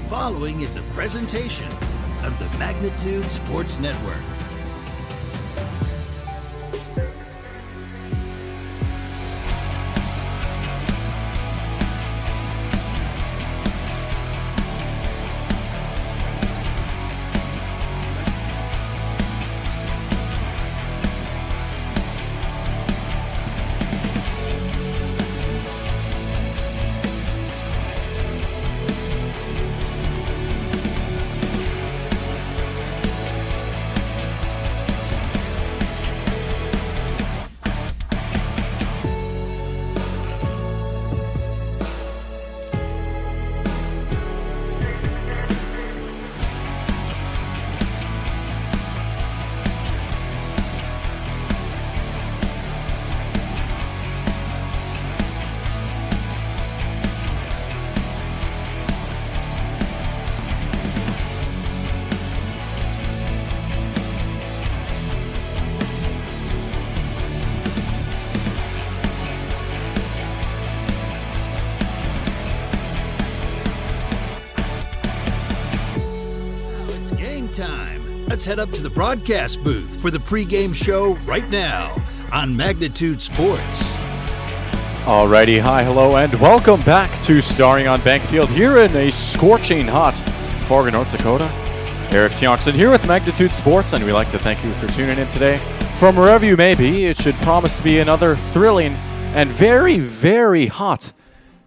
following is a presentation of the Magnitude Sports Network. Let's head up to the broadcast booth for the pregame show right now on Magnitude Sports. Alrighty, hi, hello, and welcome back to Starring on Bank Field here in a scorching hot Fargo, North Dakota. Eric Tiongson here with Magnitude Sports, and we'd like to thank you for tuning in today. From wherever you may be, it should promise to be another thrilling and very, very hot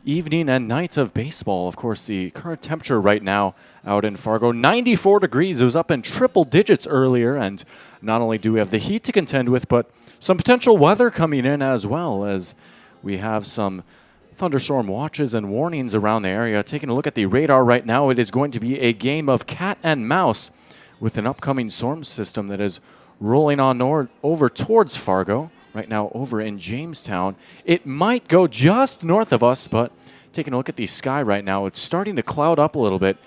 evening and night of baseball. Of course, the current temperature right now out in Fargo, 94 degrees. It was up in triple digits earlier, and not only do we have the heat to contend with, but some potential weather coming in as well, as we have some thunderstorm watches and warnings around the area. Taking a look at the radar right now, it is going to be a game of cat and mouse with an upcoming storm system that is rolling on over towards Fargo. Right now over in Jamestown. It might go just north of us, but taking a look at the sky right now, it's starting to cloud up a little bit,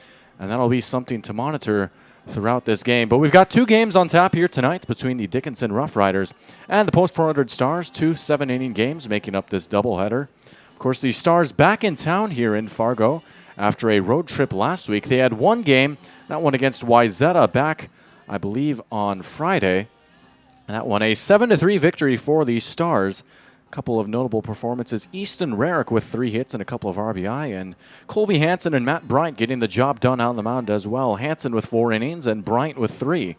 and that'll be something to monitor throughout this game. But we've got two games on tap here tonight between the Dickinson Rough Riders and the Post 400 Stars, two 7-inning games making up this doubleheader. Of course, the Stars back in town here in Fargo after a road trip last week. They had one game, that one against Wayzata back, I believe, on Friday. That one, a 7-3 victory for the Stars. A couple of notable performances. Easton Rarick with 3 hits and a couple of RBI, and Colby Hansen and Matt Bryant getting the job done on the mound as well. Hansen with 4 innings and Bryant with 3.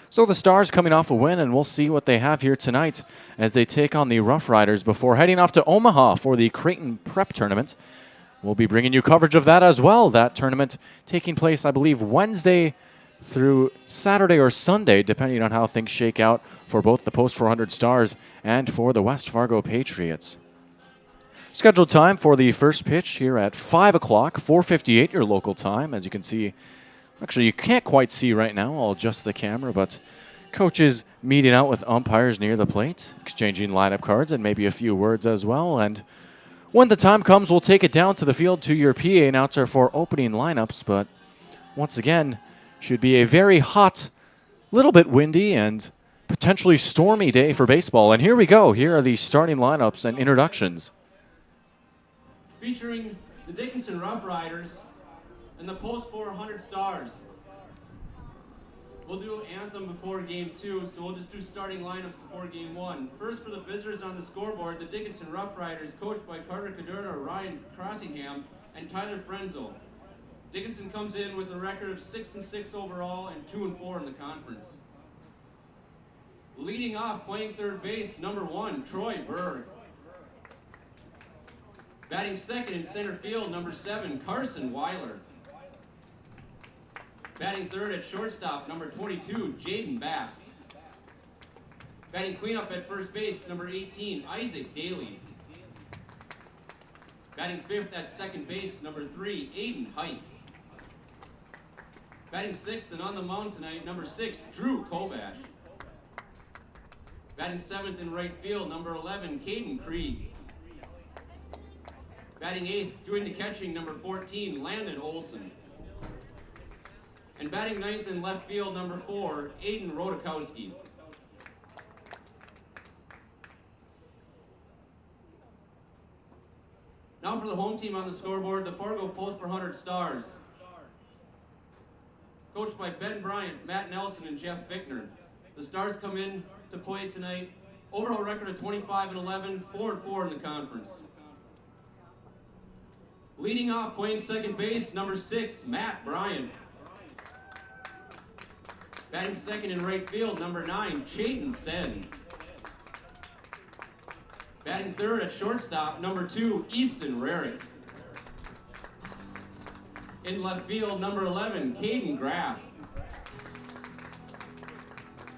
So the Stars coming off a win, and we'll see what they have here tonight as they take on the Rough Riders before heading off to Omaha for the Creighton Prep Tournament. We'll be bringing you coverage of that as well. That tournament taking place, I believe, Wednesday through Saturday or Sunday, depending on how things shake out for both the Post 400 Stars and for the West Fargo Patriots. Scheduled time for the first pitch here at 5 o'clock, 4:58 your local time. As you can see, actually you can't quite see right now, I'll adjust the camera, but coaches meeting out with umpires near the plate, exchanging lineup cards and maybe a few words as well. And when the time comes, we'll take it down to the field to your PA announcer for opening lineups. But once again, should be a very hot, little bit windy, and potentially stormy day for baseball. And here we go. Here are the starting lineups and introductions. Featuring the Dickinson Rough Riders and the Post 400 Stars. We'll do anthem before game 2, so we'll just do starting lineups before game 1. First, for the visitors on the scoreboard, the Dickinson Rough Riders, coached by Carter Caderna, Ryan Crossingham, and Tyler Frenzel. Dickinson comes in with a record of 6-6 overall and 2-4 in the conference. Leading off, playing third base, number 1, Troy Berg. Batting second in center field, number 7, Carson Weiler. Batting third at shortstop, number 22, Jaden Bast. Batting cleanup at first base, number 18, Isaac Daley. Batting fifth at second base, number 3, Aiden Height. Batting sixth and on the mound tonight, number 6, Drew Kovash. Batting seventh in right field, number 11, Kaden Krieg. Batting eighth, doing the catching, number 14, Landon Olsen. And batting ninth in left field, number 4, Aiden Rodakowski. Now for the home team on the scoreboard, the Fargo Post 400 Stars. coached by Ben Bryant, Matt Nelson, and Jeff Fickner. The Stars come in to play tonight. Overall record of 25-11, 4-4 in the conference. Leading off, playing second base, number 6, Matt Bryant. Batting second in right field, number 9, Hayden Cressen. Batting third at shortstop, number 2, Easton Rarick. In left field, number 11, Kaden Graf.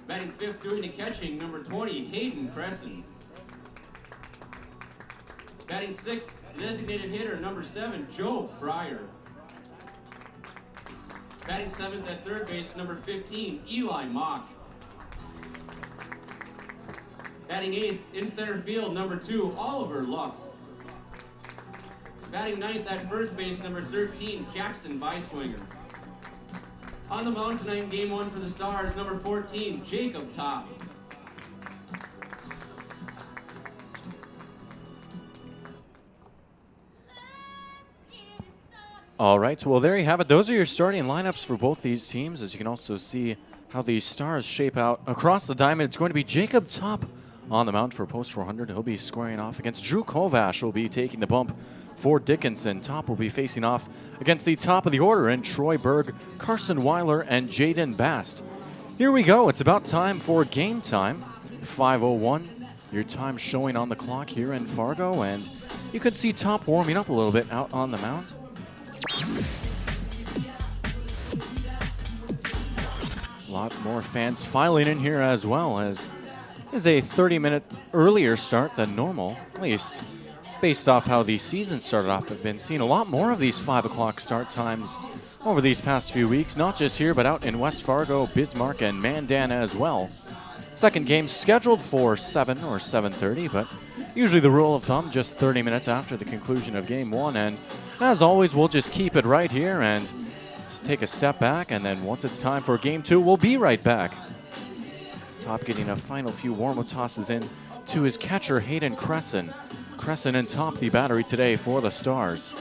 Batting fifth, doing the catching, number 20, Hayden Cressen. Batting sixth, designated hitter, number 7, Joe Fryer. Batting seventh at third base, number 15, Eli Mock. Batting eighth, in center field, number 2, Oliver Lucht. Batting ninth at first base, number 13, Jackson Piswinger. On the mound tonight in Game 1 for the Stars, number 14, Jacob Top. All right, well, there you have it. Those are your starting lineups for both these teams. As you can also see how the Stars shape out across the diamond. It's going to be Jacob Top on the mound for post 400. He'll be squaring off against Drew Kovash, will be taking the bump for Dickinson. Top will be facing off against the top of the order in Troy Berg, Carson Weiler, and Jaden Bast. Here we go. It's about time for game time. 5:01. Your time showing on the clock here in Fargo, and you can see Top warming up a little bit out on the mound. A lot more fans filing in here as well, as is a 30-minute earlier start than normal, at least based off how the season started off. I've been seeing a lot more of these 5 o'clock start times over these past few weeks, not just here, but out in West Fargo, Bismarck, and Mandan as well. Second game scheduled for 7 or 7:30, but usually the rule of thumb, just 30 minutes after the conclusion of Game 1. And as always, we'll just keep it right here and just take a step back, and then once it's time for Game 2, we'll be right back. Top getting a final few warm-up tosses in to his catcher, Hayden Cressen. Cressen and Top the battery today for the Stars.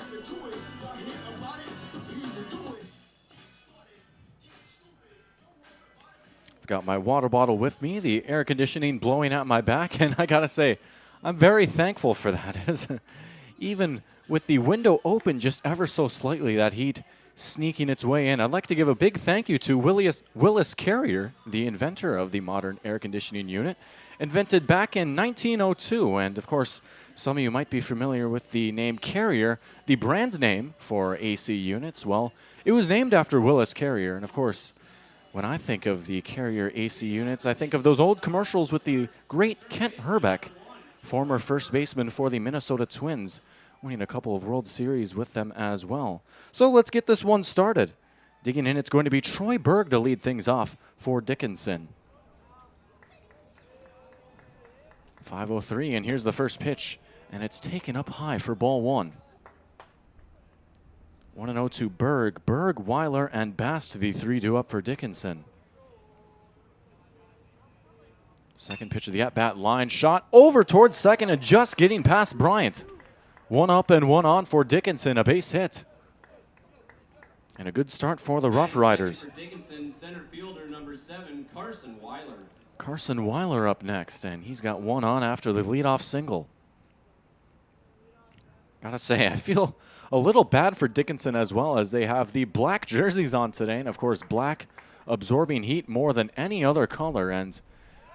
I've got my water bottle with me, the air conditioning blowing at my back, and I gotta say, I'm very thankful for that. As even with the window open just ever so slightly, that heat sneaking its way in. I'd like to give a big thank you to Willis Carrier, the inventor of the modern air conditioning unit, invented back in 1902. And of course, some of you might be familiar with the name Carrier, the brand name for AC units. Well, it was named after Willis Carrier. And of course, when I think of the Carrier AC units, I think of those old commercials with the great Kent Herbeck, former first baseman for the Minnesota Twins, winning a couple of World Series with them as well. So let's get this one started. Digging in, it's going to be Troy Berg to lead things off for Dickinson. 5:03, and here's the first pitch, and it's taken up high for ball 1. 1-0 to Berg. Berg, Weiler, and Bast, the 3 due up for Dickinson. Second pitch of the at-bat, line shot over towards second and just getting past Bryant. 1 up and 1 on for Dickinson, a base hit. And a good start for the Rough Riders. For Dickinson, center fielder number 7, Carson Weiler. Carson Weiler up next, and he's got 1 on after the leadoff single. Gotta say, I feel a little bad for Dickinson as well, as they have the black jerseys on today, and of course black absorbing heat more than any other color. And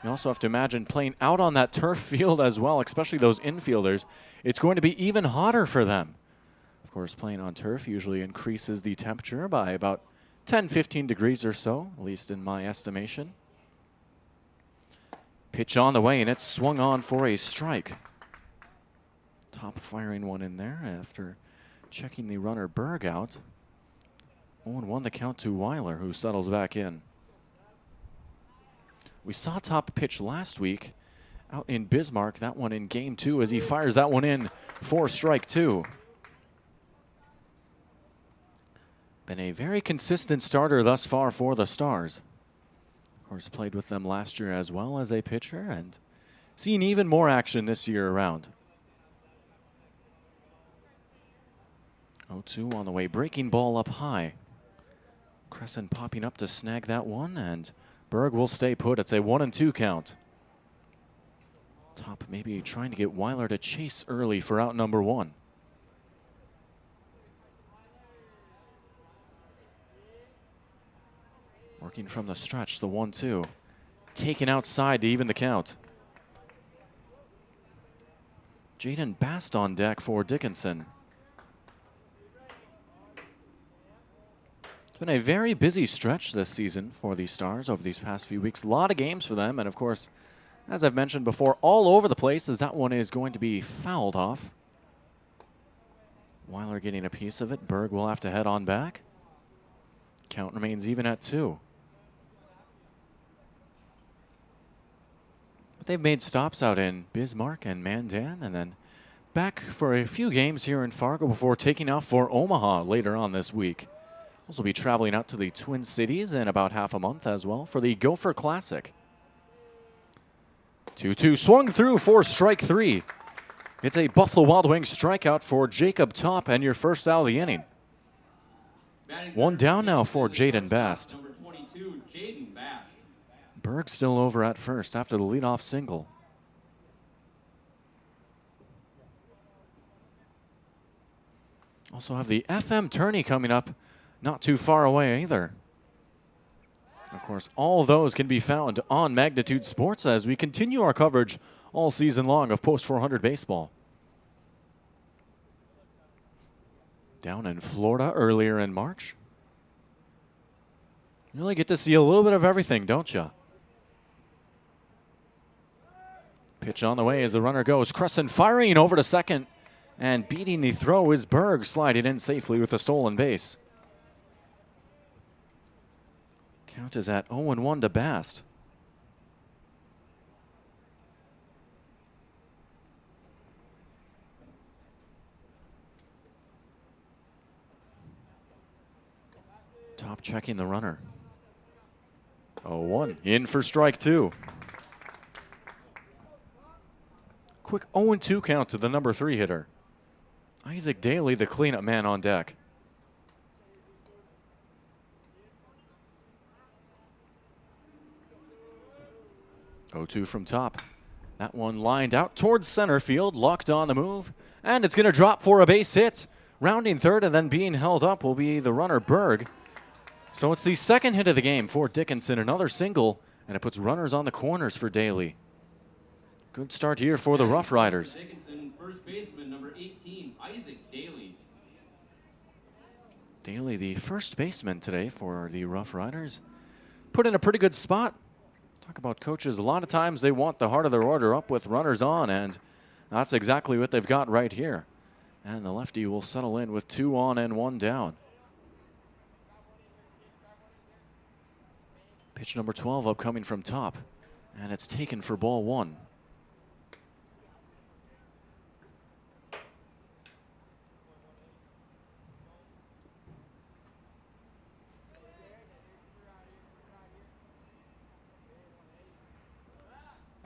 you also have to imagine playing out on that turf field as well, especially those infielders. It's going to be even hotter for them. Of course, playing on turf usually increases the temperature by about 10-15 degrees or so, at least in my estimation. Pitch on the way, and it's swung on for a strike. Top firing one in there after checking the runner Berg out. 0-1 the count to Weiler, who settles back in. We saw Top pitch last week out in Bismarck, that one in Game 2, as he fires that one in for strike 2. Been a very consistent starter thus far for the Stars. Of course, played with them last year as well as a pitcher, and seen even more action this year around. 0-2 on the way, breaking ball up high. Cressen popping up to snag that one, and Berg will stay put. It's a 1-2 count. Top maybe trying to get Weiler to chase early for out number one. Working from the stretch, the 1-2. Taken outside to even the count. Jaden Bast on deck for Dickinson. It's been a very busy stretch this season for the Stars over these past few weeks. A lot of games for them, and of course, as I've mentioned before, all over the place as that one is going to be fouled off. Weiler getting a piece of it. Berg will have to head on back. Count remains even at 2. But they've made stops out in Bismarck and Mandan, and then back for a few games here in Fargo before taking off for Omaha later on this week. Also be traveling out to the Twin Cities in about half a month as well for the Gopher Classic. 2-2 swung through for strike 3. It's a Buffalo Wild Wings strikeout for Jacob Top and your first out of the inning. One down now for Jaden Bast. Number 22, Jaden Bast. Berg still over at first after the leadoff single. Also have the FM tourney coming up not too far away either. Of course, all those can be found on Magnitude Sports as we continue our coverage all season long of Post 400 baseball. Down in Florida earlier in March. You really get to see a little bit of everything, don't you? Pitch on the way as the runner goes. Cressen firing over to second, and beating the throw is Berg, sliding in safely with a stolen base. Count is at 0-1 to Bast. Top checking the runner. 0-1 in for strike 2. Quick 0-2 count to the number 3 hitter. Isaac Daley, the cleanup man on deck. Oh-2 from Top. That one lined out towards center field, locked on the move, and it's going to drop for a base hit. Rounding third and then being held up will be the runner Berg. So it's the second hit of the game for Dickinson, another single, and it puts runners on the corners for Daley. Good start here for the Rough Riders. Dickinson, first baseman, number 18, Isaac Daley. Daley, the first baseman today for the Rough Riders, put in a pretty good spot. Talk about coaches. A lot of times they want the heart of their order up with runners on, and that's exactly what they've got right here. And the lefty will settle in with 2 on and 1 down. Pitch number 12 upcoming from Top, and it's taken for ball 1.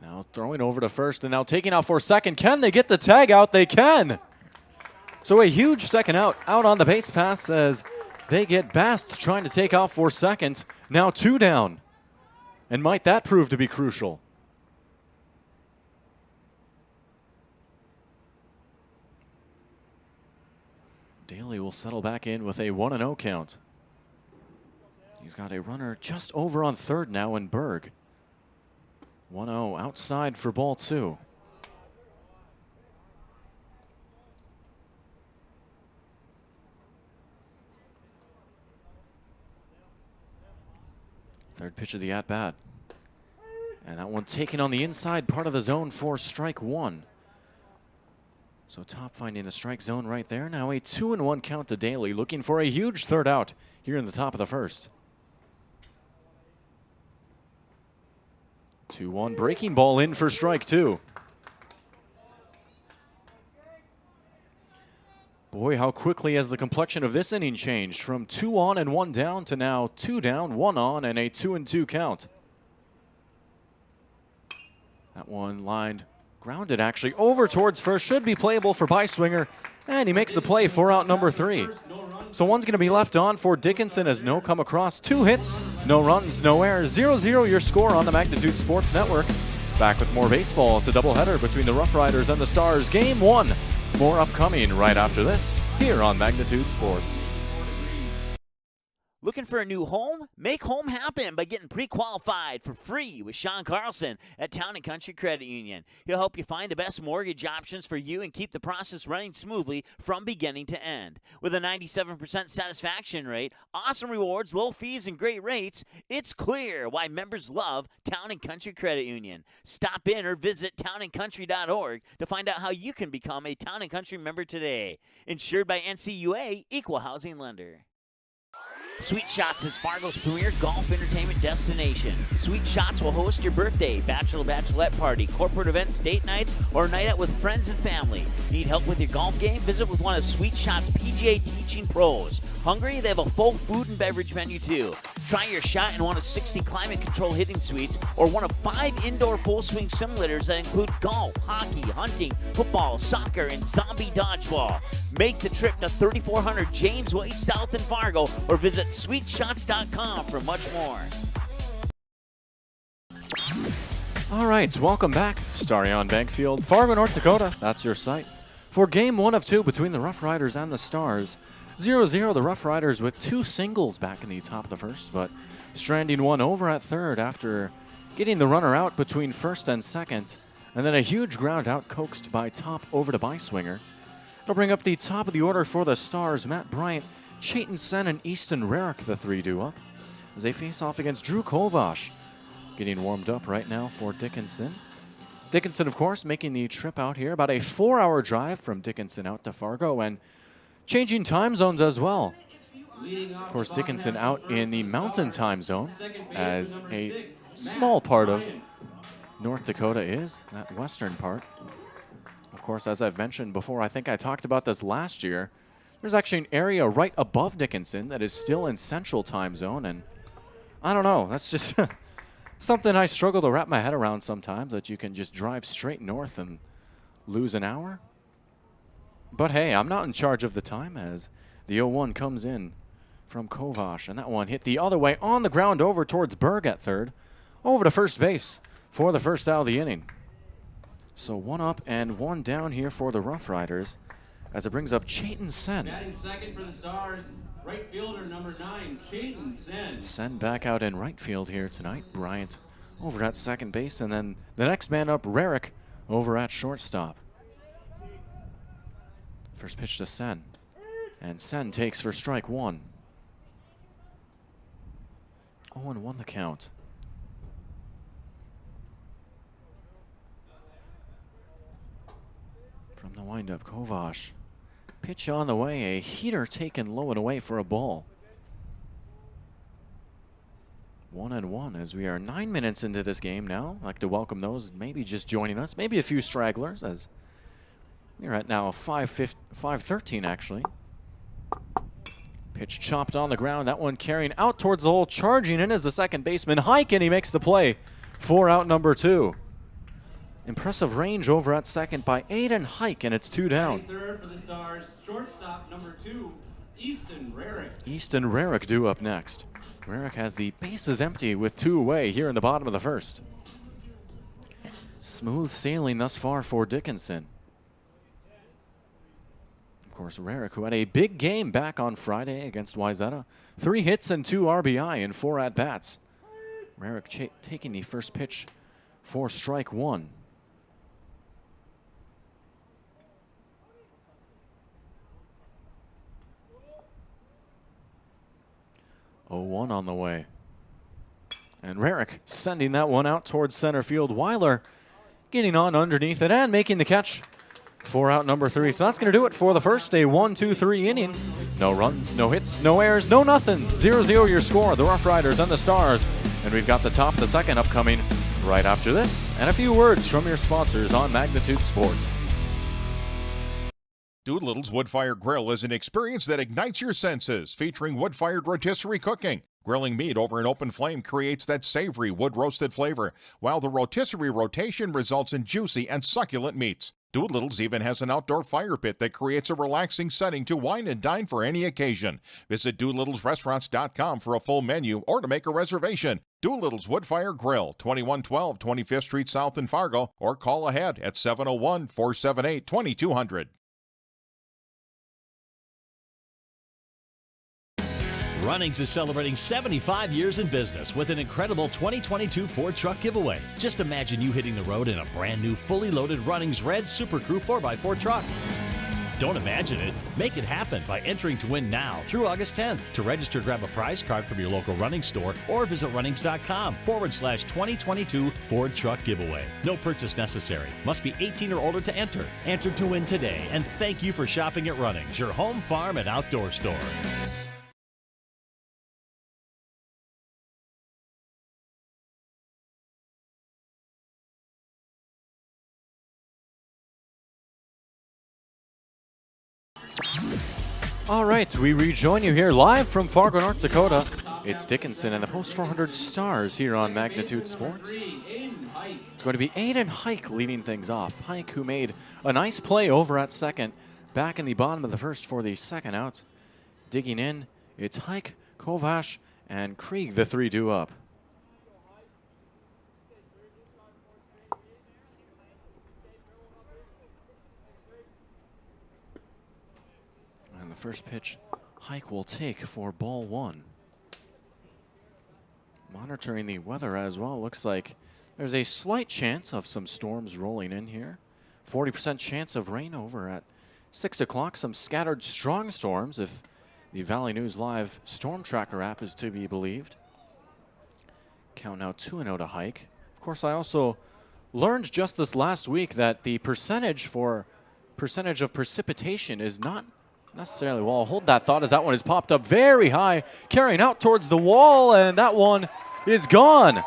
Now throwing over to first and now taking out for second. Can they get the tag out? They can. So a huge second out on the base pass as they get Bast trying to take off for second. Now 2 down. And might that prove to be crucial? Daley will settle back in with a 1-0 count. He's got a runner just over on third now in Berg. 1-0 outside for ball 2. Third pitch of the at-bat. And that one taken on the inside part of the zone for strike 1. So Top finding a strike zone right there. Now a 2-1 count to Daley, looking for a huge third out here in the top of the first. 2-1 breaking ball in for strike 2. Boy, how quickly has the complexion of this inning changed from 2 on and 1 down to now 2 down, 1 on, and a 2-2 count. That one lined Grounded actually over towards first. Should be playable for Piswinger. And he makes the play for out number 3. So one's going to be left on for Dickinson as no come across. 2 hits, no runs, no errors. 0-0 your score on the Magnitude Sports Network. Back with more baseball. It's a doubleheader between the Rough Riders and the Stars. Game 1. More upcoming right after this here on Magnitude Sports. Looking for a new home? Make home happen by getting pre-qualified for free with Sean Carlson at Town & Country Credit Union. He'll help you find the best mortgage options for you and keep the process running smoothly from beginning to end. With a 97% satisfaction rate, awesome rewards, low fees, and great rates, it's clear why members love Town & Country Credit Union. Stop in or visit townandcountry.org to find out how you can become a Town & Country member today. Insured by NCUA, Equal Housing Lender. Sweet Shots is Fargo's premier golf entertainment destination. Sweet Shots will host your birthday, bachelorette party, corporate events, date nights, or a night out with friends and family. Need help with your golf game? Visit with one of Sweet Shots' PGA teaching pros. Hungry? They have a full food and beverage menu too. Try your shot in one of 60 climate-controlled hitting suites or one of 5 indoor full-swing simulators that include golf, hockey, hunting, football, soccer, and zombie dodgeball. Make the trip to 3400 James Way South in Fargo or visit sweetshots.com for much more. All right, welcome back. Starry on Bankfield, Fargo, North Dakota. That's your site for Game 1 of 2 between the Rough Riders and the Stars. 0-0, the Rough Riders with 2 singles back in the top of the first, but stranding one over at third after getting the runner out between first and second, and then a huge ground out coaxed by top over to Piswinger. It'll bring up the top of the order for the Stars. Matt Bryant, Chayton Sen, and Easton Rarick, the 3 do up, as they face off against Drew Kovash. Getting warmed up right now for Dickinson. Dickinson, of course, making the trip out here. About a 4-hour drive from Dickinson out to Fargo, and changing time zones as well. Of course, Dickinson out in the Mountain Time Zone, as a small part of North Dakota is, that western part. Of course, as I've mentioned before, I think I talked about this last year, there's actually an area right above Dickinson that is still in Central Time Zone, and I don't know, that's just something I struggle to wrap my head around sometimes, that you can just drive straight north and lose an hour. But hey, I'm not in charge of the time as the 0-1 comes in from Kovash, and that one hit the other way on the ground over towards Berg at third, over to first base for the first out of the inning. So 1 up and 1 down here for the Rough Riders as it brings up Chayton Sen. Batting second for the Stars, right fielder number 9, Chayton Sen. Sen back out in right field here tonight. Bryant over at second base, and then the next man up, Rarick, over at shortstop. First pitch to Sen, and Sen takes for strike 1. 0-1 the count. From the windup, Kovash. Pitch on the way, a heater taken low and away for a ball. 1-1 as we are 9 minutes into this game now. I'd like to welcome those maybe just joining us, maybe a few stragglers, as we're at now 5:13 actually. Pitch chopped on the ground. That one carrying out towards the hole. Charging in is the second baseman, Hike, and he makes the play for out number 2. Impressive range over at second by Aiden Hike, and it's 2 down. Third for the Stars, shortstop number 2, Easton Rarick. Easton Rarick due up next. Rarick has the bases empty with 2 away here in the bottom of the first. Smooth sailing thus far for Dickinson. Of course, Rarick, who had a big game back on Friday against Wayzata. 3 hits and 2 RBI in 4 at-bats. Rarick taking the first pitch for strike 1. Oh, 0-1 on the way. And Rarick sending that one out towards center field. Weiler getting on underneath it and making the catch for out number 3. So that's going to do it for the first, a 1-2-3 inning. No runs, no hits, no errors, no nothing. 0-0 your score, the Rough Riders and the Stars. And we've got the top of the second upcoming right after this, and a few words from your sponsors on Magnitude Sports. Doolittle's Wood Fire Grill is an experience that ignites your senses, featuring wood-fired rotisserie cooking, Grilling meat over an open flame creates that savory wood-roasted flavor, while the rotisserie rotation results in juicy and succulent meats. Doolittle's even has an outdoor fire pit that creates a relaxing setting to wine and dine for any occasion. Visit DoolittlesRestaurants.com for a full menu or to make a reservation. Doolittle's Woodfire Grill, 2112 25th Street South in Fargo, or call ahead at 701-478-2200. Runnings is celebrating 75 years in business with an incredible 2022 Ford truck giveaway. Just imagine you hitting the road in a brand new, fully loaded Runnings Red Super Crew 4x4 truck. Don't imagine it. Make it happen by entering to win now through August 10th. To register, grab a prize card from your local Runnings store or visit runnings.com/2022 Ford truck giveaway. No purchase necessary. Must be 18 or older to enter. Enter to win today. And thank you for shopping at Runnings, your home, farm, and outdoor store. All right, we rejoin you here live from Fargo, North Dakota. It's Dickinson and the Post 400 Stars here on Magnitude Sports. It's going to be Hayden Hike leading things off. Hike, who made a nice play over at second, back in the bottom of the first for the second out. Digging in, it's Hike, Kovash, and Krieg, the 3-2 up. And the first pitch, Hike will take for ball one. Monitoring the weather as well, looks like there's a slight chance of some storms rolling in here. 40% chance of rain over at 6 o'clock. Some scattered strong storms if the Valley News Live Storm Tracker app is to be believed. Count now 2-0 to Hike. Of course, I also learned just this last week that the percentage of precipitation is not necessarily, well, I'll hold that thought as that one is popped up very high, carrying out towards the wall, and that one is gone.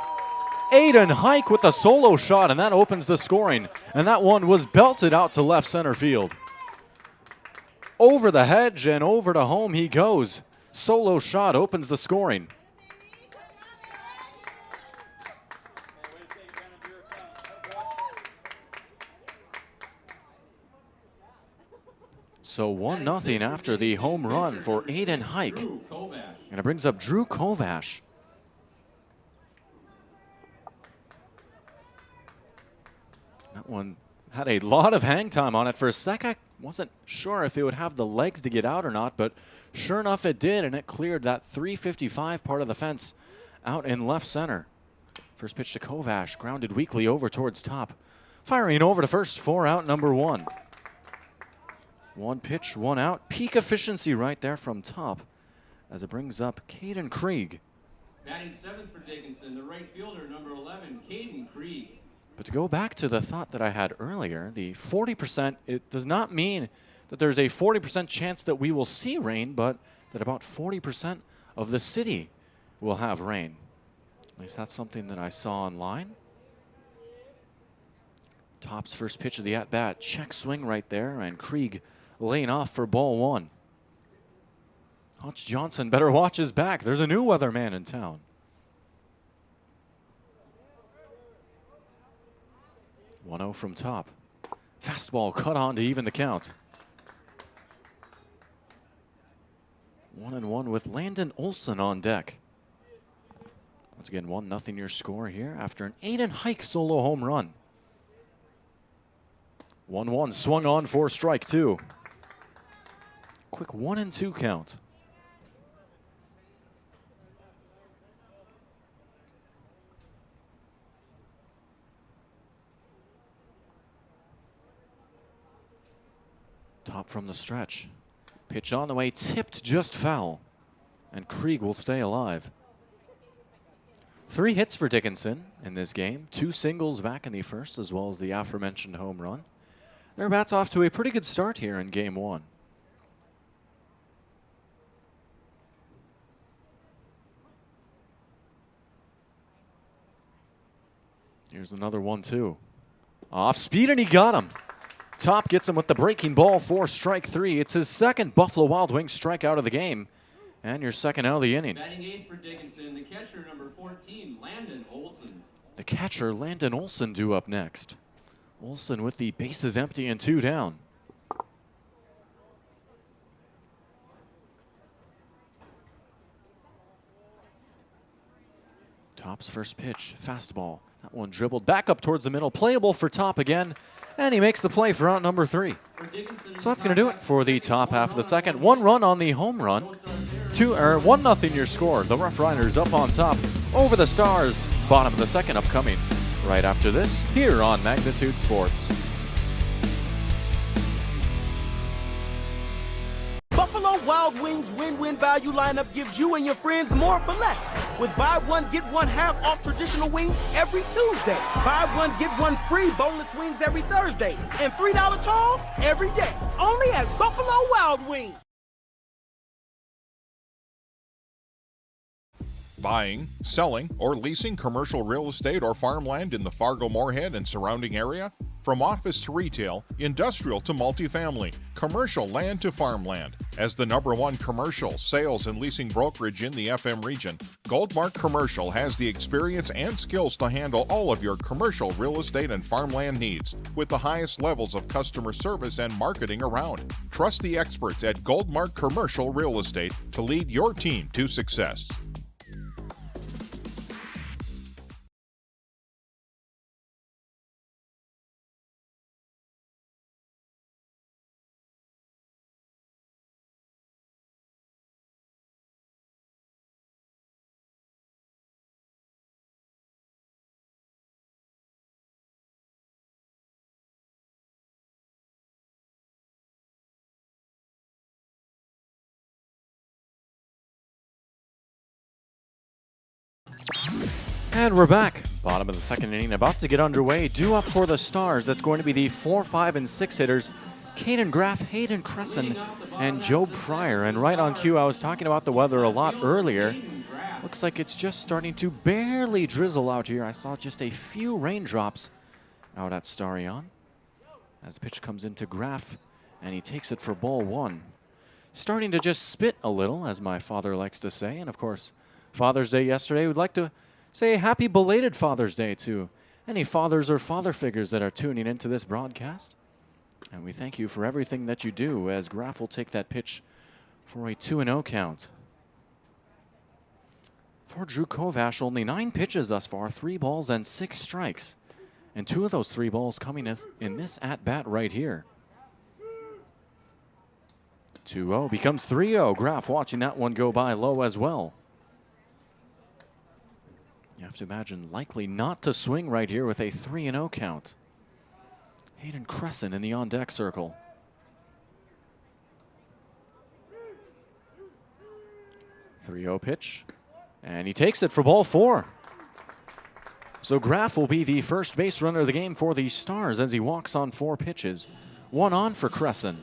Hayden Hike with a solo shot, and that opens the scoring. And that one was belted out to left center field. Over the hedge and over to home he goes. Solo shot opens the scoring. So 1-0 after the home run for Hayden Hike. And it brings up Drew Kovash. That one had a lot of hang time on it. For a sec, I wasn't sure if it would have the legs to get out or not, but sure enough it did, and it cleared that 355 part of the fence out in left center. First pitch to Kovash, grounded weakly over towards top. Firing over to first for out number one. One pitch, one out. Peak efficiency right there from top as it brings up Kaden Krieg. Batting seventh for Dickinson, the right fielder, number 11, Kaden Graf. But to go back to the thought that I had earlier, the 40%, it does not mean that there's a 40% chance that we will see rain, but that about 40% of the city will have rain. At least that's something that I saw online. Top's first pitch of the at-bat. Check swing right there, and Krieg laying off for ball one. Hutch Johnson better watch his back. There's a new weatherman in town. One-0 from top. Fastball cut on to even the count. 1-1 with Landon Olsen on deck. Once again, 1-0 your score here after an Hayden Hike solo home run. 1-1 swung on for strike two. Quick 1-2 count. Top from the stretch. Pitch on the way, tipped just foul. And Krieg will stay alive. 3 hits for Dickinson in this game. 2 singles back in the first, as well as the aforementioned home run. Their bats off to a pretty good start here in game one. Here's another 1-2. Off speed, and he got him. Top gets him with the breaking ball for strike three. It's his second Buffalo Wild Wings strikeout of the game. And your second out of the inning. Batting eighth for Dickinson, the catcher number 14, Landon Olsen. The catcher, Landon Olsen, due up next. Olsen with the bases empty and 2 down. Top's first pitch, fastball. That one dribbled back up towards the middle, playable for Top again, and he makes the play for out number 3. So that's going to do it for the top half of the second. 1 run on the home run. 1-0 your score. The Rough Riders up on top over the Stars. Bottom of the second upcoming right after this here on Magnitude Sports. Buffalo Wild Wings win-win value lineup gives you and your friends more for less. With buy one, get one half off traditional wings every Tuesday. Buy one, get one free boneless wings every Thursday. And $3 tolls every day. Only at Buffalo Wild Wings. Buying, selling, or leasing commercial real estate or farmland in the Fargo-Moorhead and surrounding area? From office to retail, industrial to multifamily, commercial land to farmland. As the #1 commercial, sales, and leasing brokerage in the FM region, Goldmark Commercial has the experience and skills to handle all of your commercial real estate and farmland needs with the highest levels of customer service and marketing around. Trust the experts at Goldmark Commercial Real Estate to lead your team to success. And we're back. Bottom of the second inning, about to get underway. Due up for the Stars. That's going to be the 4, 5, and 6 hitters. Kaden Graf, Hayden Cressen, and Job Fryer. And right on cue, I was talking about the weather a lot earlier. Looks like it's just starting to barely drizzle out here. I saw just a few raindrops out at Starion. As pitch comes into Graf, and he takes it for ball 1. Starting to just spit a little, as my father likes to say. And of course, Father's Day yesterday. We'd like to say a happy belated Father's Day to any fathers or father figures that are tuning into this broadcast. And we thank you for everything that you do, as Graf will take that pitch for a 2-0 count. For Drew Kovash, only 9 pitches thus far, 3 balls and 6 strikes. And 2 of those 3 balls coming in this at-bat right here. 2-0 becomes 3-0. Graf watching that one go by low as well. You have to imagine likely not to swing right here with a 3-0 count. Hayden Cressen in the on-deck circle. .3-0 pitch, and he takes it for ball 4. So Graf will be the first base runner of the game for the Stars as he walks on 4 pitches. 1 on for Cressen.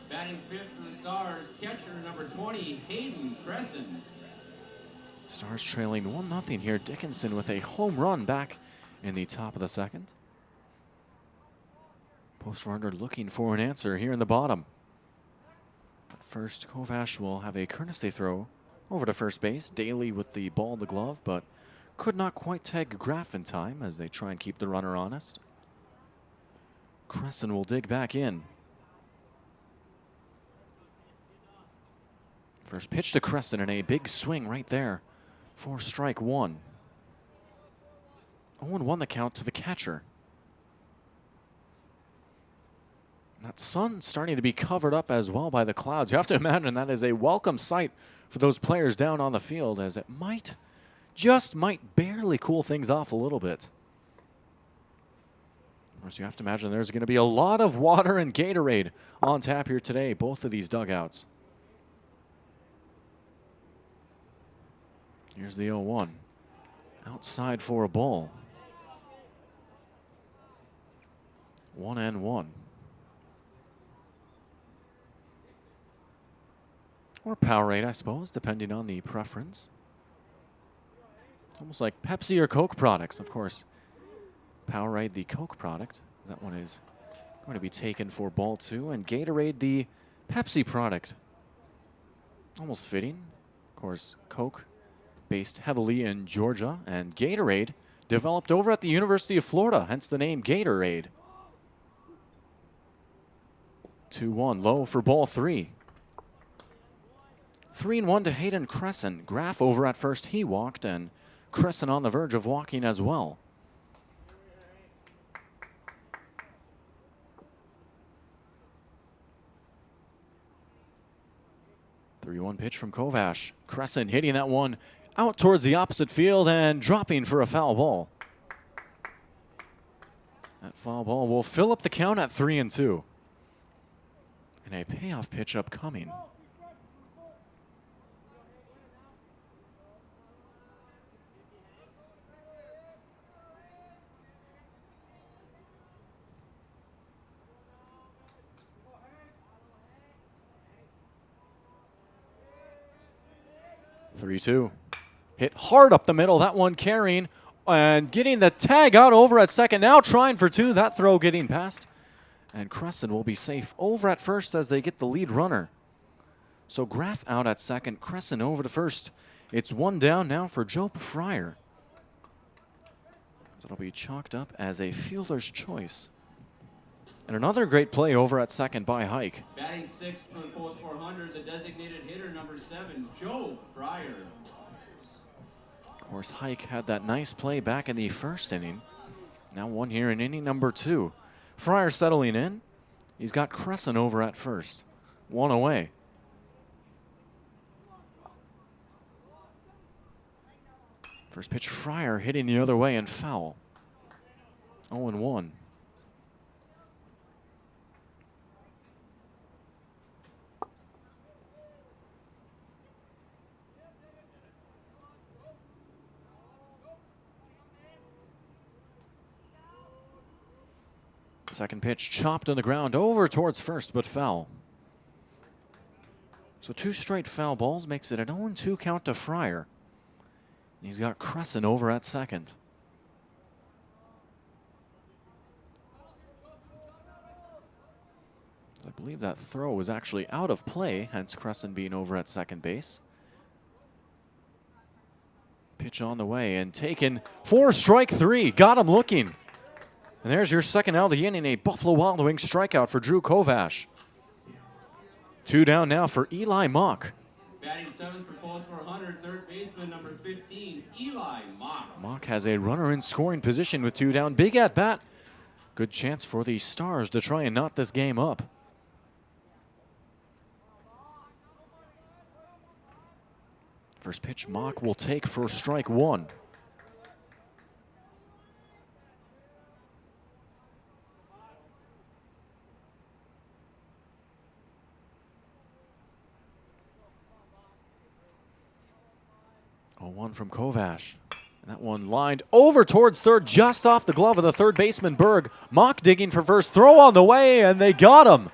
Batting fifth for the Stars, catcher number 20, Hayden Cressen. Stars trailing 1-0 here. Dickinson with a home run back in the top of the second. Post runner looking for an answer here in the bottom. But first, Kovash will have a courtesy throw over to first base. Daley with the ball in the glove, but could not quite tag Graf in time as they try and keep the runner honest. Cressen will dig back in. First pitch to Cressen and a big swing right there for strike 1. 0-1 the count to the catcher. That sun starting to be covered up as well by the clouds. You have to imagine that is a welcome sight for those players down on the field, as it might barely cool things off a little bit. Of course, you have to imagine there's going to be a lot of water and Gatorade on tap here today, both of these dugouts. Here's the 0-1. Outside for a ball. 1-1. Or Powerade, I suppose, depending on the preference. It's almost like Pepsi or Coke products, of course. Powerade, the Coke product. That one is going to be taken for ball 2. And Gatorade, the Pepsi product. Almost fitting. course, Coke, based heavily in Georgia, and Gatorade, developed over at the University of Florida, hence the name Gatorade. 2-1, low for ball 3. 3-1 to Hayden Cressen. Graf over at first, he walked, and Cressen on the verge of walking as well. The 3-1 pitch from Kovash. Cressen hitting that one out towards the opposite field and dropping for a foul ball. That foul ball will fill up the count at 3-2. And a payoff pitch upcoming. Three-two. Hit hard up the middle. That one carrying and getting the tag out over at second. Now trying for 2. That throw getting past. And Cressen will be safe over at first as they get the lead runner. So Graf out at second, Cressen over to first. It's 1 down now for Joe Fryer. It'll be chalked up as a fielder's choice. And another great play over at second by Hike. Batting 6th for the post 400, the designated hitter number 7, Joe Fryer. Of course, Hike had that nice play back in the first inning. Now one here in inning number 2. Fryer settling in. He's got Cressen over at first. 1 away. First pitch, Fryer hitting the other way and foul. 0-1. Second pitch chopped on the ground over towards first, but foul. So 2 straight foul balls makes it an 0-2 count to Fryer. He's got Cressen over at second. I believe that throw was actually out of play, hence Cressen being over at second base. Pitch on the way and taken for strike 3. Got him looking. And there's your second out of the inning, a Buffalo Wild Wings strikeout for Drew Kovash. 2 down now for Eli Mock. Batting 7th for post 400, third baseman number 15, Eli Mock. Mock has a runner in scoring position with 2 down. Big at bat. Good chance for the Stars to try and knot this game up. First pitch, Mock will take for strike 1. One from Kovash. And that one lined over towards third, just off the glove of the third baseman, Berg. Mock digging for first, throw on the way, and they got him.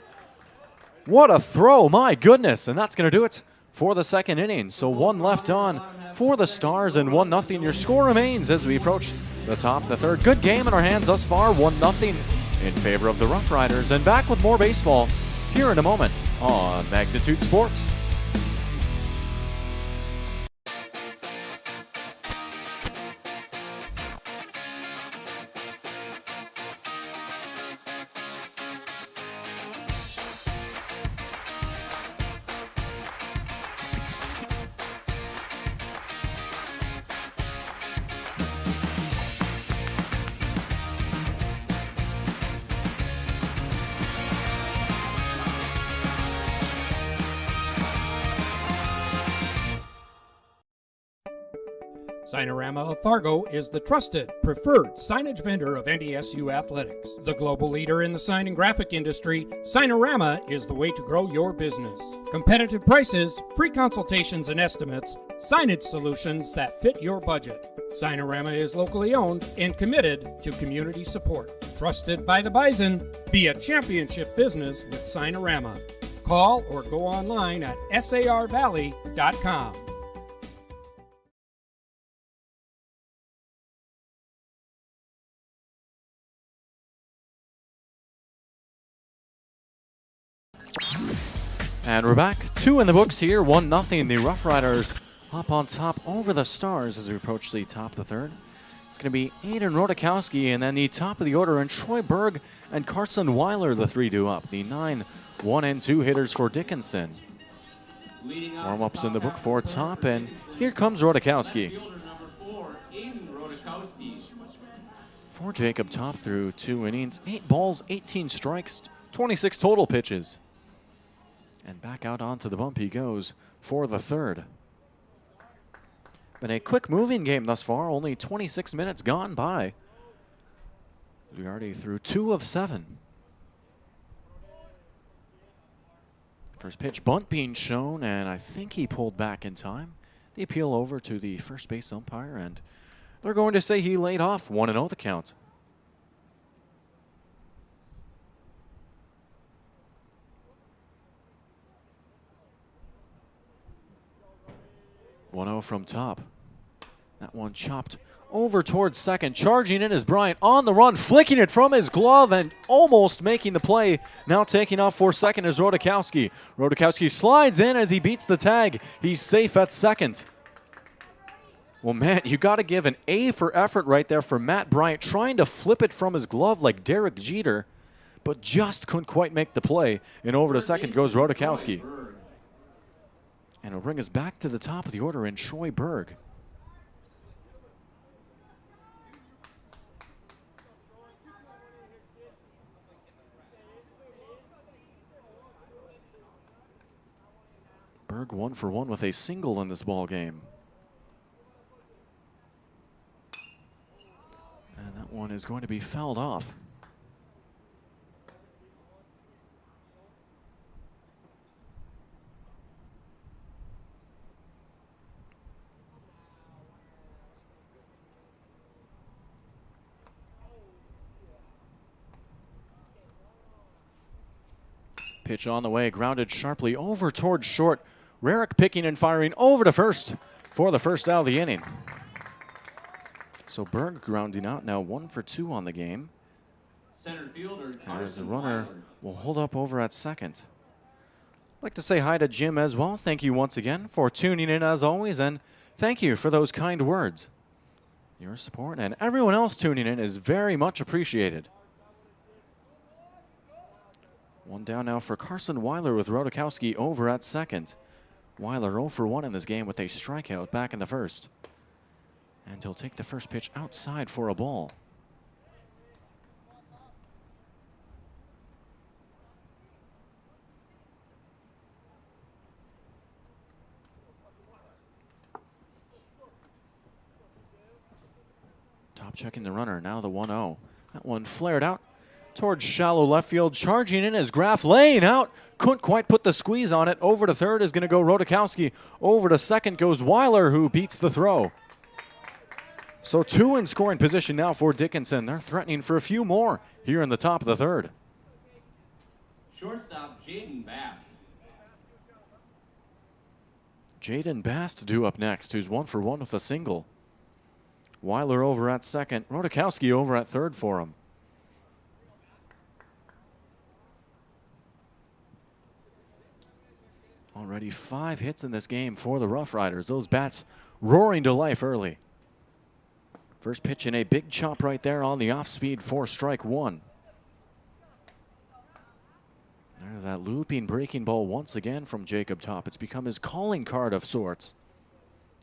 What a throw, my goodness. And that's going to do it for the second inning. So 1 left on for the Stars and 1-0. Your score remains as we approach the top of the third. Good game in our hands thus far, 1-0 in favor of the Rough Riders. And back with more baseball here in a moment on Magnitude Sports. Signarama of Fargo is the trusted, preferred signage vendor of NDSU athletics. The global leader in the sign and graphic industry, Signarama is the way to grow your business. Competitive prices, free consultations and estimates, signage solutions that fit your budget. Signarama is locally owned and committed to community support. Trusted by the Bison, be a championship business with Signarama. Call or go online at sarvalley.com. And we're back. 2 in the books here. 1-0. The Rough Riders Up on top over the Stars as we approach the top of the third. It's going to be Hayden Rodakowski, and then the top of the order, and Troy Berg and Carson Weiler, the 3-2 up. The 9, 1 and 2 hitters for Dickinson. Warm-ups in the book for top, and here comes Rodakowski. For Jacob Top through 2 innings, 8 balls, 18 strikes, 26 total pitches. And back out onto the bump he goes for the third. Been a quick moving game thus far, only 26 minutes gone by. We're already through 2 of 7. First pitch bunt being shown, and I think he pulled back in time. The appeal over to the first base umpire, and they're going to say he laid off. 1-0 the count. From Top. That one chopped over towards second. Charging in is Bryant on the run, flicking it from his glove and almost making the play. Now taking off for second is Rodakowski. Rodakowski slides in as he beats the tag. He's safe at second. Well, man, you got to give an A for effort right there for Matt Bryant, trying to flip it from his glove like Derek Jeter, but just couldn't quite make the play. And over to second goes Rodakowski. And it'll bring us back to the top of the order in Troy Berg. Berg 1 for 1 with a single in this ball game. And that one is going to be fouled off. Pitch on the way, grounded sharply over towards short. Rarick picking and firing over to first for the first out of the inning. So Berg grounding out, now 1 for 2 on the game. Center fielder, as the runner will hold up over at second. I'd like to say hi to Jim as well. Thank you once again for tuning in as always, and thank you for those kind words. Your support and everyone else tuning in is very much appreciated. One down now for Carson Weiler with Rodakowski over at second. Weiler 0 for 1 in this game with a strikeout back in the first. And he'll take the first pitch outside for a ball. Top checking the runner, now the 1-0. That one flared out towards shallow left field. Charging in is Graf, laying out. Couldn't quite put the squeeze on it. Over to third is going to go Rodakowski. Over to second goes Weiler, who beats the throw. So 2 in scoring position now for Dickinson. They're threatening for a few more here in the top of the third. Shortstop Jaden Bast. Jaden Bast due up next, who's 1 for 1 with a single. Weiler over at second. Rodakowski over at third for him. Already 5 hits in this game for the Rough Riders. Those bats roaring to life early. First pitch in a big chop right there on the off speed for strike 1. There's that looping breaking ball once again from Jacob Top. It's become his calling card of sorts.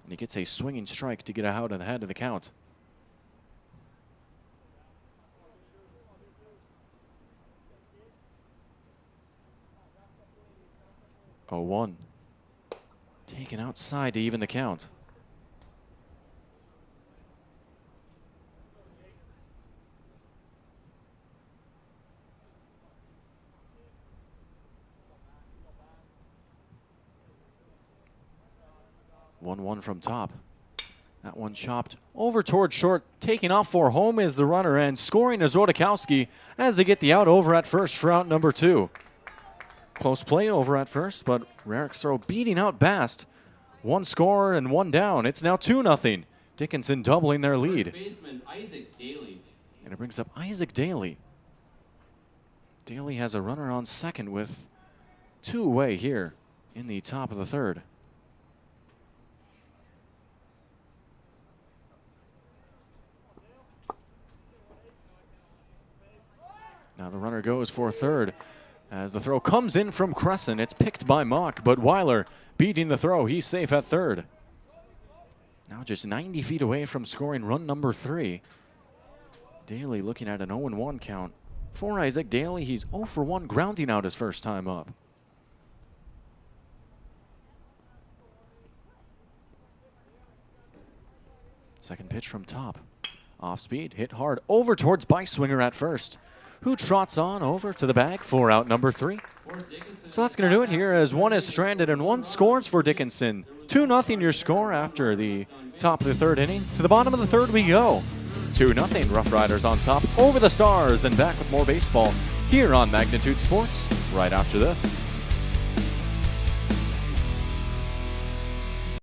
And he gets a swinging strike to get out ahead of the count. 0-1. Taken outside to even the count. One from Top. That one chopped over towards short. Taking off for home is the runner, and scoring is Rodakowski as they get the out over at first for out number 2. Close play over at first, but Rarick's throw beating out Bast. 1 score and 1 down. It's now 2-0. Dickinson doubling their lead. Baseman Isaac Daley. And it brings up Isaac Daley. Daley has a runner on second with 2 away here in the top of the third. Now the runner goes for third as the throw comes in from Cressen. It's picked by Mock, but Weiler beating the throw. He's safe at third. Now just 90 feet away from scoring run number 3. Daley looking at an 0-1 count. For Isaac Daley, he's 0 for 1, grounding out his first time up. Second pitch from top. Off speed, hit hard, over towards Piswinger at first, who trots on over to the bag for out number 3. So that's going to do it here as one is stranded and one scores for Dickinson. 2-0 your score after the top of the third inning. To the bottom of the third we go. 2-0 Rough Riders on top over the Stars, and back with more baseball here on Magnitude Sports right after this.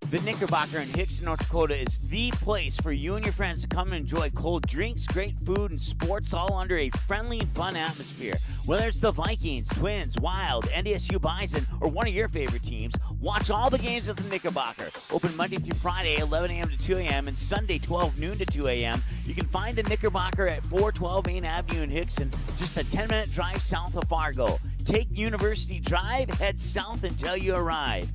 The Knickerbocker in Hickson, North Dakota is the place for you and your friends to come and enjoy cold drinks, great food, and sports all under a friendly and fun atmosphere. Whether it's the Vikings, Twins, Wild, NDSU Bison, or one of your favorite teams, watch all the games at the Knickerbocker. Open Monday through Friday, 11 a.m. to 2 a.m., and Sunday, 12 noon to 2 a.m. You can find the Knickerbocker at 412 Main Avenue in Hickson, just a 10-minute drive south of Fargo. Take University Drive, head south until you arrive.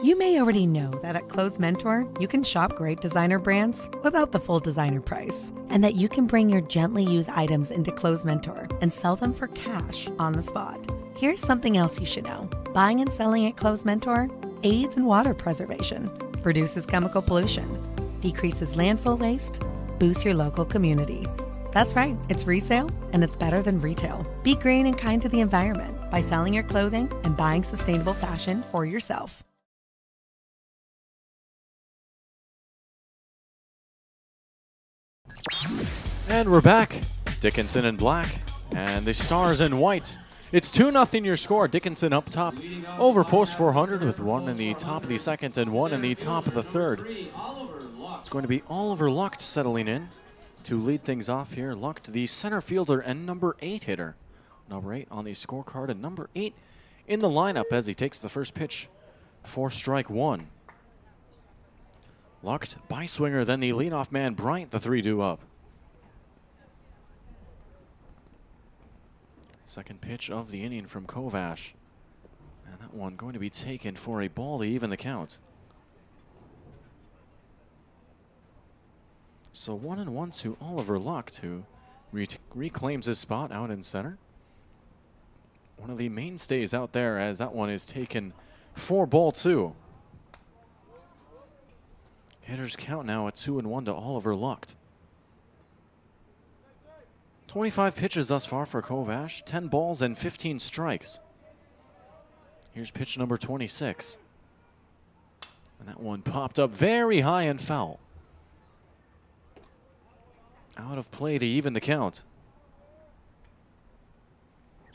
You may already know that at Clothes Mentor, you can shop great designer brands without the full designer price, and that you can bring your gently used items into Clothes Mentor and sell them for cash on the spot. Here's something else you should know. Buying and selling at Clothes Mentor aids in water preservation, reduces chemical pollution, decreases landfill waste, boosts your local community. That's right, it's resale, and it's better than retail. Be green and kind to the environment by selling your clothing and buying sustainable fashion for yourself. And we're back. Dickinson in black and the Stars in white. It's 2-0 your score. Dickinson up top over post 400 with one in the top of the second and one in the top of the third. It's going to be Oliver Lucht settling in to lead things off here. Lucht, the center fielder and number 8 hitter. Number 8 on the scorecard and number 8 in the lineup as he takes the first pitch for strike 1. Lucht, Piswinger, then the leadoff man Bryant, the 3-2 up. Second pitch of the inning from Kovash. And that one going to be taken for a ball to even the count. So 1-1 to Oliver Lucht, who reclaims his spot out in center. One of the mainstays out there as that one is taken for ball 2. Hitters count now at 2-1 to Oliver Lucht. 25 pitches thus far for Kovash, 10 balls and 15 strikes. Here's pitch number 26. And that one popped up very high and foul. Out of play to even the count.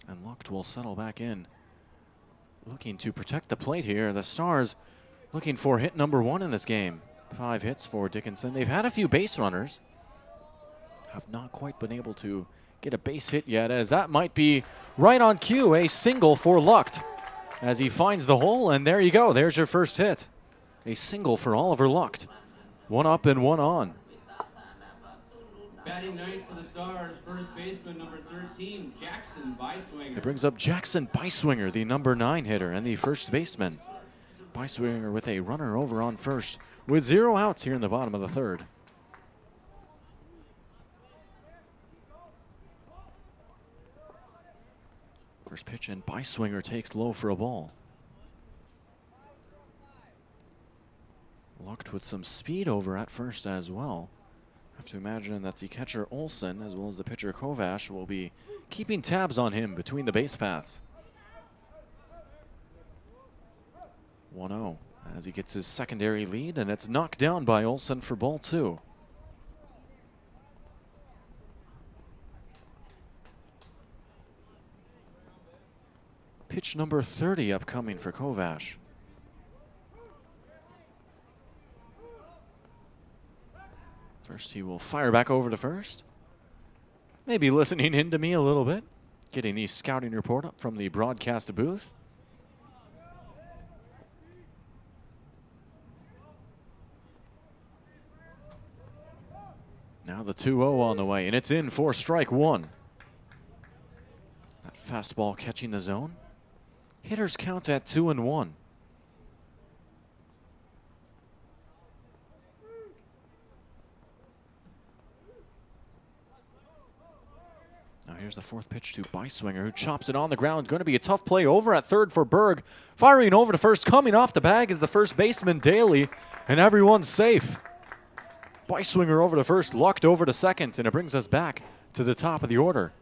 And Lucht will settle back in. Looking to protect the plate here. The Stars looking for hit number 1 in this game. 5 hits for Dickinson. They've had a few base runners. Have not quite been able to get a base hit yet, as that might be right on cue. A single for Lucht as he finds the hole, and there you go. There's your first hit. A single for Oliver Lucht. 1 up and 1 on. Batting ninth for the Stars, first baseman number 13, Jackson Piswinger. It brings up Jackson Piswinger, the number 9 hitter and the first baseman. Piswinger with a runner over on first with 0 outs here in the bottom of the third. First pitch, and Piswinger takes low for a ball. Lucht with some speed over at first as well. Have to imagine that the catcher Olsen, as well as the pitcher Kovash, will be keeping tabs on him between the base paths. 1-0 as he gets his secondary lead, and it's knocked down by Olsen for ball 2. Pitch number 30 upcoming for Kovash. First, he will fire back over to first. Maybe listening in to me a little bit. Getting the scouting report up from the broadcast booth. Now the 2-0 on the way, and it's in for strike one. That fastball catching the zone. Hitters count at 2-1. Now here's the fourth pitch to Piswinger, who chops it on the ground. Going to be a tough play over at third for Berg. Firing over to first, coming off the bag is the first baseman, Daley, and everyone's safe. Piswinger over to first, lucked over to second, and it brings us back to the top of the order.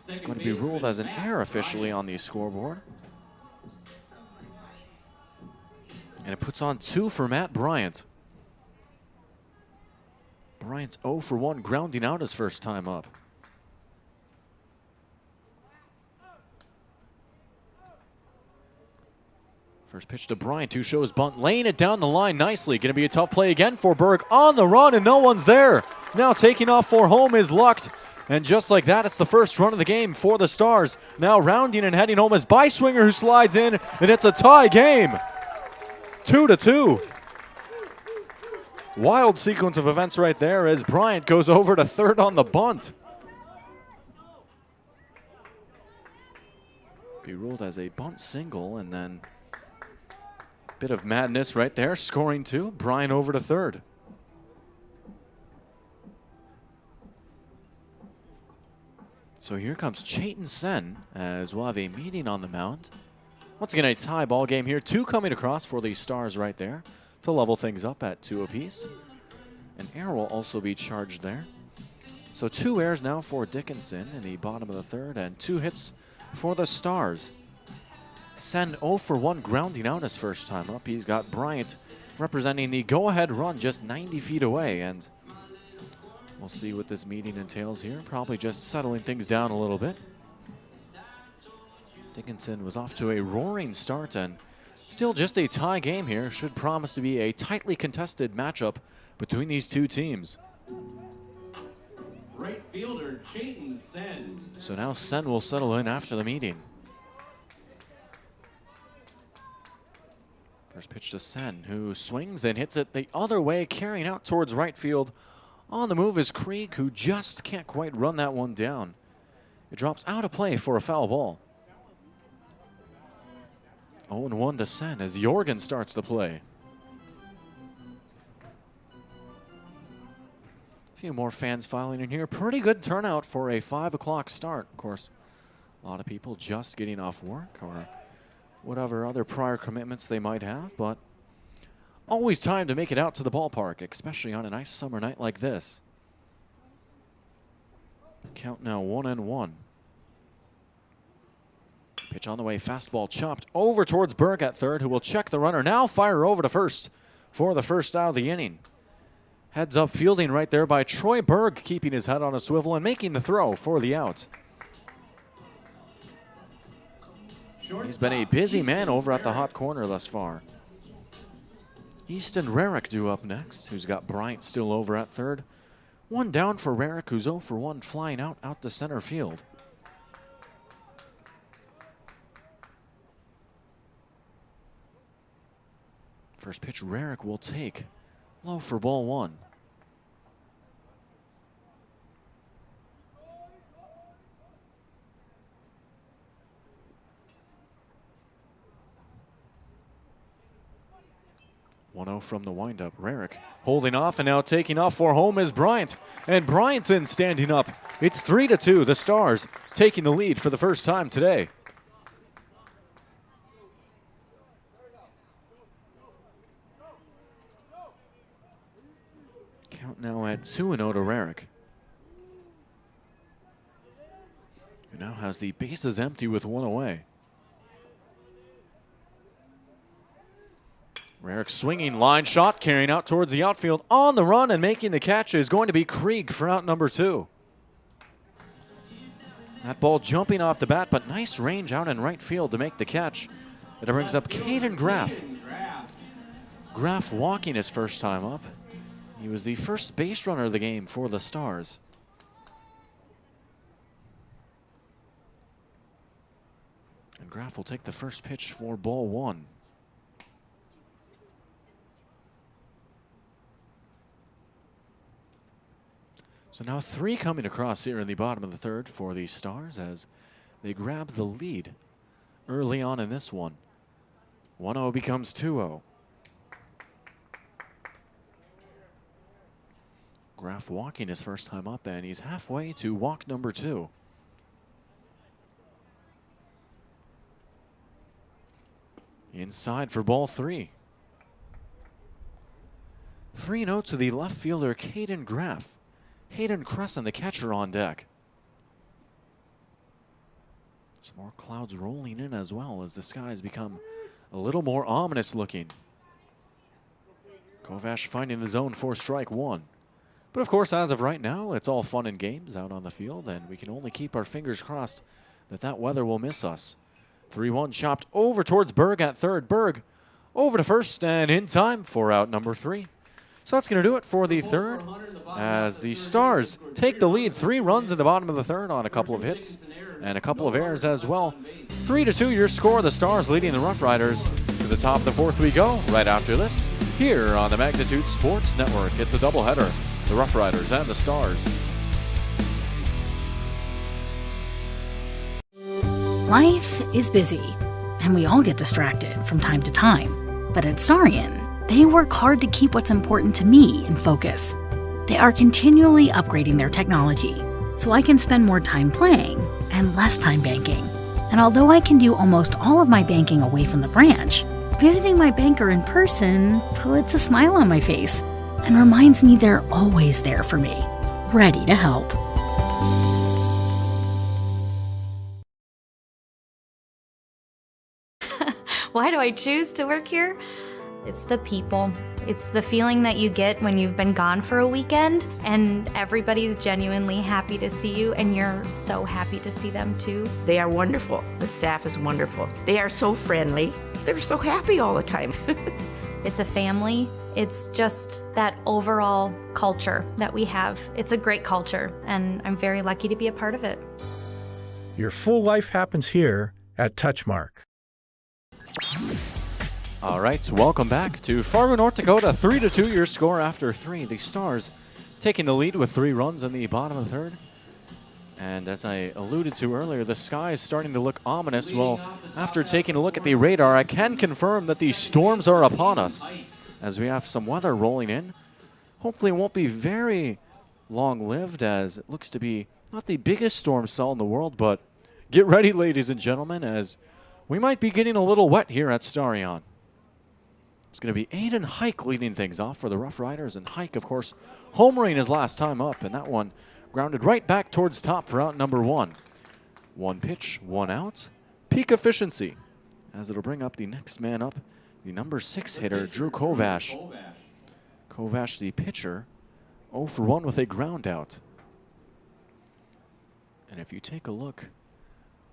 It's going to be ruled as an error officially on the scoreboard. And it puts on 2 for Matt Bryant. Bryant's 0 for 1, grounding out his first time up. First pitch to Bryant, who shows bunt, laying it down the line nicely. Going to be a tough play again for Berg on the run, and no one's there. Now taking off for home is Lucht. And just like that, it's the first run of the game for the Stars. Now rounding and heading home is Piswinger, who slides in, and it's a tie game. 2-2. Wild sequence of events right there as Bryant goes over to third on the bunt. Be ruled as a bunt single, and then a bit of madness right there, scoring 2. Bryant over to third. So here comes Chayton Sen as we'll have a meeting on the mound. Once again, a tie ball game here. 2 coming across for the Stars right there to level things up at 2 apiece. An error will also be charged there. So 2 errors now for Dickinson in the bottom of the third, and 2 hits for the Stars. Sen 0 for 1, grounding out his first time up. He's got Bryant representing the go-ahead run just 90 feet away, and we'll see what this meeting entails here. Probably just settling things down a little bit. Dickinson was off to a roaring start, and still just a tie game here. Should promise to be a tightly contested matchup between these 2 teams. Right fielder Chayton Sen. So now Sen will settle in after the meeting. First pitch to Sen, who swings and hits it the other way, carrying out towards right field. On the move is Krieg, who just can't quite run that one down. It drops out of play for a foul ball. 0-1 to Sen as Jorgen starts to play. A few more fans filing in here. Pretty good turnout for a 5 o'clock start. Of course, a lot of people just getting off work or whatever other prior commitments they might have, but always time to make it out to the ballpark, especially on a nice summer night like this. Count now 1-1. Pitch on the way, fastball chopped over towards Berg at third, who will check the runner. Now fire over to first for the first out of the inning. Heads up fielding right there by Troy Berg, keeping his head on a swivel and making the throw for the out. He's been a busy man over at the hot corner thus far. Easton Rarick due up next, who's got Bryant still over at third. 1 down for Rarick, who's 0 for 1, flying out to center field. First pitch Rarick will take. Low for ball 1. From the windup. Rarick holding off, and now taking off for home is Bryant. And Bryant's in standing up. It's 3-2. The Stars taking the lead for the first time today. Count now at 2-0 to Rarick. Who now has the bases empty with 1 away. Rarick swinging line shot, carrying out towards the outfield. On the run and making the catch is going to be Krieg for out number 2. That ball jumping off the bat, but nice range out in right field to make the catch. It brings up Kaden Graf. Graf walking his first time up. He was the first base runner of the game for the Stars. And Graf will take the first pitch for ball 1. So now 3 coming across here in the bottom of the third for the Stars as they grab the lead early on in this one. 1-0 becomes 2-0. Graf walking his first time up, and he's halfway to walk number 2. Inside for ball 3. 3-0 to the left fielder, Kaden Graf. Hayden Cressen, the catcher, on deck. Some more clouds rolling in as well as the skies become a little more ominous looking. Kovash finding the zone for strike 1. But of course, as of right now, it's all fun and games out on the field, and we can only keep our fingers crossed that that weather will miss us. 3-1 chopped over towards Berg at third. Berg over to first and in time for out number 3. So that's going to do it for the third as the Stars take the lead. 3 runs in the bottom of the third on a couple of hits and a couple of errors as well. 3-2 your score. The Stars leading the Rough Riders. To the top of the fourth we go right after this here on the Magnitude Sports Network. It's a doubleheader. The Rough Riders and the Stars. Life is busy, and we all get distracted from time to time. But at Starion, they work hard to keep what's important to me in focus. They are continually upgrading their technology, so I can spend more time playing and less time banking. And although I can do almost all of my banking away from the branch, visiting my banker in person puts a smile on my face and reminds me they're always there for me, ready to help. Why do I choose to work here? It's the people. It's the feeling that you get when you've been gone for a weekend and everybody's genuinely happy to see you and you're so happy to see them too. They are wonderful. The staff is wonderful. They are so friendly. They're so happy all the time. It's a family. It's just that overall culture that we have. It's a great culture and I'm very lucky to be a part of it. Your full life happens here at Touchmark. All right, welcome back to Fargo, North Dakota. 3-2 your score after 3. The Stars taking the lead with 3 runs in the bottom of the third. And as I alluded to earlier, the sky is starting to look ominous. Well, after taking a look at the radar, I can confirm that the storms are upon us as we have some weather rolling in. Hopefully it won't be very long-lived, as it looks to be not the biggest storm cell in the world, but get ready, ladies and gentlemen, as we might be getting a little wet here at Starion. It's going to be Aiden Hike leading things off for the Rough Riders, and Hike, of course, homering his last time up, and that one grounded right back towards top for out number 1. 1 pitch, 1 out. Peak efficiency, as it'll bring up the next man up, the number 6 hitter, Drew Kovash. Kovash, the pitcher, 0 for 1 with a ground out. And if you take a look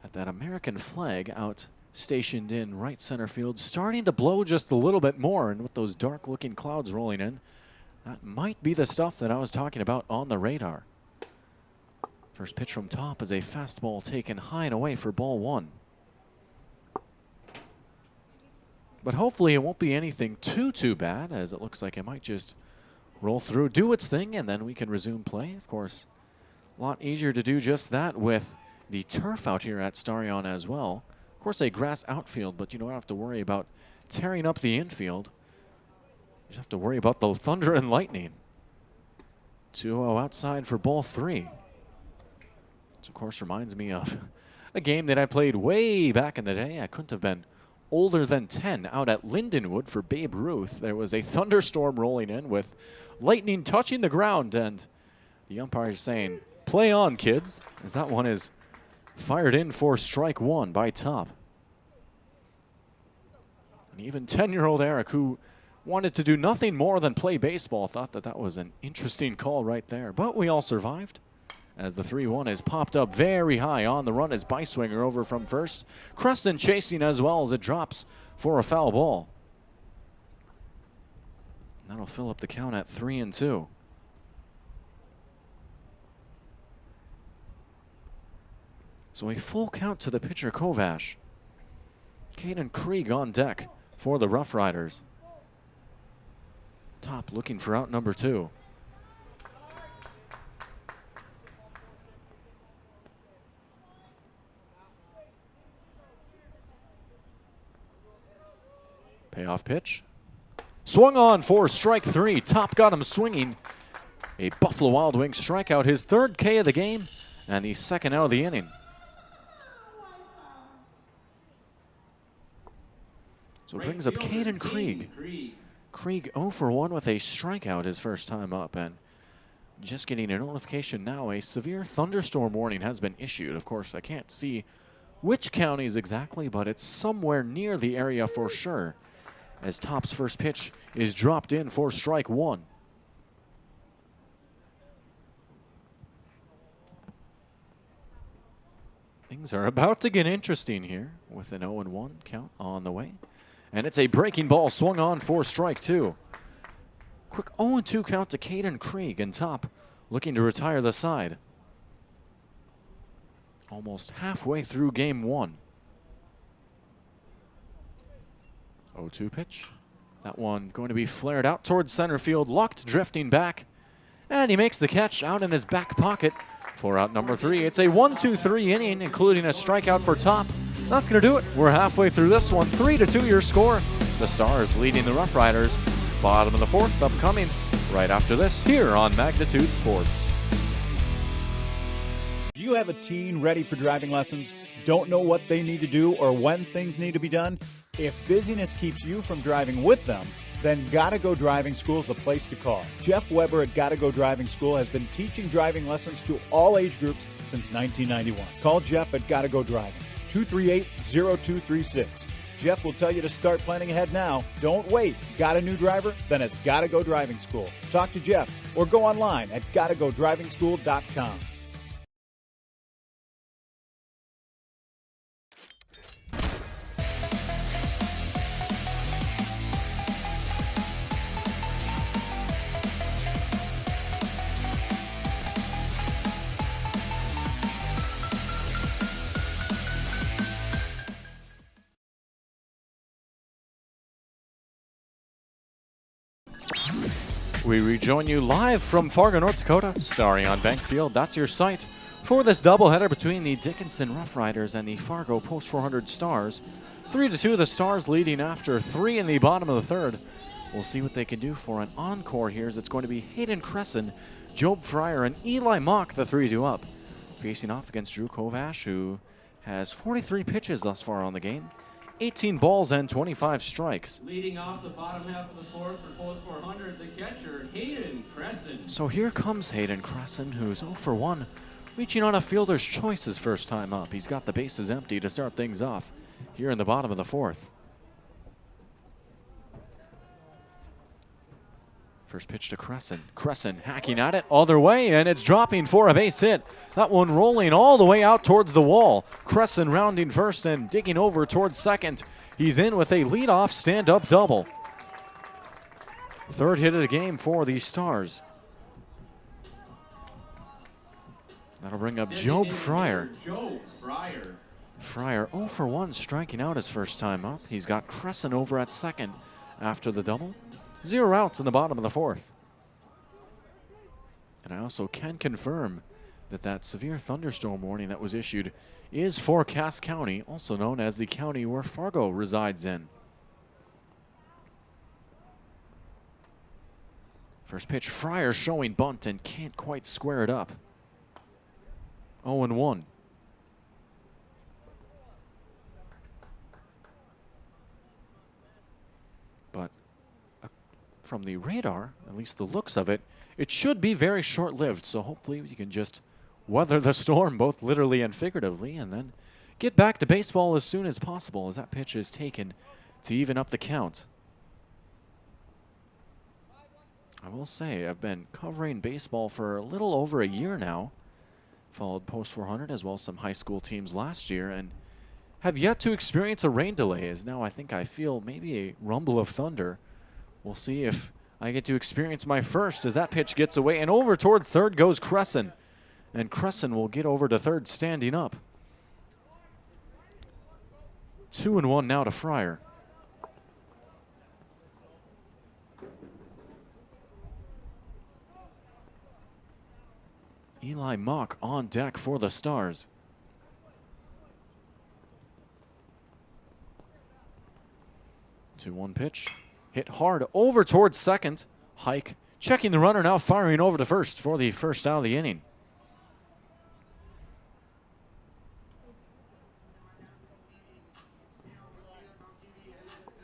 at that American flag out stationed in right center field, starting to blow just a little bit more, and with those dark looking clouds rolling in, that might be the stuff that I was talking about on the radar. First pitch from top is a fastball taken high and away for ball 1. But hopefully it won't be anything too bad, as it looks like it might just roll through, do its thing, and then we can resume play. Of course, a lot easier to do just that with the turf out here at Starion as well. Of course, a grass outfield, but you don't have to worry about tearing up the infield. You just have to worry about the thunder and lightning. 2-0 outside for ball 3. Which, of course, reminds me of a game that I played way back in the day. I couldn't have been older than 10 out at Lindenwood for Babe Ruth. There was a thunderstorm rolling in with lightning touching the ground, and the umpire is saying, "Play on, kids," as that one is fired in for strike 1 by Top. And even 10-year-old Eric, who wanted to do nothing more than play baseball, thought that that was an interesting call right there. But we all survived, as the 3-1 is popped up very high. On the run is Piswinger over from first. Cressen chasing as well as it drops for a foul ball. And that'll fill up the count at 3-2. So a full count to the pitcher, Kovash. Caden Krieg on deck for the Rough Riders. Top looking for out number 2. Payoff pitch. Swung on for strike 3. Top got him swinging. A Buffalo Wild Wings strikeout, his 3rd K of the game, and the 2nd out of the inning. So it brings up Kaden Krieg. Krieg 0 for 1 with a strikeout his first time up, and just getting a notification now, a severe thunderstorm warning has been issued. Of course, I can't see which counties exactly, but it's somewhere near the area for sure, as Top's first pitch is dropped in for strike 1. Things are about to get interesting here with an 0-1 count on the way. And it's a breaking ball swung on for strike 2. Quick 0-2 count to Kaden Krieg, and Top looking to retire the side. Almost halfway through game 1. 0-2 pitch. That one going to be flared out towards center field, locked drifting back. And he makes the catch out in his back pocket for out number 3. It's a 1-2-3 inning, including a strikeout for Top. That's going to do it. We're halfway through this one. 3-2 your score. The Stars leading the Rough Riders. Bottom of the 4th upcoming right after this here on Magnitude Sports. Do you have a teen ready for driving lessons? Don't know what they need to do or when things need to be done? If busyness keeps you from driving with them, then Gotta Go Driving School is the place to call. Jeff Weber at Gotta Go Driving School has been teaching driving lessons to all age groups since 1991. Call Jeff at Gotta Go Driving, 238-0236. Jeff will tell you to start planning ahead now. Don't wait. Got a new driver? Then it's Gotta Go Driving School. Talk to Jeff or go online at gottagodrivingschool.com. We rejoin you live from Fargo, North Dakota, starring on Bank Field. That's your site for this doubleheader between the Dickinson Rough Riders and the Fargo Post 400 Stars. 3-2, the Stars leading after 3 in the bottom of the 3rd. We'll see what they can do for an encore here, as it's going to be Hayden Cressen, Job Fryer, and Eli Mock, the 3-2 up. Facing off against Drew Kovash, who has 43 pitches thus far on the game. 18 balls and 25 strikes. Leading off the bottom half of the 4th for Post 400, the catcher, Hayden Cressen. So here comes Hayden Cressen, who's 0 for 1, reaching on a fielder's choice his first time up. He's got the bases empty to start things off here in the bottom of the 4th. First pitch to Cressen. Cressen hacking at it other way, and it's dropping for a base hit. That one rolling all the way out towards the wall. Cressen rounding first and digging over towards second. He's in with a leadoff stand-up double. 3rd hit of the game for the Stars. That'll bring up Job Fryer. Fryer 0 for 1, striking out his first time up. He's got Cressen over at second after the double. 0 outs in the bottom of the 4th. And I also can confirm that that severe thunderstorm warning that was issued is for Cass County, also known as the county where Fargo resides in. First pitch, Fryer showing bunt and can't quite square it up. 0-1. But from the radar, at least the looks of it, it should be very short-lived. So hopefully we can just weather the storm, both literally and figuratively, and then get back to baseball as soon as possible, as that pitch is taken to even up the count. I will say I've been covering baseball for a little over a year now. Followed Post 400 as well as some high school teams last year, and have yet to experience a rain delay, as now I think I feel maybe a rumble of thunder. We'll see if I get to experience my first, as that pitch gets away, and over towards 3rd goes Cressen. And Cressen will get over to 3rd standing up. 2-1 now to Fryer. Eli Mock on deck for the Stars. 2-1 pitch. Hit hard over towards second. Hike checking the runner, now firing over to first for the first out of the inning.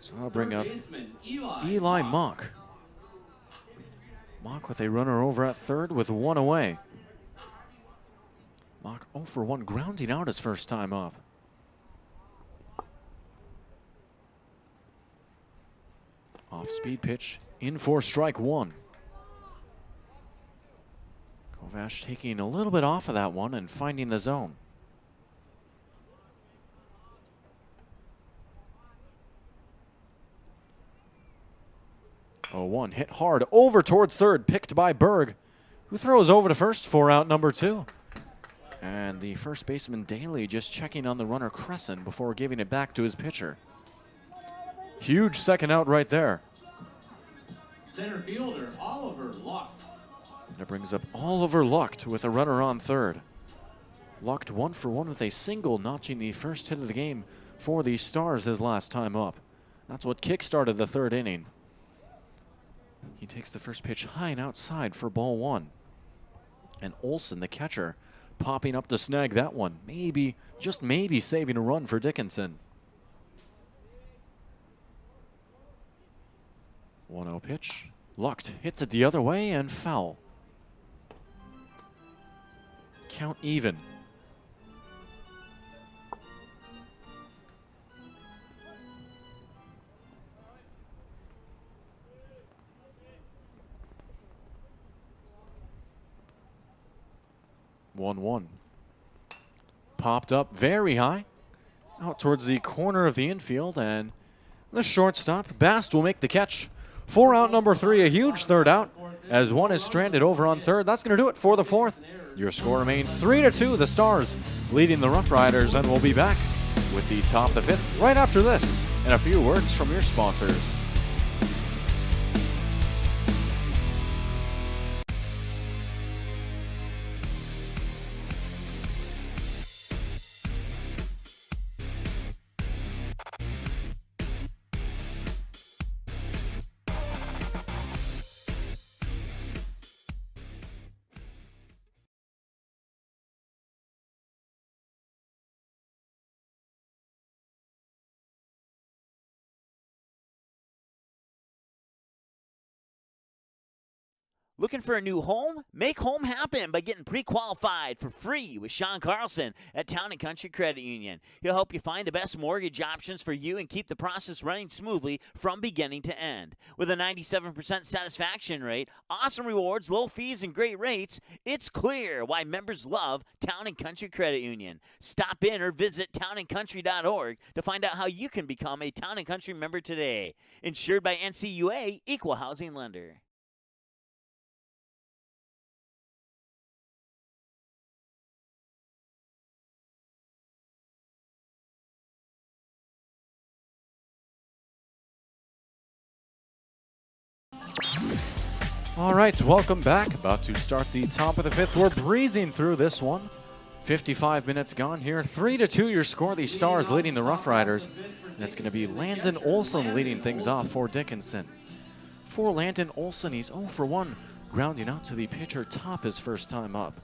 So I'll bring up Eli Mock. Mock with a runner over at third with one away. Mock 0 for 1, grounding out his first time up. Off-speed pitch, in for strike one. Kovash taking a little bit off of that one and finding the zone. Oh, 1 hit hard over towards third, picked by Berg, who throws over to first for out number 2. And the first baseman Daley just checking on the runner Cressen before giving it back to his pitcher. Huge second out right there. Center fielder Oliver Lucht. That brings up Oliver Lucht with a runner on third. Lucht 1 for 1 with a single, notching the first hit of the game for the Stars his last time up. That's what kick-started the third inning. He takes the first pitch high and outside for ball 1. And Olsen, the catcher, popping up to snag that one. Maybe, just maybe, saving a run for Dickinson. 1-0 pitch. Lucht hits it the other way and foul. Count even. One. Popped up very high, out towards the corner of the infield, and the shortstop, Bast, will make the catch. For out number 3, a huge third out, as one is stranded over on third. That's going to do it for the fourth. Your score remains 3-2, the Stars leading the Rough Riders, and we'll be back with the top of the fifth right after this, and a few words from your sponsors. Looking for a new home? Make home happen by getting pre-qualified for free with Sean Carlson at Town & Country Credit Union. He'll help you find the best mortgage options for you and keep the process running smoothly from beginning to end. With a 97% satisfaction rate, awesome rewards, low fees, and great rates, it's clear why members love Town & Country Credit Union. Stop in or visit townandcountry.org to find out how you can become a Town & Country member today. Insured by NCUA, Equal Housing Lender. All right, welcome back. About to start the top of the fifth. We're breezing through this one. 55 minutes gone here. 3-2 your score. The Stars leading the Rough Riders. And it's going to be Landon Olsen leading things off for Dickinson. For Landon Olsen, he's 0 for 1, grounding out to the pitcher Top his first time up.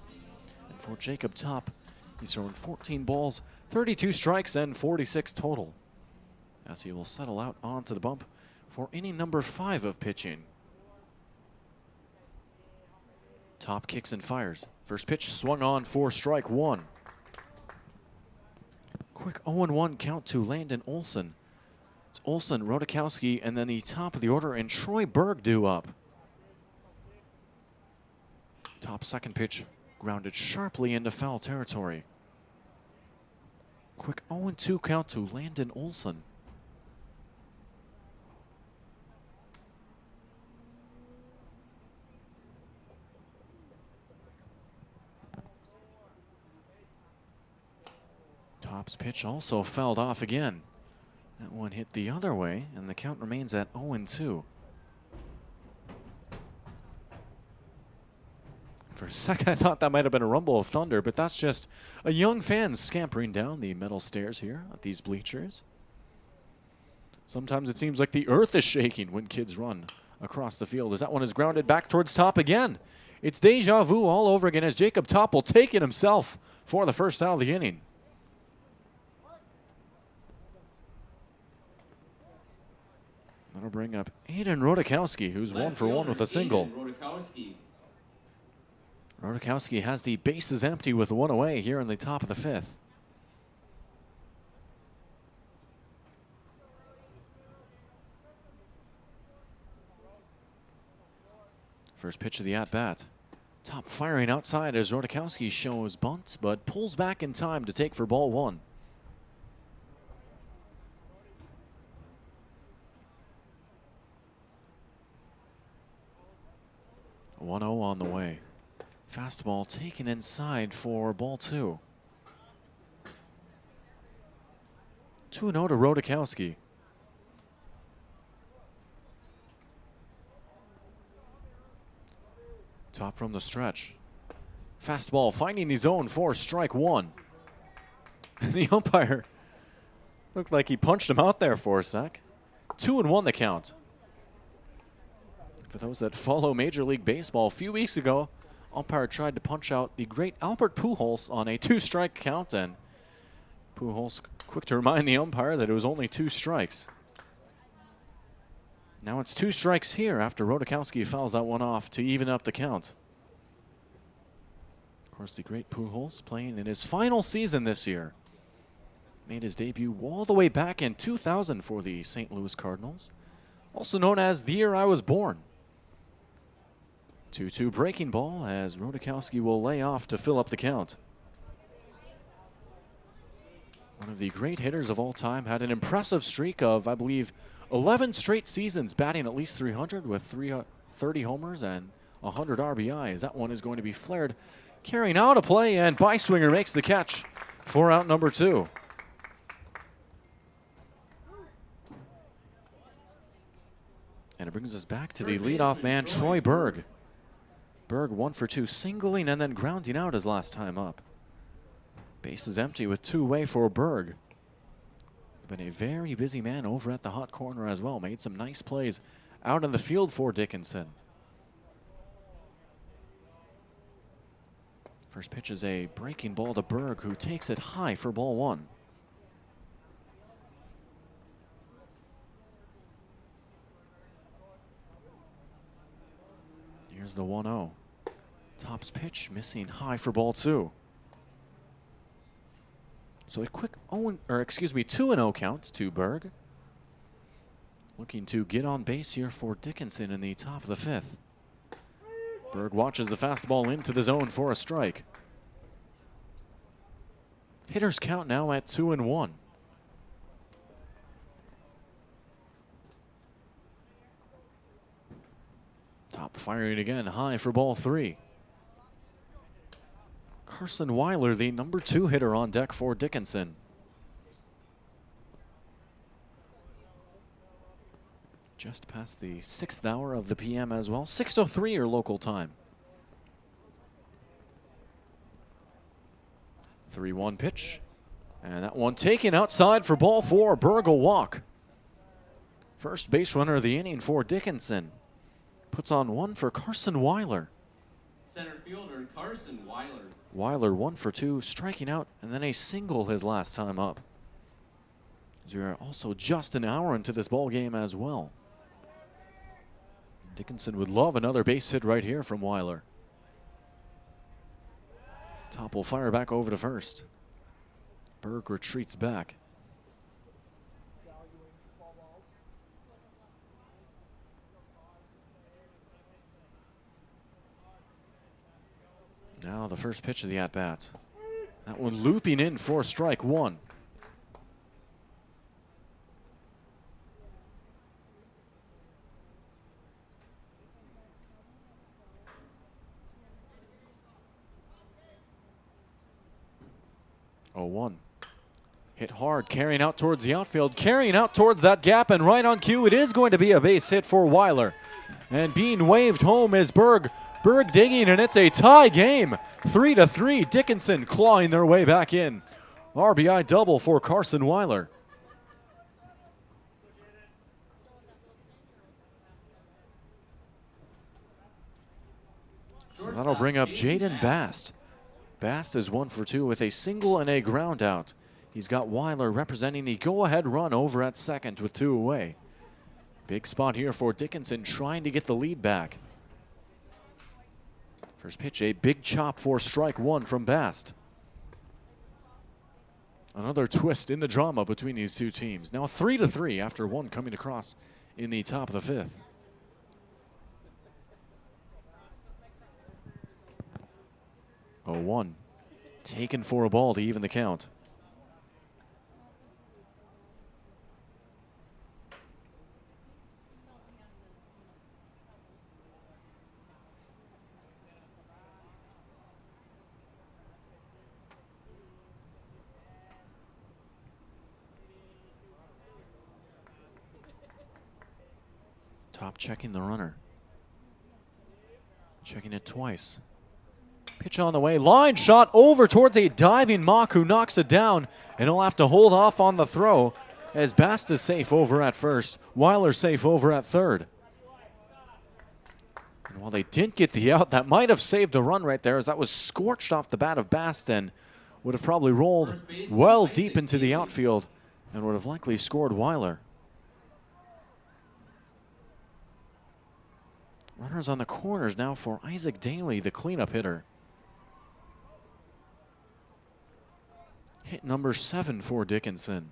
And for Jacob Top, he's thrown 14 balls, 32 strikes, and 46 total, as he will settle out onto the bump for inning number 5 of pitching. Top kicks and fires. First pitch swung on for strike 1. Quick 0-1 count to Landon Olsen. It's Olsen, Rodakowski, and then the top of the order, and Troy Berg due up. Top second pitch grounded sharply into foul territory. Quick 0-2 count to Landon Olsen. Top's pitch also fouled off again. That one hit the other way, and the count remains at 0-2. For a second, I thought that might have been a rumble of thunder, but that's just a young fan scampering down the metal stairs here at these bleachers. Sometimes it seems like the earth is shaking when kids run across the field, as that one is grounded back towards top again. It's deja vu all over again as Jacob Top will take it himself for the first out of the inning. That'll bring up Aiden Rodakowski, who's 1 for 1 with a single. Rodakowski has the bases empty with 1 away here in the top of the 5th. First pitch of the at-bat. Top firing outside as Rodakowski shows bunt, but pulls back in time to take for ball 1. One 1-0 on the way. Fastball taken inside for ball 2. 2-0 to Rodakowski. Top from the stretch. Fastball finding the zone for strike 1. The umpire looked like he punched him out there for a sec. 2-1 the count. For those that follow Major League Baseball, a few weeks ago, umpire tried to punch out the great Albert Pujols on a 2-strike count, and Pujols quick to remind the umpire that it was only 2 strikes. Now it's 2 strikes here after Rodakowski fouls that one off to even up the count. Of course, the great Pujols playing in his final season this year. Made his debut all the way back in 2000 for the St. Louis Cardinals, also known as the year I was born. 2-2 breaking ball as Rodakowski will lay off to fill up the count. One of the great hitters of all time, had an impressive streak of, I believe, 11 straight seasons batting at least 300 with 30 homers and 100 RBIs. That one is going to be flared, carrying out a play, and Piswinger makes the catch for out number 2. And it brings us back to the leadoff man, Troy Berg. Berg 1 for 2, singling and then grounding out his last time up. Base is empty with 2 away for Berg. Been a very busy man over at the hot corner as well. Made some nice plays out in the field for Dickinson. First pitch is a breaking ball to Berg, who takes it high for ball 1. Here's the 1-0. Top's pitch missing high for ball 2. So a quick 2-0 count to Berg. Looking to get on base here for Dickinson in the top of the 5th. Berg watches the fastball into the zone for a strike. Hitters count now at 2-1. Top firing again, high for ball 3. Carson Weiler, the number 2 hitter on deck for Dickinson. Just past the 6th hour of the PM as well. 6:03 your local time. 3-1 pitch. And that one taken outside for ball 4. Berg will walk. First base runner of the inning for Dickinson. Puts on 1 for Carson Weiler. Center fielder Carson Weiler. Weiler 1 for 2, striking out, and then a single his last time up. We are also just an hour into this ball game as well. Dickinson would love another base hit right here from Weiler. Top will fire back over to first. Berg retreats back. Now the first pitch of the at-bat. That one looping in for strike 1. Oh, 1. Hit hard, carrying out towards the outfield, carrying out towards that gap, and right on cue, it is going to be a base hit for Weiler. And being waved home is Berg. Berg digging, and it's a tie game. 3-3, Dickinson clawing their way back in. RBI double for Carson Weiler. So that'll bring up Jaden Bast. Bast is 1 for 2 with a single and a ground out. He's got Weiler representing the go-ahead run over at second with 2 away. Big spot here for Dickinson trying to get the lead back. First pitch, a big chop for strike 1 from Bast. Another twist in the drama between these two teams. Now 3-3 after 1 coming across in the top of the 5th. Oh, 1 taken for a ball to even the count. Top checking the runner. Checking it twice. Pitch on the way. Line shot over towards a diving Mock who knocks it down. And he'll have to hold off on the throw as Bast is safe over at first. Weiler safe over at third. And while they didn't get the out, that might have saved a run right there as that was scorched off the bat of Bast and would have probably rolled well deep into the outfield and would have likely scored Weiler. Runners on the corners now for Isaac Daley, the cleanup hitter. Hit number 7 for Dickinson.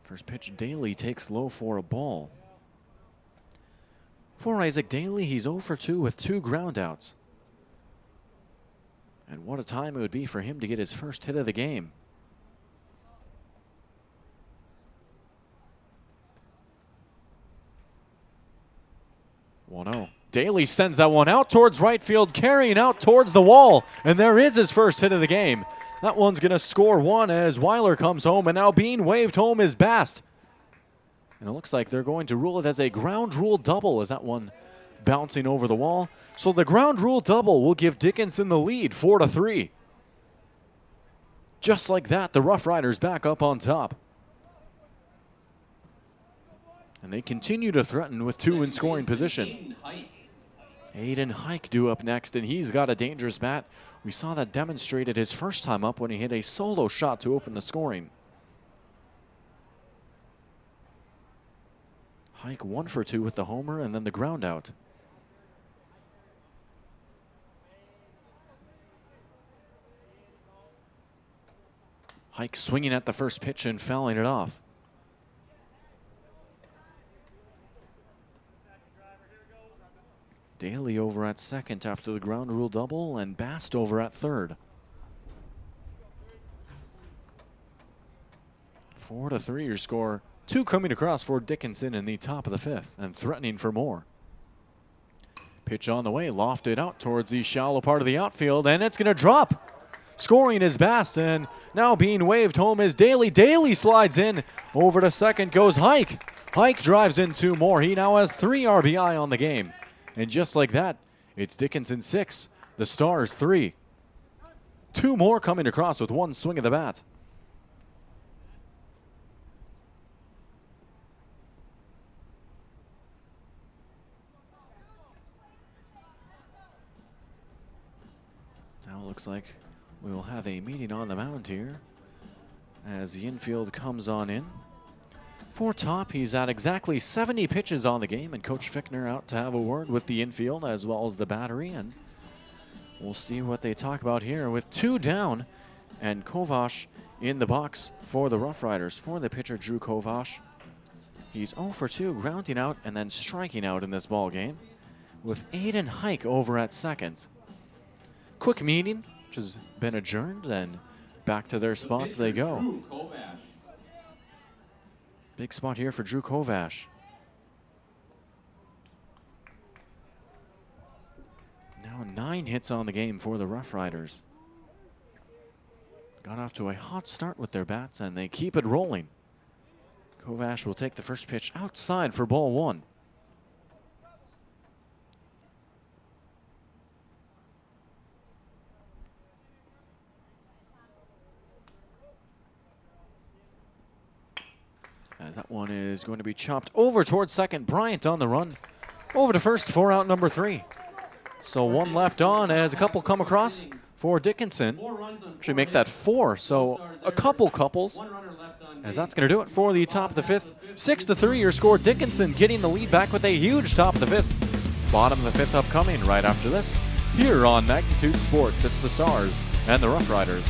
First pitch, Daley takes low for a ball. For Isaac Daley, he's 0 for 2 with 2 groundouts. And what a time it would be for him to get his first hit of the game. Daley sends that one out towards right field, carrying out towards the wall, and there is his first hit of the game. That one's going to score 1 as Weiler comes home, and now being waved home is Bast. And it looks like they're going to rule it as a ground rule double as that one bouncing over the wall. So the ground rule double will give Dickinson the lead, 4-3. Just like that, the Rough Riders back up on top. And they continue to threaten with 2 in scoring position. Hayden Hike due up next, and he's got a dangerous bat. We saw that demonstrated his first time up when he hit a solo shot to open the scoring. Hike 1 for 2 with the homer and then the ground out. Hike swinging at the first pitch and fouling it off. Daley over at second after the ground rule double, and Bast over at third. 4-3 your score. 2 coming across for Dickinson in the top of the 5th and threatening for more. Pitch on the way, lofted out towards the shallow part of the outfield, and it's going to drop. Scoring is Bast, and now being waved home is Daley. Daley slides in. Over to second goes Hike. Hike drives in 2 more. He now has 3 RBI on the game. And just like that, it's Dickinson 6, the Stars 3. 2 more coming across with 1 swing of the bat. Now it looks like we will have a meeting on the mound here as the infield comes on in. For Top, he's at exactly 70 pitches on the game, and Coach Fickner out to have a word with the infield as well as the battery, and we'll see what they talk about here with 2 down and Kovash in the box for the Rough Riders. For the pitcher, Drew Kovash, he's 0 for 2, grounding out and then striking out in this ball game with Hayden Hike over at second. Quick meeting, which has been adjourned, and back to their spots they go. Big spot here for Drew Kovash. Now 9 hits on the game for the Rough Riders. Got off to a hot start with their bats, and they keep it rolling. Kovash will take the first pitch outside for ball 1. As that one is going to be chopped over towards second. Bryant on the run. over to first for out number 3. So 1 left on as a couple come across for Dickinson. Actually make that 4, so a couple couples, as that's going to do it for the top of the 5th. 6-3 your score. Dickinson getting the lead back with a huge top of the 5th. Bottom of the 5th upcoming right after this. Here on Magnitude Sports, it's the Stars and the Rough Riders.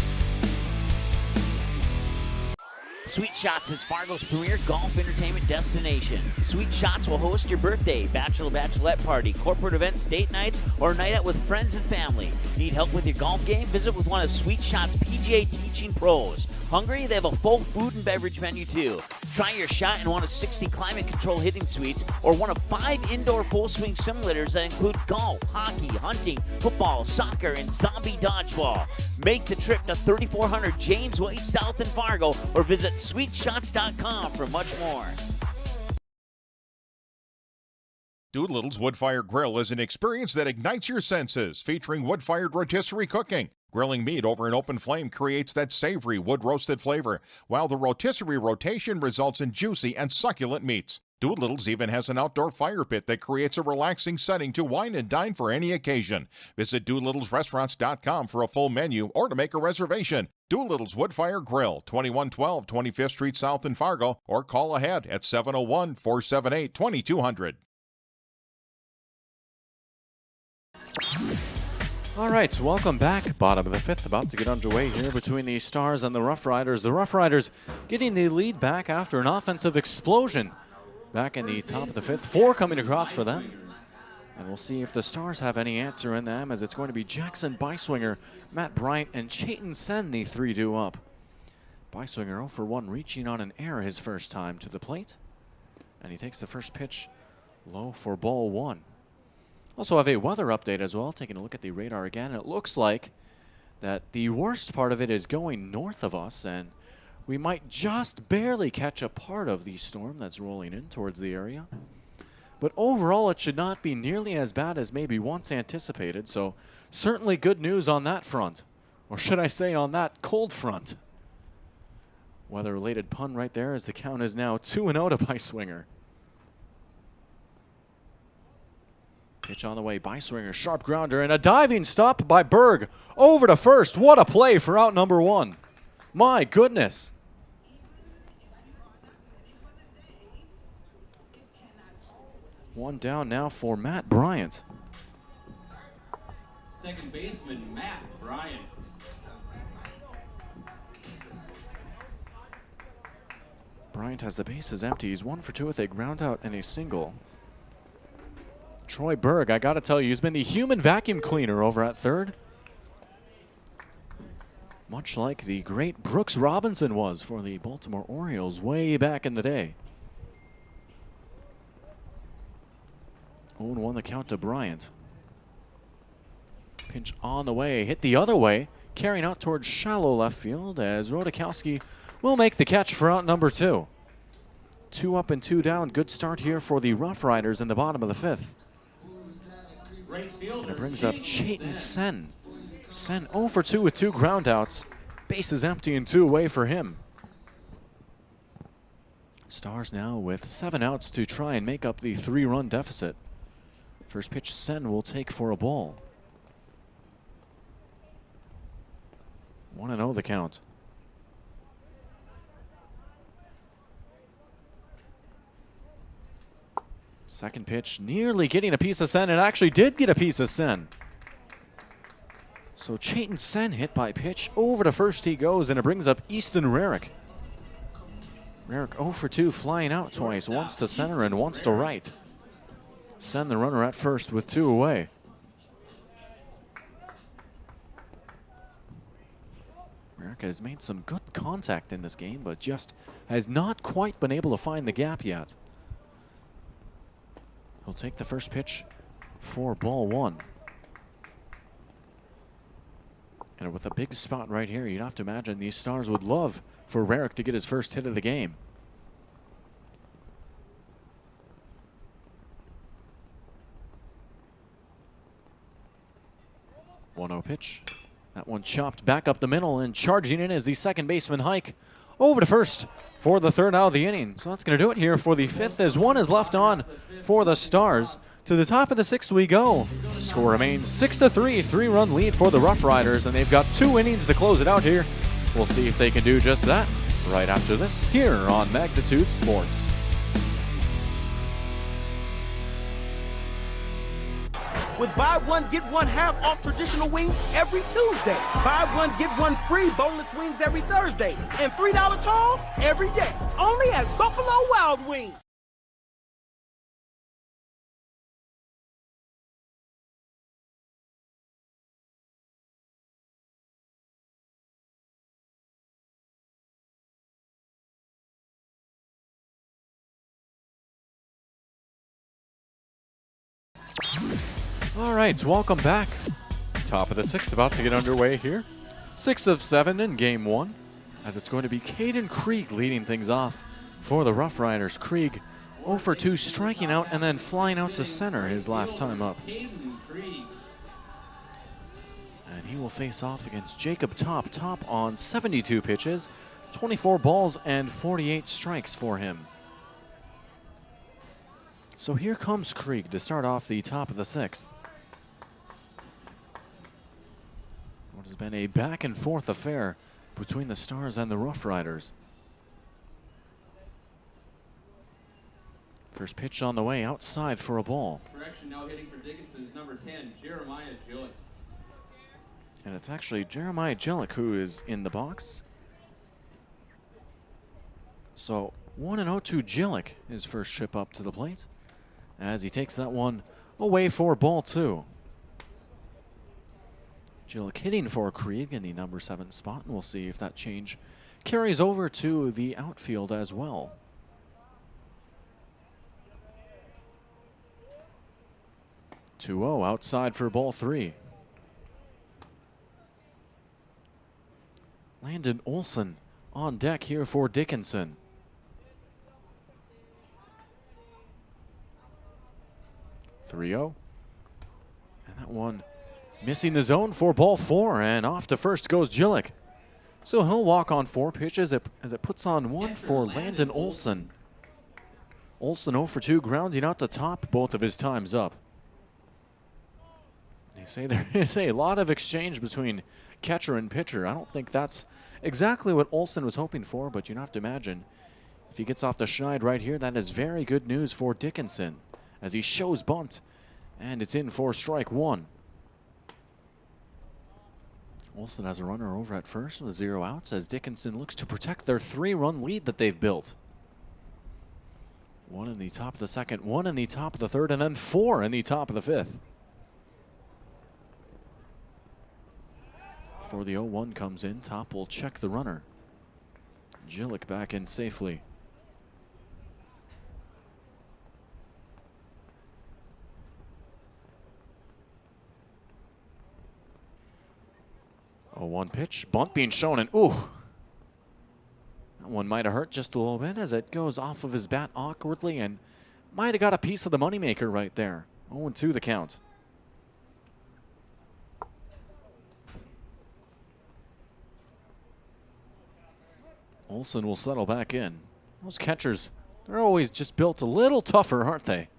Sweet Shots is Fargo's premier golf entertainment destination. Sweet Shots will host your birthday, bachelorette party, corporate events, date nights, or a night out with friends and family. Need help with your golf game? Visit with one of Sweet Shots' PGA teaching pros. Hungry? They have a full food and beverage menu too. Try your shot in one of 60 climate control hitting suites or one of 5 indoor full swing simulators that include golf, hockey, hunting, football, soccer, and zombie dodgeball. Make the trip to 3400 James Way South in Fargo or visit sweetshots.com for much more. Doolittle's Wood-Fire Grill is an experience that ignites your senses, featuring wood-fired rotisserie cooking. Grilling meat over an open flame creates that savory wood-roasted flavor, while the rotisserie rotation results in juicy and succulent meats. Doolittle's even has an outdoor fire pit that creates a relaxing setting to wine and dine for any occasion. Visit DoolittlesRestaurants.com for a full menu or to make a reservation. Doolittle's Wood-Fire Grill, 2112 25th Street South in Fargo, or call ahead at 701-478-2200. All right, welcome back. Bottom of the 5th, about to get underway here between the Stars and the Rough Riders. The Rough Riders getting the lead back after an offensive explosion back in the top of the 5th. 4 coming across for them. And we'll see if the Stars have any answer in them, as it's going to be Jackson Piswinger, Matt Bryant, and Chayton Sen, the 3 due up. Piswinger 0 for 1, reaching on an error his first time to the plate. And he takes the first pitch low for ball 1. Also have a weather update as well, taking a look at the radar again. It looks like that the worst part of it is going north of us, and we might just barely catch a part of the storm that's rolling in towards the area. But overall, it should not be nearly as bad as maybe once anticipated, so certainly good news on that front. Or should I say on that cold front. Weather-related pun right there, as the count is now 2-0 to Piswinger. Pitch on the way, Piswinger, sharp grounder, and a diving stop by Berg. Over to first. What a play for out number 1. My goodness. One down now for Matt Bryant. Second baseman, Matt Bryant. Bryant has the bases empty. He's 1 for 2 with a ground out and a single. Troy Berg, I got to tell you, he's been the human vacuum cleaner over at third. Much like the great Brooks Robinson was for the Baltimore Orioles way back in the day. 0-1 the count to Bryant. Pinch on the way, hit the other way, carrying out towards shallow left field as Rodakowski will make the catch for out number 2. 2 up and 2 down. Good start here for the Rough Riders in the bottom of the 5th. And it brings up Chayton Sen. Sen 0 for 2 with 2 groundouts. Bases empty and 2 away for him. Stars now with 7 outs to try and make up the 3-run deficit. First pitch Sen will take for a ball. 1-0 the count. Second pitch nearly getting a piece of Sen, and actually did get a piece of Sen. So Chayton Sen hit by pitch. Over to first he goes, and it brings up Easton Rarick. Rarick 0 for 2, flying out twice, once to center and once to right. Sen the runner at first with 2 away. Rarick has made some good contact in this game, but just has not quite been able to find the gap yet. He'll take the first pitch for ball 1. And with a big spot right here, you'd have to imagine these Stars would love for Rarick to get his first hit of the game. One-0 pitch. That one chopped back up the middle, and charging in is the second baseman Hike. over to first for the third out of the inning. So that's going to do it here for the fifth as one is left on for the Stars. To the top of the sixth we go. Score remains 6-3, 3-run lead for the Rough Riders, and they've got 2 innings to close it out here. We'll see if they can do just that right after this here on Magnitude Sports. With buy one, get one half off traditional wings every Tuesday. Buy one, get one free boneless wings every Thursday. And $3 tolls every day. Only at Buffalo Wild Wings. All right, welcome back. Top of the sixth, about to get underway here. 6 of 7 in game 1, as it's going to be Kaden Krieg leading things off for the Rough Riders. Krieg 0 for 2, striking out and then flying out to center his last time up. And he will face off against Jacob Top. Top on 72 pitches, 24 balls and 48 strikes for him. So here comes Krieg to start off the top of the sixth. What has been a back and forth affair between the Stars and the Rough Riders. First pitch on the way, outside for a ball. Correction, now hitting for Dickinson is number 10, Jeremiah Jillick. And it's actually Jeremiah Jillick who is in the box. So 1-0 to Jillick, his first trip up to the plate, as he takes that one away for ball 2. Jillick hitting for Krieg in the number 7 spot, and we'll see if that change carries over to the outfield as well. (2-0) outside for ball 3. Landon Olsen on deck here for Dickinson. (3-0). And that one missing the zone for ball 4, and off to first goes Jillick. So he'll walk on 4 pitches as it puts on 1 for Landon Olsen. Olsen 0 for 2, grounding out the top, both of his times up. They say there is a lot of exchange between catcher and pitcher. I don't think that's exactly what Olsen was hoping for, but you have to imagine if he gets off the schneid right here, that is very good news for Dickinson as he shows bunt, and it's in for strike 1. Olsen has a runner over at first with 0 outs as Dickinson looks to protect their 3-run lead that they've built. 1 in the top of the second, 1 in the top of the third, and then 4 in the top of the fifth. Before the 0-1 comes in, Top will check the runner. Jillick back in safely. Oh, 1 pitch, bunt being shown, and ooh, that one might have hurt just a little bit as it goes off of his bat awkwardly and might have got a piece of the moneymaker right there. 0-2 the count. Olsen will settle back in. Those catchers, they're always just built a little tougher, aren't they?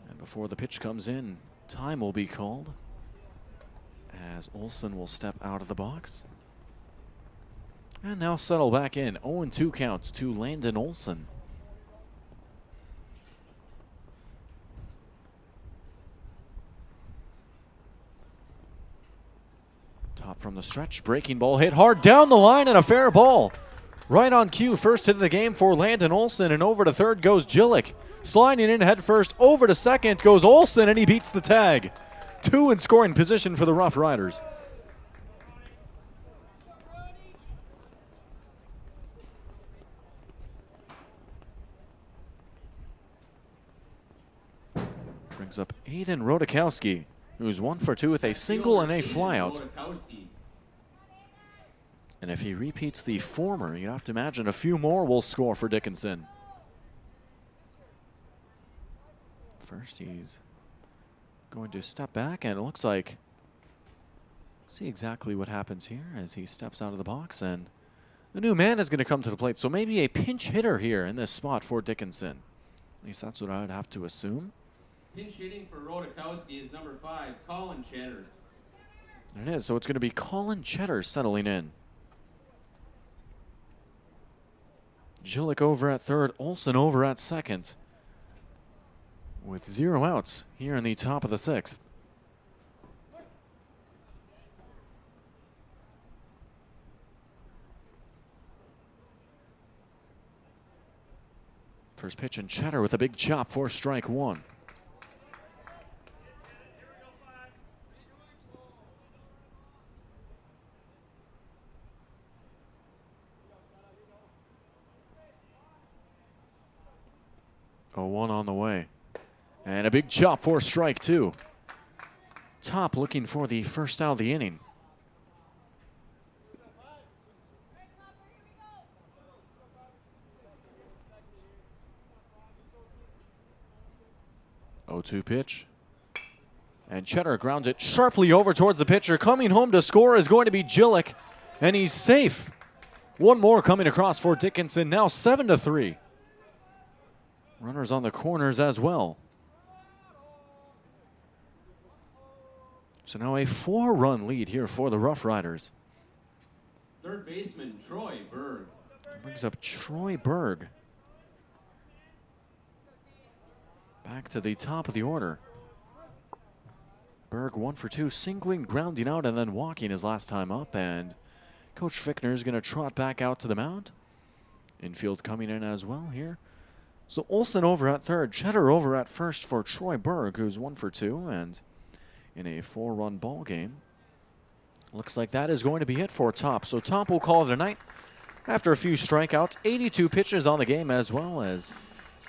And before the pitch comes in, time will be called as Olsen will step out of the box. And now settle back in. 0-2 counts to Landon Olsen. Top from the stretch, breaking ball hit hard down the line and a fair ball. Right on cue, first hit of the game for Landon Olsen, and over to third goes Jillick. Sliding in head first, over to second goes Olsen, and he beats the tag. 2 in scoring position for the Rough Riders. Brings up Aiden Rodakowski, who's 1 for 2 with a single and a flyout. And if he repeats the former, you'd have to imagine a few more will score for Dickinson. First, he's going to step back, and it looks like See exactly what happens here as he steps out of the box, and the new man is going to come to the plate. So maybe a pinch hitter here in this spot for Dickinson. At least that's what I would have to assume. Pinch hitting for Rodakowski is number 5, Colin Cheddar. It is, so it's going to be Colin Cheddar settling in. Jillick over at third, Olsen over at second. With 0 outs here in the top of the 6th. First pitch, and Cheddar with a big chop for strike 1. A 1 on the way. And a big chop for strike 2. Top looking for the first out of the inning. Oh, 2 pitch. And Cheddar grounds it sharply over towards the pitcher. Coming home to score is going to be Jillick, and he's safe. One more coming across for Dickinson, now 7-3. Runners on the corners as well. So now a 4-run lead here for the Rough Riders. Third baseman, Troy Berg. Brings up Troy Berg. Back to the top of the order. Berg 1 for 2, singling, grounding out, and then walking his last time up. And Coach Fickner is going to trot back out to the mound. Infield coming in as well here. So Olsen over at third, Cheddar over at first for Troy Berg, who's 1 for 2, and in a 4-run ball game. Looks like that is going to be it for Top. So Top will call it a night after a few strikeouts, 82 pitches on the game, as well as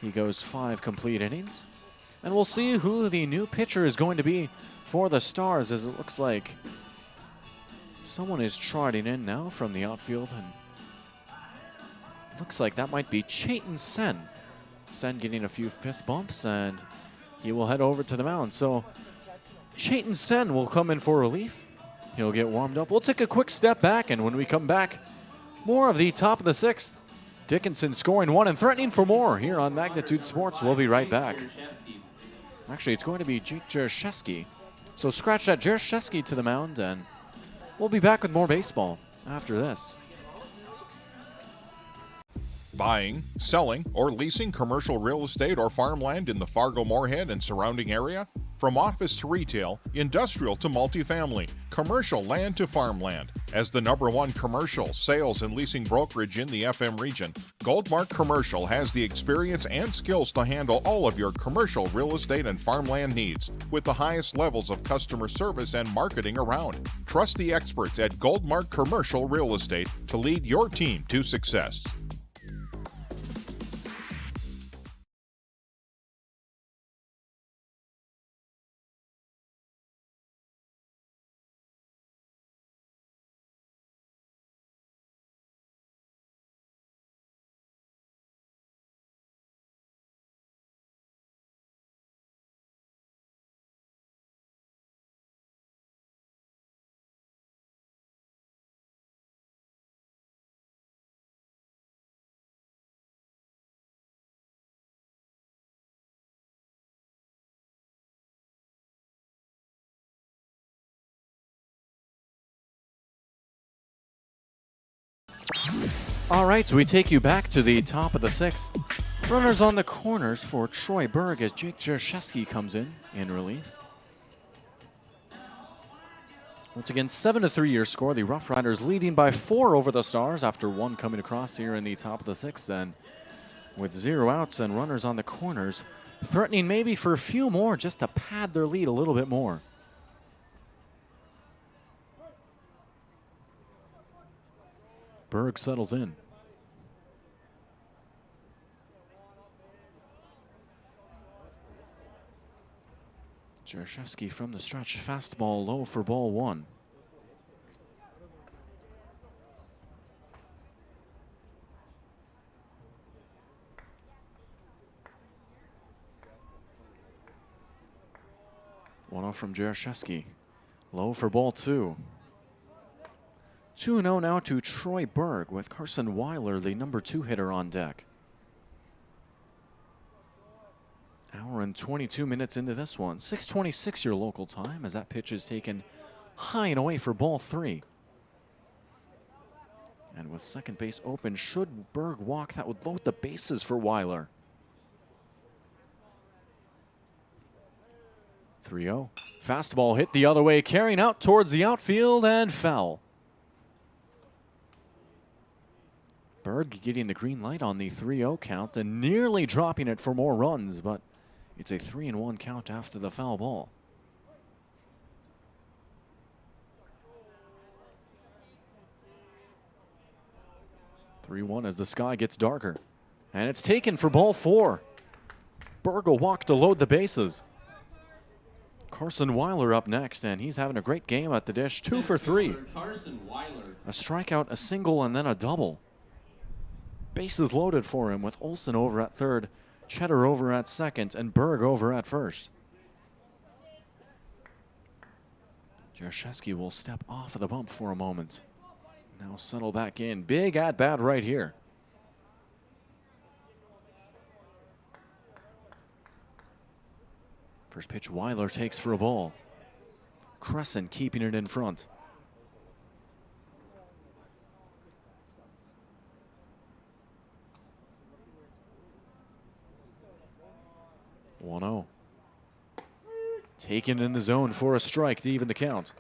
he goes 5 complete innings. And we'll see who the new pitcher is going to be for the Stars, as it looks like someone is trotting in now from the outfield, and looks like that might be Chayton Sen. Sen getting a few fist bumps, and he will head over to the mound. So Chayton Sen will come in for relief. He'll get warmed up. We'll take a quick step back, and when we come back, more of the top of the 6th. Dickinson scoring 1 and threatening for more here on Magnitude Sports. We'll be right back. Actually, it's going to be Jake Jershevsky. So scratch that Jershevsky to the mound, and we'll be back with more baseball after this. Buying, selling, or leasing commercial real estate or farmland in the Fargo-Moorhead and surrounding area? From office to retail, industrial to multifamily, commercial land to farmland. As the #1 commercial, sales, and leasing brokerage in the FM region, Goldmark Commercial has the experience and skills to handle all of your commercial real estate and farmland needs with the highest levels of customer service and marketing around. Trust the experts at Goldmark Commercial Real Estate to lead your team to success. All right, so we take you back to the top of the 6th. Runners on the corners for Troy Berg as Jake Jershevsky comes in relief. Once again, 7-3 your score. The Rough Riders leading by 4 over the Stars after 1 coming across here in the top of the 6th. And with 0 outs and runners on the corners, threatening maybe for a few more just to pad their lead a little bit more. Berg settles in. Jershevsky from the stretch, fastball low for ball 1. One off from Jershevsky, low for ball 2. 2-0 now to Troy Berg with Carson Weiler, the number 2 hitter, on deck. Hour and 22 minutes into this one. 6:26 your local time as that pitch is taken high and away for ball 3. And with second base open, should Berg walk, that would load the bases for Weiler. 3-0. Fastball hit the other way, carrying out towards the outfield and foul. Berg getting the green light on the 3-0 count and nearly dropping it for more runs, but it's a 3-1 count after the foul ball. (3-1) as the sky gets darker. And it's taken for ball 4. Berg will walk to load the bases. Carson Weiler up next, and he's having a great game at the dish. 2 for 3. Carson Weiler. A strikeout, a single, and then a double. Bases loaded for him with Olsen over at third, Cheddar over at second, and Berg over at first. Jaroszewski will step off of the bump for a moment. Now settle back in. Big at-bat right here. First pitch Weiler takes for a ball. Cressen keeping it in front. (1-0). Taken in the zone for a strike to even the count.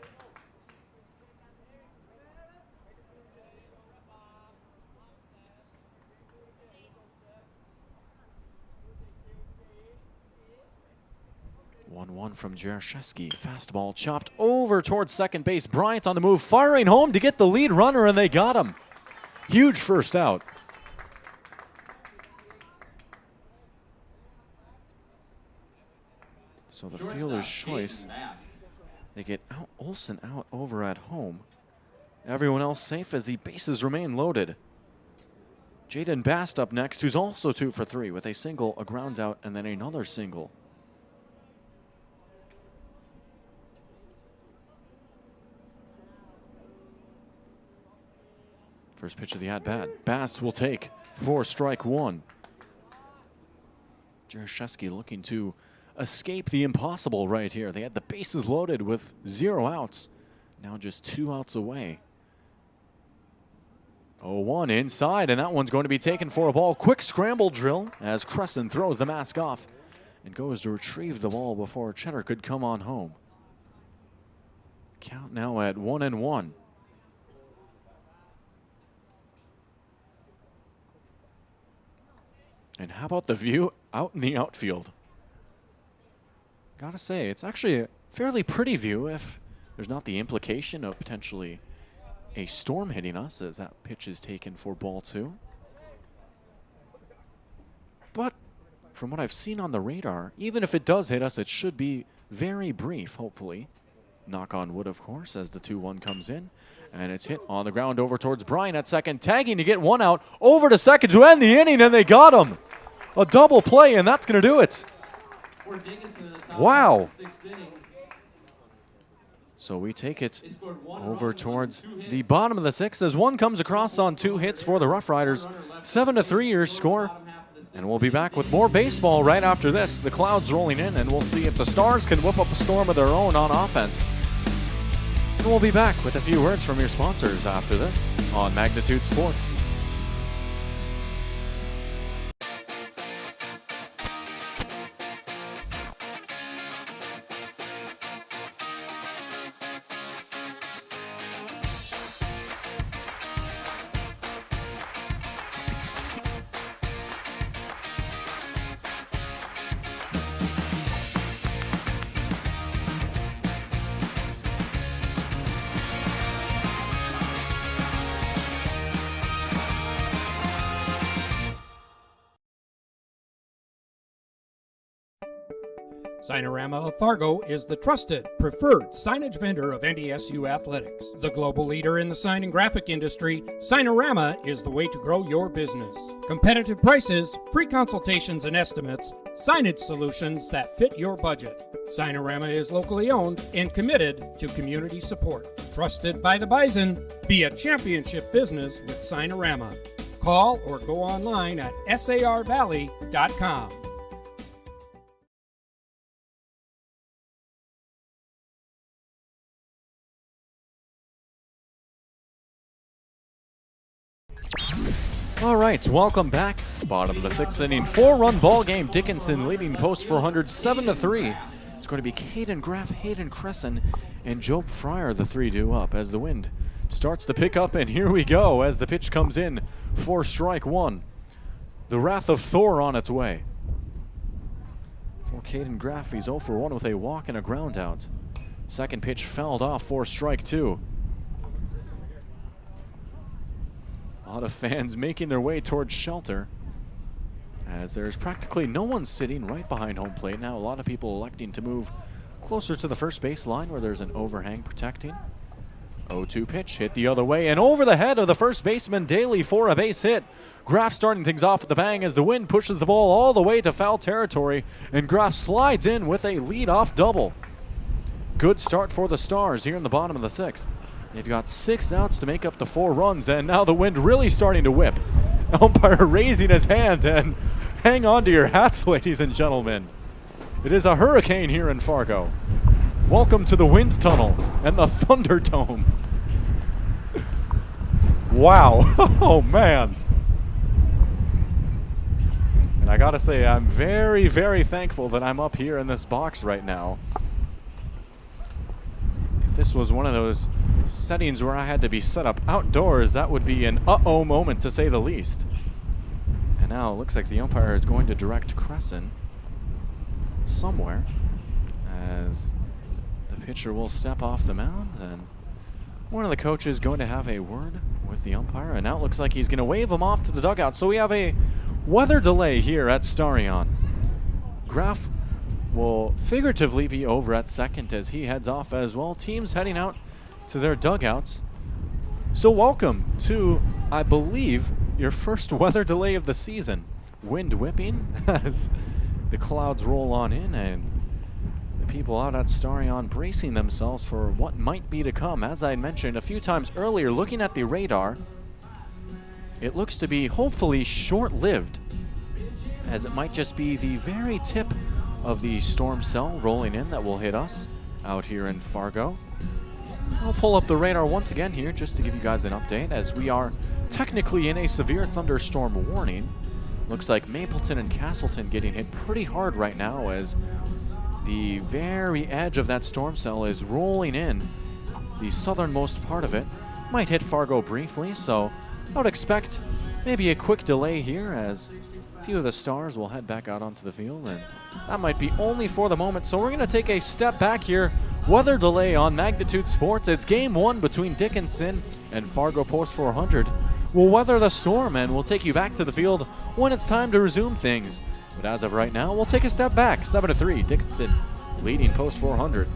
(1-1) from Jaroszewski. Fastball chopped over towards second base. Bryant on the move, firing home to get the lead runner, and they got him. Huge first out. So the fielder's choice. They get Olsen out over at home. Everyone else safe as the bases remain loaded. Jaden Bast up next, who's also 2 for 3 with a single, a ground out, and then another single. First pitch of the at-bat. Bast will take for strike 1. Jaroszewski looking to escape the impossible right here. They had the bases loaded with 0 outs. Now just 2 outs away. 0-1 inside, and that one's going to be taken for a ball. Quick scramble drill as Cressen throws the mask off and goes to retrieve the ball before Cheddar could come on home. Count now at 1-1. And how about the view out in the outfield? Gotta say, it's actually a fairly pretty view if there's not the implication of potentially a storm hitting us as that pitch is taken for ball 2. But from what I've seen on the radar, even if it does hit us, it should be very brief, hopefully. Knock on wood, of course, as the 2-1 comes in. And it's hit on the ground over towards Bryan at second, tagging to get 1 out, over to second to end the inning, and they got him. A double play, and that's going to do it. Wow. So we take it over towards the bottom of the 6th as one comes across on 2 hits for the Rough Riders. 7-3 your score. And we'll be back with more baseball right after this. The clouds rolling in, and we'll see if the Stars can whip up a storm of their own on offense. And we'll be back with a few words from your sponsors after this on Magnitude Sports. Signarama of Fargo is the trusted, preferred signage vendor of NDSU athletics. The global leader in the sign and graphic industry, Signarama is the way to grow your business. Competitive prices, free consultations and estimates, signage solutions that fit your budget. Signarama is locally owned and committed to community support. Trusted by the Bison, be a championship business with Signarama. Call or go online at sarvalley.com. All right, welcome back. Bottom of the sixth inning, 4-run ball game. Dickinson leading post 400, 7-3. It's going to be Kaden Graf, Hayden Cressen, and Job Fryer, the 3 due up as the wind starts to pick up, and here we go as the pitch comes in for strike one. The wrath of Thor on its way. For Kaden Graf, he's 0 for 1 with a walk and a ground out. Second pitch fouled off for strike two. A lot of fans making their way towards shelter as there's practically no one sitting right behind home plate. Now a lot of people electing to move closer to the first base line where there's an overhang protecting. 0-2 pitch hit the other way and over the head of the first baseman Daley for a base hit. Graf starting things off with a bang as the wind pushes the ball all the way to foul territory, and Graf slides in with a leadoff double. Good start for the Stars here in the bottom of the sixth. They've got 6 outs to make up the 4 runs, and now the wind really starting to whip. Umpire raising his hand, and hang on to your hats, ladies and gentlemen. It is a hurricane here in Fargo. Welcome to the wind tunnel and the Thunderdome. Wow. Oh, man. And I gotta say, I'm very, very thankful that I'm up here in this box right now. If this was one of those settings where I had to be set up outdoors, that would be an uh-oh moment to say the least. And now it looks like the umpire is going to direct Cressen somewhere as the pitcher will step off the mound, and one of the coaches going to have a word with the umpire, and now it looks like he's going to wave him off to the dugout. So we have a weather delay here at Starion. Graf will figuratively be over at second as he heads off as well. Teams heading out to their dugouts. So welcome to, I believe, your first weather delay of the season. Wind whipping as the clouds roll on in, and the people out at Starion bracing themselves for what might be to come. As I mentioned a few times earlier, looking at the radar, it looks to be hopefully short-lived, as it might just be the very tip of the storm cell rolling in that will hit us out here in Fargo. I'll pull up the radar once again here just to give you guys an update, as we are technically in a severe thunderstorm warning. Looks like Mapleton and Castleton getting hit pretty hard right now as the very edge of that storm cell is rolling in. The southernmost part of it might hit Fargo briefly, so I would expect maybe a quick delay here as a few of the Stars will head back out onto the field, and that might be only for the moment. So we're going to take a step back here. Weather delay on Magnitude Sports. It's game one between Dickinson and Fargo Post 400. We'll weather the storm and we'll take you back to the field when it's time to resume things. But as of right now, we'll take a step back. 7-3, Dickinson leading Post 400.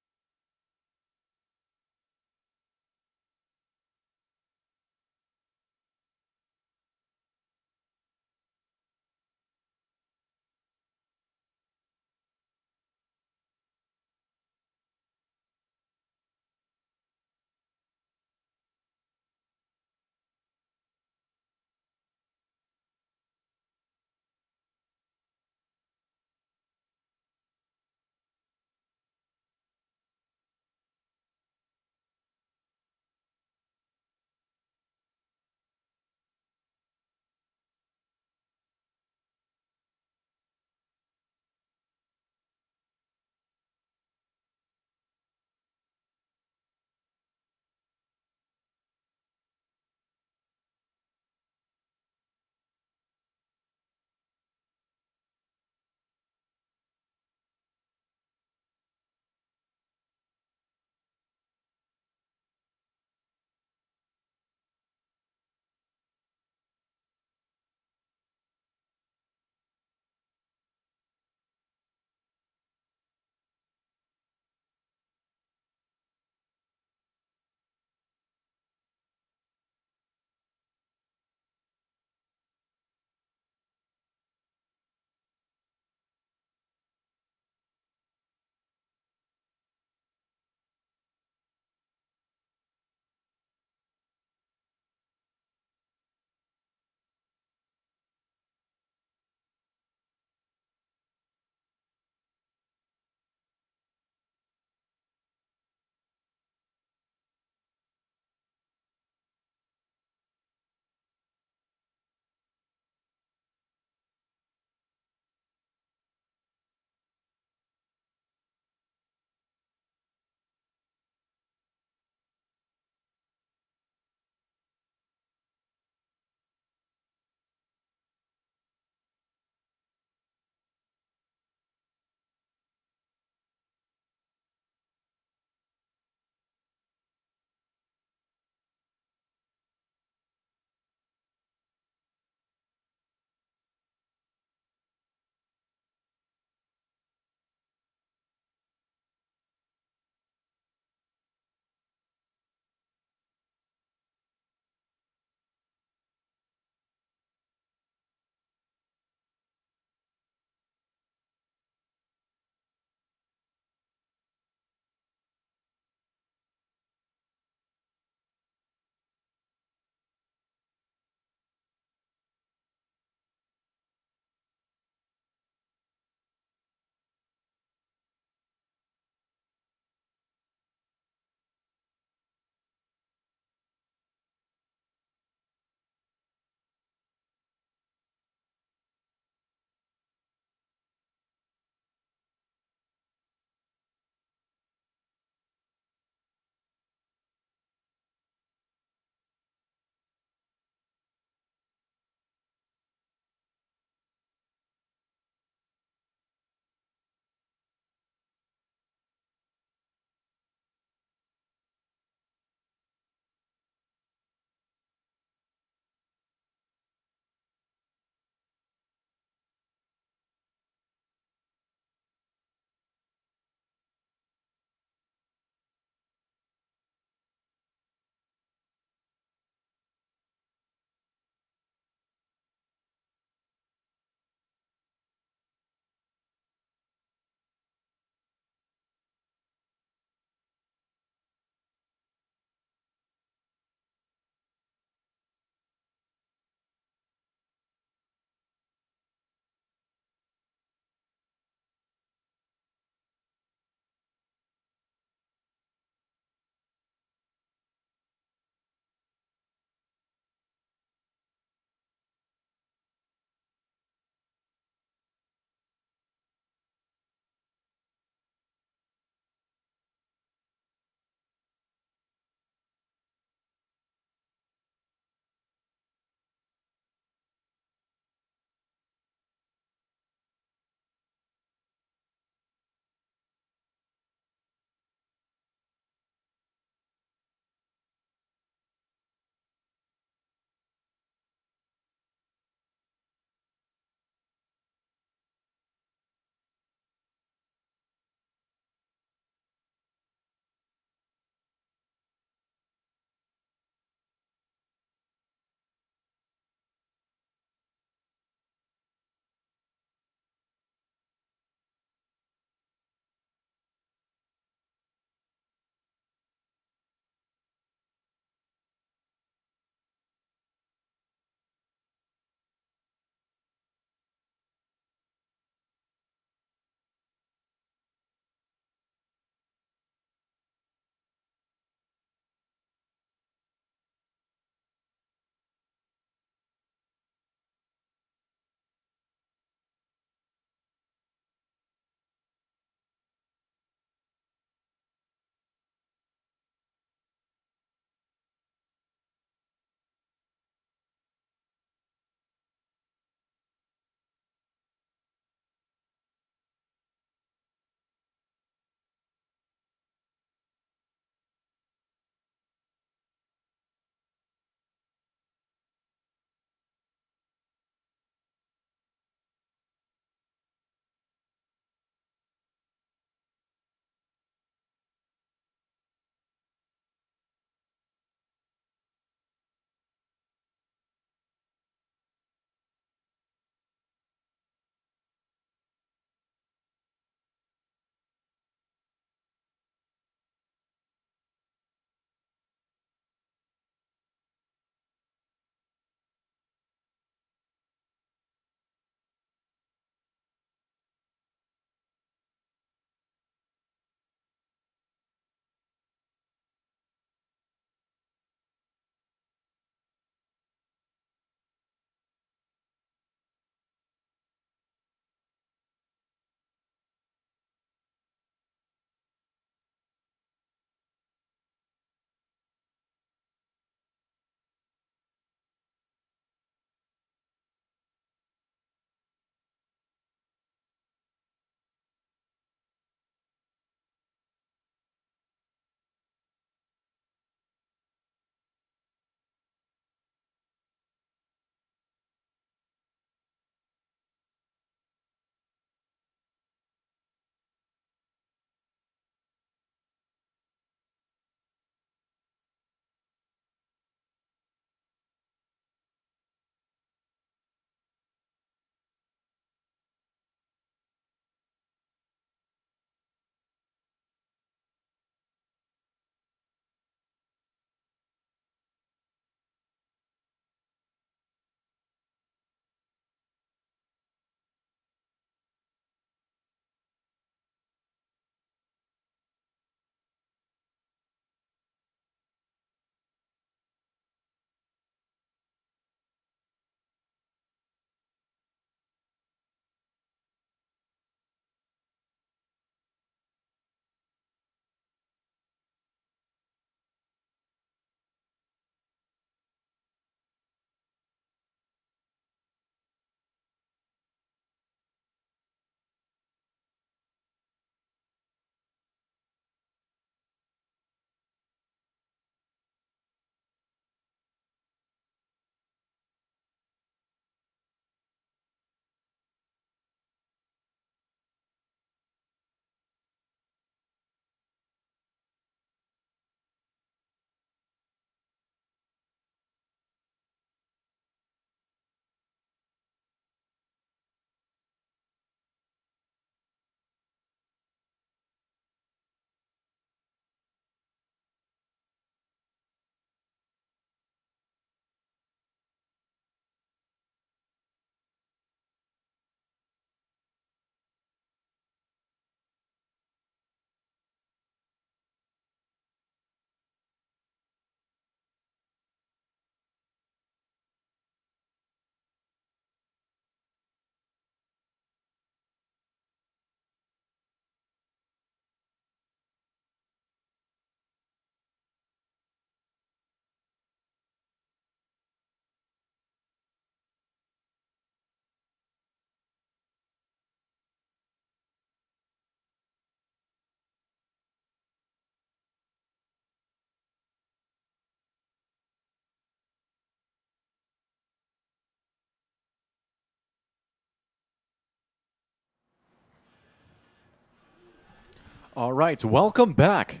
All right, welcome back.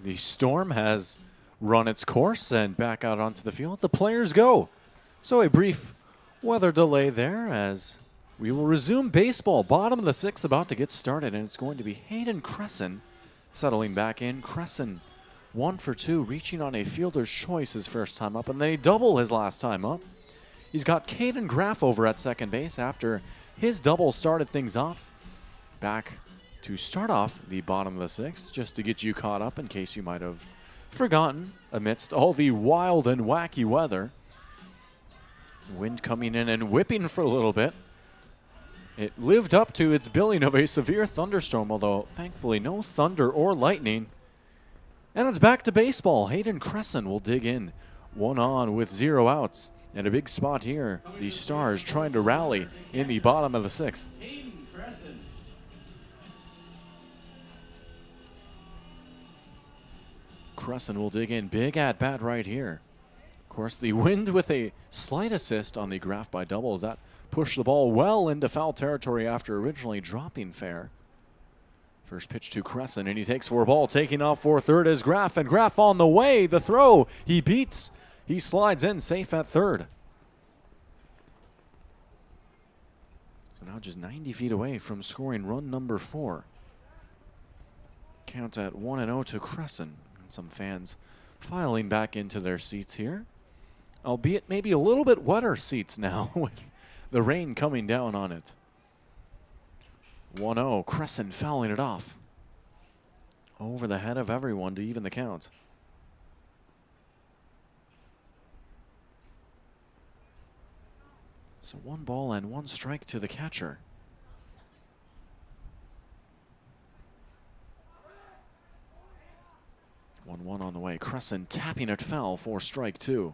The storm has run its course and back out onto the field. The players go. So a brief weather delay there as we will resume baseball. Bottom of the 6th about to get started, and it's going to be Hayden Cressen settling back in. Cressen 1 for 2, reaching on a fielder's choice his first time up, and then a double his last time up. He's got Kaden Graf over at second base after his double started things off. Back to start off the bottom of the 6th, just to get you caught up in case you might have forgotten amidst all the wild and wacky weather. Wind coming in and whipping for a little bit. It lived up to its billing of a severe thunderstorm, although thankfully no thunder or lightning. And it's back to baseball. Hayden Cressen will dig in. 1 on with 0 outs. And a big spot here. The Stars trying to rally in the bottom of the 6th. Cressen will dig in. Big at bat right here. Of course, the wind with a slight assist on the Graf by doubles. That pushed the ball well into foul territory after originally dropping fair. First pitch to Cressen, and he takes for a ball. Taking off for third is Graf, and Graf on the way. The throw, he beats. He slides in safe at third. So now just 90 feet away from scoring run number 4. Count at 1-0 to Cressen. And some fans filing back into their seats here. Albeit maybe a little bit wetter seats now with the rain coming down on it. 1-0, Cressen fouling it off. Over the head of everyone to even the count. So 1 ball and 1 strike to the catcher. One on the way. Cressen tapping it foul for strike 2.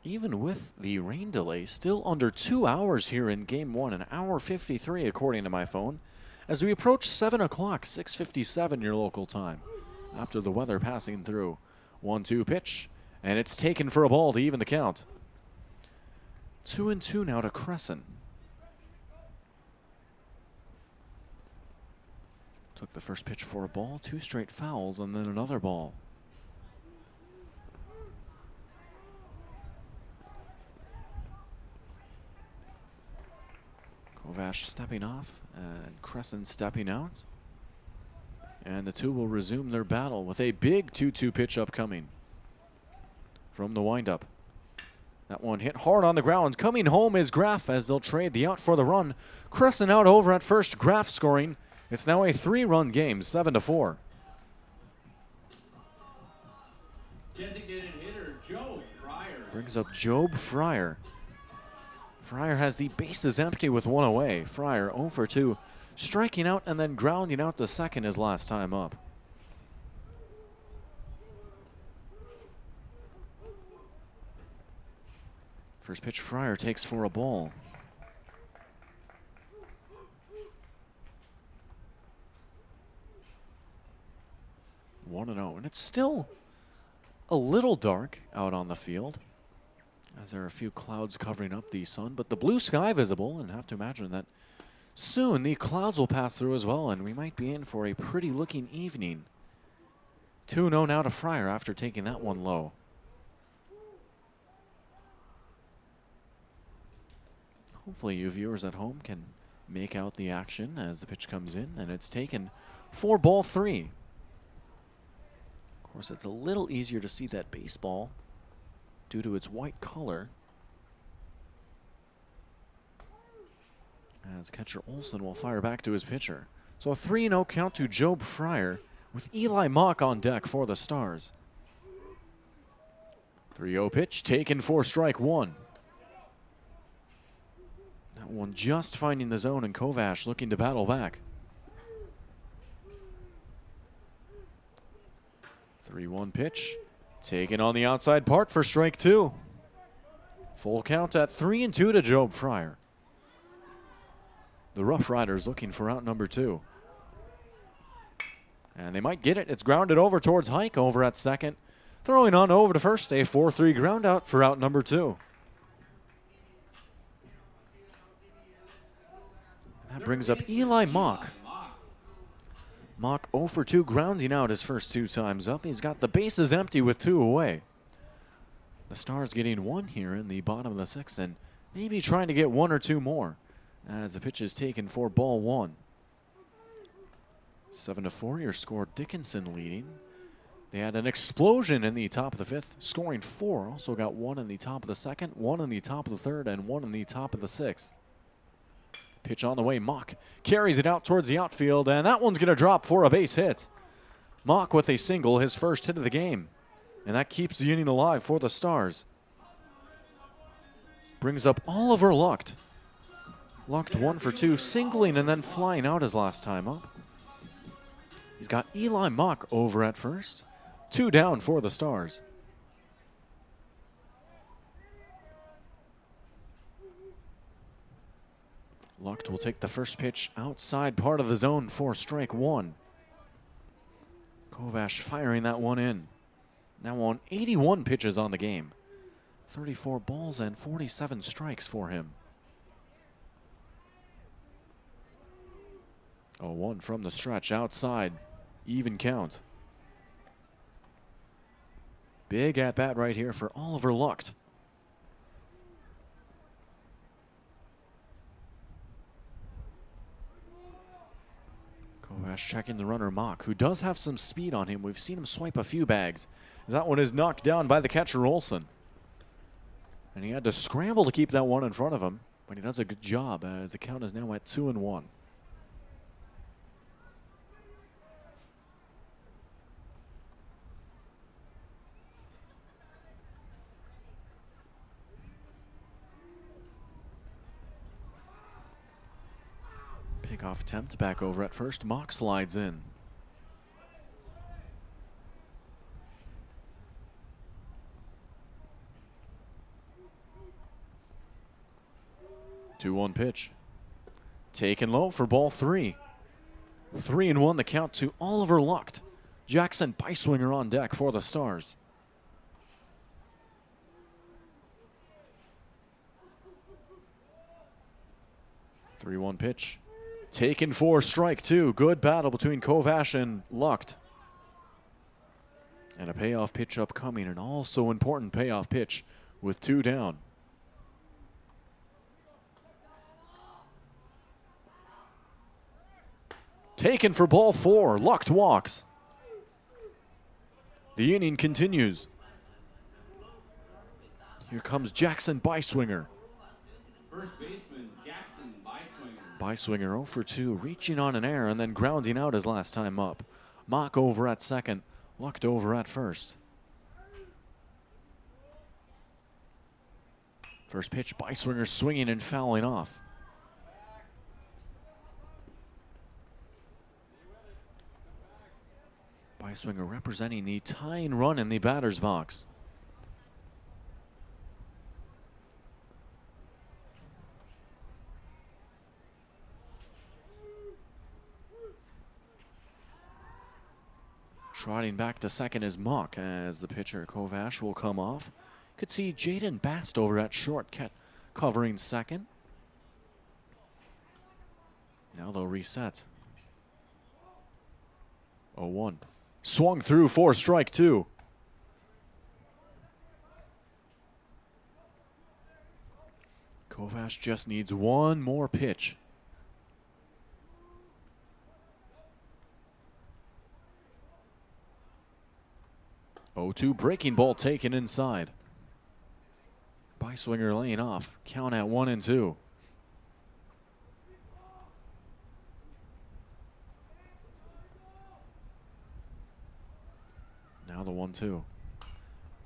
Even with the rain delay, still under 2 hours here in Game 1, an hour 53 according to my phone, as we approach 7 o'clock, 6:57 your local time, after the weather passing through. 1-2 pitch, and it's taken for a ball to even the count. 2-2 now to Cressen. Took the first pitch for a ball, 2 straight fouls, and then another ball. Kovash stepping off and Cressen stepping out. And the two will resume their battle with a big 2-2 pitch upcoming from the windup. That one hit hard on the ground. Coming home is Graf as they'll trade the out for the run. Cressen out over at first. Graf scoring. It's now a 3-run game, 7-4. Designated hitter Joe Fryer. Brings up Job Fryer. Fryer has the bases empty with 1 away. Fryer 0 for 2, striking out and then grounding out to second his last time up. First pitch, Fryer takes for a ball. One and 0, and it's still a little dark out on the field, as there are a few clouds covering up the sun, but the blue sky visible, and have to imagine that soon the clouds will pass through as well, and we might be in for a pretty looking evening. 2-0 now to Fryer after taking that one low. Hopefully you viewers at home can make out the action as the pitch comes in, and it's taken for ball 3. Of course, it's a little easier to see that baseball due to its white color, as catcher Olsen will fire back to his pitcher. So a 3-0 count to Job Fryer with Eli Mock on deck for the Stars. 3-0 pitch taken for strike 1. That one just finding the zone, and Kovash looking to battle back. 3-1 pitch taken on the outside part for strike 2. Full count at 3-2 to Job Fryer. The Rough Riders looking for out number 2. And they might get it. It's grounded over towards Hike over at second. Throwing on over to first, a 4-3 ground out for out number 2. That brings up Eli Mock. Mock 0 for 2, grounding out his first 2 times up. He's got the bases empty with 2 away. The Stars getting 1 here in the bottom of the 6th and maybe trying to get 1 or 2 more as the pitch is taken for ball 1. 7-4, your score Dickinson leading. They had an explosion in the top of the 5th, scoring 4. Also got 1 in the top of the 2nd, 1 in the top of the 3rd, and 1 in the top of the 6th. Pitch on the way, Mock carries it out towards the outfield, and that one's going to drop for a base hit. Mock with a single, his first hit of the game, and that keeps the inning alive for the Stars. Brings up Oliver Lucht. Lucht 1 for 2, singling and then flying out his last time up. He's got Eli Mock over at first. 2 down for the Stars. Lucht will take the first pitch outside part of the zone for strike 1. Kovash firing that one in. Now on 81 pitches on the game. 34 balls and 47 strikes for him. 0-1 from the stretch outside. Even count. Big at bat right here for Oliver Lucht. Kovash checking the runner Mock, who does have some speed on him. We've seen him swipe a few bags. That one is knocked down by the catcher Olsen. And he had to scramble to keep that one in front of him, but he does a good job as the count is now at 2-1. Pickoff attempt back over at first. Mock slides in. Two-one pitch. Taken low for ball 3. 3-1 the count to Oliver Lucht. Jackson Piswinger on deck for the Stars. Three-one pitch. Taken for strike 2. Good battle between Kovash and Lucht. And a payoff pitch upcoming, an also important payoff pitch with 2 down. Taken for ball 4. Lucht walks. The inning continues. Here comes Jackson Biswinger. First baseman Jackson Biswinger. Biswinger 0 for 2, reaching on an error and then grounding out his last time up. Mock over at second, Lucht over at first. First pitch, Biswinger swinging and fouling off. Piswinger representing the tying run in the batter's box. Trotting back to second is Mock as the pitcher Kovash will come off. Could see Jaden Bast over at short, covering second. Now they'll reset. 0-1. Swung through for strike 2. Kovash just needs one more pitch. Oh, 0-2 breaking ball taken inside. Biswinger laying off. Count at 1-2. Now the 1-2.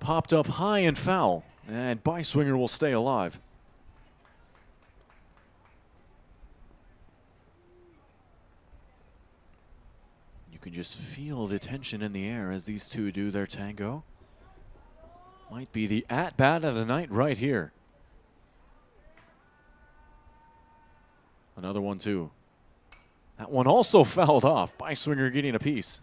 Popped up high and foul, and Biswinger will stay alive. You can just feel the tension in the air as these two do their tango. Might be the at-bat of the night right here. Another 1-2. That one also fouled off. Biswinger getting a piece.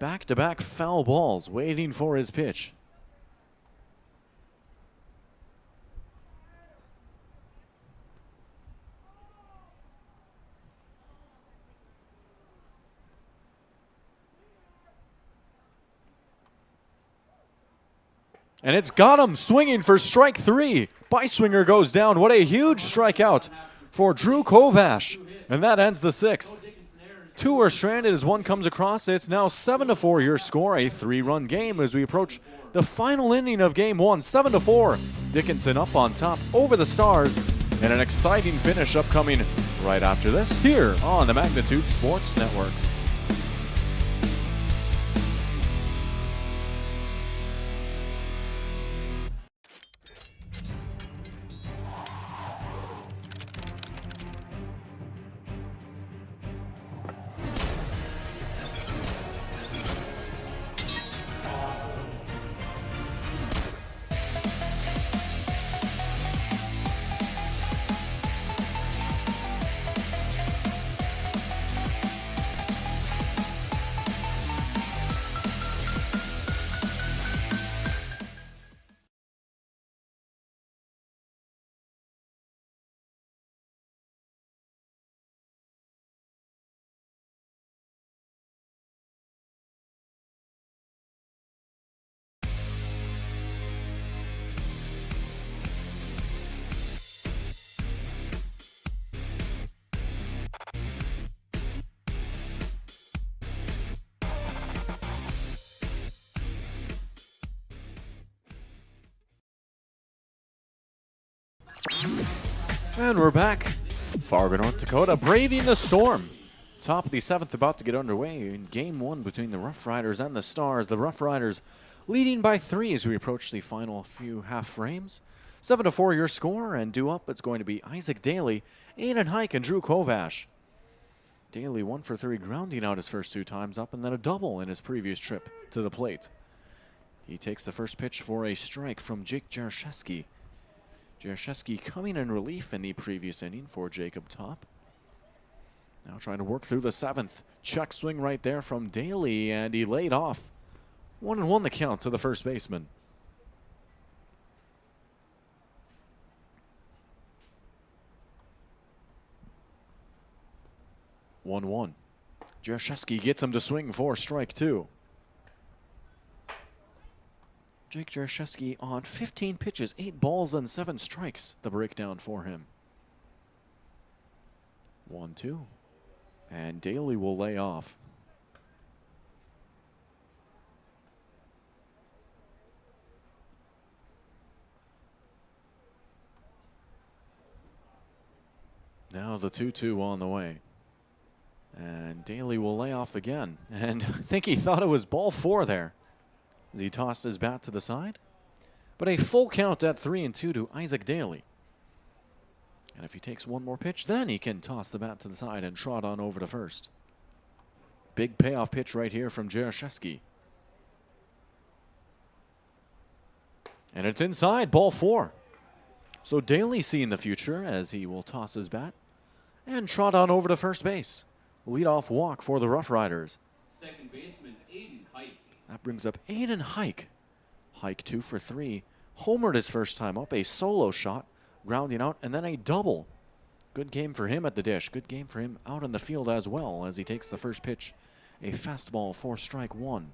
Back-to-back foul balls, waiting for his pitch. And it's got him swinging for strike 3. Piswinger goes down. What a huge strikeout for Drew Kovash. And that ends the 6th. 2 are stranded as one comes across. It's now 7-4 your score, a 3-run game as we approach the final inning of game 1. 7-4. Dickinson up on top over the Stars. And an exciting finish upcoming right after this here on the Magnitude Sports Network. And we're back. Fargo, North Dakota, braving the storm. Top of the 7th about to get underway in game 1 between the Rough Riders and the Stars. The Rough Riders leading by 3 as we approach the final few half frames. 7-4 your score, and due up it's going to be Isaac Daley, Hayden Hike, and Drew Kovash. Daley 1 for 3, grounding out his first 2 times up, and then a double in his previous trip to the plate. He takes the first pitch for a strike from Jake Jaroszewski. Jaroszewski coming in relief in the previous inning for Jacob Top. Now trying to work through the 7th. Check swing right there from Daley, and he laid off. 1-1 the count to the first baseman. Jaroszewski gets him to swing for strike 2. Jake Jaroszewski on 15 pitches, 8 balls and 7 strikes. The breakdown for him. 1-2. And Daley will lay off. Now the 2-2 on the way. And Daley will lay off again. And I think he thought it was ball 4 there as he tossed his bat to the side. But a full count at 3-2 to Isaac Daley. And if he takes one more pitch, then he can toss the bat to the side and trot on over to first. Big payoff pitch right here from Jaroszewski. And it's inside, ball 4. So Daley seeing the future as he will toss his bat and trot on over to first base. Leadoff walk for the Rough Riders. Second baseman, Hayden Hike. That brings up Hayden Hike. Hike 2 for 3. Homered his first time up, a solo shot, grounding out, and then a double. Good game for him at the dish. Good game for him out in the field as well as he takes the first pitch. A fastball for strike 1.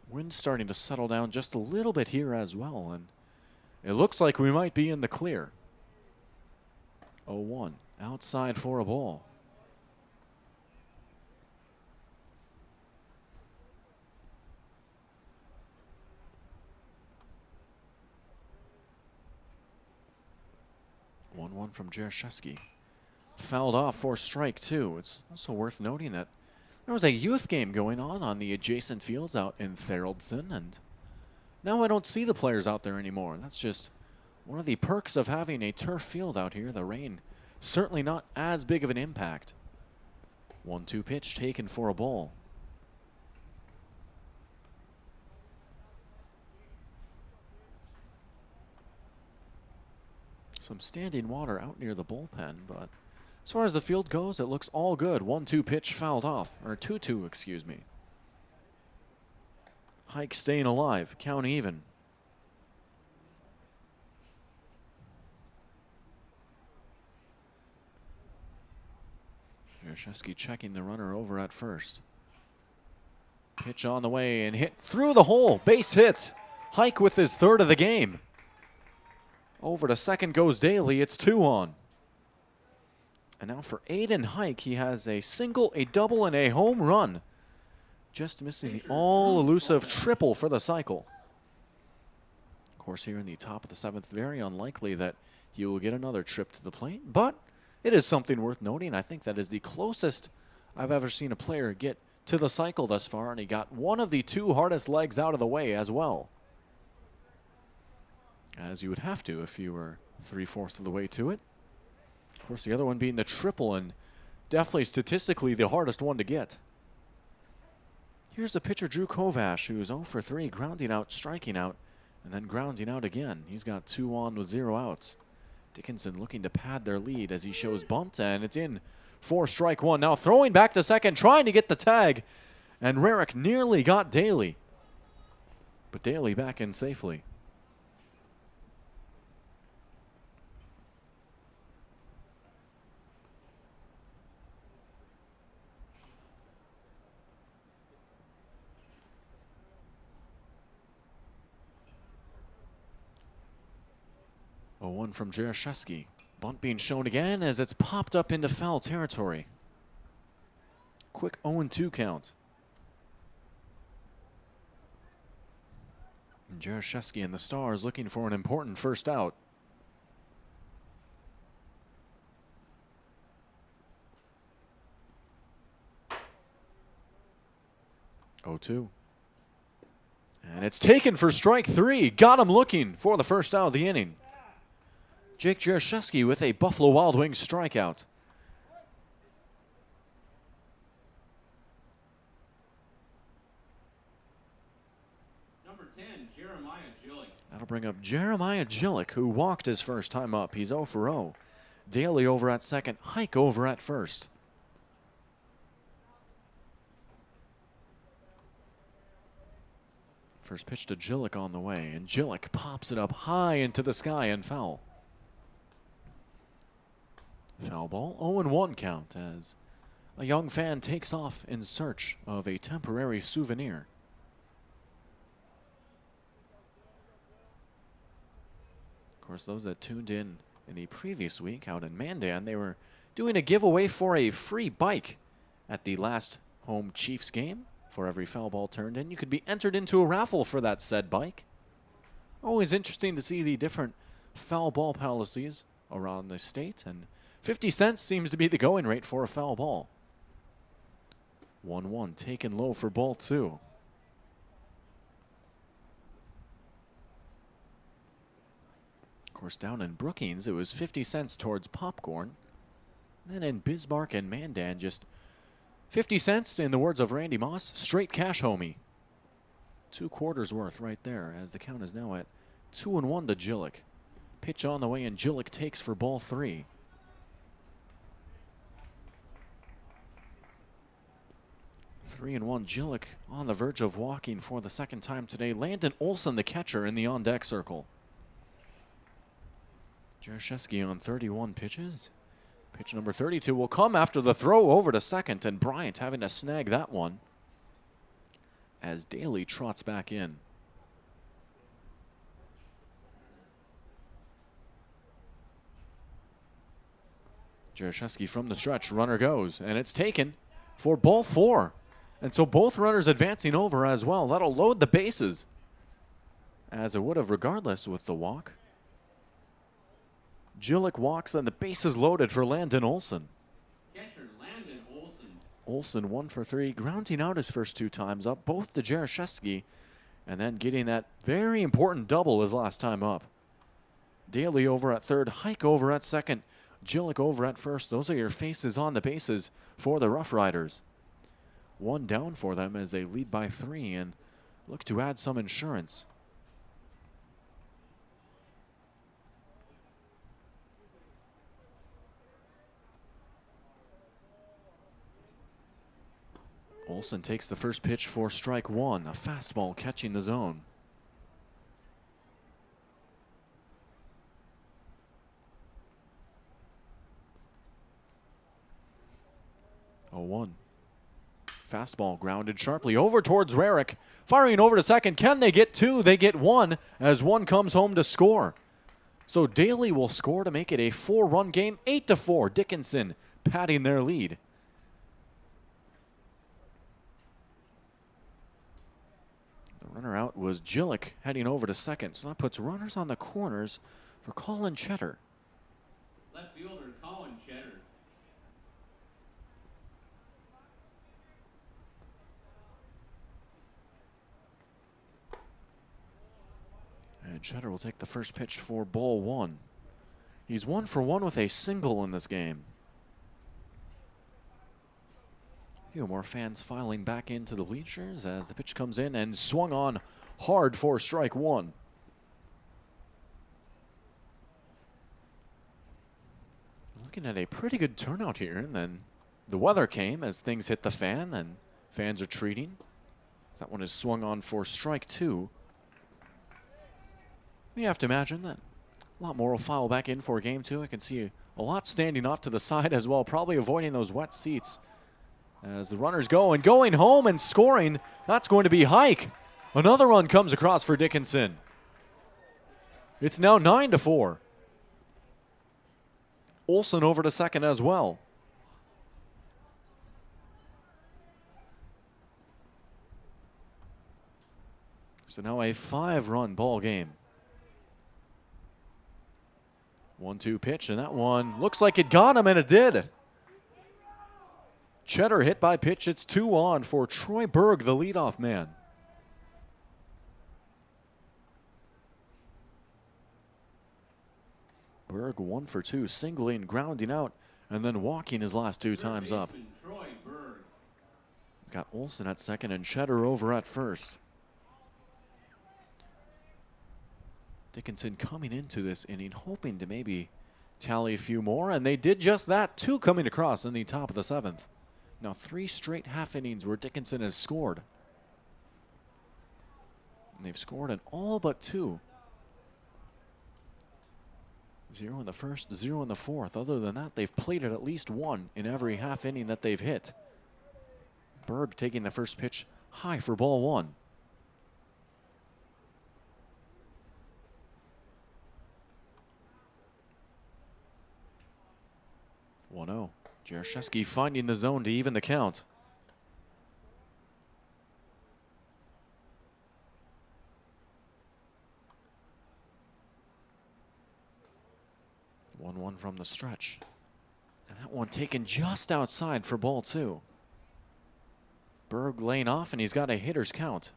Wind's starting to settle down just a little bit here as well, and it looks like we might be in the clear. 0-1. Outside for a ball. One from Jaroszewski. Fouled off for strike 2. It's also worth noting that there was a youth game going on the adjacent fields out in Thoroldson, and now I don't see the players out there anymore. That's just one of the perks of having a turf field out here. The rain certainly not as big of an impact. 1-2 pitch taken for a ball. Some standing water out near the bullpen, but As far as the field goes, it looks all good. 1-2 pitch fouled off, or 2-2, excuse me. Hike staying alive, count even. Jaroszewski checking the runner over at first. Pitch on the way and hit through the hole. Base hit. Hike with his third of the game. Over to second goes Daley. It's 2 on. And now for Aiden Hike, he has a single, a double, and a home run. Just missing the all-elusive triple for the cycle. Of course, here in the top of the 7th, very unlikely that he will get another trip to the plate, but it is something worth noting. I think that is the closest I've ever seen a player get to the cycle thus far, and he got one of the 2 hardest legs out of the way as well. As you would have to if you were 3/4 of the way to it. Of course, the other one being the triple, and definitely statistically the hardest one to get. Here's the pitcher, Drew Kovash, who's 0 for 3, grounding out, striking out, and then grounding out again. He's got 2 on with 0 outs. Dickinson looking to pad their lead as he shows bunt, and it's in for strike 1. Now throwing back to second, trying to get the tag, and Rarick nearly got Daley. But Daley back in safely. A 1 from Jaroszewski. Bunt being shown again as it's popped up into foul territory. Quick 0-2 count. And Jaroszewski and the Stars looking for an important first out. Oh-2. And it's taken for strike 3. Got him looking for the first out of the inning. Jake Jaroszewski with a Buffalo Wild Wings strikeout. Number 10, Jeremiah Gillick. That'll bring up Jeremiah Gillick, who walked his first time up. He's 0 for 0. Daley over at second, Hike over at first. First pitch to Gillick on the way, and Gillick pops it up high into the sky and foul. Foul ball, 0-1 count as a young fan takes off in search of a temporary souvenir. Of course, those that tuned in the previous week out in Mandan, they were doing a giveaway for a free bike at the last home Chiefs game. For every foul ball turned in, you could be entered into a raffle for that said bike. Always interesting to see the different foul ball policies around the state, and 50 cents seems to be the going rate for a foul ball. 1-1 taken low for ball 2. Of course, down in Brookings, it was 50 cents towards popcorn. Then in Bismarck and Mandan, just 50 cents, in the words of Randy Moss, straight cash, homie. 2 quarters worth right there, as the count is now at 2-1 to Gillick. Pitch on the way, and Gillick takes for ball 3. 3-1. Gillick on the verge of walking for the second time today. Landon Olsen, the catcher, in the on-deck circle. Jaroszewski on 31 pitches. Pitch number 32 will come after the throw over to second, and Bryant having to snag that one as Daley trots back in. Jaroszewski from the stretch, runner goes, and it's taken for ball 4. And so both runners advancing over as well. That'll load the bases, as it would have regardless with the walk. Gillick walks, and the bases loaded for Landon Olsen. Catcher Landon Olsen. Olsen 1 for 3, grounding out his first 2 times up, both to Jaroszewski, and then getting that very important double his last time up. Daley over at third, Hike over at second, Gillick over at first. Those are your faces on the bases for the Rough Riders. 1 down for them as they lead by 3 and look to add some insurance. Olsen takes the first pitch for strike one, a fastball catching the zone. Oh, 1. Fastball grounded sharply over towards Rarick. Firing over to second. Can they get 2? They get 1 as 1 comes home to score. So Daley will score to make it a 4-run game, 8-4. Dickinson padding their lead. The runner out was Jillick heading over to second. So that puts runners on the corners for Colin Cheddar. Left fielder Colin Cheddar. And Cheddar will take the first pitch for ball 1. He's 1 for 1 with a single in this game. A few more fans filing back into the bleachers as the pitch comes in and swung on hard for strike 1. Looking at a pretty good turnout here, and then the weather came as things hit the fan, and fans are treating. That one is swung on for strike 2. You have to imagine that a lot more will file back in for game 2. I can see a lot standing off to the side as well, probably avoiding those wet seats. As the runners go and going home and scoring, that's going to be Hike. Another run comes across for Dickinson. It's now 9-4. Olsen over to second as well. So now a 5-run ball game. 1-2 pitch, and that one looks like it got him, and it did. Cheddar hit by pitch. It's 2 on for Troy Berg, the leadoff man. Berg 1 for 2, singling, grounding out, and then walking his last 2 times up. Troy Berg. Got Olsen at second and Cheddar over at first. Dickinson coming into this inning hoping to maybe tally a few more, and they did just that. 2 coming across in the top of the 7th. Now 3 straight half innings where Dickinson has scored. And they've scored in all but 2. 0 in the first, 0 in the 4th. Other than that, they've plated at least 1 in every half inning that they've hit. Berg taking the first pitch high for ball 1. Jaroszewski finding the zone to even the count. One from the stretch. And that one taken just outside for ball 2. Berg laying off, and he's got a hitter's count.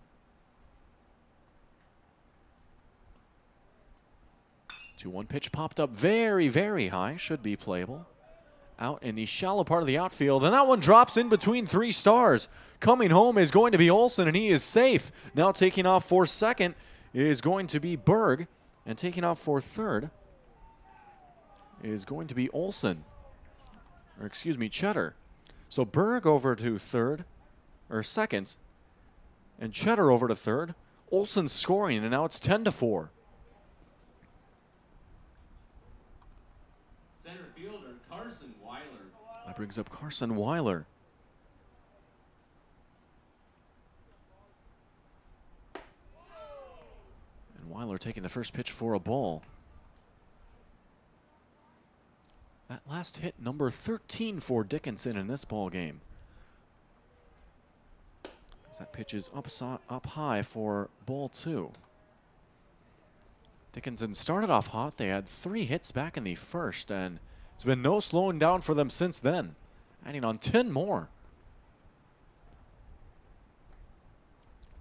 2-1 pitch popped up very, very high. Should be playable. Out in the shallow part of the outfield, and that one drops in between 3 stars. Coming home is going to be Olsen, and he is safe. Now taking off for second is going to be Berg, and taking off for third is going to be Olsen. Or excuse me, Cheddar. So Berg over to third, or second, and Cheddar over to third. Olsen scoring, and now it's 10-4. Center fielder Carson Weiler. That brings up Carson Weiler. And Weiler taking the first pitch for a ball. That last hit, number 13 for Dickinson in this ball game. As that pitch is up high for ball 2. Dickinson started off hot. They had 3 hits back in the first, and it's been no slowing down for them since then, adding on 10 more.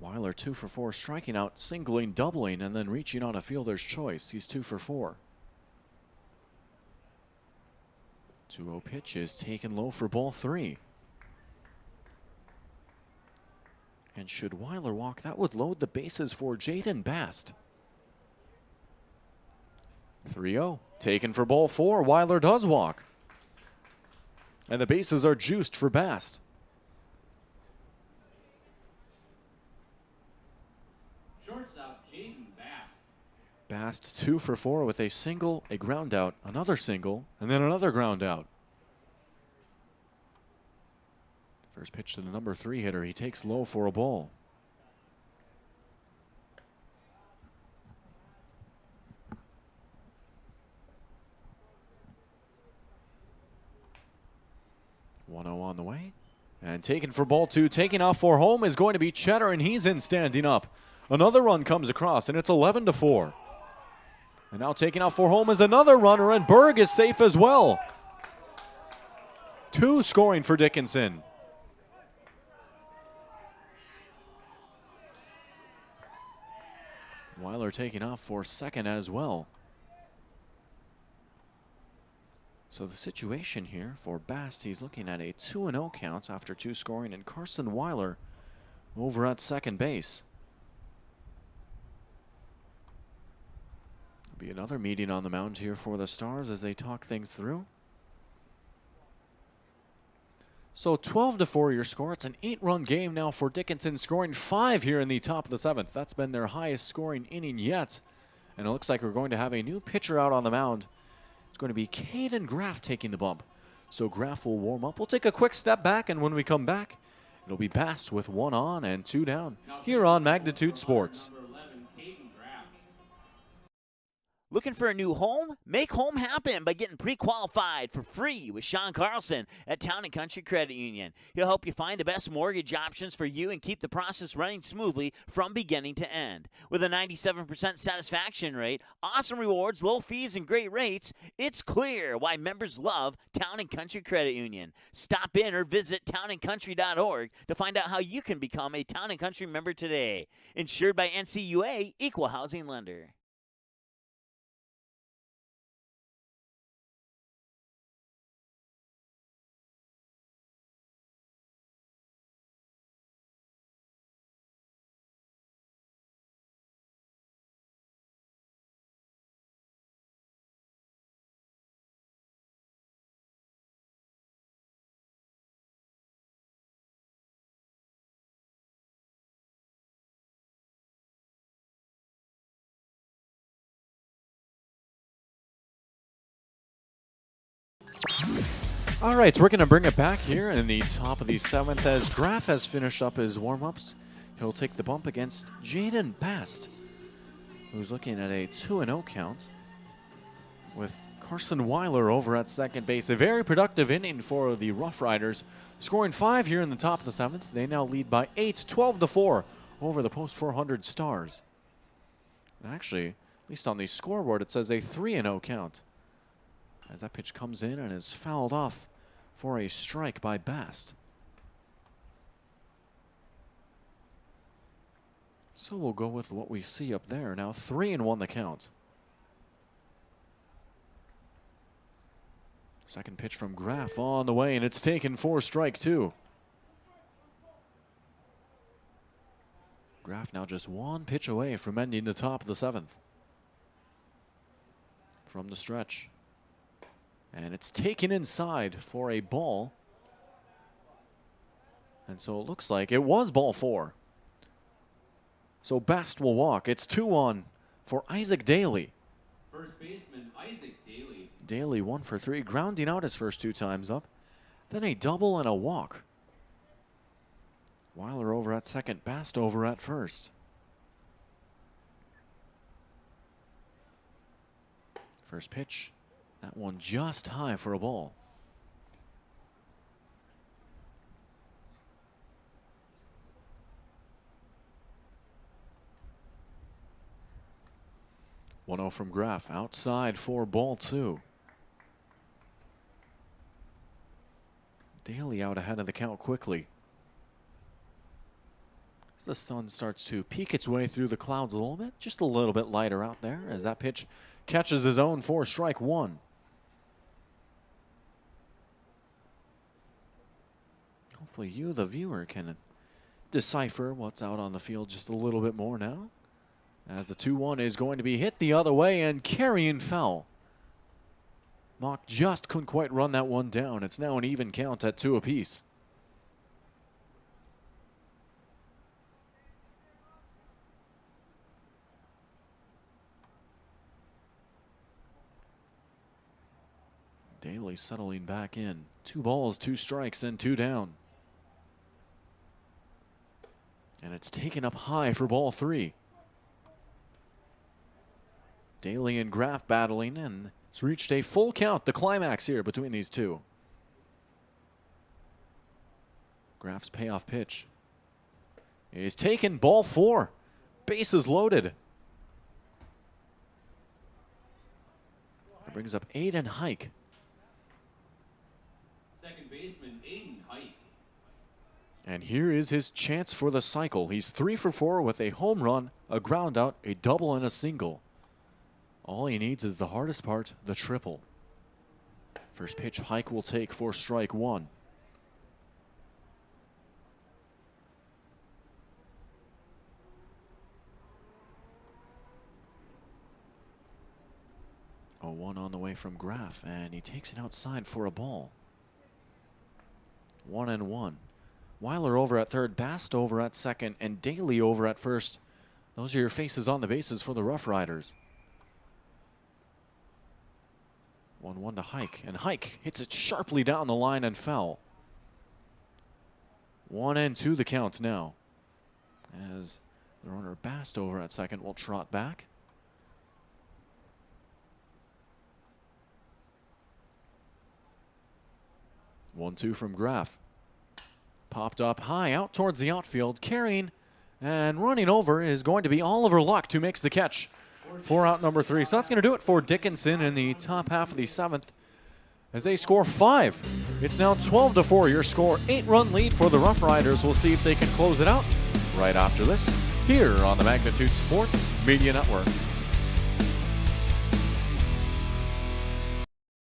Weiler 2 for 4, striking out, singling, doubling, and then reaching on a fielder's choice. He's 2 for 4. 2-0 pitch is taken low for ball 3. And should Weiler walk, that would load the bases for Jaden Bast. 3-0, taken for ball 4. Weiler does walk. And the bases are juiced for Bast. Bast 2 for 4 with a single, a ground out, another single, and then another ground out. First pitch to the number 3 hitter. He takes low for a ball. On the way. And taken for ball 2. Taking off for home is going to be Cheddar, and he's in standing up. Another run comes across, and it's 11-4. And now taking off for home is another runner, and Berg is safe as well. 2 scoring for Dickinson. Weiler taking off for second as well. So the situation here for Bast, he's looking at a 2-0 count after 2 scoring, and Carson Weiler over at second base. There'll be another meeting on the mound here for the Stars as they talk things through. So 12-4 your score. It's an 8-run game now for Dickinson, scoring 5 here in the top of the 7th. That's been their highest scoring inning yet. And it looks like we're going to have a new pitcher out on the mound. It's going to be Kaden Graf taking the bump. So Graf will warm up. We'll take a quick step back, and when we come back, it'll be Bast with 1 on and 2 down here on Magnitude Sports. Looking for a new home? Make home happen by getting pre-qualified for free with Sean Carlson at Town & Country Credit Union. He'll help you find the best mortgage options for you and keep the process running smoothly from beginning to end. With a 97% satisfaction rate, awesome rewards, low fees, and great rates, it's clear why members love Town & Country Credit Union. Stop in or visit townandcountry.org to find out how you can become a Town & Country member today. Insured by NCUA, Equal Housing Lender. All right, so we're going to bring it back here in the top of the 7th as Graf has finished up his warm-ups. He'll take the bump against Jaden Bast, who's looking at a 2-0 count with Carson Weiler over at second base. A very productive inning for the Rough Riders, scoring 5 here in the top of the 7th. They now lead by 8, 12-4 over the post-400 Stars. And actually, at least on the scoreboard, it says a 3-0 count, as that pitch comes in and is fouled off for a strike by Bast. So we'll go with what we see up there. Now 3-1 the count. Second pitch from Graf on the way, and it's taken for strike 2. Graf now just 1 pitch away from ending the top of the 7th. From the stretch. And it's taken inside for a ball. And so it looks like it was ball 4. So Bast will walk. It's 2-1 for Isaac Daley. First baseman Isaac Daley. Daley 1 for 3, grounding out his first 2 times up. Then a double and a walk. Weiler over at second, Bast over at first. First pitch. That one just high for a ball. One-0 from Graf, outside for ball 2. Daley out ahead of the count quickly. As the sun starts to peek its way through the clouds a little bit, just a little bit lighter out there as that pitch catches his own for strike 1. Hopefully you, the viewer, can decipher what's out on the field just a little bit more now. As the 2-1 is going to be hit the other way and carrying foul. Mock just couldn't quite run that one down. It's now an even count at 2 apiece. Daley settling back in. 2 balls, 2 strikes, and 2 down. And it's taken up high for ball 3. Daley and Graf battling, and it's reached a full count, the climax here between these two. Graf's payoff pitch is taken, ball 4. Bases loaded. That brings up Aiden Hike. Second baseman, Hayden Hike. And here is his chance for the cycle. He's 3 for 4 with a home run, a ground out, a double, and a single. All he needs is the hardest part, the triple. First pitch Hike will take for strike 1. A 1 on the way from Graf, and he takes it outside for a ball. 1-1. Weiler over at third, Bast over at second, and Daley over at first. Those are your faces on the bases for the Rough Riders. 1-1 to Hike, and Hike hits it sharply down the line and foul. 1-2 the count now, as the runner Bast over at second will trot back. One-two from Graf. Popped up high out towards the outfield, carrying and running over is going to be Oliver Luck, who makes the catch for out number 3. So that's going to do it for Dickinson in the top half of the 7th as they score 5. It's now 12-4 your score, 8-run lead for the Rough Riders. We'll see if they can close it out right after this here on the Magnitude Sports Media Network.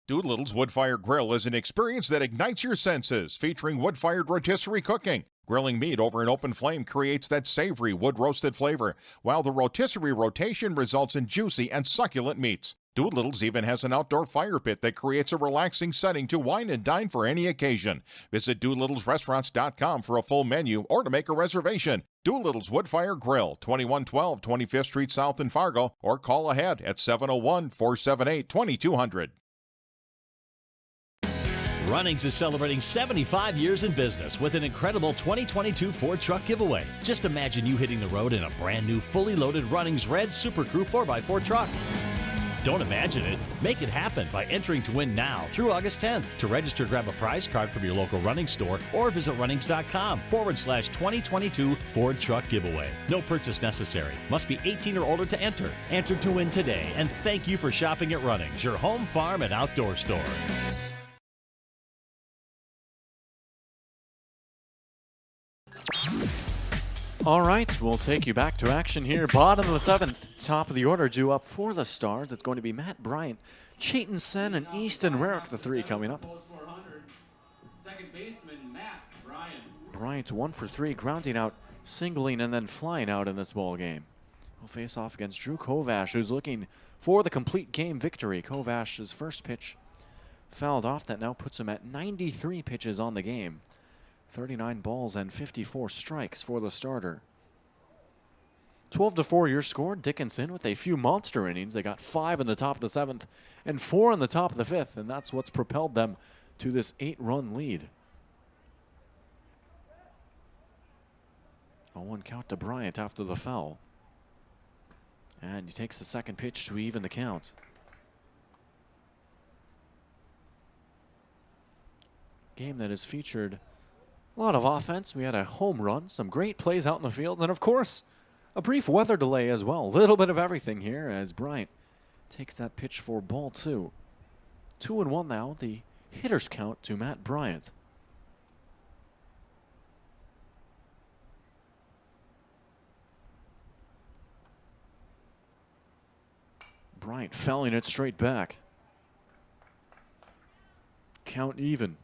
Doolittle's Wood-Fire Grill is an experience that ignites your senses, featuring wood-fired rotisserie cooking. Grilling meat over an open flame creates that savory wood-roasted flavor, while the rotisserie rotation results in juicy and succulent meats. Doolittle's even has an outdoor fire pit that creates a relaxing setting to wine and dine for any occasion. Visit DoolittlesRestaurants.com for a full menu or to make a reservation. Doolittle's Wood-Fire Grill, 2112 25th Street South in Fargo, or call ahead at 701-478-2200. Runnings is celebrating 75 years in business with an incredible 2022 Ford truck giveaway. Just imagine you hitting the road in a brand new fully loaded Runnings Red Super Crew 4x4 truck. Don't imagine it. Make it happen by entering to win now through August 10th. To register, grab a prize card from your local Runnings store or visit runnings.com/2022 Ford truck giveaway. No purchase necessary. Must be 18 or older to enter. Enter to win today. And thank you for shopping at Runnings, your home, farm, and outdoor store. All right, we'll take you back to action here. Bottom of the 7th, top of the order due up for the Stars. It's going to be Matt Bryant, Chayton Sen, and Easton Rarick, the 3 coming up. Second baseman, Matt Bryant. Bryant's 1 for 3, grounding out, singling, and then flying out in this ball game. He'll face off against Drew Kovash, who's looking for the complete game victory. Kovash's first pitch fouled off. That now puts him at 93 pitches on the game. 39 balls and 54 strikes for the starter. 12-4 your score. Dickinson with a few monster innings. They got 5 in the top of the 7th and 4 in the top of the 5th, and that's what's propelled them to this 8-run lead. 0-1 count to Bryant after the foul. And he takes the second pitch to even the count. Game that has featured a lot of offense. We had a home run, some great plays out in the field, and of course, a brief weather delay as well. A little bit of everything here as Bryant takes that pitch for ball 2. 2-1 now, the hitter's count to Matt Bryant. Bryant fouling it straight back. Count even.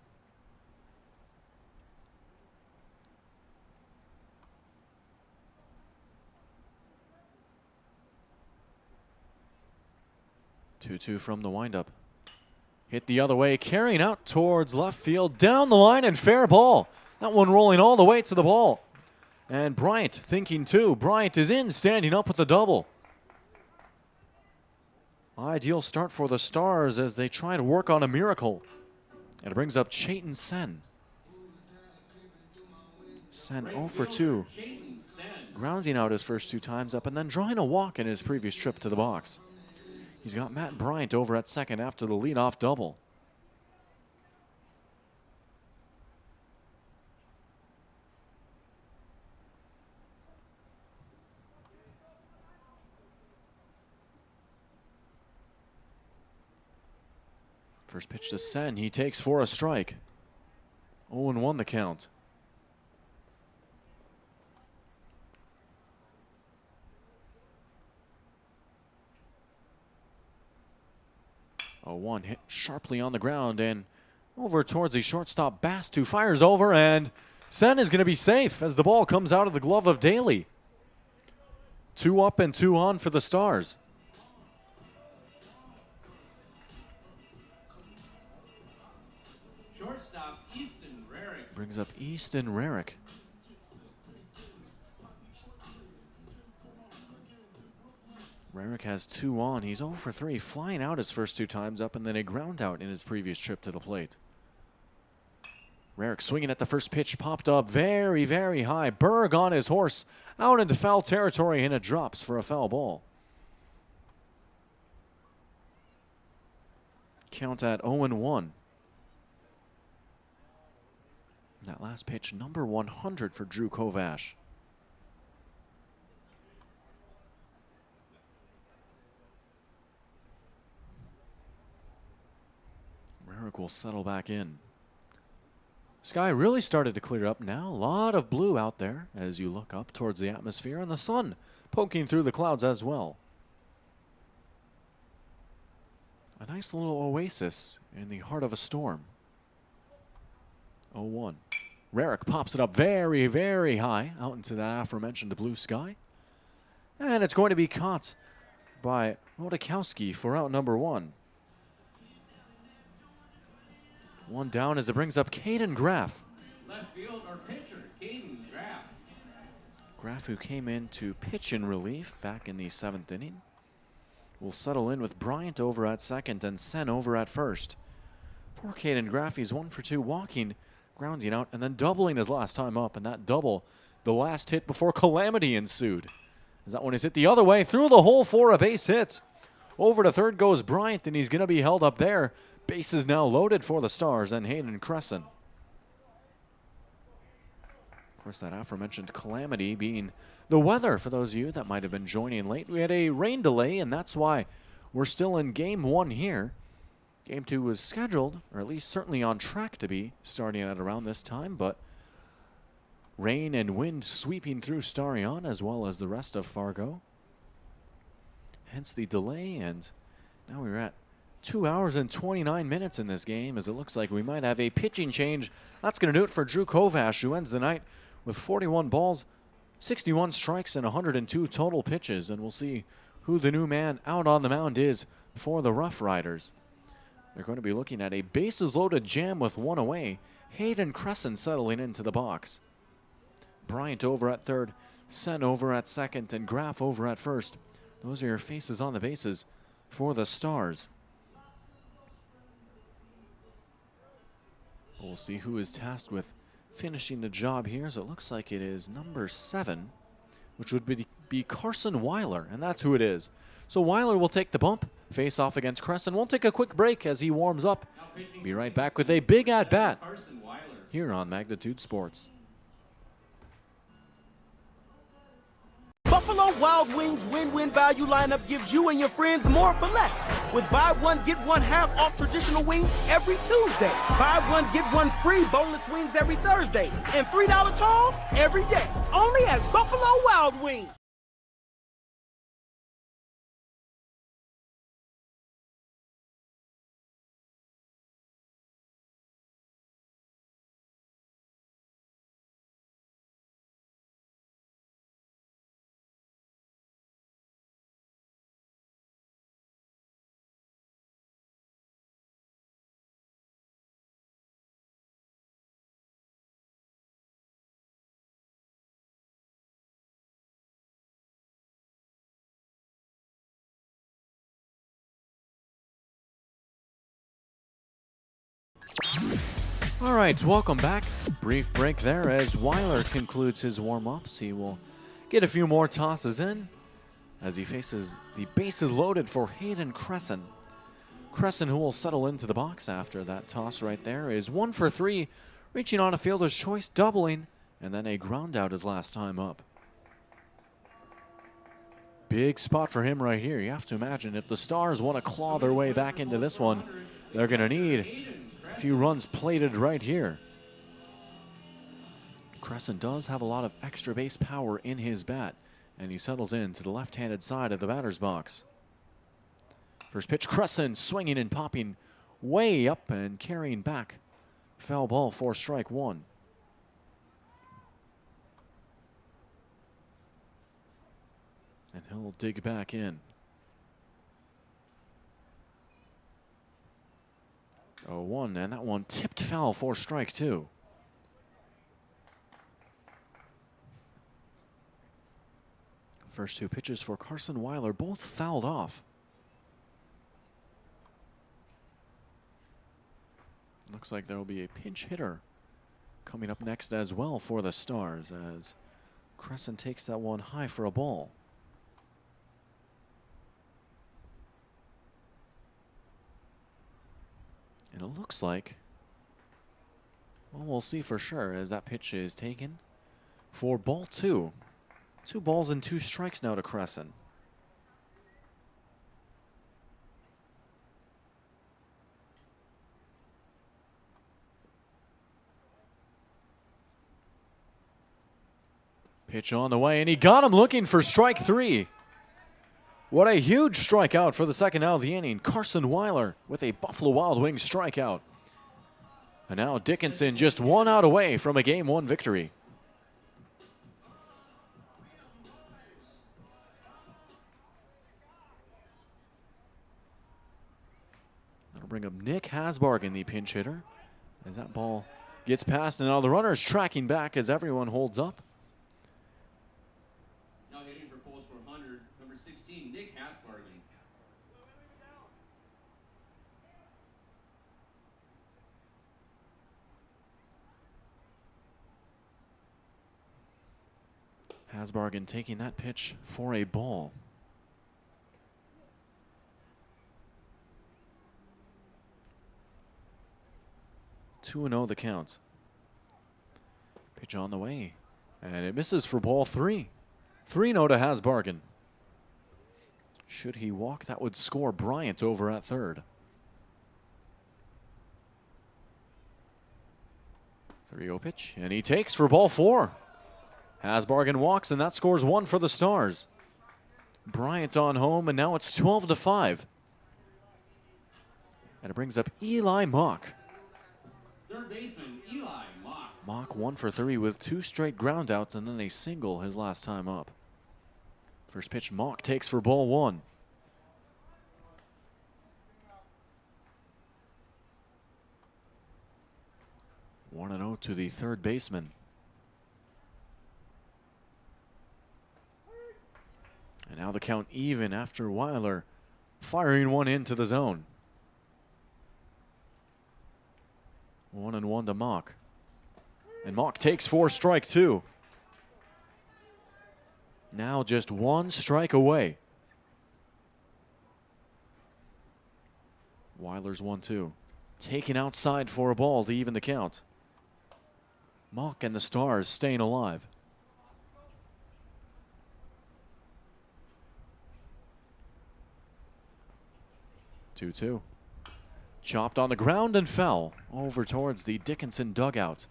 Two from the windup. Hit the other way, carrying out towards left field, down the line, and fair ball. That one rolling all the way to the ball. And Bryant thinking too. Bryant is in, standing up with the double. Ideal start for the Stars as they try to work on a miracle. And it brings up Chayton Sen. Sen 0 for 2. Grounding out his first 2 times up and then drawing a walk in his previous trip to the box. He's got Matt Bryant over at second after the leadoff double. First pitch to Sen. He takes for a strike. 0-1 the count. A 1 hit sharply on the ground and over towards the shortstop Bass, who fires over, and Sen is going to be safe as the ball comes out of the glove of Daley. 2 up and 2 on for the Stars. Shortstop Easton Rarick. Brings up Easton Rarick. Rarick has 2 on. He's 0 for 3, flying out his first 2 times up and then a ground out in his previous trip to the plate. Rarick swinging at the first pitch, popped up very, very high. Berg on his horse, out into foul territory, and it drops for a foul ball. Count at 0-1. That last pitch, number 100 for Drew Kovash. Rarick will settle back in. Sky really started to clear up now. A lot of blue out there as you look up towards the atmosphere, and the sun poking through the clouds as well. A nice little oasis in the heart of a storm. 0-1. Rarick pops it up very, very high out into that aforementioned blue sky. And it's going to be caught by Rodakowski for out number 1. 1 down as it brings up Kaden Graf. Left field or pitcher, Kaden Graf. Graf, who came in to pitch in relief back in the 7th inning, will settle in with Bryant over at second and Sen over at first. For Kaden Graf, he's 1 for 2, walking, grounding out, and then doubling his last time up. And that double, the last hit before calamity ensued, as that one is hit the other way through the hole for a base hit. Over to third goes Bryant, and he's going to be held up there. Bases now loaded for the Stars and Hayden Cressen. Of course, that aforementioned calamity being the weather for those of you that might have been joining late. We had a rain delay, and that's why we're still in Game 1 here. Game 2 was scheduled, or at least certainly on track to be, starting at around this time, but rain and wind sweeping through Starion as well as the rest of Fargo. Hence the delay, and now we're at 2 hours and 29 minutes in this game, as it looks like we might have a pitching change. That's going to do it for Drew Kovash, who ends the night with 41 balls, 61 strikes, and 102 total pitches. And we'll see who the new man out on the mound is for the Rough Riders. They're going to be looking at a bases-loaded jam with 1 away. Hayden Cressen settling into the box. Bryant over at third, Sen over at second, and Graf over at first. Those are your faces on the bases for the Stars. We'll see who is tasked with finishing the job here. So it looks like it is number 7, which would be Carson Weiler, and that's who it is. So Weiler will take the bump, face off against Cressen. We'll take a quick break as he warms up. Be right back with a big at-bat here on Magnitude Sports. Buffalo Wild Wings win-win value lineup gives you and your friends more for less. With buy one, get one half off traditional wings every Tuesday. Buy one, get one free boneless wings every Thursday. And $3 tolls every day. Only at Buffalo Wild Wings. All right, welcome back. Brief break there as Weiler concludes his warm-ups. He will get a few more tosses in as he faces the bases loaded for Hayden Cressen. Cressen, who will settle into the box after that toss right there, is 1 for 3, reaching on a fielder's choice, doubling, and then a ground out his last time up. Big spot for him right here. You have to imagine if the Stars want to claw their way back into this one, they're going to need a few runs plated right here. Cressen does have a lot of extra base power in his bat, and he settles in to the left-handed side of the batter's box. First pitch, Cressen swinging and popping way up and carrying back. Foul ball for strike one. And he'll dig back in. 0-1, and that one tipped foul for strike two. First two pitches for Carson Weiler, both fouled off. Looks like there will be a pinch hitter coming up next as well for the Stars as Cressen takes that one high for a ball. And it looks like, well, we'll see for sure as that pitch is taken for ball two. 2 balls and 2 strikes now to Cressen. Pitch on the way, and he got him looking for strike 3. What a huge strikeout for the second out of the inning. Carson Weiler with a Buffalo Wild Wings strikeout. And now Dickinson just 1 out away from a Game 1 victory. That'll bring up Nick Hasbargen, the pinch hitter, as that ball gets past, and now the runner is tracking back as everyone holds up. Now hitting for post 400, number 16, Nick Hasbargen. Hasbargen taking that pitch for a ball. 2-0 the count. Pitch on the way, and it misses for ball 3. 3-0 to Hasbargen. Should he walk, that would score Bryant over at third. 3-0 pitch, and he takes for ball 4. Hasbargen walks, and that scores 1 for the Stars. Bryant on home, and now it's 12-5. And it brings up Eli Mock. Third baseman, Eli Mock. Mock 1 for 3 with 2 straight groundouts and then a single his last time up. First pitch, Mock takes for ball 1. One and 0 to the third baseman. And now the count even after Weiler firing one into the zone. 1-1 to Mock. And Mock takes for strike 2. Now just 1 strike away. Weiler's 1-2. Taken outside for a ball to even the count. Mock and the Stars staying alive. Two. Chopped on the ground and fell over towards the Dickinson dugout.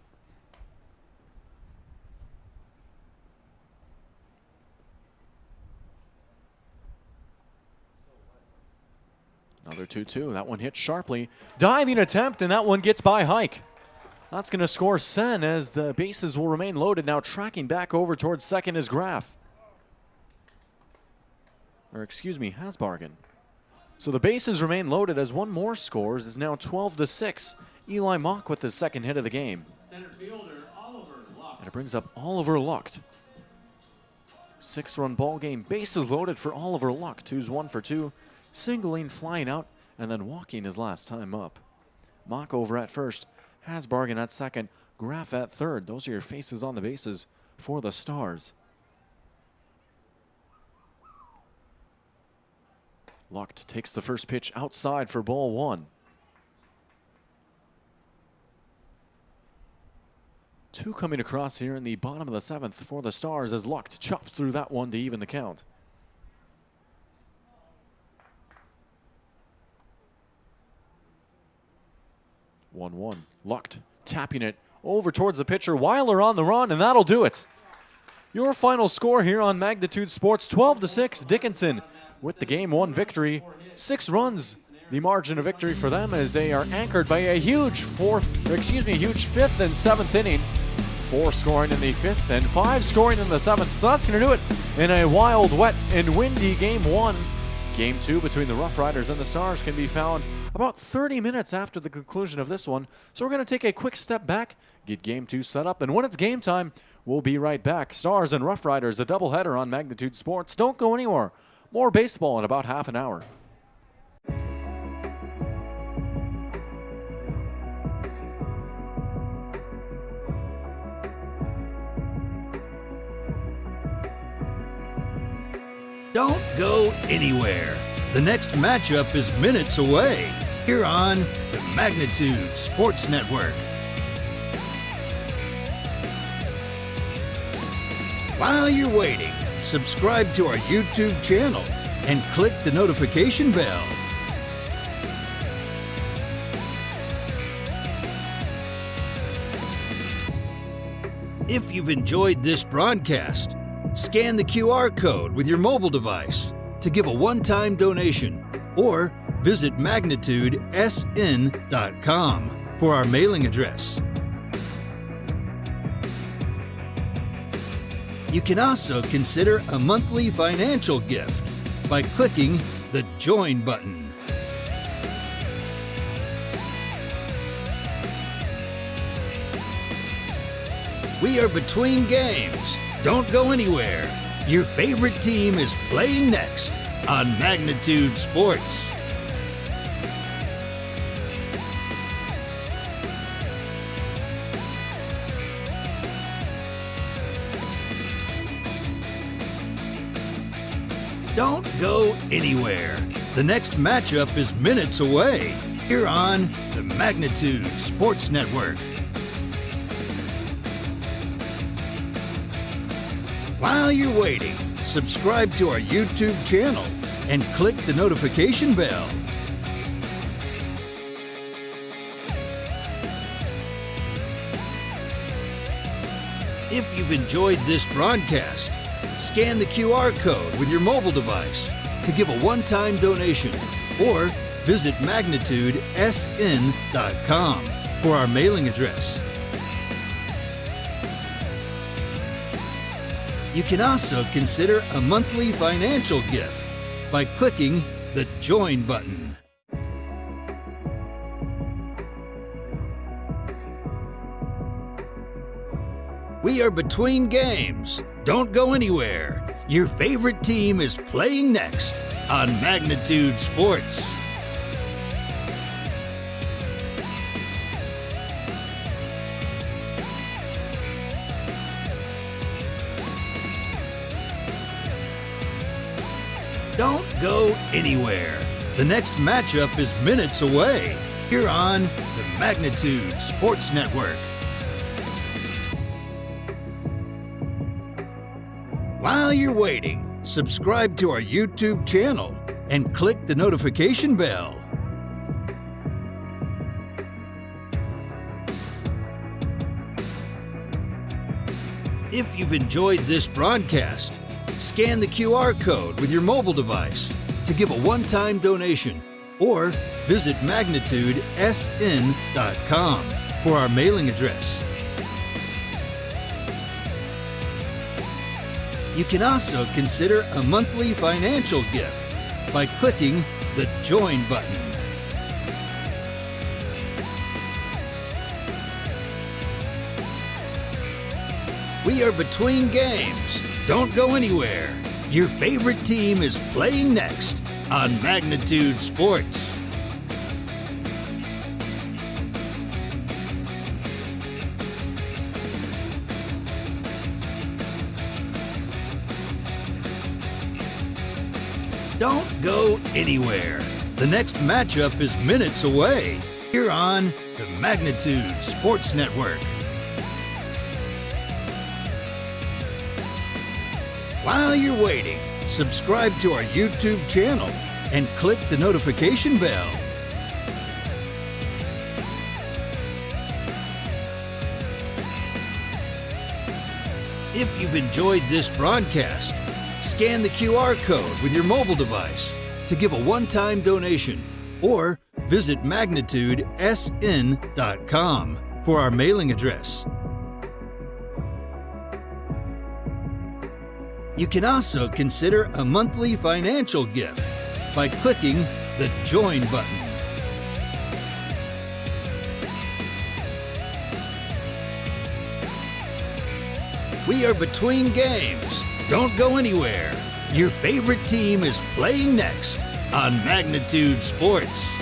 Another 2-2. That one hit sharply. Diving attempt, and that one gets by Hike. That's going to score Sen as the bases will remain loaded. Now tracking back over towards second is Graf. Or excuse me, Hasbargen. So the bases remain loaded as one more scores. Is now 12-6. Eli Mock with the second hit of the game. Center fielder, Oliver Luck. And it brings up Oliver Luck. 6-run ball game. Bases loaded for Oliver Luck. 2's 1 for 2. Singling, flying out, and then walking his last time up. Mock over at first. Hasbargen at second, Graf at third. Those are your faces on the bases for the Stars. Lucht takes the first pitch outside for ball one. 2 coming across here in the bottom of the 7th for the Stars as Lucht chops through that one to even the count. One. Lucht tapping it over towards the pitcher. Weiler on the run, and that'll do it. Your final score here on Magnitude Sports, 12-6, Dickinson with the Game 1 victory. 6 runs, the margin of victory for them as they are anchored by a huge huge 5th and 7th inning. 4 scoring in the 5th and 5 scoring in the 7th. So that's going to do it in a wild, wet, and windy Game 1. Game 2 between the Rough Riders and the Stars can be found about 30 minutes after the conclusion of this one. So we're going to take a quick step back, get Game 2 set up, and when it's game time, we'll be right back. Stars and Rough Riders, a doubleheader on Magnitude Sports. Don't go anywhere. More baseball in about half an hour. Don't go anywhere. The next matchup is minutes away here on the Magnitude Sports Network. While you're waiting, subscribe to our YouTube channel and click the notification bell. If you've enjoyed this broadcast, scan the QR code with your mobile device to give a one-time donation or visit magnitudesn.com for our mailing address. You can also consider a monthly financial gift by clicking the Join button. We are between games. Don't go anywhere. Your favorite team is playing next on Magnitude Sports. Don't go anywhere. The next matchup is minutes away here on the Magnitude Sports Network. While you're waiting, subscribe to our YouTube channel and click the notification bell. If you've enjoyed this broadcast, scan the QR code with your mobile device to give a one-time donation or visit magnitudesn.com for our mailing address. You can also consider a monthly financial gift by clicking the Join button. We are between games. Don't go anywhere. Your favorite team is playing next on Magnitude Sports. Don't go anywhere. The next matchup is minutes away here on the Magnitude Sports Network. While you're waiting, subscribe to our YouTube channel and click the notification bell. If you've enjoyed this broadcast, scan the QR code with your mobile device to give a one-time donation or visit magnitudesn.com for our mailing address. You can also consider a monthly financial gift by clicking the Join button. We are between games. Don't go anywhere. Your favorite team is playing next on Magnitude Sports. go anywhere. The next matchup is minutes away here on the Magnitude Sports Network. While you're waiting, subscribe to our YouTube channel and click the notification bell. If you've enjoyed this broadcast, scan the QR code with your mobile device to give a one-time donation or visit magnitudesn.com for our mailing address. You can also consider a monthly financial gift by clicking the Join button. We are between games. Don't go anywhere. Your favorite team is playing next on Magnitude Sports.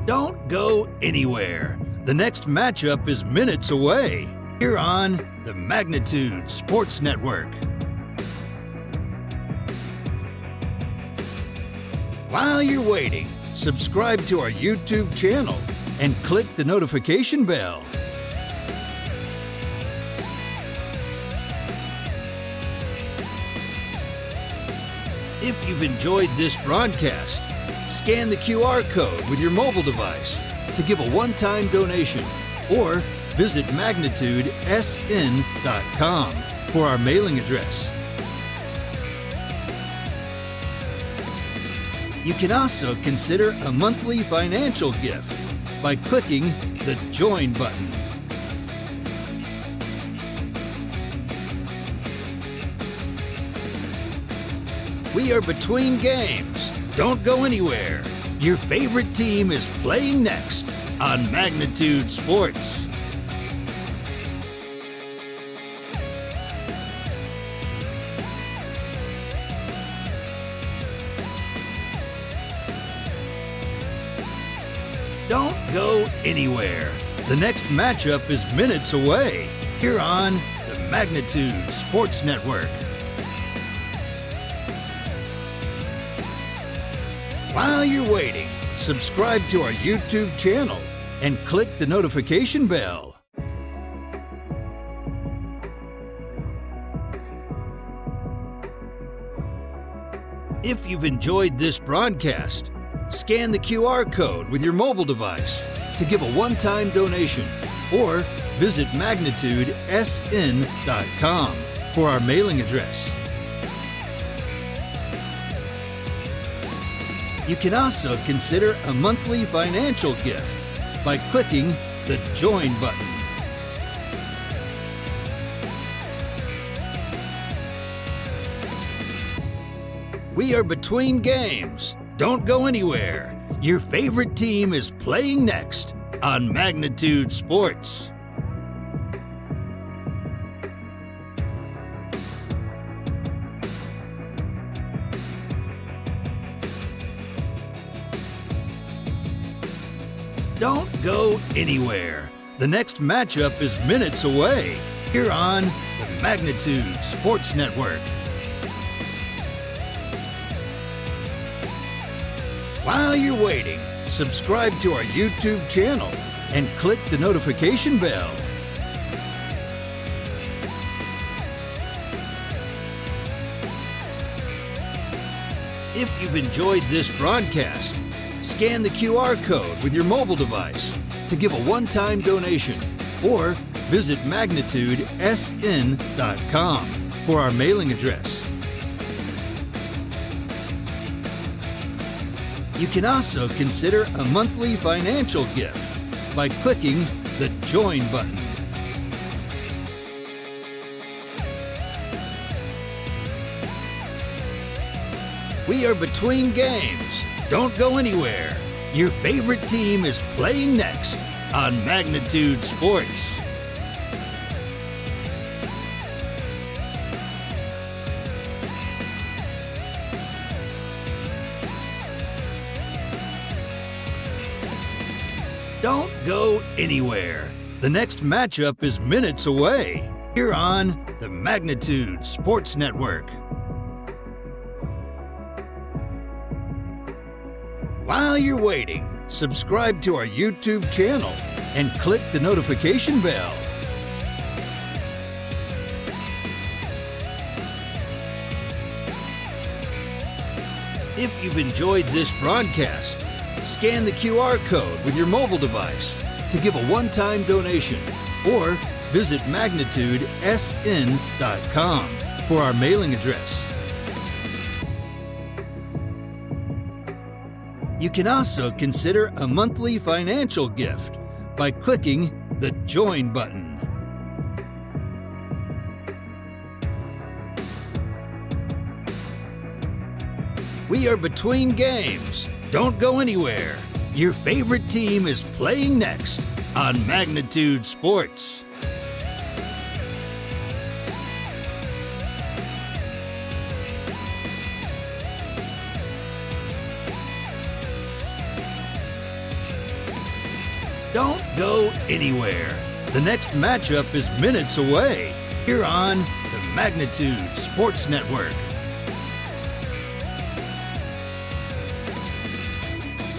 Don't go anywhere. The next matchup is minutes away here on the Magnitude Sports Network. While you're waiting, subscribe to our YouTube channel and click the notification bell. If you've enjoyed this broadcast, scan the QR code with your mobile device to give a one-time donation or visit magnitudesn.com for our mailing address. You can also consider a monthly financial gift by clicking the Join button. We are between games. Don't go anywhere. Your favorite team is playing next on Magnitude Sports. Don't go anywhere. The next matchup is minutes away here on the Magnitude Sports Network. While you're waiting, subscribe to our YouTube channel and click the notification bell. If you've enjoyed this broadcast, scan the QR code with your mobile device to give a one-time donation or visit magnitudesn.com for our mailing address. You can also consider a monthly financial gift by clicking the Join button. We are between games. Don't go anywhere. Your favorite team is playing next on Magnitude Sports. Don't go anywhere. The next matchup is minutes away here on the Magnitude Sports Network. While you're waiting, subscribe to our YouTube channel and click the notification bell. If you've enjoyed this broadcast, scan the QR code with your mobile device to give a one-time donation or visit magnitudesn.com for our mailing address. You can also consider a monthly financial gift by clicking the Join button. We are between games. Don't go anywhere. Your favorite team is playing next on Magnitude Sports. go anywhere. The next matchup is minutes away. Here on the Magnitude Sports Network. While you're waiting, subscribe to our YouTube channel and click the notification bell. If you've enjoyed this broadcast, scan the QR code with your mobile device to give a one-time donation or visit magnitudesn.com for our mailing address. You can also consider a monthly financial gift by clicking the Join button. We are between games. Don't go anywhere. Your favorite team is playing next on Magnitude Sports. Don't go anywhere. The next matchup is minutes away here on the Magnitude Sports Network.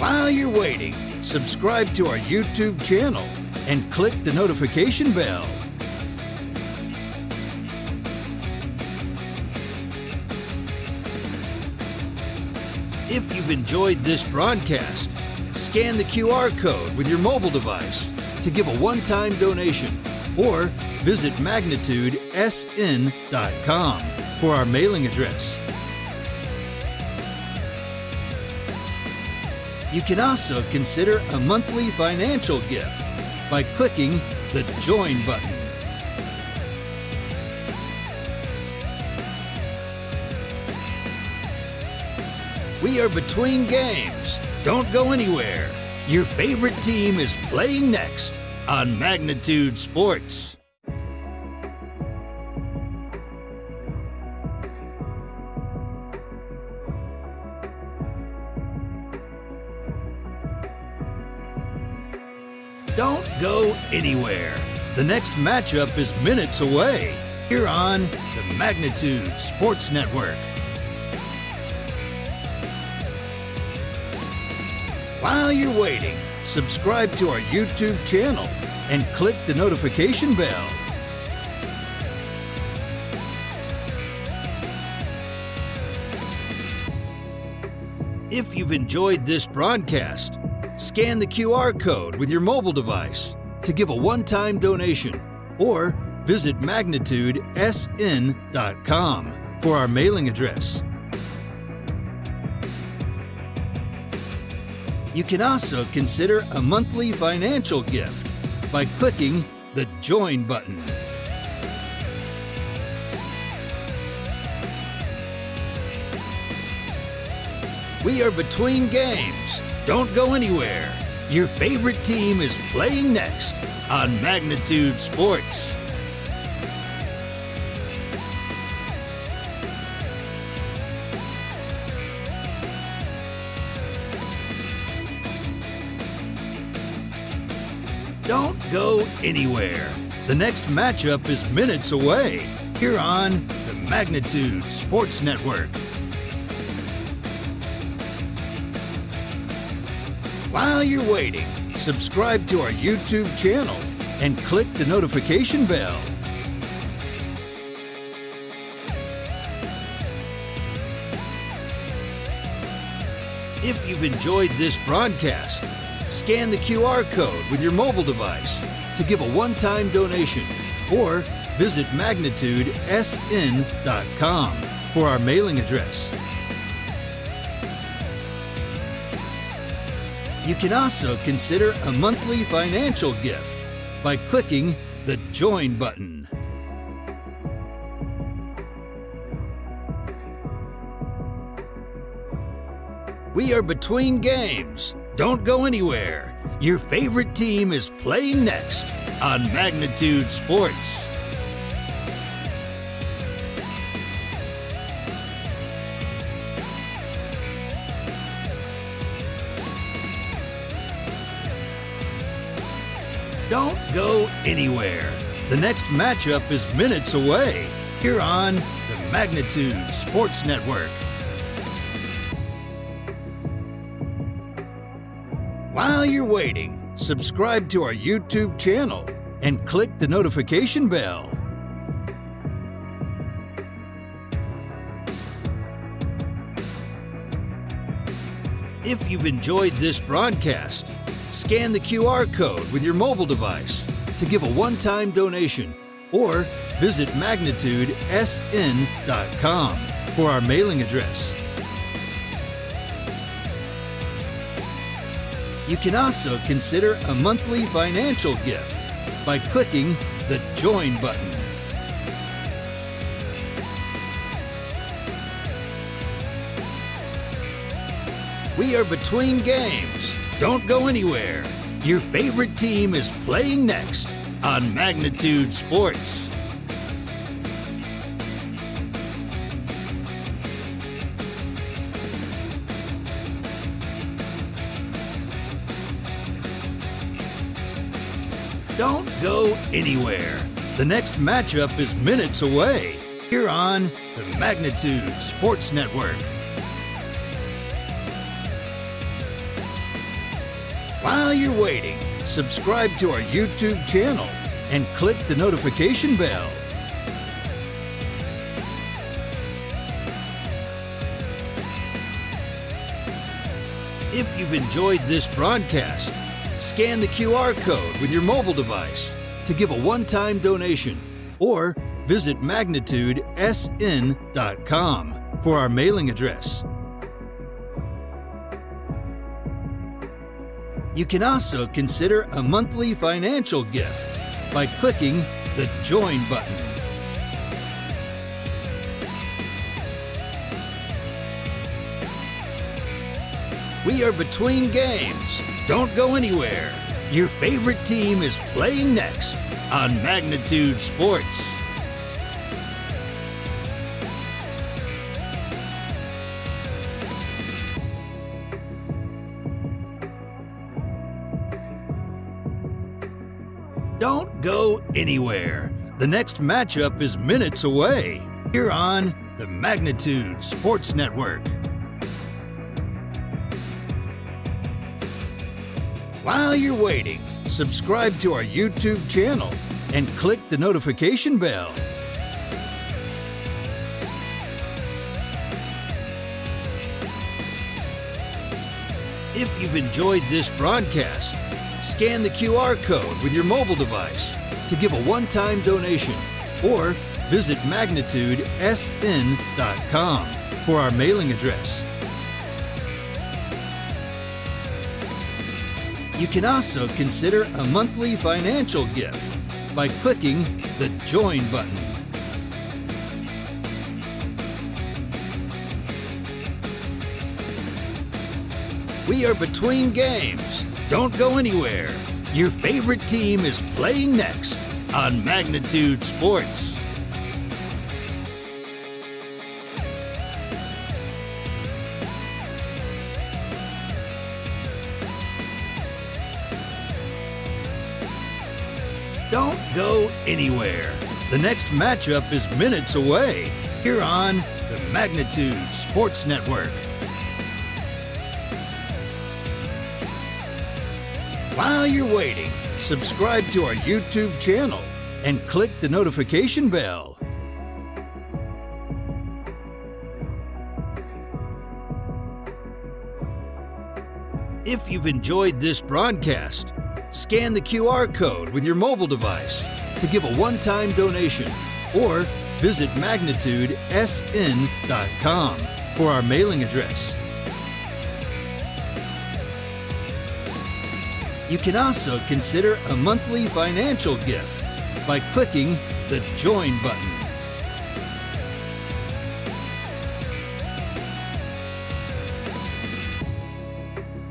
While you're waiting, subscribe to our YouTube channel and click the notification bell. If you've enjoyed this broadcast, scan the QR code with your mobile device to give a one-time donation or visit magnitudesn.com for our mailing address. You can also consider a monthly financial gift by clicking the Join button. We are between games. Don't go anywhere. Your favorite team is playing next on Magnitude Sports. Don't go anywhere. The next matchup is minutes away here on the Magnitude Sports Network. While you're waiting, subscribe to our YouTube channel and click the notification bell. If you've enjoyed this broadcast, scan the QR code with your mobile device to give a one-time donation or visit magnitudesn.com for our mailing address. You can also consider a monthly financial gift by clicking the Join button. We are between games. Don't go anywhere. Your favorite team is playing next on Magnitude Sports. Don't go anywhere. The next matchup is minutes away here on the Magnitude Sports Network. While you're waiting, subscribe to our YouTube channel and click the notification bell. If you've enjoyed this broadcast, scan the QR code with your mobile device to give a one-time donation or visit magnitudesn.com for our mailing address. You can also consider a monthly financial gift by clicking the Join button. We are between games. Don't go anywhere. Your favorite team is playing next on Magnitude Sports. Don't go anywhere. The next matchup is minutes away here on the Magnitude Sports Network. While you're waiting, subscribe to our YouTube channel and click the notification bell. If you've enjoyed this broadcast, scan the QR code with your mobile device to give a one-time donation or visit magnitudesn.com for our mailing address. You can also consider a monthly financial gift by clicking the Join button. We are between games. Don't go anywhere. Your favorite team is playing next on Magnitude Sports. Don't go anywhere. The next matchup is minutes away here on the Magnitude Sports Network. While you're waiting, subscribe to our YouTube channel and click the notification bell. If you've enjoyed this broadcast, scan the QR code with your mobile device to give a one-time donation or visit magnitudesn.com for our mailing address. You can also consider a monthly financial gift by clicking the Join button. We are between games. Don't go anywhere. Your favorite team is playing next on Magnitude Sports. Don't go anywhere. The next matchup is minutes away here on the Magnitude Sports Network. While you're waiting, subscribe to our YouTube channel and click the notification bell. If you've enjoyed this broadcast, scan the QR code with your mobile device to give a one-time donation or visit magnitudesn.com for our mailing address. You can also consider a monthly financial gift by clicking the Join button. We are between games. Don't go anywhere. Your favorite team is playing next on Magnitude Sports. Don't go anywhere. The next matchup is minutes away here on the Magnitude Sports Network. While you're waiting, subscribe to our YouTube channel and click the notification bell. If you've enjoyed this broadcast, scan the QR code with your mobile device to give a one-time donation or visit magnitudesn.com for our mailing address. You can also consider a monthly financial gift by clicking the Join button.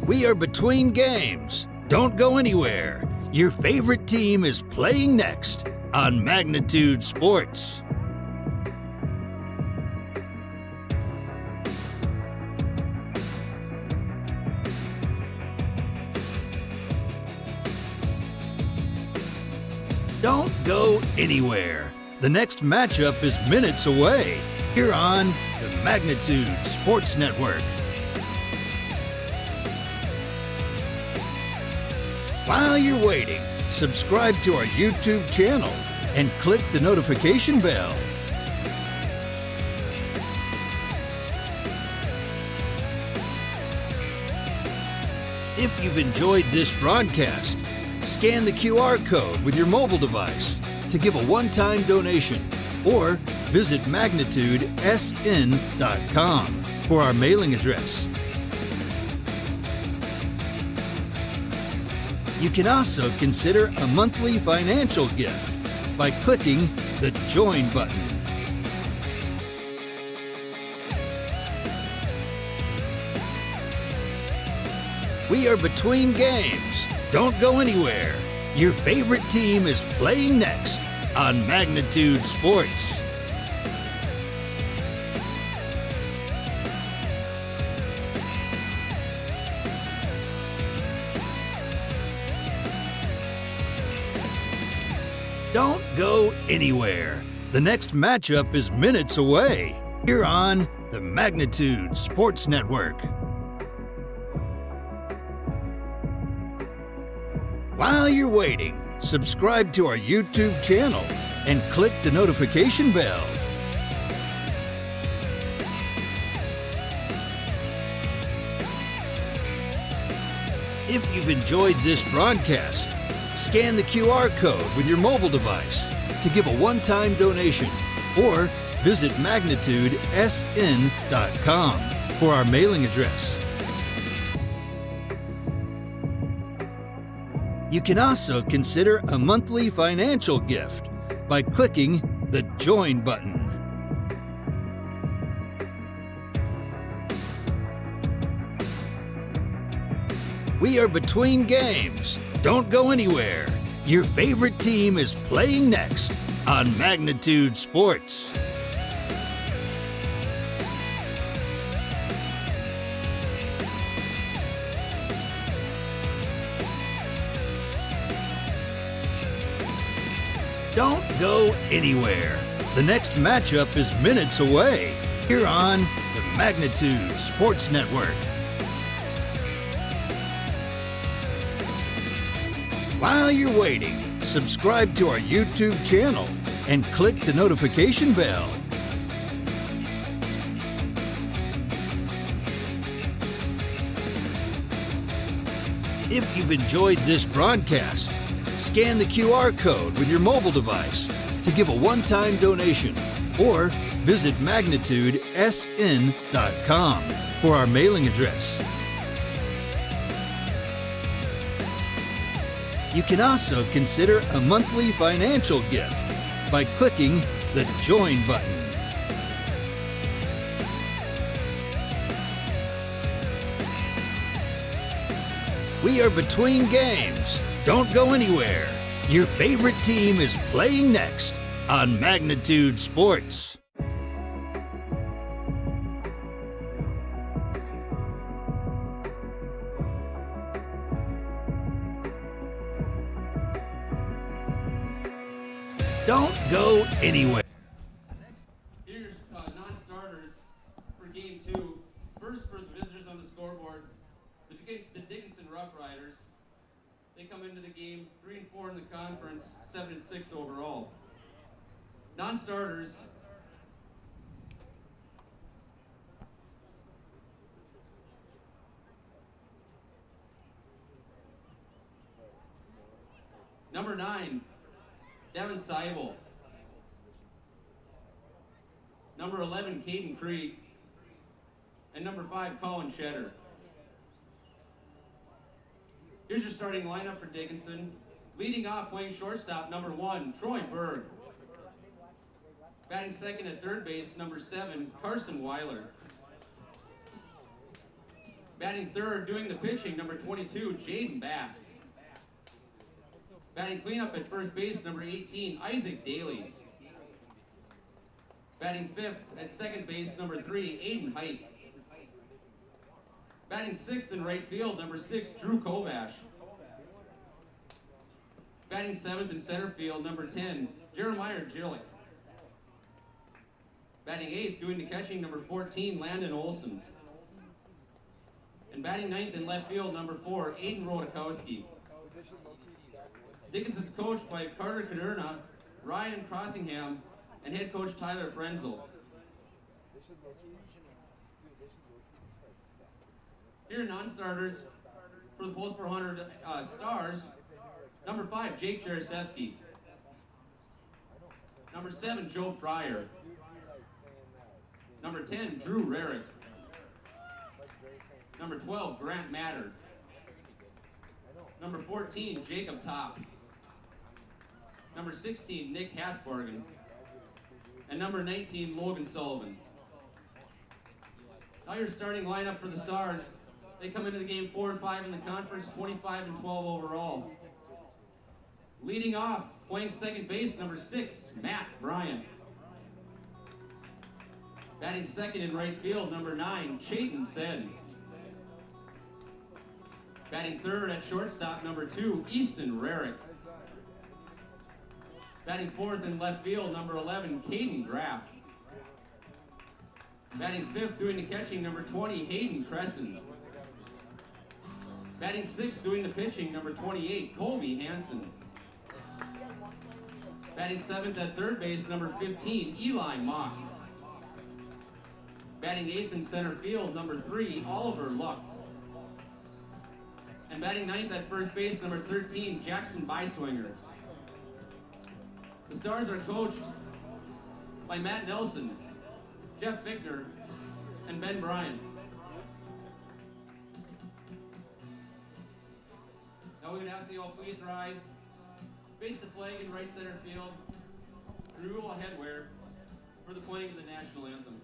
We are between games. Don't go anywhere. Your favorite team is playing next on Magnitude Sports. Don't go anywhere. The next matchup is minutes away here on the Magnitude Sports Network. While you're waiting, subscribe to our YouTube channel and click the notification bell. If you've enjoyed this broadcast, scan the QR code with your mobile device to give a one-time donation or visit magnitudesn.com for our mailing address. You can also consider a monthly financial gift by clicking the Join button. We are between games. Don't go anywhere. Your favorite team is playing next on Magnitude Sports. Don't go anywhere. The next matchup is minutes away here on the Magnitude Sports Network. While you're waiting, subscribe to our YouTube channel and click the notification bell. If you've enjoyed this broadcast, scan the QR code with your mobile device to give a one-time donation or visit magnitudesn.com for our mailing address. You can also consider a monthly financial gift by clicking the Join button. We are between games. Don't go anywhere. Your favorite team is playing next on Magnitude Sports. Don't go anywhere. The next matchup is minutes away here on the Magnitude Sports Network. While you're waiting, subscribe to our YouTube channel and click the notification bell. If you've enjoyed this broadcast, scan the QR code with your mobile device to give a one-time donation or visit magnitudesn.com for our mailing address. You can also consider a monthly financial gift by clicking the Join button. We are between games. Don't go anywhere. Your favorite team is playing next on Magnitude Sports. Don't go anywhere. Here's non-starters for Game 2. First for the visitors on the scoreboard, the Dickinson Rough Riders. They come into the game 3-4 in the conference, 7-6 overall. Non-starters. Number 9, Devin Seibel. Number 11, Kaden Graf. And number 5, Colin Cheddar. Here's your starting lineup for Dickinson. Leading off, playing shortstop, number 1, Troy Berg. Batting second at third base, number 7, Carson Weiler. Batting third, doing the pitching, number 22, Jaden Bast. Batting cleanup at first base, number 18, Isaac Daley. Batting fifth at second base, number 3, Aiden Hike. Batting sixth in right field, number 6, Drew Kovash. Batting 7th in center field, number 10, Jeremiah Jillick. Batting 8th, doing the catching, number 14, Landon Olsen. And batting 9th in left field, number 4, Aiden Rodakowski. Dickinson's coached by Carter Caderna, Ryan Crossingham, and head coach Tyler Frenzel. Here are non-starters for the Post 400 Stars. Number 5, Jake Jaroszewski. Number 7, Joe Fryer. Number 10, Drew Rarick. Number 12, Grant Matter. Number 14, Jacob Top. Number 16, Nick Hasbargen. And number 19, Logan Sullivan. Now your starting lineup for the Stars. They come into the game 4-5 in the conference, 25-12 overall. Leading off, playing second base, number 6, Matt Bryant. Batting second in right field, number 9, Chayton Sen. Batting third at shortstop, number 2, Easton Rarick. Batting fourth in left field, number 11, Kaden Graf. Batting fifth, doing the catching, number 20, Hayden Cressen. Batting sixth, doing the pitching, number 28, Colby Hansen. Batting seventh at third base, number 15, Eli Mock. Batting eighth in center field, number 3, Oliver Lucht. And batting ninth at first base, number 13, Jackson Piswinger. The Stars are coached by Matt Nelson, Jeff Fichtner, and Ben Bryan. Now we're going to ask you all please rise, face the flag in right center field, and remove all headwear for the playing of the national anthem.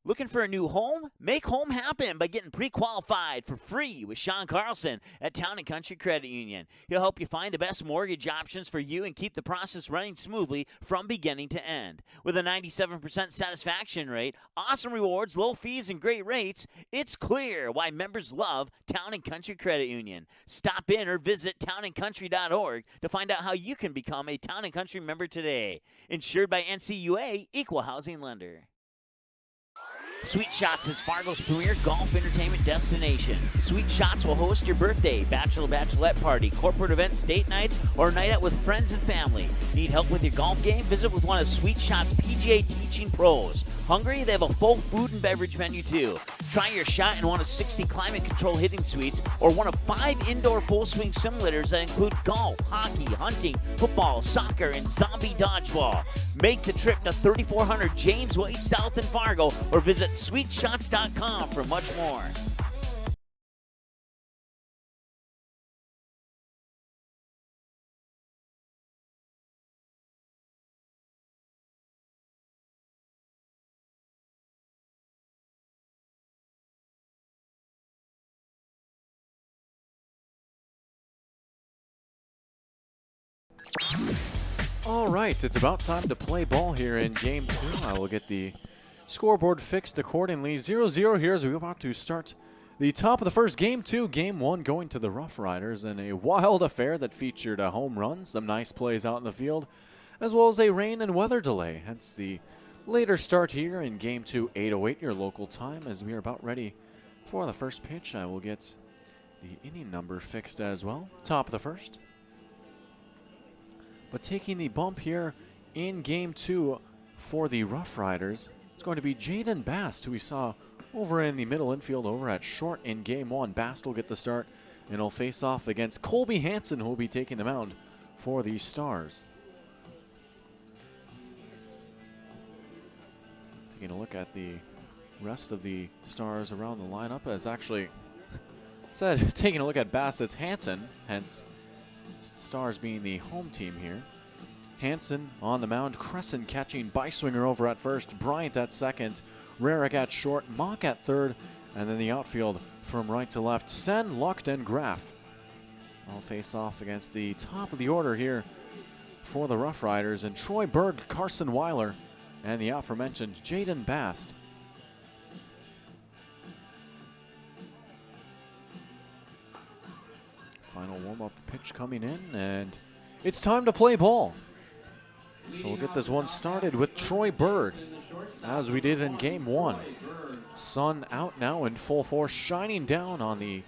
Looking for a new home? Make home happen by getting pre-qualified for free with Sean Carlson at Town & Country Credit Union. He'll help you find the best mortgage options for you and keep the process running smoothly from beginning to end. With a 97% satisfaction rate, awesome rewards, low fees, and great rates, it's clear why members love Town & Country Credit Union. Stop in or visit townandcountry.org to find out how you can become a Town & Country member today. Insured by NCUA, Equal Housing Lender. Sweet Shots is Fargo's premier golf entertainment destination. Sweet Shots will host your birthday, bachelorette party, corporate events, date nights, or a night out with friends and family. Need help with your golf game? Visit with one of Sweet Shots' PGA teaching pros. Hungry? They have a full food and beverage menu too. Try your shot in one of 60 climate control hitting suites or one of 5 indoor full swing simulators that include golf, hockey, hunting, football, soccer, and zombie dodgeball. Make the trip to 3400 James Way South in Fargo or visit sweetshots.com for much more. All right, it's about time to play ball here in Game 2. I will get the scoreboard fixed accordingly. 0-0 here as we're about to start the top of the first. Game 2, Game 1 going to the Rough Riders in a wild affair that featured a home run, some nice plays out in the field, as well as a rain and weather delay. Hence the later start here in Game 2, 8:08 your local time, as we are about ready for the first pitch. I will get the inning number fixed as well. Top of the first. But taking the bump here in Game 2 for the Rough Riders, it's going to be Jaden Bast, who we saw over in the middle infield over at short in Game 1. Bast will get the start, and he'll face off against Colby Hansen, who will be taking the mound for the Stars. Taking a look at the rest of the Stars around the lineup, as actually said, taking a look at Bast, it's Hansen, hence Stars being the home team here. Hansen on the mound, Cressen catching, Piswinger over at first, Bryant at second, Rarick at short, Mock at third, and then the outfield from right to left, Sen, Lucht, and Graf all face off against the top of the order here for the Rough Riders, and Troy Berg, Carson Weiler, and the aforementioned Jaden Bast. Final warm-up pitch coming in, and it's time to play ball. So we'll get this one started with Troy Berg, as we did in Game 1. Sun out now in full force, shining down on the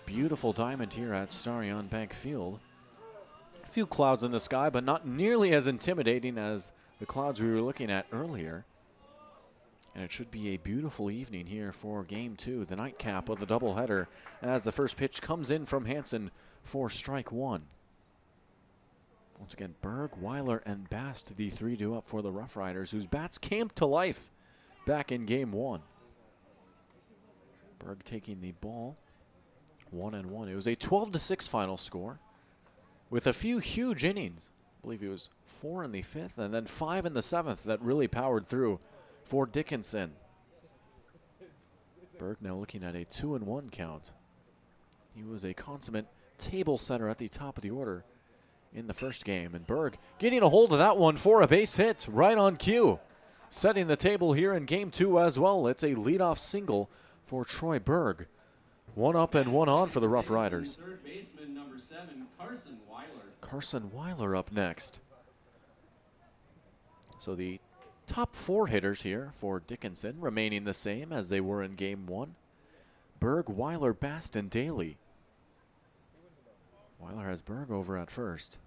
beautiful diamond here at Starion Bank Field. A few clouds in the sky, but not nearly as intimidating as the clouds we were looking at earlier. And it should be a beautiful evening here for Game 2, the nightcap of the doubleheader, as the first pitch comes in from Hansen for strike one. Once again, Berg, Weiler, and Bast, the 3 due up for the Rough Riders, whose bats came to life back in Game 1. Berg taking the ball, 1-1. It was a 12-6 final score with a few huge innings. I believe it was 4 in the 5th and then 5 in the 7th that really powered through for Dickinson. Berg now looking at a 2-1 count. He was a consummate table setter at the top of the order in the first game, and Berg getting a hold of that one for a base hit right on cue, setting the table here in Game 2 as well. It's a leadoff single for Troy Berg. 1 up and 1 on for the Rough Riders. Third baseman number 7, Carson Weiler. Carson Weiler up next. So the top 4 hitters here for Dickinson remaining the same as they were in Game 1. Berg, Weiler, Bast, and Daley. Weiler has Berg over at first.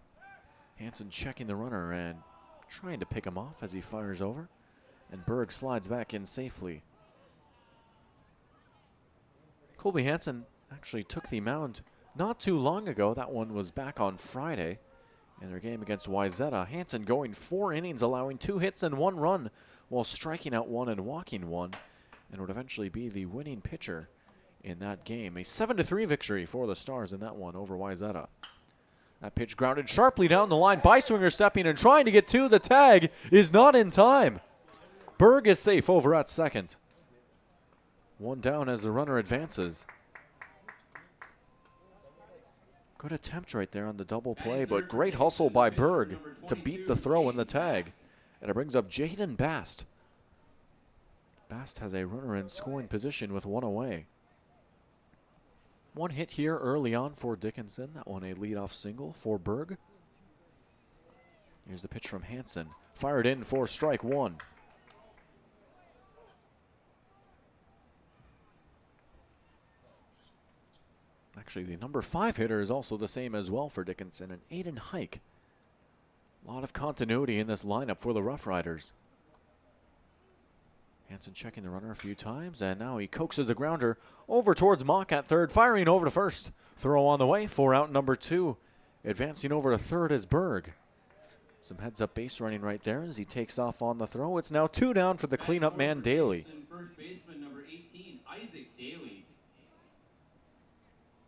Hansen checking the runner and trying to pick him off as he fires over. And Berg slides back in safely. Colby Hansen actually took the mound not too long ago. That one was back on Friday in their game against Wayzata. Hansen going 4 innings, allowing 2 hits and 1 run while striking out 1 and walking 1, and would eventually be the winning pitcher in that game. A 7-3 victory for the Stars in that one over Wayzata. That pitch grounded sharply down the line. Piswinger stepping and trying to get to the tag is not in time. Berg is safe over at second. 1 down as the runner advances. Good attempt right there on the double play, but great hustle by Berg to beat the throw and the tag. And it brings up Jaden Bast. Bast has a runner in scoring position with 1 away. 1 hit here early on for Dickinson. That one a leadoff single for Berg. Here's the pitch from Hansen. Fired in for strike 1. Actually, the number 5 hitter is also the same as well for Dickinson, and Aiden Hike. A lot of continuity in this lineup for the Rough Riders. Hansen checking the runner a few times, and now he coaxes a grounder over towards Mock at third, firing over to first. Throw on the way for out number 2. Advancing over to third is Berg. Some heads-up base running right there as he takes off on the throw. It's now 2 down for the cleanup man, Daley. First baseman number 18, Isaac Daley.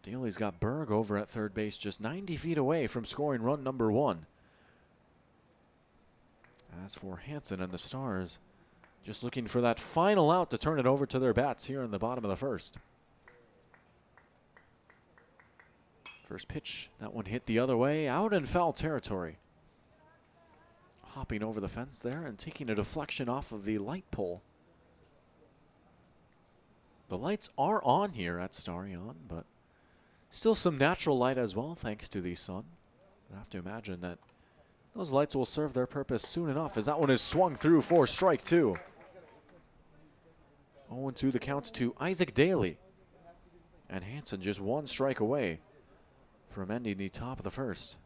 Daley's got Berg over at third base, just 90 feet away from scoring run number 1. As for Hansen and the Stars, just looking for that final out to turn it over to their bats here in the bottom of the first. First pitch, that one hit the other way, out in foul territory. Hopping over the fence there and taking a deflection off of the light pole. The lights are on here at Starion, but still some natural light as well, thanks to the sun. I have to imagine that those lights will serve their purpose soon enough, as that one is swung through for strike 2. 0-2 the count to Isaac Daley. And Hansen just 1 strike away from ending the top of the first.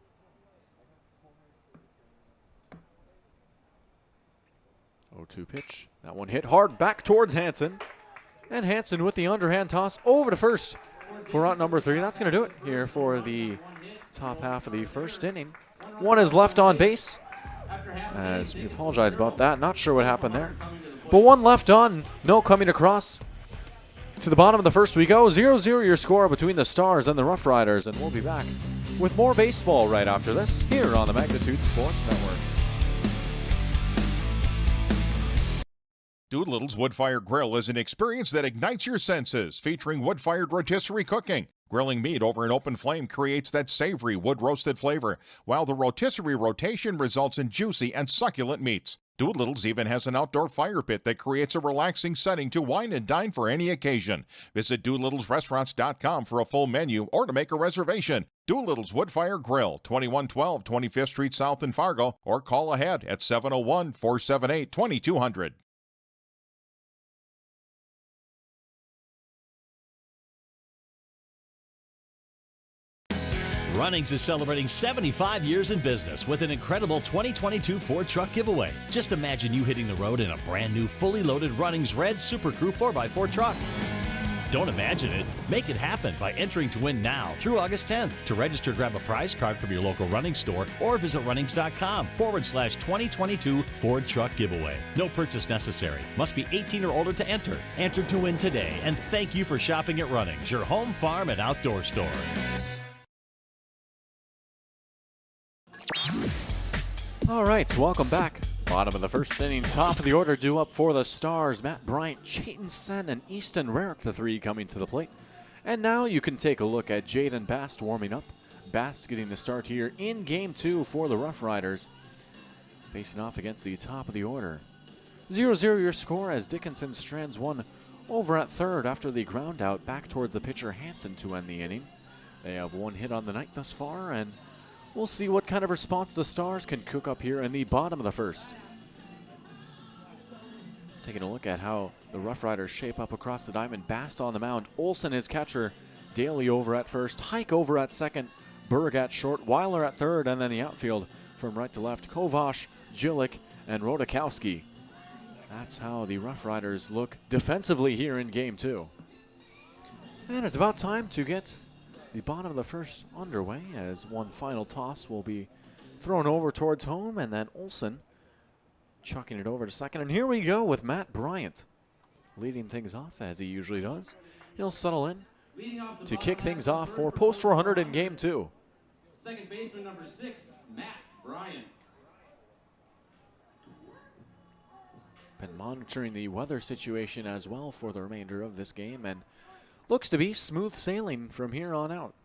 0-2 pitch. That one hit hard back towards Hansen. And Hansen with the underhand toss over to first for out number 3. That's going to do it here for the top half of the first inning. 1 is left on base. As we apologize about that. Not sure what happened there. But 1 left on. No coming across. To the bottom of the first we go. 0-0 your score between the Stars and the Rough Riders. And we'll be back with more baseball right after this here on the Magnitude Sports Network. Doolittle's Wood-Fire Grill is an experience that ignites your senses, featuring wood-fired rotisserie cooking. Grilling meat over an open flame creates that savory wood-roasted flavor, while the rotisserie rotation results in juicy and succulent meats. Doolittle's even has an outdoor fire pit that creates a relaxing setting to wine and dine for any occasion. Visit Doolittle'sRestaurants.com for a full menu or to make a reservation. Doolittle's Woodfire Grill, 2112 25th Street South in Fargo, or call ahead at 701-478-2200. Runnings is celebrating 75 years in business with an incredible 2022 Ford truck giveaway. Just imagine you hitting the road in a brand new fully loaded Runnings Red Super Crew 4x4 truck. Don't imagine it. Make it happen by entering to win now through August 10th. To register, grab a prize card from your local Runnings store or visit runnings.com/2022 Ford Truck Giveaway. No purchase necessary. Must be 18 or older to enter. Enter to win today. And thank you for shopping at Runnings, your home, farm, and outdoor store. All right, welcome back. Bottom of the first inning, top of the order due up for the Stars. Matt Bryant, Chayton Sen, and Easton Rarick, the three coming to the plate. And now you can take a look at Jaden Bast warming up. Bast getting the start here in Game 2 for the Rough Riders. Facing off against the top of the order. 0-0 your score as Dickinson strands one over at third after the ground out back towards the pitcher Hansen to end the inning. They have one hit on the night thus far, and we'll see what kind of response the Stars can cook up here in the bottom of the first. Taking a look at how the Rough Riders shape up across the diamond. Bast on the mound. Olsen is catcher. Daley over at first. Hike over at second. Berg at short. Weiler at third. And then the outfield from right to left. Kovash, Jilic, and Rodakowski. That's how the Rough Riders look defensively here in Game 2. And it's about time to get the bottom of the first underway as one final toss will be thrown over towards home, and then Olsen chucking it over to second. And here we go with Matt Bryant leading things off as he usually does. He'll settle in to kick things off for Post 400 in Game 2. Second baseman number 6, Matt Bryant. Been monitoring the weather situation as well for the remainder of this game, and looks to be smooth sailing from here on out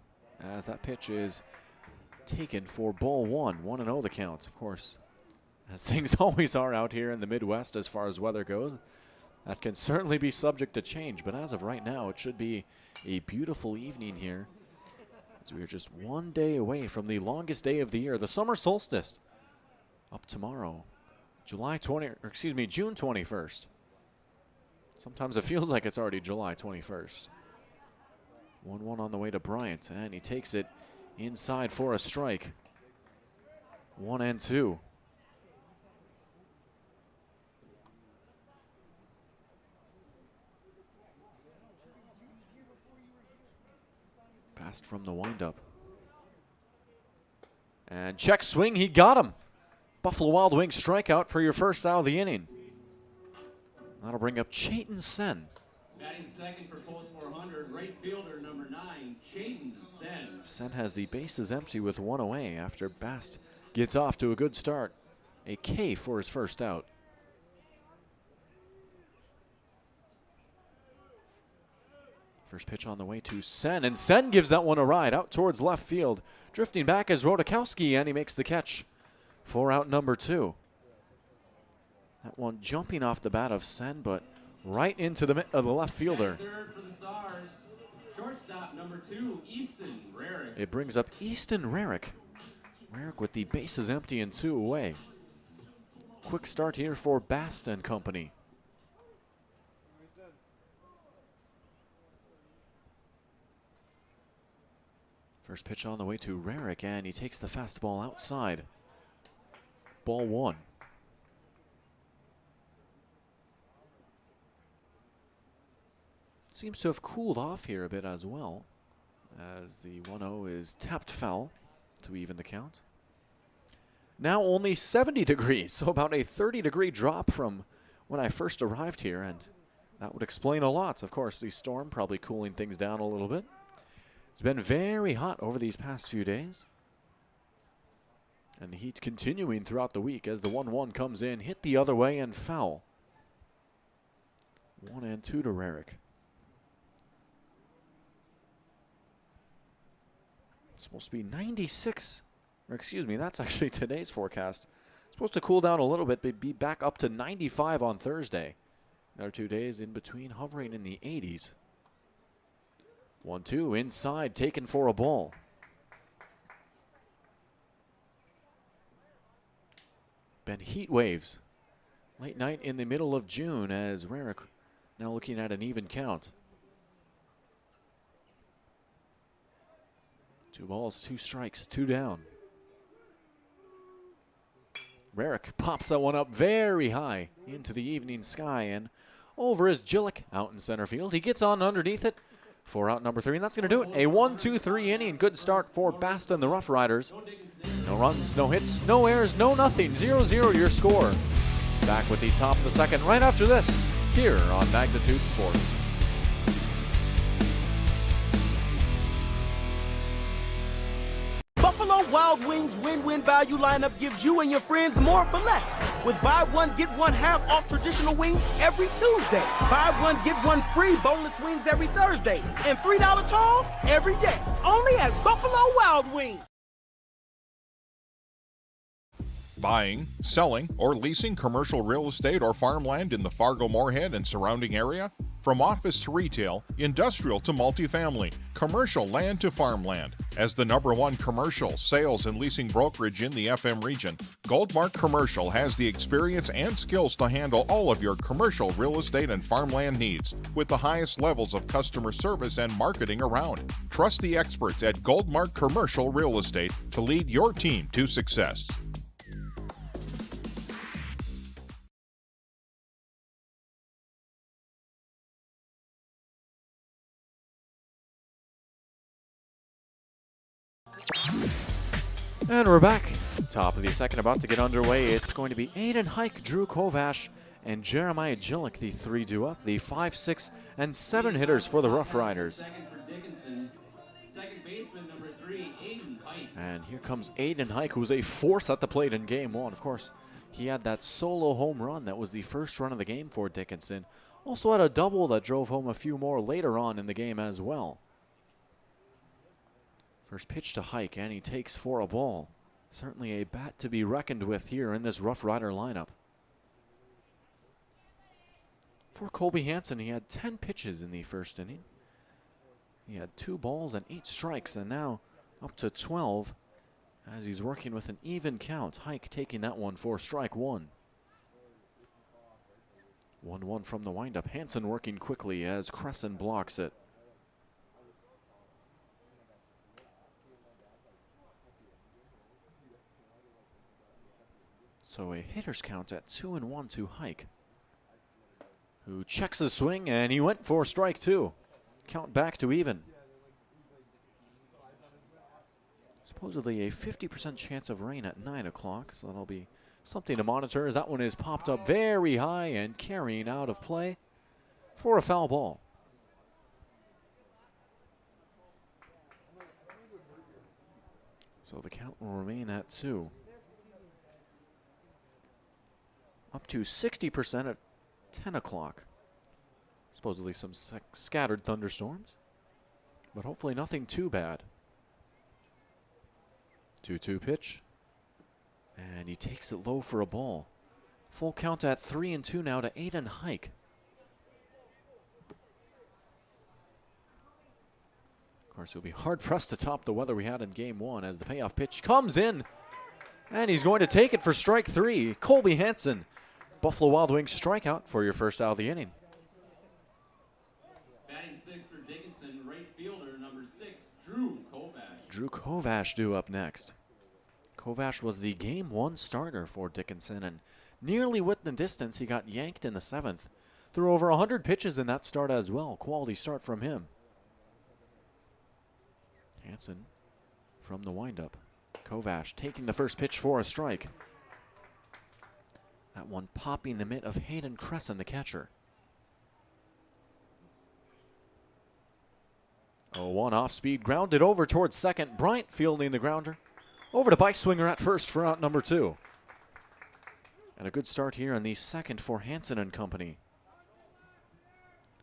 as that pitch is taken for ball one. 1-0 the count, of course, as things always are out here in the Midwest as far as weather goes. That can certainly be subject to change, but as of right now, it should be a beautiful evening here as we are just one day away from the longest day of the year, the summer solstice, up tomorrow, June 21st. Sometimes it feels like it's already July 21st. 1-1 on the way to Bryant, and he takes it inside for a strike. 1-2. Passed from the windup. And check swing, he got him. Buffalo Wild Wings strikeout for your first out of the inning. That'll bring up Chayton Sen. Batting second for Post 400, right fielder number 9, Chayton Sen. Sen has the bases empty with one away after Bast gets off to a good start. A K for his first out. First pitch on the way to Sen, and Sen gives that one a ride out towards left field. Drifting back is Rodakowski, and he makes the catch for out number 2. That one jumping off the bat of Sen, but right into the mitt of the left fielder. Third for the Stars, shortstop number 2, Easton Rarick. It brings up Easton Rarick. Rarick with the bases empty and 2 away. Quick start here for Bast and company. First pitch on the way to Rarick, and he takes the fastball outside. Ball 1. Seems to have cooled off here a bit as well, as the 1-0 is tapped foul to even the count. Now only 70 degrees, so about a 30-degree drop from when I first arrived here, and that would explain a lot. Of course, the storm probably cooling things down a little bit. It's been very hot over these past few days, and the heat continuing throughout the week as the 1-1 comes in, hit the other way and foul. 1-2 to Rarick. It's supposed to be 96, or excuse me, that's actually today's forecast. It's supposed to cool down a little bit, but be back up to 95 on Thursday. Another 2 days in between, hovering in the 80s. 1-2 inside, taken for a ball. been heat waves. Late night in the middle of June as Rarick now looking at an even count. 2 balls, 2 strikes, 2 down. Rarick pops that one up very high into the evening sky, and over is Jillick out in center field. He gets on underneath it for out number 3, and that's going to do it. A 1-2-3 inning. Good start for Baston, the Rough Riders. No runs, no hits, no errors, no nothing. 0-0 your score. Back with the top of the second right after this here on Magnitude Sports. Buffalo Wild Wings win-win value lineup gives you and your friends more for less. With buy one, get one half off traditional wings every Tuesday. Buy one, get one free boneless wings every Thursday. And $3 tolls every day. Only at Buffalo Wild Wings. Buying, selling, or leasing commercial real estate or farmland in the Fargo-Moorhead and surrounding area? From office to retail, industrial to multifamily, commercial land to farmland. As the #1 commercial, sales, and leasing brokerage in the FM region, Goldmark Commercial has the experience and skills to handle all of your commercial real estate and farmland needs with the highest levels of customer service and marketing around. Trust the experts at Goldmark Commercial Real Estate to lead your team to success. And we're back. Top of the second about to get underway. It's going to be Hayden Hike, Drew Kovash, and Jeremiah Jillick, the 3 due up, the 5, 6, and 7 hitters for the Rough Riders. Second for Dickinson. Second baseman number 3, Hayden Hike. And here comes Hayden Hike, who's a force at the plate in game 1. Of course, he had that solo home run that was the first run of the game for Dickinson. Also had a double that drove home a few more later on in the game as well. First pitch to Hike, and he takes for a ball. Certainly a bat to be reckoned with here in this Rough Rider lineup. For Colby Hansen, he had 10 pitches in the first inning. He had 2 balls and 8 strikes, and now up to 12 as he's working with an even count. Hike taking that one for strike 1. 1-1 from the windup. Hansen working quickly as Cressen blocks it. So a hitter's count at 2-1 to Hike, who checks his swing, and he went for strike 2. Count back to even. Supposedly a 50% chance of rain at 9 o'clock, so that'll be something to monitor as that one is popped up very high and carrying out of play for a foul ball. So the count will remain at 2. Up to 60% at 10 o'clock. Supposedly some scattered thunderstorms, but hopefully nothing too bad. 2-2 pitch, and he takes it low for a ball. Full count at 3-2 now to Hayden Hike. Of course, he'll be hard-pressed to top the weather we had in game 1 as the payoff pitch comes in, and he's going to take it for strike 3. Colby Hansen, Buffalo Wild Wings strikeout for your first out of the inning. Batting 6th for Dickinson, right fielder number 6, Drew Kovash. Drew Kovash due up next. Kovash was the game 1 starter for Dickinson, and nearly with the distance, he got yanked in the 7th. Threw over 100 pitches in that start as well. Quality start from him. Hansen from the windup. Kovash taking the first pitch for a strike. That one popping the mitt of Hayden Cressen, the catcher. 0-1 off speed, grounded over towards second. Bryant fielding the grounder. Over to Piswinger at first for out number 2. And a good start here in the second for Hansen and company.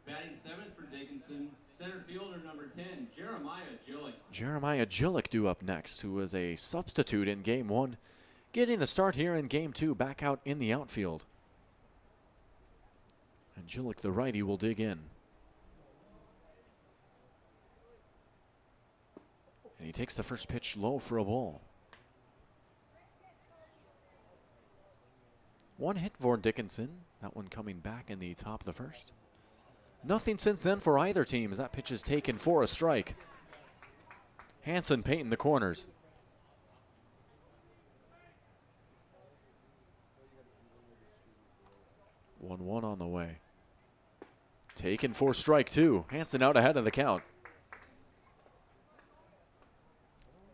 Batting 7th for Dickinson, center fielder number 10, Jeremiah Jillick. Jeremiah Jillick due up next, who was a substitute in game 1. Getting the start here in game 2, back out in the outfield. And Jillick, the righty, will dig in. And he takes the first pitch low for a ball. One hit for Dickinson. That one coming back in the top of the first. Nothing since then for either team as that pitch is taken for a strike. Hansen painting the corners. One on the way. Taken for strike two. Hansen out ahead of the count.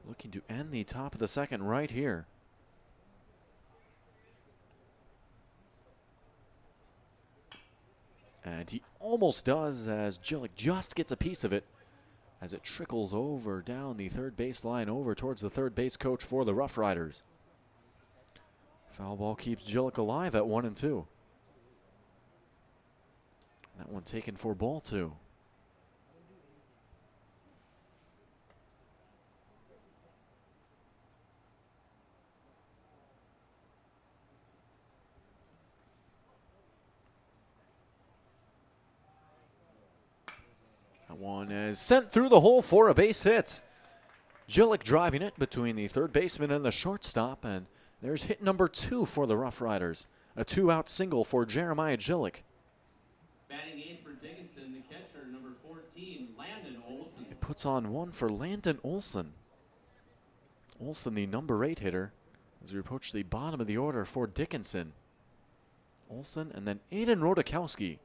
Looking to end the top of the second right here. And he almost does as Jillick just gets a piece of it as it trickles over down the third base line over towards the third base coach for the Rough Riders. Foul ball keeps Jillick alive at 1-2. That one taken for ball two. That one is sent through the hole for a base hit. Jillick driving it between the third baseman and the shortstop, and there's hit number 2 for the Rough Riders. A 2-out single for Jeremiah Jillick. Batting eighth for Dickinson, the catcher, number 14, Landon Olsen. It puts on one for Landon Olsen. Olsen, the number 8 hitter, as we approach the bottom of the order for Dickinson. Olsen and then Aiden Rodakowski,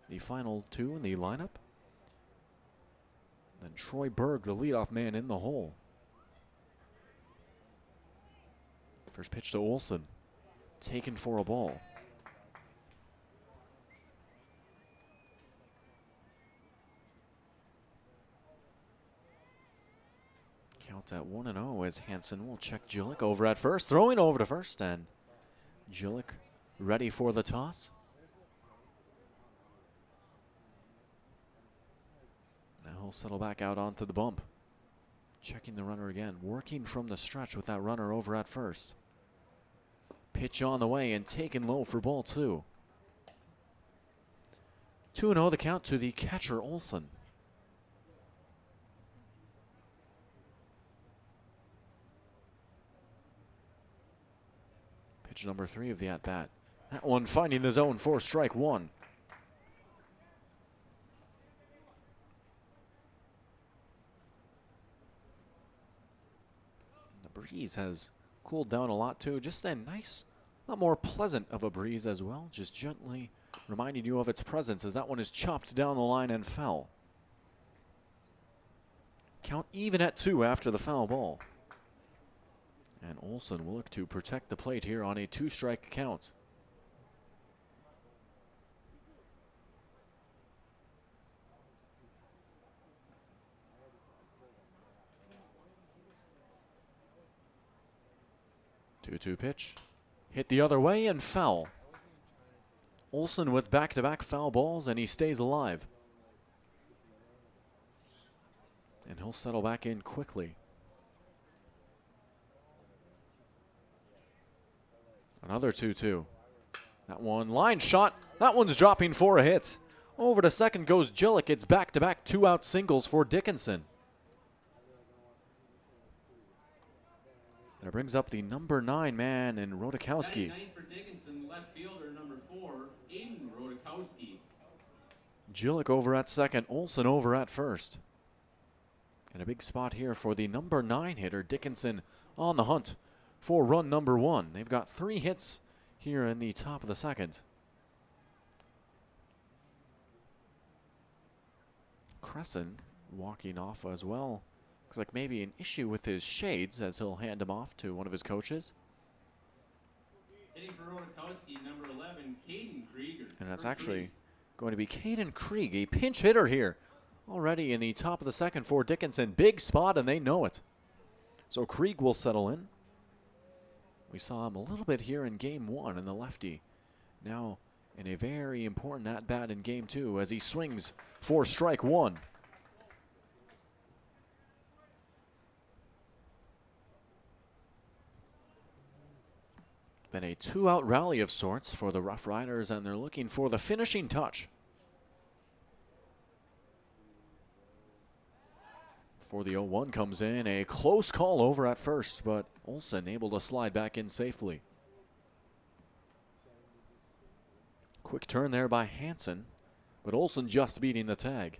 the final two in the lineup. Then Troy Berg, the leadoff man in the hole. First pitch to Olsen, taken for a ball. Count at 1-0 as Hansen will check Jillick over at first, throwing over to first, and Jillick ready for the toss. Now he'll settle back out onto the bump. Checking the runner again, working from the stretch with that runner over at first. Pitch on the way and taken low for ball two. 2-0 the count to the catcher Olsen. Pitch number 3 of the at-bat. That one finding the zone for strike one. The breeze has cooled down a lot too. Just a nice, lot more pleasant of a breeze as well. Just gently reminding you of its presence as that one is chopped down the line and fell. Count even at 2 after the foul ball. And Olsen will look to protect the plate here on a 2-strike count. Two-two pitch. Hit the other way and foul. Olsen with back-to-back foul balls, and he stays alive. And he'll settle back in quickly. Another 2-2. That one line shot. That one's dropping for a hit. Over to second goes Jillick. It's back-to-back 2-out singles for Dickinson. That brings up the number 9 man in Rodakowski. Batting ninth for Dickinson, left fielder, number 4, Aiden Rodakowski. Jillick over at second, Olsen over at first. And a big spot here for the number 9 hitter, Dickinson, on the hunt for run number 1. They've got 3 hits here in the top of the second. Cressen walking off as well. Looks like maybe an issue with his shades as he'll hand him off to one of his coaches. Hitting for Rodakowski, number 11, Kaden Krieger. And that's actually going to be Kaden Krieg, a pinch hitter here. Already in the top of the second for Dickinson. Big spot, and they know it. So Krieg will settle in. We saw him a little bit here in Game 1 in the lefty. Now in a very important at-bat in Game 2 as he swings for strike one. Been a 2-out rally of sorts for the Rough Riders, and they're looking for the finishing touch. For the 0-1 comes in, a close call over at first, but Olsen able to slide back in safely. Quick turn there by Hansen, but Olsen just beating the tag.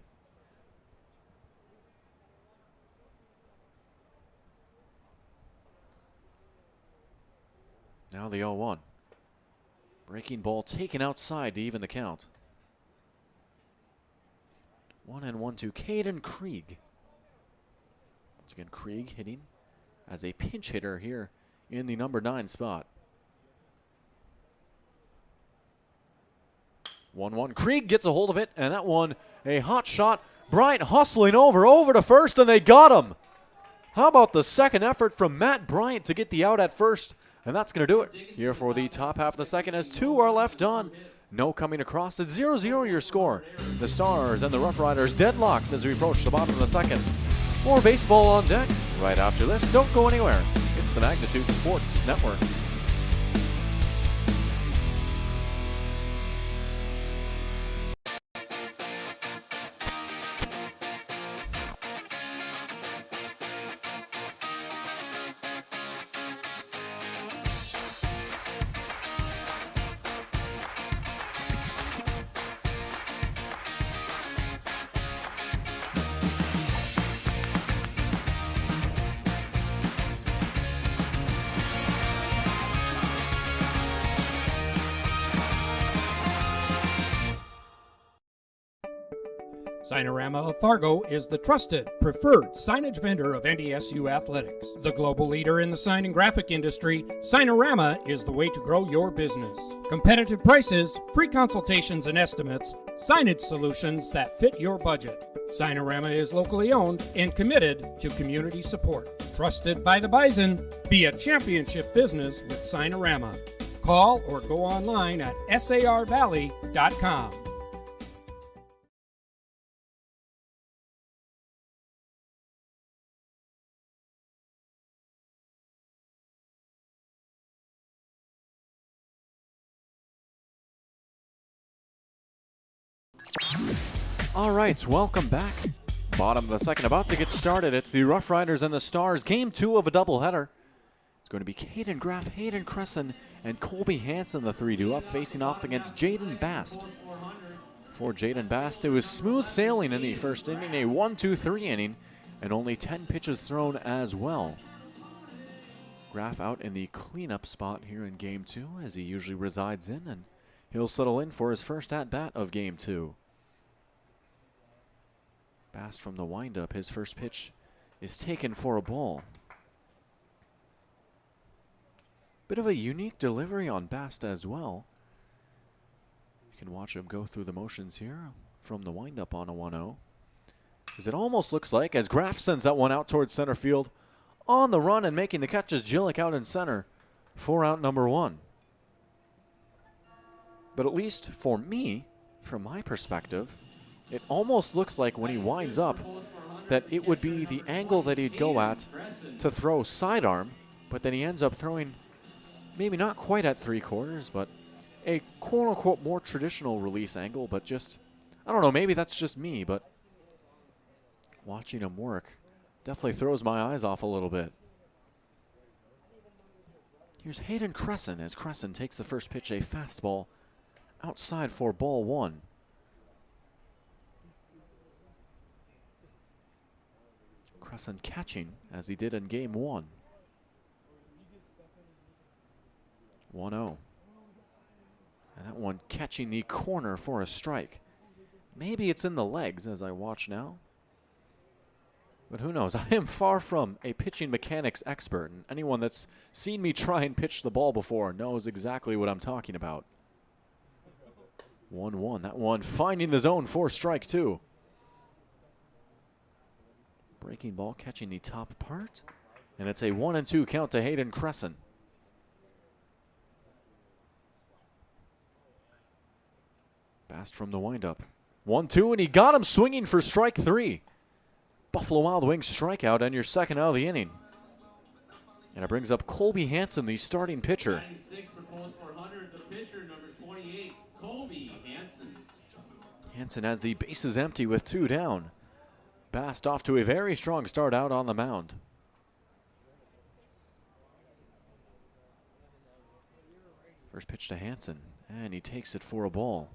Now the 0-1. Breaking ball taken outside to even the count. 1-1 to Kaden Krieg. Once again, Krieg hitting as a pinch hitter here in the number 9 spot. 1-1. Krieg gets a hold of it, and that one, a hot shot. Bryant hustling over to first, and they got him. How about the second effort from Matt Bryant to get the out at first? And that's going to do it here for the top half of the second as 2 are left on. No coming across. It's 0-0 your score. The Stars and the Rough Riders deadlocked as we approach the bottom of the second. More baseball on deck right after this. Don't go anywhere. It's the Magnitude Sports Network. Signarama of Fargo is the trusted, preferred signage vendor of NDSU athletics. The global leader in the sign and graphic industry, Signarama is the way to grow your business. Competitive prices, free consultations and estimates, signage solutions that fit your budget. Signarama is locally owned and committed to community support. Trusted by the Bison, be a championship business with Signarama. Call or go online at sarvalley.com. All right, welcome back. Bottom of the second, about to get started. It's the Rough Riders and the Stars. Game 2 of a doubleheader. It's going to be Kaden Graf, Hayden Cressen, and Colby Hansen, the 3-2 up, facing off against Jaden Bast. For Jaden Bast, it was smooth sailing in the first inning, a 1-2-3 inning, and only 10 pitches thrown as well. Graf out in the cleanup spot here in Game 2, as he usually resides in, and he'll settle in for his first at-bat of Game 2. Bast from the windup, his first pitch is taken for a ball. Bit of a unique delivery on Bast as well. You can watch him go through the motions here from the windup on a 1-0. As it almost looks like, as Graf sends that one out towards center field, on the run and making the catch is Jillick out in center for out number 1. But at least for me, from my perspective, it almost looks like when he winds up that it would be the angle that he'd go at to throw sidearm, but then he ends up throwing maybe not quite at 3/4, but a quote-unquote more traditional release angle, but just, I don't know, maybe that's just me, but watching him work definitely throws my eyes off a little bit. Here's Hayden Cressen as Cressen takes the first pitch, a fastball outside for ball 1. Cressen catching as he did in Game 1. 1-0. And that one catching the corner for a strike. Maybe it's in the legs as I watch now. But who knows? I am far from a pitching mechanics expert, and anyone that's seen me try and pitch the ball before knows exactly what I'm talking about. 1-1. That one finding the zone for strike 2. Breaking ball catching the top part. And it's a 1-2 count to Hayden Cressen. Bast from the windup. 1-2, and he got him swinging for strike 3. Buffalo Wild Wings strikeout and your second out of the inning. And it brings up Colby Hansen, the starting pitcher. Hansen has the bases empty with 2 down. Bast off to a very strong start out on the mound. First pitch to Hansen. And he takes it for a ball.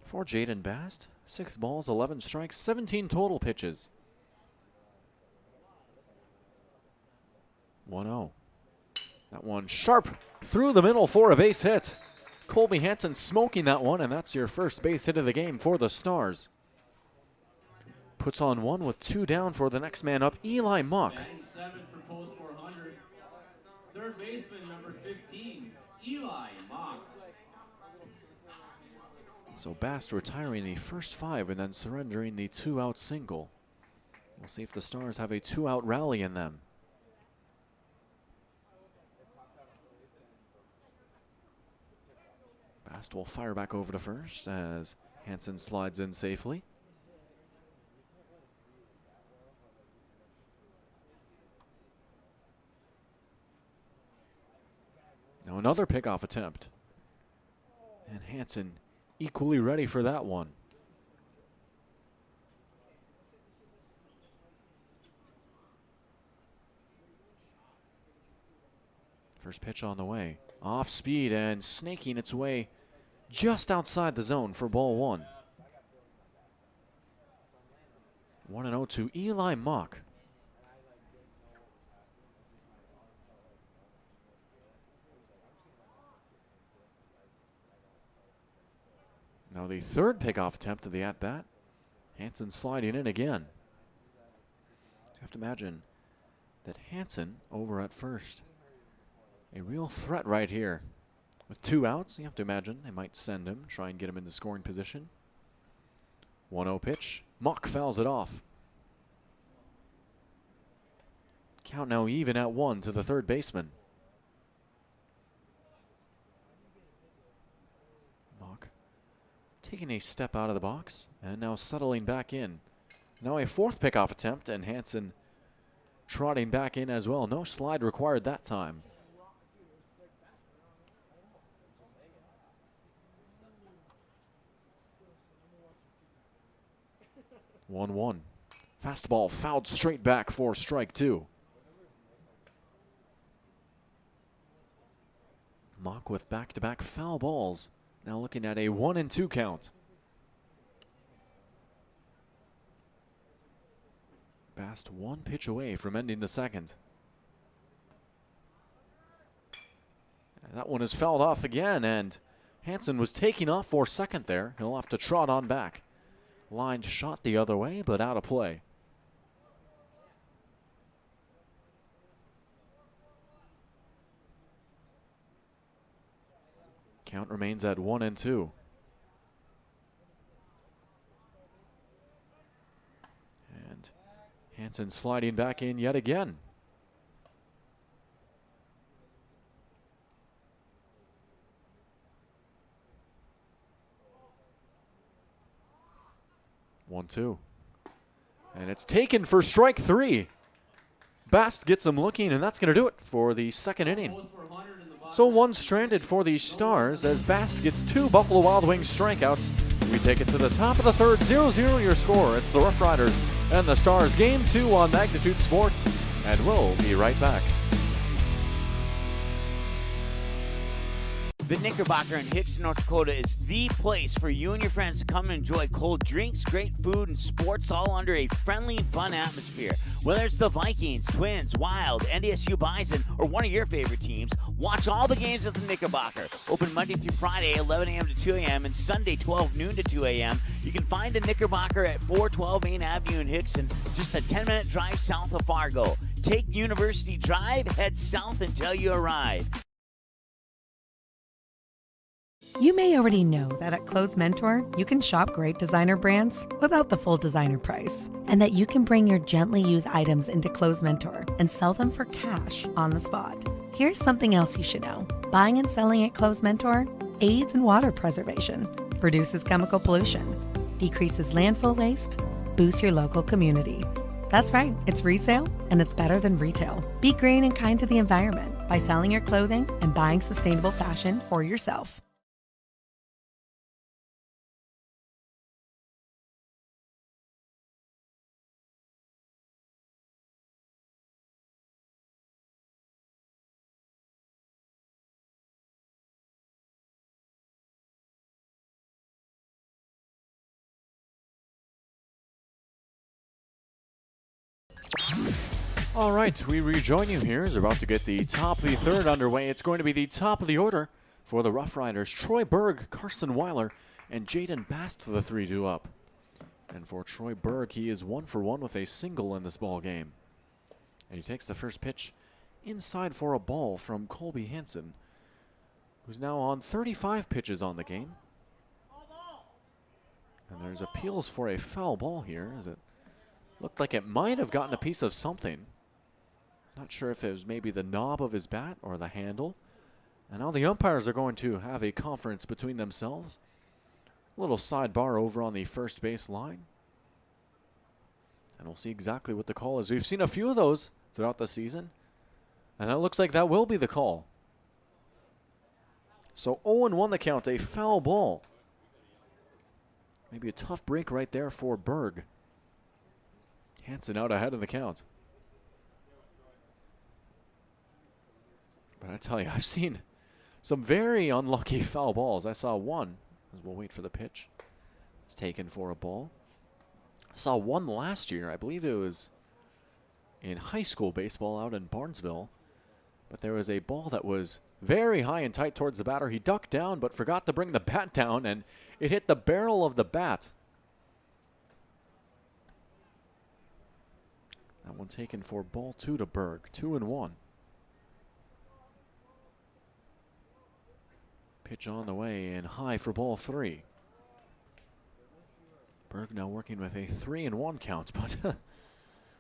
For Jaden Bast, 6 balls, 11 strikes, 17 total pitches. 1-0. That one sharp through the middle for a base hit. Colby Hansen smoking that one, and that's your first base hit of the game for the Stars. Puts on 1 with 2 down for the next man up, Eli Mock. Batting 7th for post 400. Third baseman, number 15, Eli Mock. So Bast retiring the first 5 and then surrendering the 2-out single. We'll see if the Stars have a 2-out rally in them. Bast will fire back over to first as Hansen slides in safely. Now another pickoff attempt. And Hansen equally ready for that one. First pitch on the way. Off speed and snaking its way just outside the zone for ball 1. 1-0 to Eli Mock. Now the third pickoff attempt of the at-bat. Hansen sliding in again. You have to imagine that Hansen over at first. A real threat right here. With 2 outs, you have to imagine they might send him, try and get him into scoring position. 1-0 pitch. Mock fouls it off. Count now even at 1 to the third baseman. Mock taking a step out of the box and now settling back in. Now a fourth pickoff attempt and Hansen trotting back in as well. No slide required that time. 1-1. Fastball fouled straight back for strike 2. Mock with back-to-back foul balls. Now looking at a 1-2 count. Bast 1 pitch away from ending the second. That one is fouled off again, and Hansen was taking off for second there. He'll have to trot on back. Lined shot the other way, but out of play. Count remains at 1-2. And Hansen sliding back in yet again. One, two. And it's taken for strike 3. Bast gets him looking, and that's going to do it for the second inning. So 1 stranded for the Stars as Bast gets 2 Buffalo Wild Wings strikeouts. We take it to the top of the third, 0-0 your score. It's the Rough Riders and the Stars, Game 2 on Magnitude Sports, and we'll be right back. The Knickerbocker in Hickson, North Dakota is the place for you and your friends to come and enjoy cold drinks, great food, and sports all under a friendly and fun atmosphere. Whether it's the Vikings, Twins, Wild, NDSU Bison, or one of your favorite teams, watch all the games at the Knickerbocker. Open Monday through Friday, 11 a.m. to 2 a.m., and Sunday, 12 noon to 2 a.m. You can find the Knickerbocker at 412 Main Avenue in Hickson, just a 10-minute drive south of Fargo. Take University Drive, head south until you arrive. You may already know that at Clothes Mentor, you can shop great designer brands without the full designer price, and that you can bring your gently used items into Clothes Mentor and sell them for cash on the spot. Here's something else you should know. Buying and selling at Clothes Mentor aids in water preservation, reduces chemical pollution, decreases landfill waste, boosts your local community. That's right, it's resale, and it's better than retail. Be green and kind to the environment by selling your clothing and buying sustainable fashion for yourself. All right, we rejoin you here. Is about to get the top of the third underway. It's going to be the top of the order for the Rough Riders. Troy Berg, Carson Weiler, and Jaden Bast for the 3-2 up. And for Troy Berg, he is 1 for 1 with a single in this ball game. And he takes the first pitch inside for a ball from Colby Hansen, who's now on 35 pitches on the game. And there's appeals for a foul ball here, as it looked like it might have gotten a piece of something. Not sure if it was maybe the knob of his bat or the handle. And now the umpires are going to have a conference between themselves. A little sidebar over on the first base line. And we'll see exactly what the call is. We've seen a few of those throughout the season. And it looks like that will be the call. So 0-1 the count, a foul ball. Maybe a tough break right there for Berg. Hansen out ahead of the count. But I tell you, I've seen some very unlucky foul balls. I saw one, as we'll wait for the pitch. It's taken for a ball. I saw one last year. I believe it was in high school baseball out in Barnesville. But there was a ball that was very high and tight towards the batter. He ducked down but forgot to bring the bat down, and it hit the barrel of the bat. That one taken for ball 2 to Berg. 2-1. Pitch on the way and high for ball 3. Berg now working with a 3-1 count, but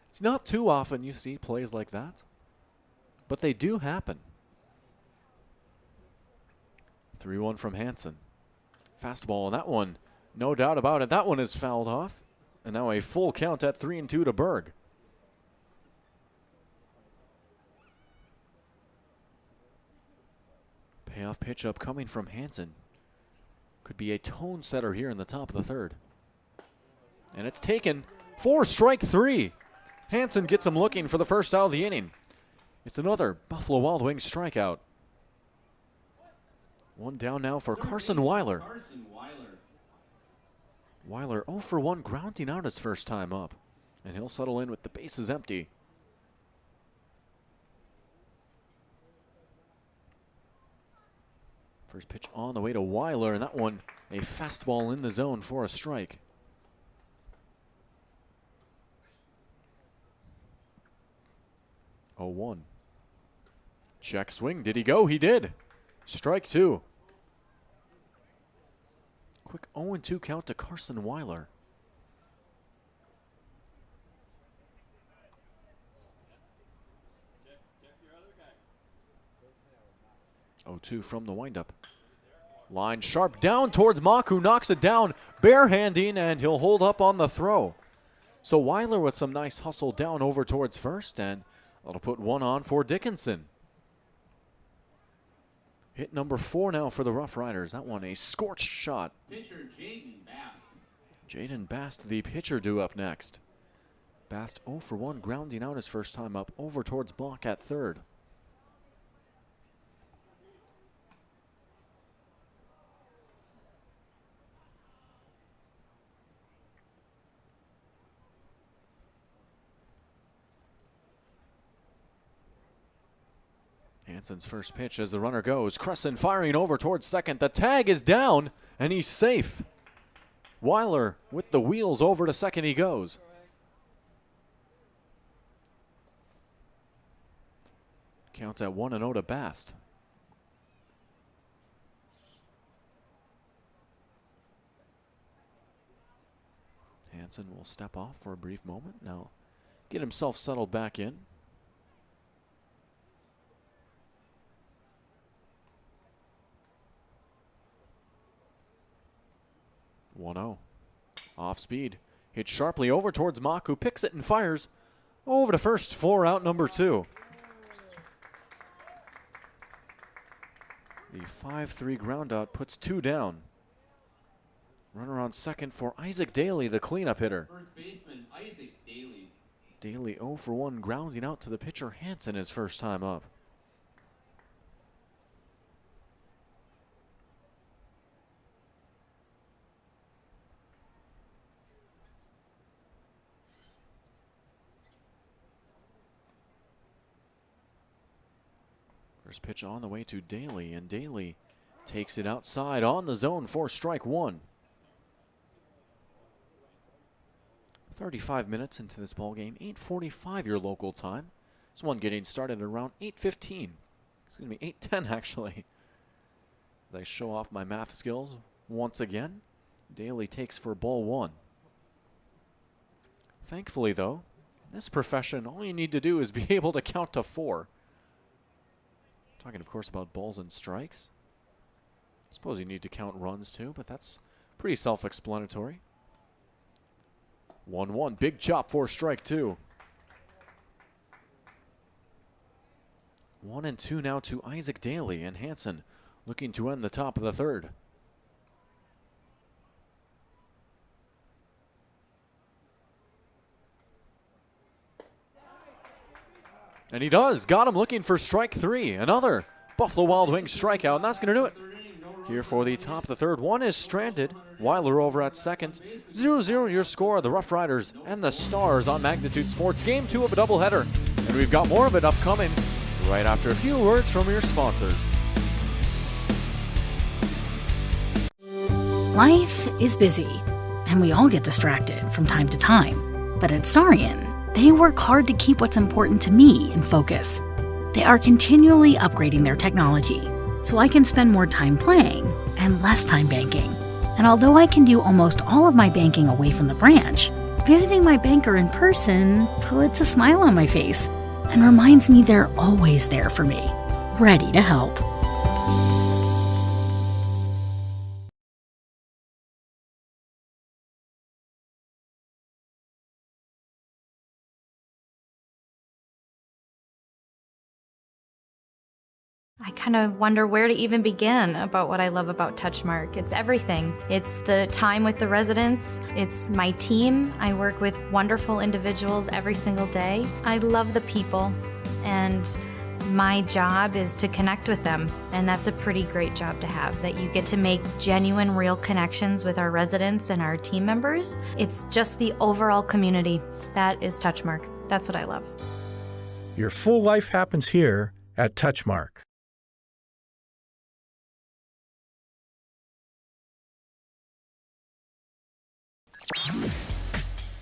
it's not too often you see plays like that. But they do happen. 3-1 from Hansen. Fastball, and that one, no doubt about it, that one is fouled off. And now a full count at 3-2 to Berg. Payoff pitch up coming from Hansen. Could be a tone setter here in the top of the third. And it's taken for strike 3. Hansen gets him looking for the first out of the inning. It's another Buffalo Wild Wings strikeout. One down now for Carson Weiler. Weiler 0 for 1, grounding out his first time up. And he'll settle in with the bases empty. First pitch on the way to Weiler, and that one a fastball in the zone for a strike. Oh, 1. Check swing. Did he go? He did. Strike 2. Quick 0-2 count to Carson Weiler. 0-2 from the windup. Line sharp down towards Mock, who knocks it down, barehanding, and he'll hold up on the throw. So Weiler with some nice hustle down over towards first, and that'll put one on for Dickinson. Hit number 4 now for the Rough Riders. That one a scorched shot. Pitcher Jaden Bast. Jaden Bast, the pitcher, due up next. Bast 0 for 1, grounding out his first time up over towards Block at third. Hansen's first pitch as the runner goes. Cressen firing over towards second. The tag is down, and he's safe. Weiler with the wheels over to second he goes. Count at 1-0 to Bast. Hansen will step off for a brief moment. Now get himself settled back in. 1-0. Off speed. Hit sharply over towards Mock, who picks it and fires over to first for out number 2. The 5-3 ground out puts 2 down. Runner on second for Isaac Daley, the cleanup hitter. First baseman Isaac Daley. Daley 0 for 1, grounding out to the pitcher Hansen his first time up. First pitch on the way to Daley, and Daley takes it outside on the zone for strike one. 35 minutes into this ball game, 8:45 your local time. This one getting started around 8:15. Excuse me, 8:10 actually. As I show off my math skills once again. Daley takes for ball one. Thankfully though, in this profession, all you need to do is be able to count to 4. Talking of course about balls and strikes. I suppose you need to count runs too, but that's pretty self-explanatory. 1-1, big chop for strike two. 1-2 now to Isaac Daley, and Hansen looking to end the top of the third. And he does. Got him looking for strike three. Another Buffalo Wild Wings strikeout, and that's going to do it. Here for the top of the third. One is stranded. Weiler over at second. 0-0 your score. The Rough Riders and the Stars on Magnitude Sports. Game 2 of a doubleheader. And we've got more of it upcoming right after a few words from your sponsors. Life is busy, and we all get distracted from time to time. But at Starion, they work hard to keep what's important to me in focus. They are continually upgrading their technology, so I can spend more time playing and less time banking. And although I can do almost all of my banking away from the branch, visiting my banker in person puts a smile on my face and reminds me they're always there for me, ready to help. I kind of wonder where to even begin about what I love about Touchmark. It's everything. It's the time with the residents. It's my team. I work with wonderful individuals every single day. I love the people, and my job is to connect with them. And that's a pretty great job to have, that you get to make genuine, real connections with our residents and our team members. It's just the overall community. That is Touchmark. That's what I love. Your full life happens here at Touchmark.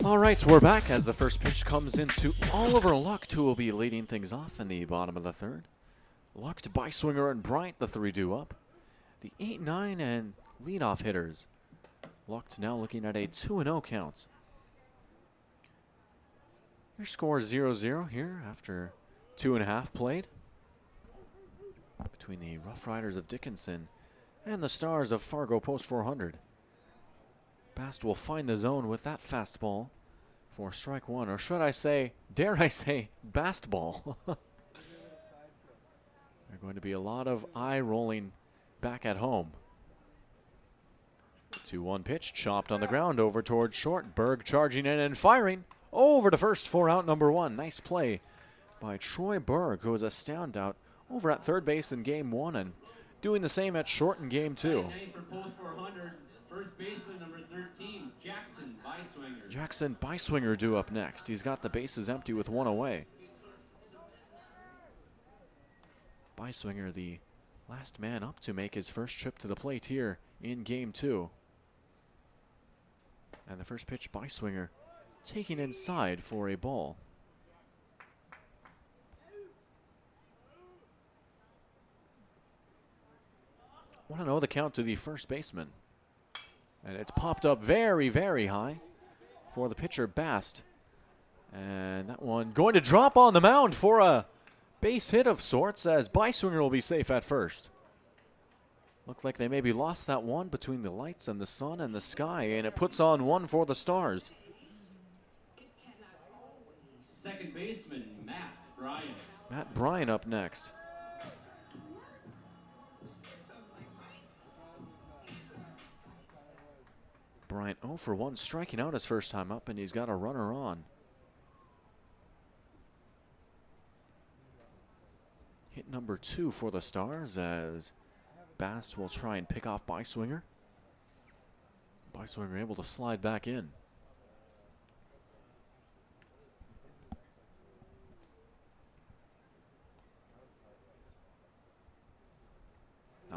All right, we're back as the first pitch comes into Oliver Lucht, who will be leading things off in the bottom of the third. Lucht, Piswinger, and Bryant, the three due up. The 8-9 and leadoff hitters. Lucht now looking at a 2-0 count. Your score is 0-0 here after 2.5 played. Between the Rough Riders of Dickinson and the Stars of Fargo Post 400. Bast will find the zone with that fastball for strike one, or should I say, dare I say, Bastball. There's going to be a lot of eye rolling back at home. 2-1 pitch, chopped on the ground over towards short. Berg charging in and firing over to first for out number one. Nice play by Troy Berg, who was a standout over at third base in game one and doing the same at short in game two. First baseman number 13, Jackson Piswinger. Jackson Piswinger due up next. He's got the bases empty with one away. Piswinger, the last man up to make his first trip to the plate here in game two. And the first pitch, Piswinger taking inside for a ball. 1-0 the count to the first baseman. And it's popped up very, very high for the pitcher, Bast. And that one going to drop on the mound for a base hit of sorts, as Piswinger will be safe at first. Looked like they maybe lost that one between the lights and the sun and the sky, and it puts on one for the Stars. Second baseman, Matt Bryan. Matt Bryan up next. Bryant 0 for 1, striking out his first time up, and he's got a runner on. Hit number 2 for the Stars, as Bast will try and pick off Piswinger. Piswinger able to slide back in.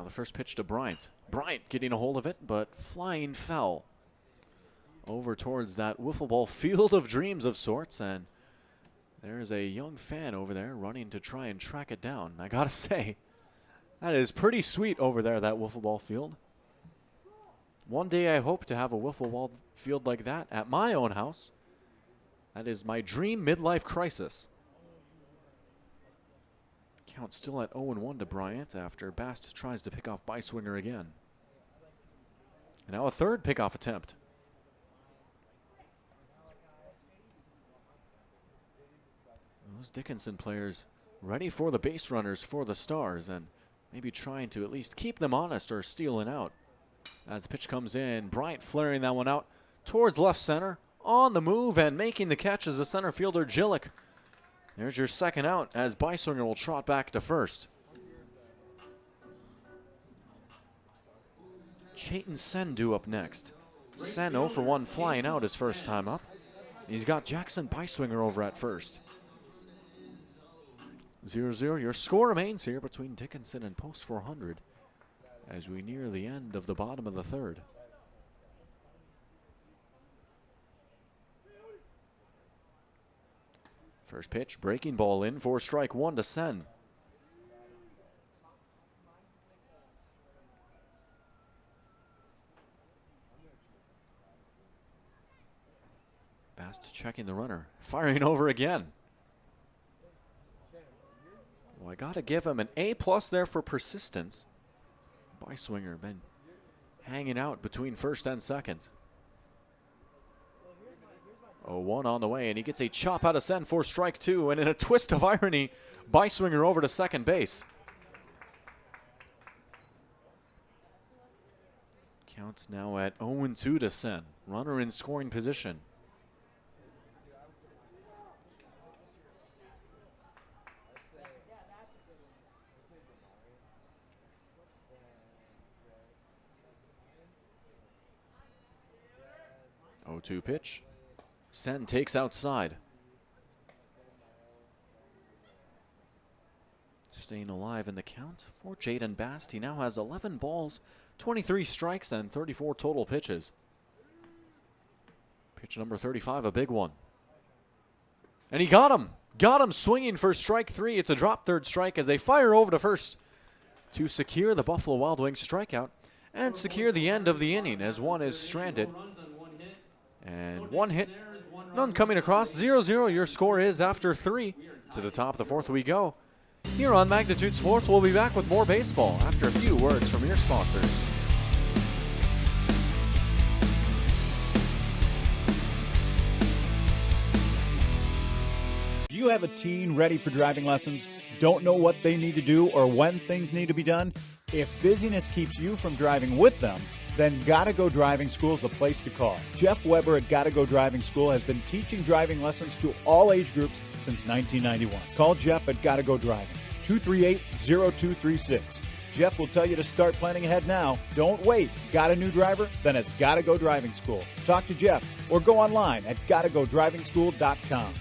the first pitch to Bryant. Bryant getting a hold of it, but flying foul over towards that wiffle ball field of dreams of sorts, and there's a young fan over there running to try and track it down. I gotta say, that is pretty sweet over there, that wiffle ball field. One day I hope to have a wiffle ball field like that at my own house. That is my dream midlife crisis. Count still at 0-1 to Bryant after Bast tries to pick off Piswinger again. And now a third pickoff attempt. Those Dickinson players ready for the base runners for the Stars and maybe trying to at least keep them honest or stealing out. As the pitch comes in, Bryant flaring that one out towards left center. On the move and making the catch as the center fielder, Jillick. There's your second out as Piswinger will trot back to first. Chayton Sen due up next. Sen 0 for 1 flying out his first time up. He's got Jackson Piswinger over at first. 0-0. Your score remains here between Dickinson and Post 400 as we near the end of the bottom of the third. First pitch, breaking ball in for strike one to Sen. Bast checking the runner, firing over again. Well, I gotta give him an A+ there for persistence. Piswinger been hanging out between first and second. 0-1 on the way, and he gets a chop out of Sen for strike two, and in a twist of irony, Piswinger over to second base. Counts now at 0-2 to Sen. Runner in scoring position. Oh, 0-2 pitch. Sen takes outside. Staying alive in the count for Jaden Bast. He now has 11 balls, 23 strikes, and 34 total pitches. Pitch number 35, a big one. And he got him. Got him swinging for strike three. It's a drop third strike as they fire over to first to secure the Buffalo Wild Wings strikeout and secure the end of the inning as one is stranded. And one hit, none coming across. 0-0. Your score is after three. To the top of the fourth we go. Here on Magnitude Sports, we'll be back with more baseball after a few words from your sponsors. Do you have a teen ready for driving lessons? Don't know what they need to do or when things need to be done? If busyness keeps you from driving with them, then Gotta Go Driving School is the place to call. Jeff Weber at Gotta Go Driving School has been teaching driving lessons to all age groups since 1991. Call Jeff at Gotta Go Driving, 238-0236. Jeff will tell you to start planning ahead now. Don't wait. Got a new driver? Then it's Gotta Go Driving School. Talk to Jeff or go online at gottagodrivingschool.com.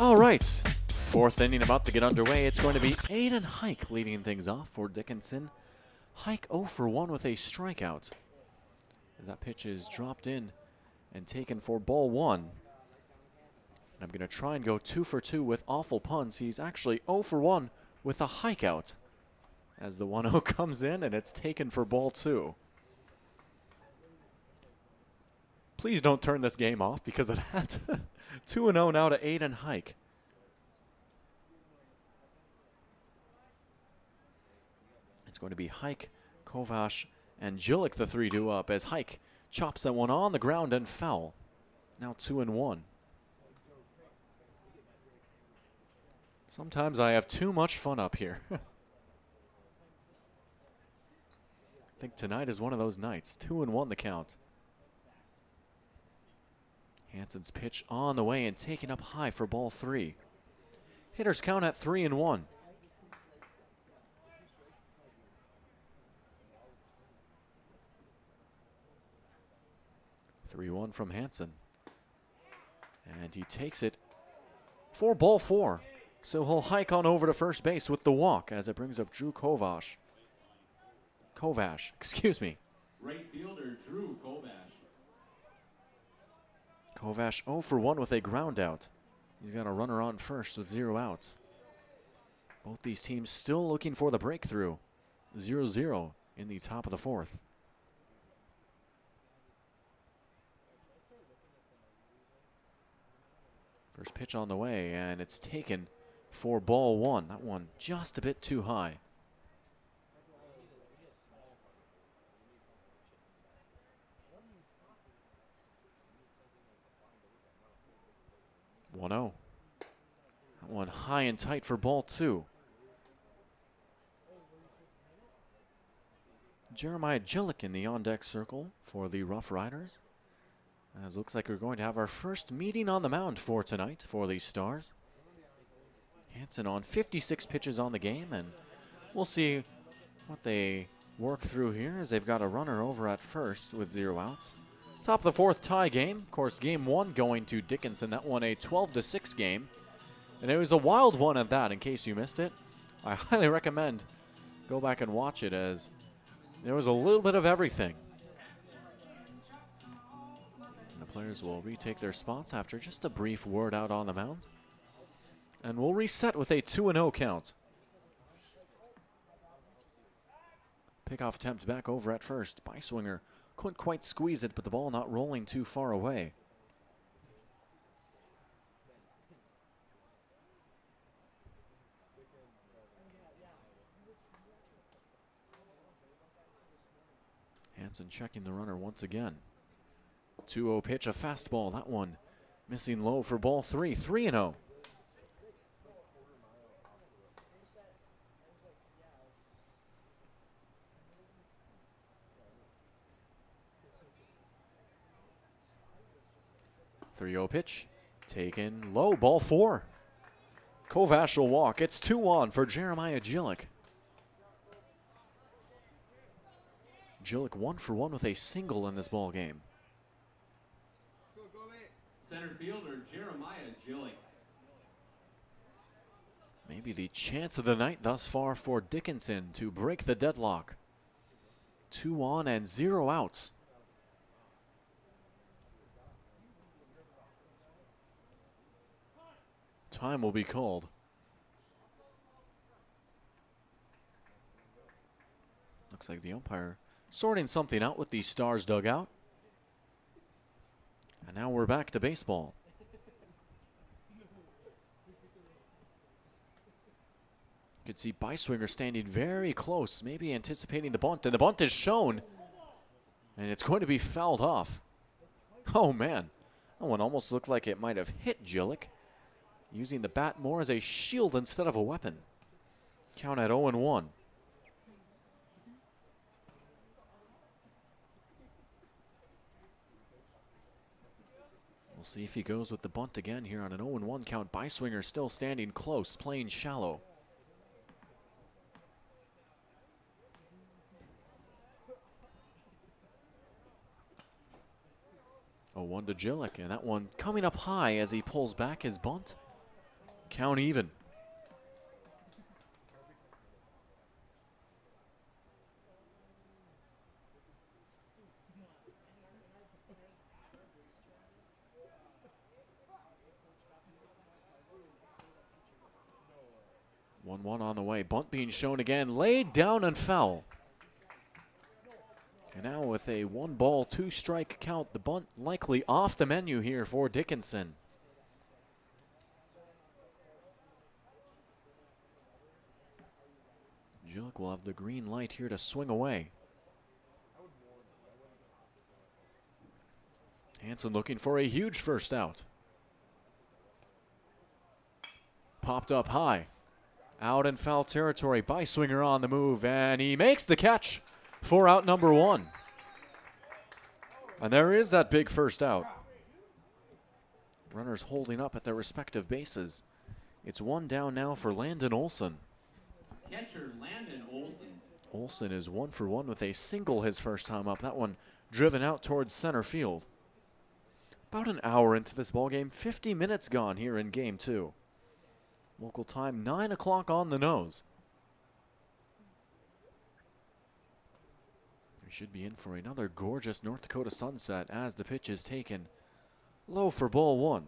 All right, fourth inning about to get underway. It's going to be Aiden Hike leading things off for Dickinson. Hike 0 for 1 with a strikeout. As that pitch is dropped in and taken for ball one. And I'm going to try and go 2 for 2 with awful puns. He's actually 0 for 1 with a hike out. As the 1-0 comes in and it's taken for ball two. Please don't turn this game off because of that. 2-0 now to Aiden Hike. It's going to be Hike, Kovash, and Jillick, the 3 due up as Hike chops that one on the ground and foul. Now 2-1. Sometimes I have too much fun up here. I think tonight is one of those nights. 2-1 the count. Hansen's pitch on the way and taken up high for ball 3. Hitters count at 3-1. 3-1 from Hansen. And he takes it for ball 4. So he'll hike on over to first base with the walk as it brings up Drew Kovash. Excuse me. Right fielder Drew Kovash. Kovash 0 for 1 with a ground out. He's got a runner on first with 0 outs. Both these teams still looking for the breakthrough. 0-0 in the top of the 4th. First pitch on the way, and it's taken for ball 1. That one just a bit too high. 1-0. That one high and tight for ball 2. Jeremiah Jillick in the on-deck circle for the Rough Riders. As looks like we're going to have our first meeting on the mound for tonight for the Stars. Hansen on 56 pitches on the game, and we'll see what they work through here as they've got a runner over at first with 0 outs. Top of the 4th tie game. Of course, game 1 going to Dickinson. That one a 12-6 game. And it was a wild one at that, in case you missed it. I highly recommend go back and watch it as there was a little bit of everything. The players will retake their spots after just a brief word out on the mound. And we'll reset with a 2-0 count. Pickoff attempt back over at first. Piswinger couldn't quite squeeze it, but the ball not rolling too far away. Hansen checking the runner once again. 2-0 pitch, a fastball. That one missing low for ball 3. 3-0. Pitch taken low, ball 4. Kovash will walk. It's 2-on for Jeremiah Jillick. Jillick 1 for 1 with a single in this ball game. Center fielder Jeremiah Jillick. Maybe the chance of the night thus far for Dickinson to break the deadlock. 2 on and 0 outs. Time will be called. Looks like the umpire sorting something out with the Stars dugout. And now we're back to baseball. You could see Piswinger standing very close, maybe anticipating the bunt, and the bunt is shown, and it's going to be fouled off. Oh man, that one almost looked like it might have hit Jillick, using the bat more as a shield instead of a weapon. Count at 0-1. We'll see if he goes with the bunt again here on an 0-1 count. Piswinger still standing close, playing shallow. Oh, 1 to Jillick, and that one coming up high as he pulls back his bunt. Count even. One on the way. Bunt being shown again. Laid down and foul. And now with a 1-ball, 2-strike count, the bunt likely off the menu here for Dickinson. Jillick will have the green light here to swing away. Hansen looking for a huge first out. popped up high. Out in foul territory. Piswinger on the move, and he makes the catch for out number 1. And there is that big first out. Runners holding up at their respective bases. It's 1 down now for Landon Olsen. Catcher Landon Olsen. Olsen is 1 for 1 with a single his first time up. That one driven out towards center field. About an hour into this ball game, 50 minutes gone here in game 2. Local time 9 o'clock on the nose. We should be in for another gorgeous North Dakota sunset as the pitch is taken low for ball 1.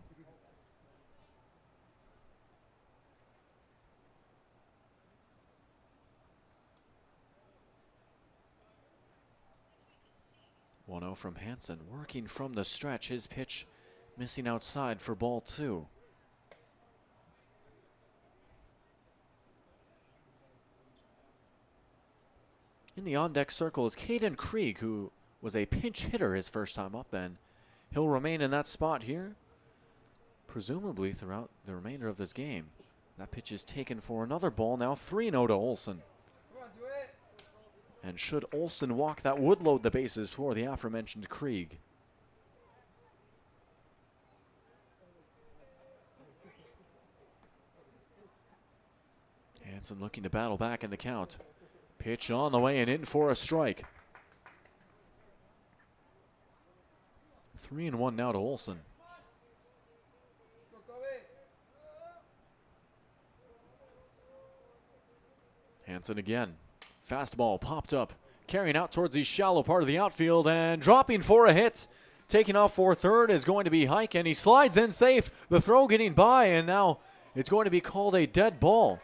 One-0 from Hansen, working from the stretch. His pitch missing outside for ball 2. In the on-deck circle is Kaden Graf, who was a pinch hitter his first time up, and he'll remain in that spot here, presumably throughout the remainder of this game. That pitch is taken for another ball, now 3-0 to Olsen. And should Olsen walk, that would load the bases for the aforementioned Graf. Hansen looking to battle back in the count. Pitch on the way and in for a strike. 3-1 now to Olsen. Hansen again. Fastball popped up, carrying out towards the shallow part of the outfield and dropping for a hit. Taking off for third is going to be Hike, and he slides in safe. The throw getting by, and now it's going to be called a dead ball.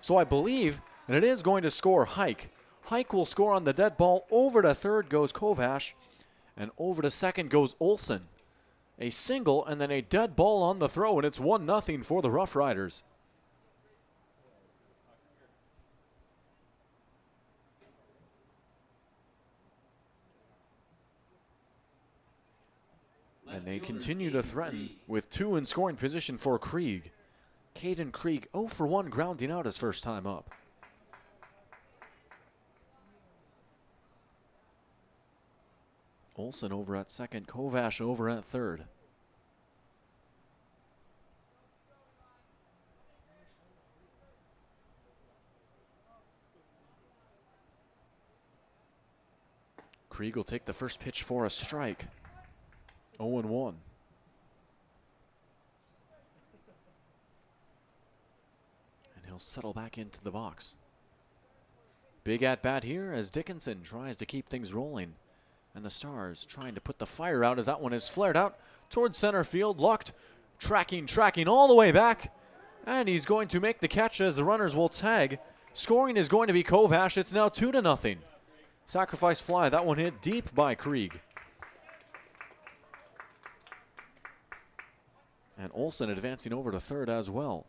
So I believe, and it is going to score Hike. Hike will score on the dead ball. Over to third goes Kovash, and over to second goes Olsen. A single and then a dead ball on the throw, and it's 1-0 for the Rough Riders. And they continue to threaten with 2 in scoring position for Graf. Kaden Graf 0 for 1, grounding out his first time up. Olsen over at second, Kovash over at third. Graf will take the first pitch for a strike. 0-1. And he'll settle back into the box. Big at bat here as Dickinson tries to keep things rolling. And the Stars trying to put the fire out as that one is flared out towards center field. Lucked, tracking all the way back. And he's going to make the catch as the runners will tag. Scoring is going to be Kovash. It's now 2-0. Sacrifice fly. That one hit deep by Graf. And Olsen advancing over to third as well.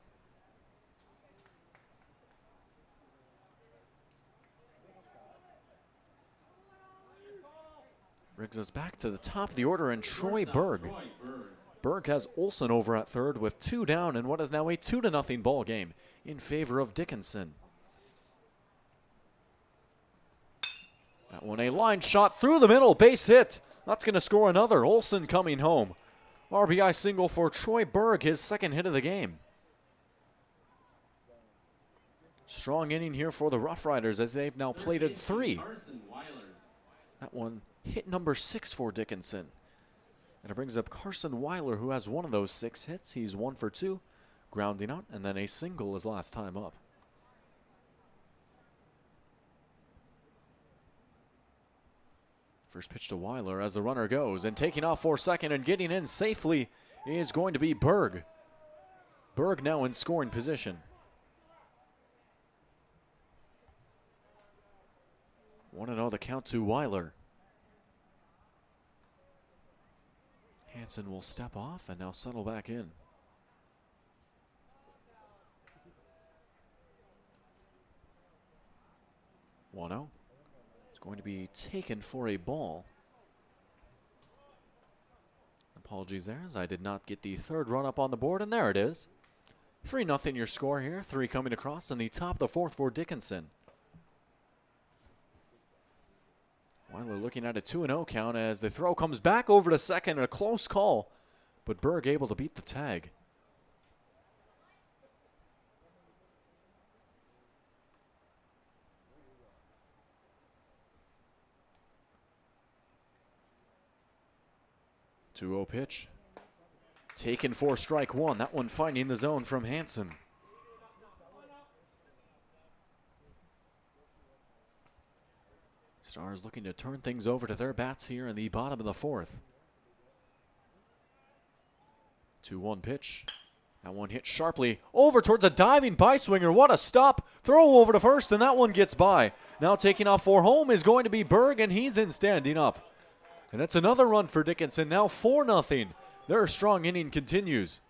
Brings us back to the top of the order, and Troy Berg. Berg has Olsen over at third with 2 down in what is now a 2-0 ball game in favor of Dickinson. That one a line shot through the middle, base hit. That's going to score another. Olsen coming home. RBI single for Troy Berg, his second hit of the game. Strong inning here for the Rough Riders as they've now plated 3. That one hit number 6 for Dickinson. And it brings up Carson Weiler, who has one of those 6 hits. He's 1 for 2, grounding out, and then a single his last time up. First pitch to Weiler as the runner goes, and taking off for second and getting in safely is going to be Berg. Berg now in scoring position. 1-0 the count to Weiler. Hansen will step off and now settle back in. 1-0. Going to be taken for a ball. Apologies there as I did not get the third run up on the board, and there it is. 3-0 your score here. 3 coming across in the top of the 4th for Dickinson. Weiler looking at a 2-0 count as the throw comes back over to second. A close call, but Berg able to beat the tag. Two-0 pitch. Taken for strike one. That one finding the zone from Hansen. Stars looking to turn things over to their bats here in the bottom of the 4th. 2-1 pitch. That one hit sharply over towards a diving Piswinger. What a stop. Throw over to first, and that one gets by. Now taking off for home is going to be Berg, and he's in standing up. And that's another run for Dickinson. Now 4-0. Their strong inning continues.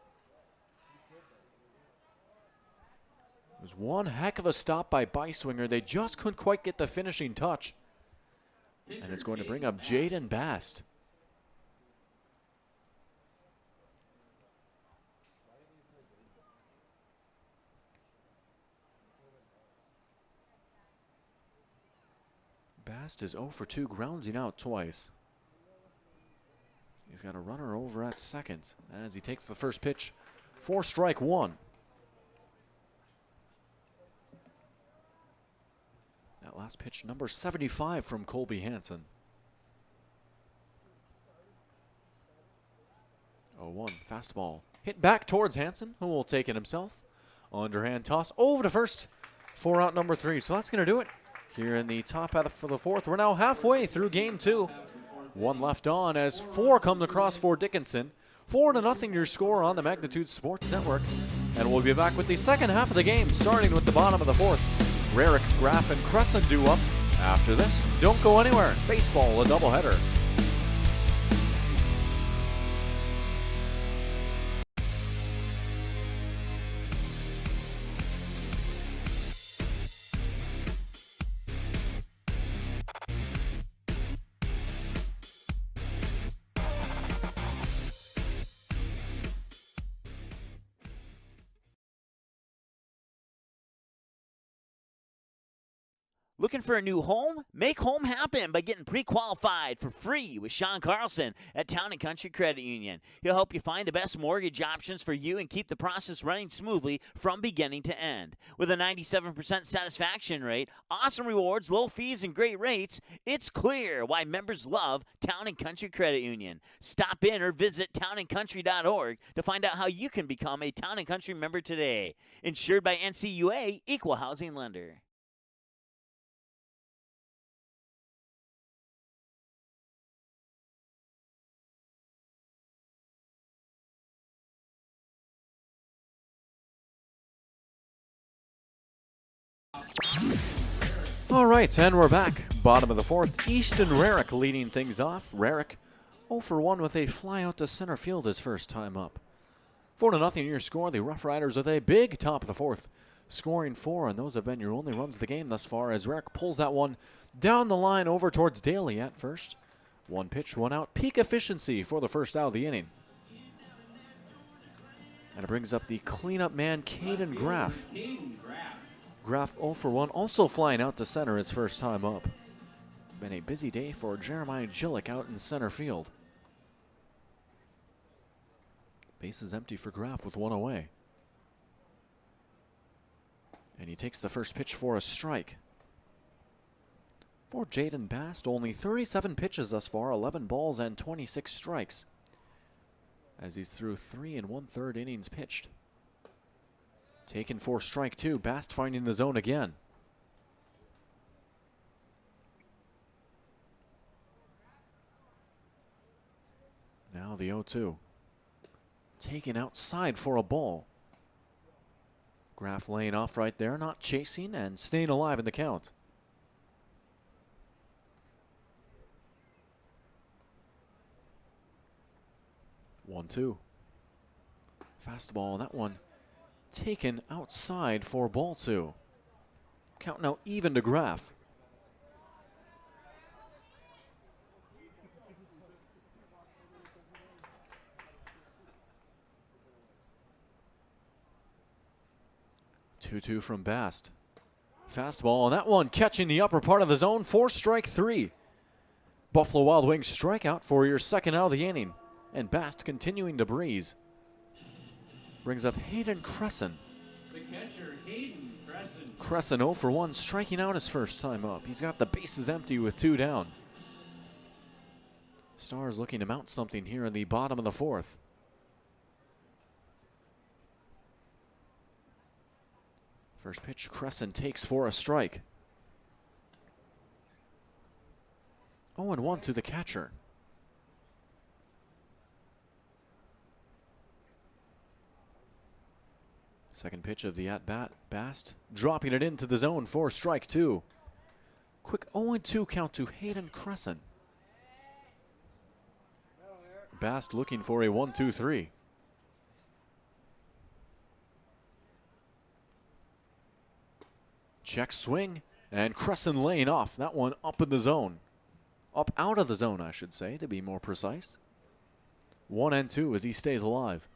It was one heck of a stop by Piswinger. They just couldn't quite get the finishing touch. And it's going to bring up Jaden Bast. Bast is 0 for 2, grounding out twice. He's got a runner over at second as he takes the first pitch for strike one. That last pitch, number 75 from Colby Hansen. 0-1 fastball. Hit back towards Hansen, who will take it himself. Underhand toss over to first for out number 3. So that's going to do it here in the top half of the 4th. We're now halfway through game 2. One left on as 4 comes across for Dickinson. 4-0 your score on the Magnitude Sports Network. And we'll be back with the second half of the game, starting with the bottom of the 4th. Rarick, Graf, and Cressen due up after this. Don't go anywhere. Baseball, a doubleheader. Looking for a new home? Make home happen by getting pre-qualified for free with Sean Carlson at Town & Country Credit Union. He'll help you find the best mortgage options for you and keep the process running smoothly from beginning to end. With a 97% satisfaction rate, awesome rewards, low fees, and great rates, it's clear why members love Town & Country Credit Union. Stop in or visit townandcountry.org to find out how you can become a Town & Country member today. Insured by NCUA, Equal Housing Lender. All right, and we're back. Bottom of the 4th, Easton Rarick leading things off. Rarick 0 for 1 with a fly out to center field his first time up. 4-0 your score. The Rough Riders with a big top of the 4th, scoring 4, and those have been your only runs of the game thus far as Rarick pulls that one down the line over towards Daley at first. 1 pitch, 1 out. Peak efficiency for the first out of the inning. And it brings up the cleanup man, Kaden Graf. Graf 0 for 1, also flying out to center his first time up. Been a busy day for Jeremiah Gillick out in center field. Base is empty for Graf with 1 away. And he takes the first pitch for a strike. For Jaden Bast, only 37 pitches thus far, 11 balls and 26 strikes. As he's through 3 1/3 innings pitched. Taken for strike 2, Bast finding the zone again. Now the 0-2. Taken outside for a ball. Graf laying off right there, not chasing and staying alive in the count. One, 2. Fastball, that one taken outside for ball 2. Count now even to Graf. 2-2 from Bast. Fastball, and that one catching the upper part of the zone for strike 3. Buffalo Wild Wings strikeout for your second out of the inning. And Bast continuing to breeze. Brings up Hayden Cressen. The catcher, Hayden Cressen. Cressen 0 for 1, striking out his first time up. He's got the bases empty with 2 down. Stars looking to mount something here in the bottom of the 4th. First pitch, Cressen takes for a strike. 0-1 to the catcher. Second pitch of the at-bat, Bast dropping it into the zone for strike 2. Quick 0-2 count to Hayden Cressen. Bast looking for a 1-2-3. Check swing, and Cressen laying off. That one up in the zone. Up out of the zone, I should say, to be more precise. 1-2 as he stays alive.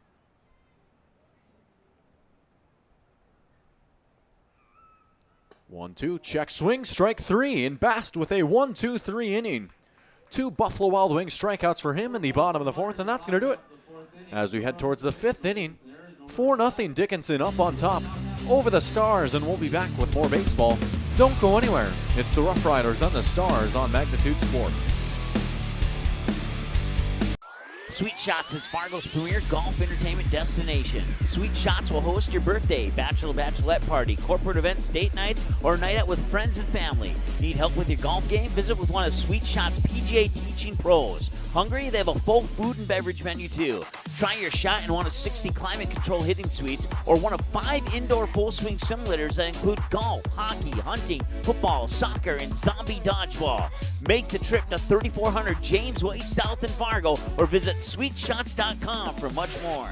One, two, check swing, strike 3, and Bast with a 1-2-3 inning. 2 Buffalo Wild Wings strikeouts for him in the bottom of the 4th, and that's going to do it. As we head towards the 5th inning, 4-0 Dickinson up on top over the Stars, and we'll be back with more baseball. Don't go anywhere. It's the Rough Riders and the Stars on Magnitude Sports. Sweet Shots is Fargo's premier golf entertainment destination. Sweet Shots will host your birthday, bachelorette party, corporate events, date nights, or a night out with friends and family. Need help with your golf game? Visit with one of Sweet Shots' PGA teaching pros. Hungry? They have a full food and beverage menu too. Try your shot in one of 60 climate control hitting suites or one of 5 indoor full swing simulators that include golf, hockey, hunting, football, soccer, and zombie dodgeball. Make the trip to 3400 James Way South in Fargo or visit sweetshots.com for much more.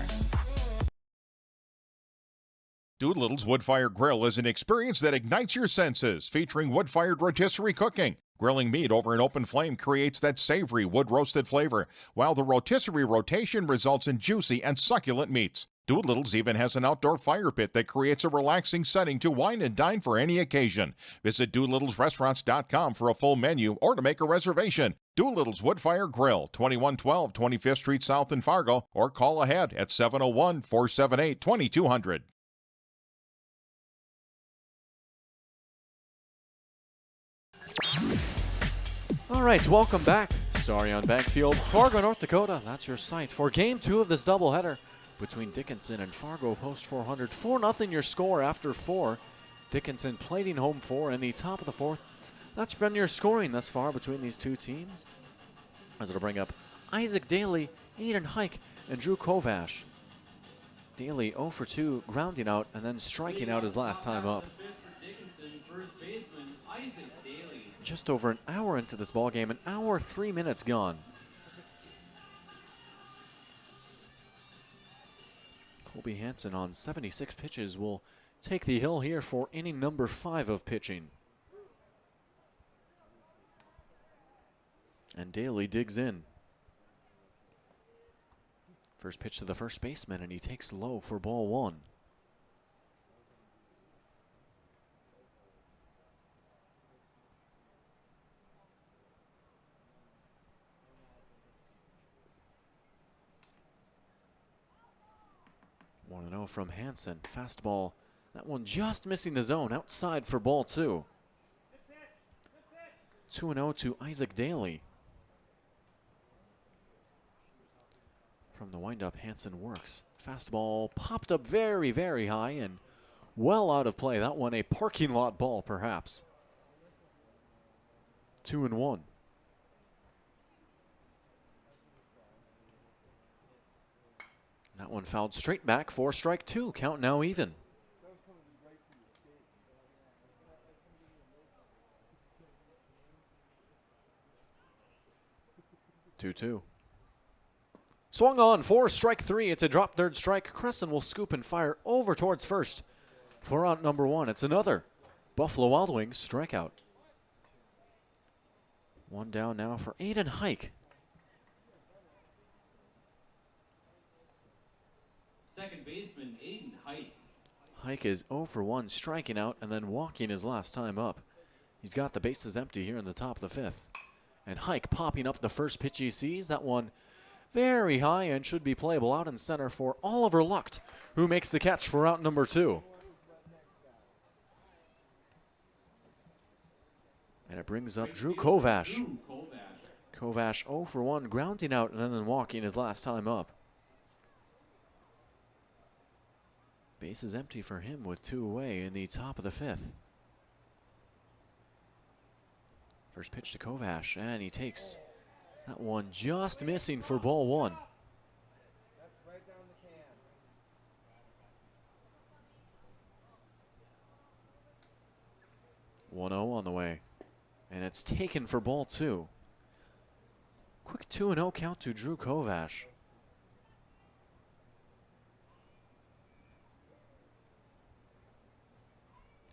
Doolittle's Wood-Fire Grill is an experience that ignites your senses, featuring wood-fired rotisserie cooking. Grilling meat over an open flame creates that savory wood-roasted flavor, while the rotisserie rotation results in juicy and succulent meats. Doolittle's even has an outdoor fire pit that creates a relaxing setting to wine and dine for any occasion. Visit DoolittlesRestaurants.com for a full menu or to make a reservation. Doolittle's Wood-Fire Grill, 2112 25th Street South in Fargo, or call ahead at 701-478-2200. All right, welcome back. Sorry on Bankfield, Fargo, North Dakota. That's your site for Game 2 of this doubleheader between Dickinson and Fargo post 400. 4-0 your score after 4. Dickinson plating home 4 in the top of the 4th. That's been your scoring thus far between these two teams. As it'll bring up Isaac Daley, Aiden Hike, and Drew Kovash. Daley 0 for 2, grounding out and then striking out his last time up. Just over an hour into this ball game, an hour 3 minutes gone. Colby Hansen on 76 pitches will take the hill here for inning number 5 of pitching. And Daley digs in. First pitch to the first baseman, and he takes low for ball 1. One 1-0 from Hansen. Fastball. That one just missing the zone. Outside for ball 2. 2-0 to Isaac Daley. From the windup, Hansen works. Fastball popped up very, very high and well out of play. That one a parking lot ball, perhaps. 2-1. That one fouled straight back for strike 2. Count now even. 2-2. Swung on for strike 3. It's a drop third strike. Cressen will scoop and fire over towards first for out number 1. It's another Buffalo Wild Wings strikeout. One down now for Aiden Hike. Second baseman, Aiden Hike. Hike is 0 for 1, striking out and then walking his last time up. He's got the bases empty here in the top of the 5th. And Hike popping up the first pitch he sees. That one very high and should be playable out in center for Oliver Lucht, who makes the catch for out number 2. And it brings up Drew Kovash. Kovash 0 for 1, grounding out and then walking his last time up. Base is empty for him with 2 away in the top of the 5th. First pitch to Kovash, and he takes that one just missing for ball 1. One 0 on the way, and it's taken for ball 2. Quick 2-0 count to Drew Kovash.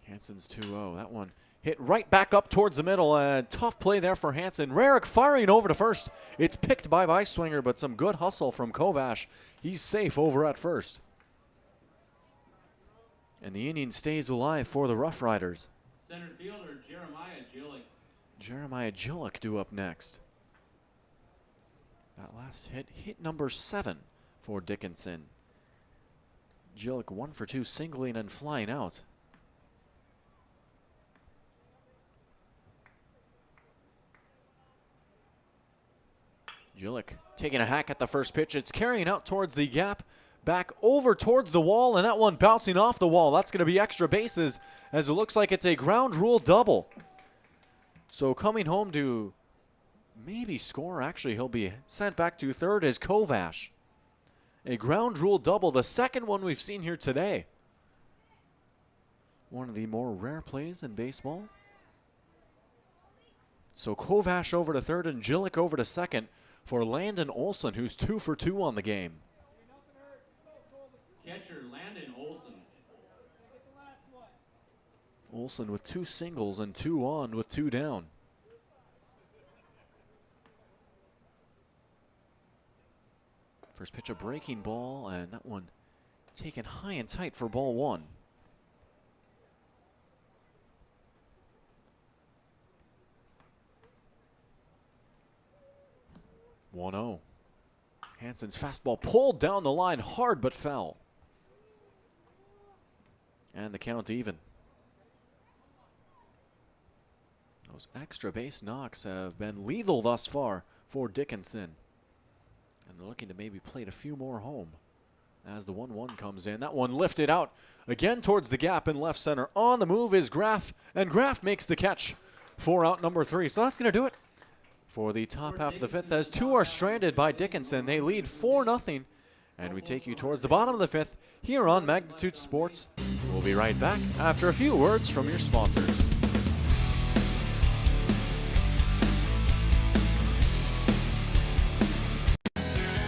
Hansen's 2-0. That one hit right back up towards the middle. Tough play there for Hansen. Rarick firing over to first. It's picked by Piswinger, but some good hustle from Kovash. He's safe over at first. And the inning stays alive for the Rough Riders. Center fielder Jeremiah Gillick. Jeremiah Gillick due up next. That last hit number 7 for Dickinson. Gillick 1 for 2, singling and flying out. Gillick taking a hack at the first pitch. It's carrying out towards the gap, back over towards the wall, and that one bouncing off the wall. That's going to be extra bases, as it looks like it's a ground rule double. So coming home to maybe score, actually he'll be sent back to third, is Kovash. A ground rule double, the second one we've seen here today. One of the more rare plays in baseball. So Kovash over to third and Gillick over to second for Landon Olsen, who's 2 for 2 on the game. Catcher Landon Olsen. Olsen with 2 singles and 2 on with 2 down. First pitch a breaking ball, and that one taken high and tight for ball 1. One 0. Hansen's fastball pulled down the line hard but fell. And the count even. Those extra base knocks have been lethal thus far for Dickinson. And they're looking to maybe plate a few more home as the 1-1 comes in. That one lifted out again towards the gap in left center. On the move is Graf, and Graf makes the catch for out number 3. So that's going to do it for the top half of the 5th, as 2 are stranded by Dickinson. They lead 4-0, and we take you towards the bottom of the 5th here on Magnitude Sports. We'll be right back after a few words from your sponsors.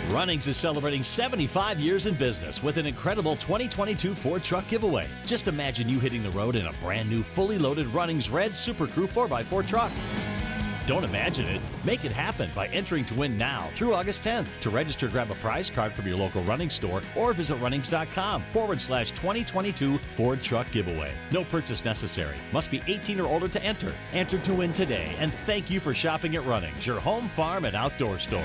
Runnings is celebrating 75 years in business with an incredible 2022 Ford truck giveaway. Just imagine you hitting the road in a brand new fully loaded Runnings Red Super Crew 4x4 truck. Don't imagine it. Make it happen by entering to win now through August 10th. To register, grab a prize card from your local Runnings store or visit runnings.com/2022 Ford Truck Giveaway. No purchase necessary. Must be 18 or older to enter. Enter to win today, and thank you for shopping at Runnings, your home, farm, and outdoor store.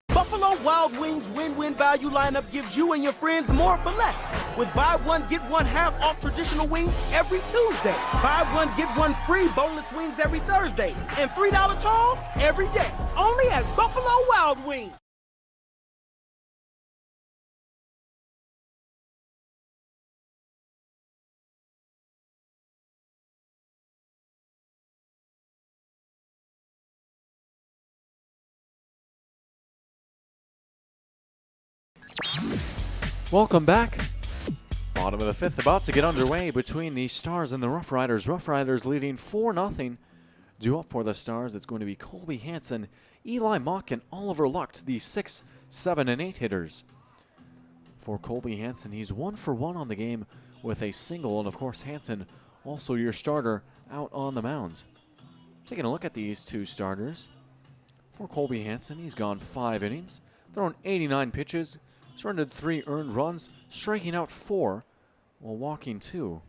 Buffalo Wild Wings win-win value lineup gives you and your friends more for less. With buy one, get one half off traditional wings every Tuesday. Buy one, get one free boneless wings every Thursday. And $3 tolls every day. Only at Buffalo Wild Wings. Welcome back. Bottom of the 5th about to get underway between the Stars and the Rough Riders. Rough Riders leading 4-0. Due up for the Stars, it's going to be Colby Hansen, Eli Mock, and Oliver Lucht, the 6, 7, and 8 hitters. For Colby Hansen, he's 1 for 1 on the game with a single, and of course Hansen, also your starter, out on the mound. Taking a look at these 2 starters. For Colby Hansen, he's gone 5 innings, thrown 89 pitches, surrendered 3 earned runs, striking out 4 while walking 2.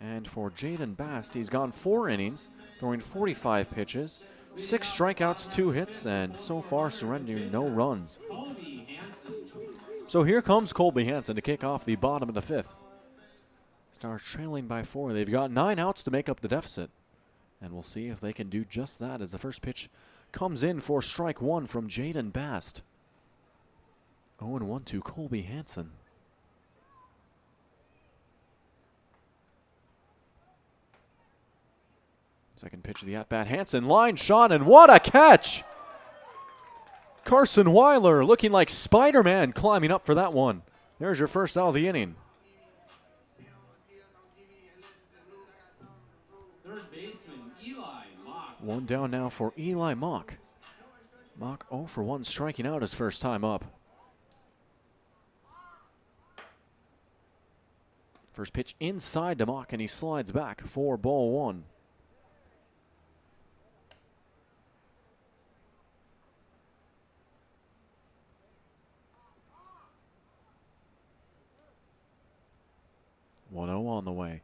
And for Jaden Bast, he's gone 4 innings, throwing 45 pitches, 6 strikeouts, 2 hits, and so far surrendering no runs. So here comes Colby Hansen to kick off the bottom of the 5th. Stars trailing by 4. They've got 9 outs to make up the deficit. And we'll see if they can do just that as the first pitch comes in for strike 1 from Jaden Bast. 0-1 to Colby Hansen. Second pitch of the at-bat. Hansen, line shot, and what a catch! Carson Weiler looking like Spider-Man climbing up for that one. There's your first out of the inning. Third baseman, Eli Mock. One down now for Eli Mock. Mock 0 for 1, striking out his first time up. First pitch inside to Mock, and he slides back for ball 1. On the way.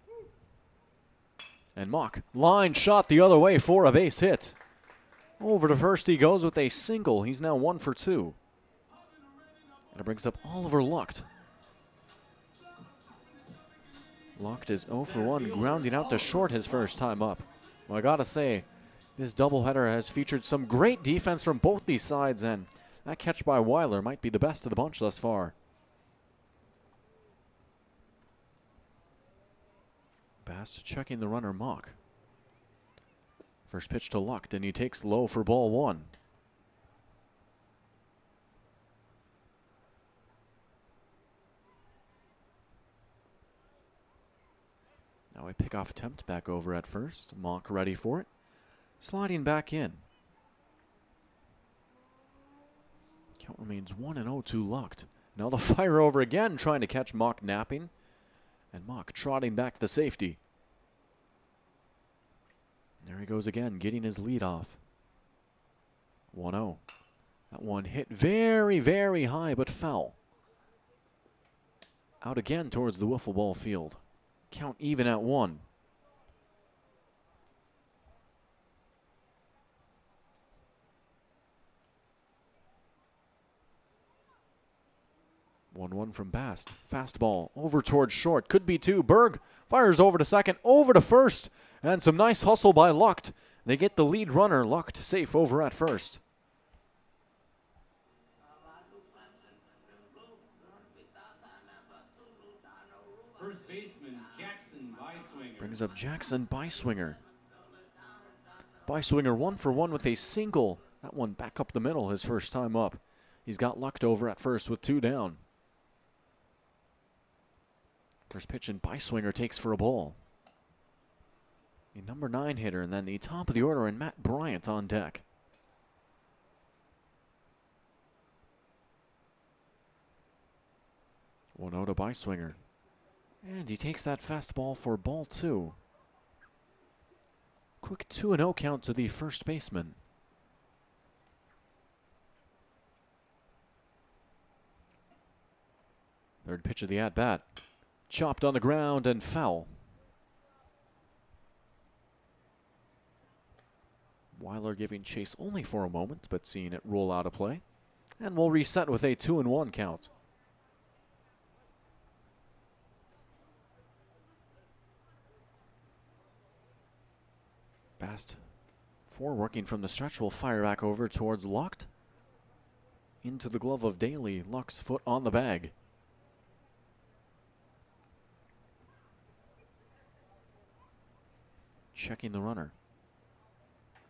And Mock, line shot the other way for a base hit. Over to first he goes with a single. He's now 1 for 2. And it brings up Oliver Lucht. Lucht is 0 for 1, grounding out to short his first time up. Well, I gotta say, this doubleheader has featured some great defense from both these sides, and that catch by Weiler might be the best of the bunch thus far. Bast checking the runner Mock. First pitch to Lucht, and he takes low for ball 1. Now a pickoff attempt back over at first. Mock ready for it. Sliding back in. Count remains 1-0 to Lucht. Now the fire over again, trying to catch Mock napping. And Mock trotting back to safety. There he goes again, getting his lead off. 1-0. That one hit very, very high, but foul. Out again towards the wiffle ball field. Count even at 1. One from Bast. Fastball over towards short. Could be 2. Berg fires over to second, over to first. And some nice hustle by Lucht. They get the lead runner. Lucht safe over at first. First baseman, Jackson Piswinger. Brings up Jackson Piswinger. Piswinger 1 for 1 with a single. That one back up the middle his first time up. He's got Lucht over at first with 2 down. First pitch, and Piswinger takes for a ball. The number 9 hitter, and then the top of the order, and Matt Bryant on deck. One out to Piswinger. And he takes that fastball for ball 2. Quick 2-0 count to the first baseman. Third pitch of the at-bat. Chopped on the ground and foul. Weiler giving chase only for a moment, but seeing it roll out of play. And we'll reset with a 2-1 count. Bast, 4 working from the stretch, will fire back over towards Lucht. Into the glove of Daley. Lucht's foot on the bag. Checking the runner.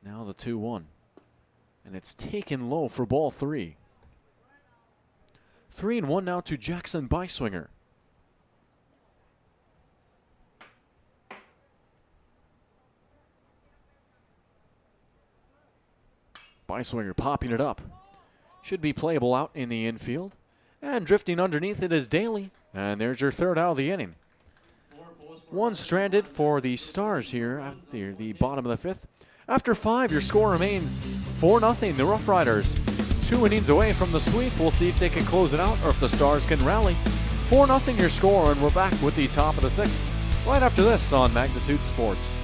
Now the 2-1. And it's taken low for ball 3. 3-1 now to Jackson Piswinger. Piswinger popping it up. Should be playable out in the infield. And drifting underneath it is Daley. And there's your third out of the inning. 1 stranded for the Stars here at the bottom of the 5th. After 5, your score remains 4-0. The Rough Riders 2 innings away from the sweep. We'll see if they can close it out or if the Stars can rally. 4-0 your score, and we're back with the top of the 6th right after this on Magnitude Sports.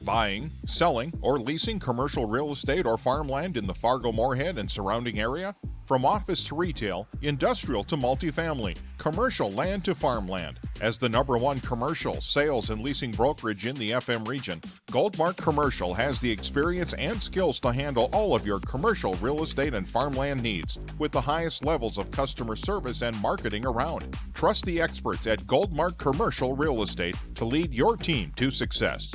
Buying, selling, or leasing commercial real estate or farmland in the Fargo-Moorhead and surrounding area? From office to retail, industrial to multifamily, commercial land to farmland. As the #1 commercial, sales, and leasing brokerage in the FM region, Goldmark Commercial has the experience and skills to handle all of your commercial real estate and farmland needs with the highest levels of customer service and marketing around. Trust the experts at Goldmark Commercial Real Estate to lead your team to success.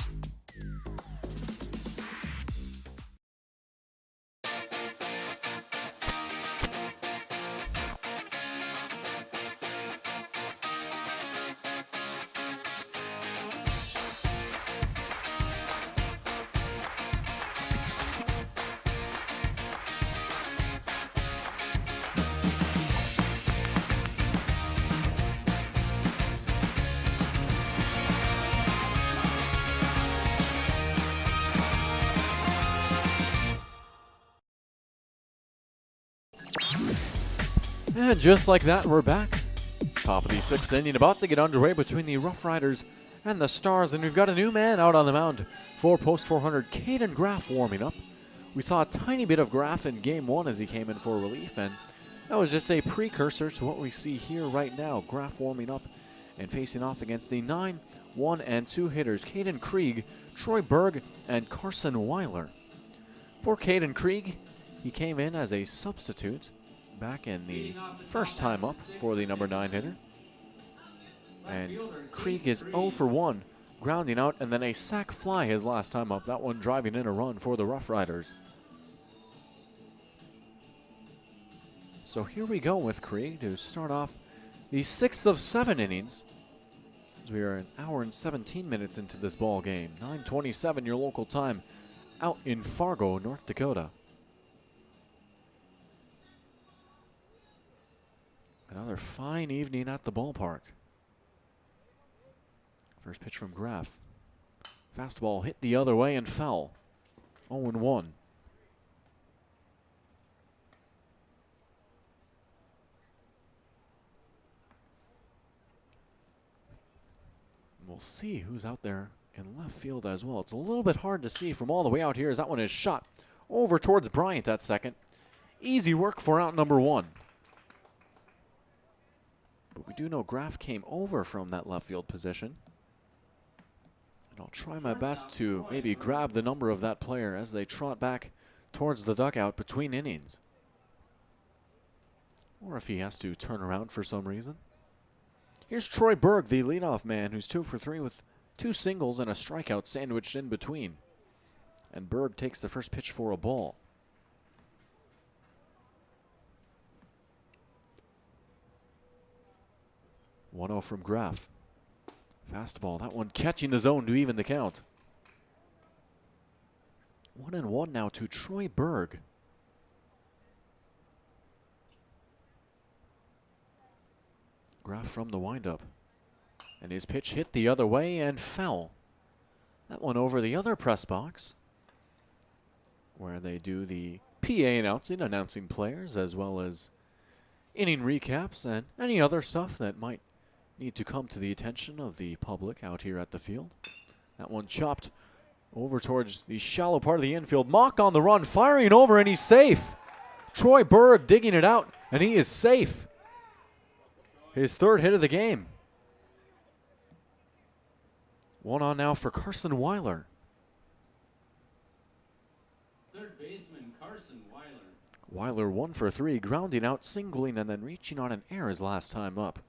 And just like that, we're back. Top of the 6th inning, about to get underway between the Rough Riders and the Stars, and we've got a new man out on the mound for post 400, Kaden Graf warming up. We saw a tiny bit of Graf in Game 1 as he came in for relief, and that was just a precursor to what we see here right now. Graf warming up and facing off against the 9, 1, and 2 hitters, Caden Krieg, Troy Berg, and Carson Weiler. For Caden Krieg, he came in as a substitute back in the first time up for the #9 hitter. And Krieg is 0 for 1, grounding out, and then a sac fly his last time up, that one driving in a run for the Rough Riders. So here we go with Krieg to start off the 6th of 7 innings, as we are an hour and 17 minutes into this ball game. 9:27 your local time out in Fargo, North Dakota. Another fine evening at the ballpark. First pitch from Graf. Fastball hit the other way and fell. 0-1. We'll see who's out there in left field as well. It's a little bit hard to see from all the way out here as that one is shot over towards Bryant at second. Easy work for out #1. But we do know Graf came over from that left field position. And I'll try my best to maybe grab the number of that player as they trot back towards the dugout between innings. Or if he has to turn around for some reason. Here's Troy Berg, the leadoff man, who's 2 for 3 with 2 singles and a strikeout sandwiched in between. And Berg takes the first pitch for a ball. 1-0 from Graf. Fastball, that one catching the zone to even the count. 1-1 now to Troy Berg. Graf from the windup. And his pitch hit the other way and fell. That one over the other press box, where they do the PA announcing players as well as inning recaps and any other stuff that might need to come to the attention of the public out here at the field. That one chopped over towards the shallow part of the infield. Mock on the run, firing over, and he's safe. Troy Berg digging it out, and he is safe. His 3rd hit of the game. 1 on now for Carson Weiler. Third baseman Carson Weiler. Weiler 1 for 3, grounding out, singling, and then reaching on an error his last time up.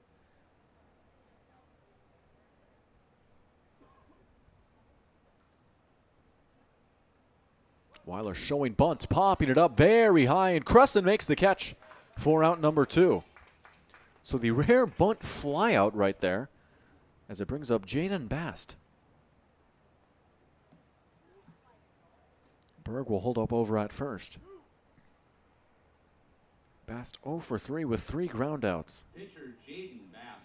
Weiler showing bunt, popping it up very high, and Cressen makes the catch for out #2. So the rare bunt fly out right there as it brings up Jaden Bast. Berg will hold up over at first. Bast 0 for 3 with 3 groundouts. Pitcher Jaden Bast.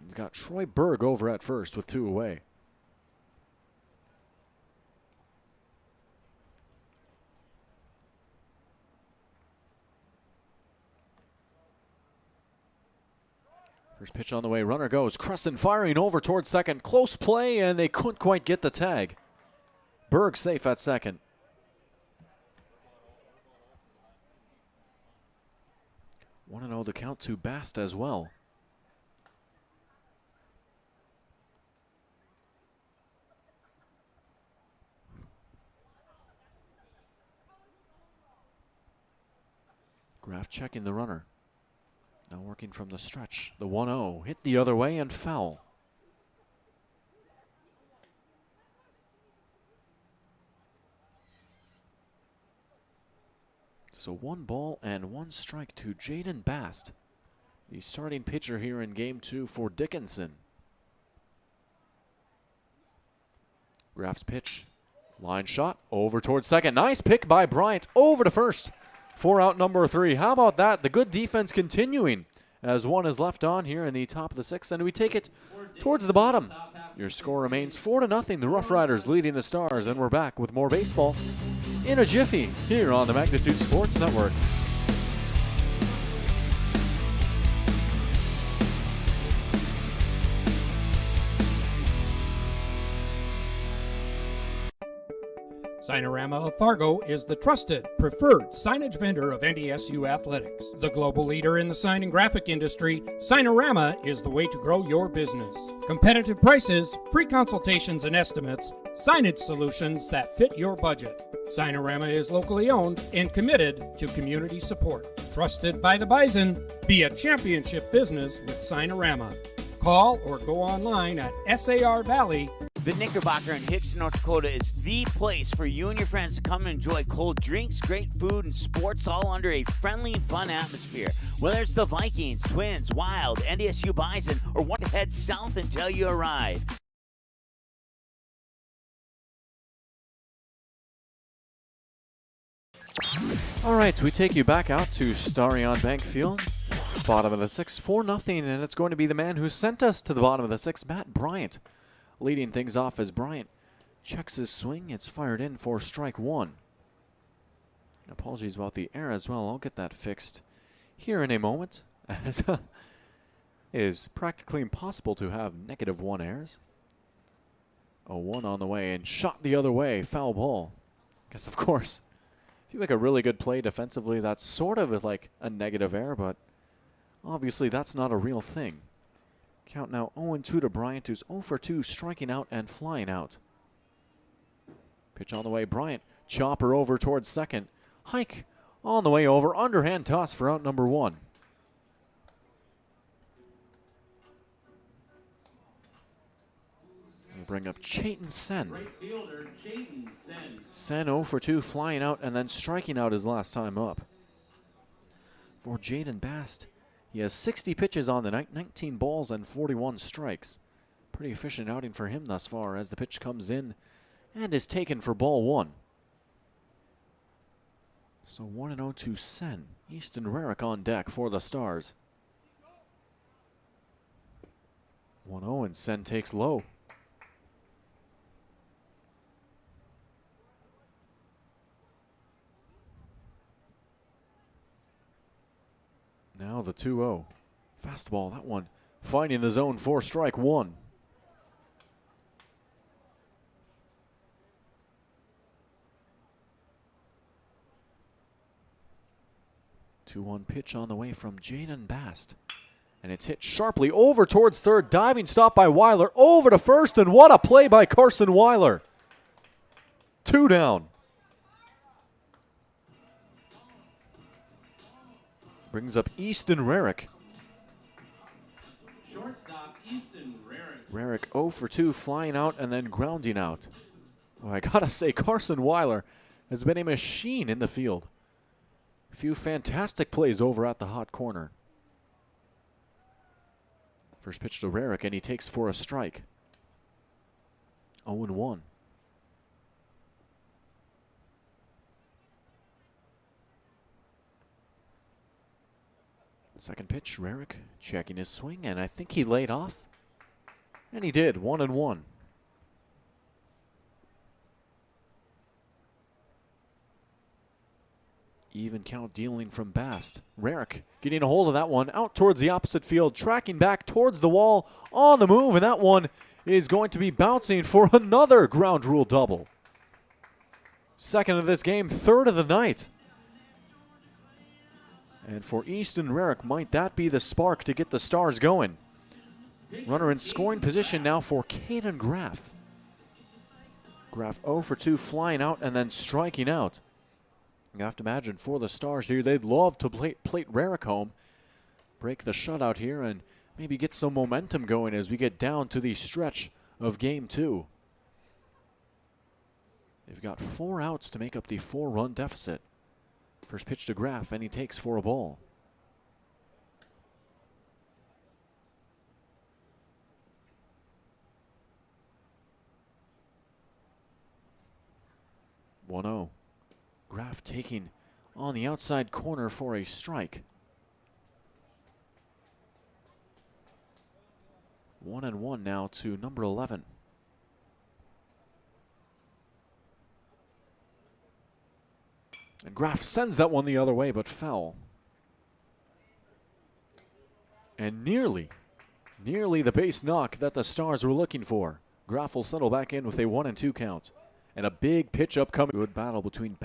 He's got Troy Berg over at first with 2 away. First pitch on the way, runner goes. Cressen firing over towards second. Close play, and they couldn't quite get the tag. Berg safe at second. Want to know the count to Bast as well. Graf checking the runner. Now working from the stretch. The 1-0 hit the other way and foul. So 1 ball and 1 strike to Jaden Bast, the starting pitcher here in game 2 for Dickinson. Graf's pitch. Line shot over towards second. Nice pick by Bryant over to first for out number 3. How about that? The good defense continuing as 1 is left on here in the top of the 6th, and we take it towards the bottom. Your score remains 4-0. The Rough Riders leading the Stars, and we're back with more baseball in a jiffy here on the Magnitude Sports Network. Signorama of Fargo is the trusted, preferred signage vendor of NDSU athletics. The global leader in the sign and graphic industry, Signorama is the way to grow your business. Competitive prices, free consultations and estimates, signage solutions that fit your budget. Signorama is locally owned and committed to community support. Trusted by the Bison, be a championship business with Signorama. Call or go online at SAR Valley. The Knickerbocker in Hickson, North Dakota is the place for you and your friends to come and enjoy cold drinks, great food, and sports all under a friendly and fun atmosphere. Whether it's the Vikings, Twins, Wild, NDSU Bison, or want to head south until you arrive. All right, we take you back out to Starion Bank Field. Bottom of the 6th, 4-0, and it's going to be the man who sent us to the bottom of the 6th, Matt Bryant, leading things off as Bryant checks his swing. It's fired in for strike 1. Apologies about the error as well. I'll get that fixed here in a moment, as it is practically impossible to have -1 errors. 0-1 on the way and shot the other way. Foul ball. Guess, of course, if you make a really good play defensively, that's sort of like a negative error, but obviously that's not a real thing. Count now 0-2 to Bryant, who's 0 for 2, striking out and flying out. Pitch on the way, Bryant. Chopper over towards second. Hike on the way over. Underhand toss for out number 1. We'll bring up Chayton Sen. Right fielder, Chayton Sen. Sen 0 for 2, flying out and then striking out his last time up. For Jaden Bast, he has 60 pitches on the night, 19 balls and 41 strikes. Pretty efficient outing for him thus far as the pitch comes in and is taken for ball 1. So 1-0 to Sen. Easton Rarick on deck for the Stars. 1-0 and Sen takes low. Now the 2-0. Fastball, that one finding the zone for strike 1. Two-one pitch on the way from Jaden Bast. And it's hit sharply over towards third. Diving stop by Weiler. Over to first, and what a play by Carson Weiler. 2 down. Brings up Easton Rarick. Shortstop, Easton Rarick. Rarick 0 for 2, flying out and then grounding out. Well, I gotta say, Carson Weiler has been a machine in the field. A few fantastic plays over at the hot corner. First pitch to Rarick, and he takes for a strike. 0-1. Second pitch, Rarick checking his swing, and I think he laid off. And he did, 1-1. Even count dealing from Bast. Rarick getting a hold of that one out towards the opposite field, tracking back towards the wall on the move, and that one is going to be bouncing for another ground rule double. Second of this game, third of the night. And for Easton Rarick, might that be the spark to get the Stars going? Runner in scoring position now for Kaden Graf. Graf 0 for 2, flying out and then striking out. You have to imagine for the Stars here, they'd love to plate Rarick home, break the shutout here, and maybe get some momentum going as we get down to the stretch of Game 2. They've got 4 outs to make up the 4-run deficit. First pitch to Graf, and he takes for a ball. (1-0). Graf taking on the outside corner for a strike. 1-1 now to number 11. And Graf sends that one the other way, but foul. And nearly the base knock that the Stars were looking for. Graf will settle back in with a 1-2 count. And a big pitch upcoming. Good battle between.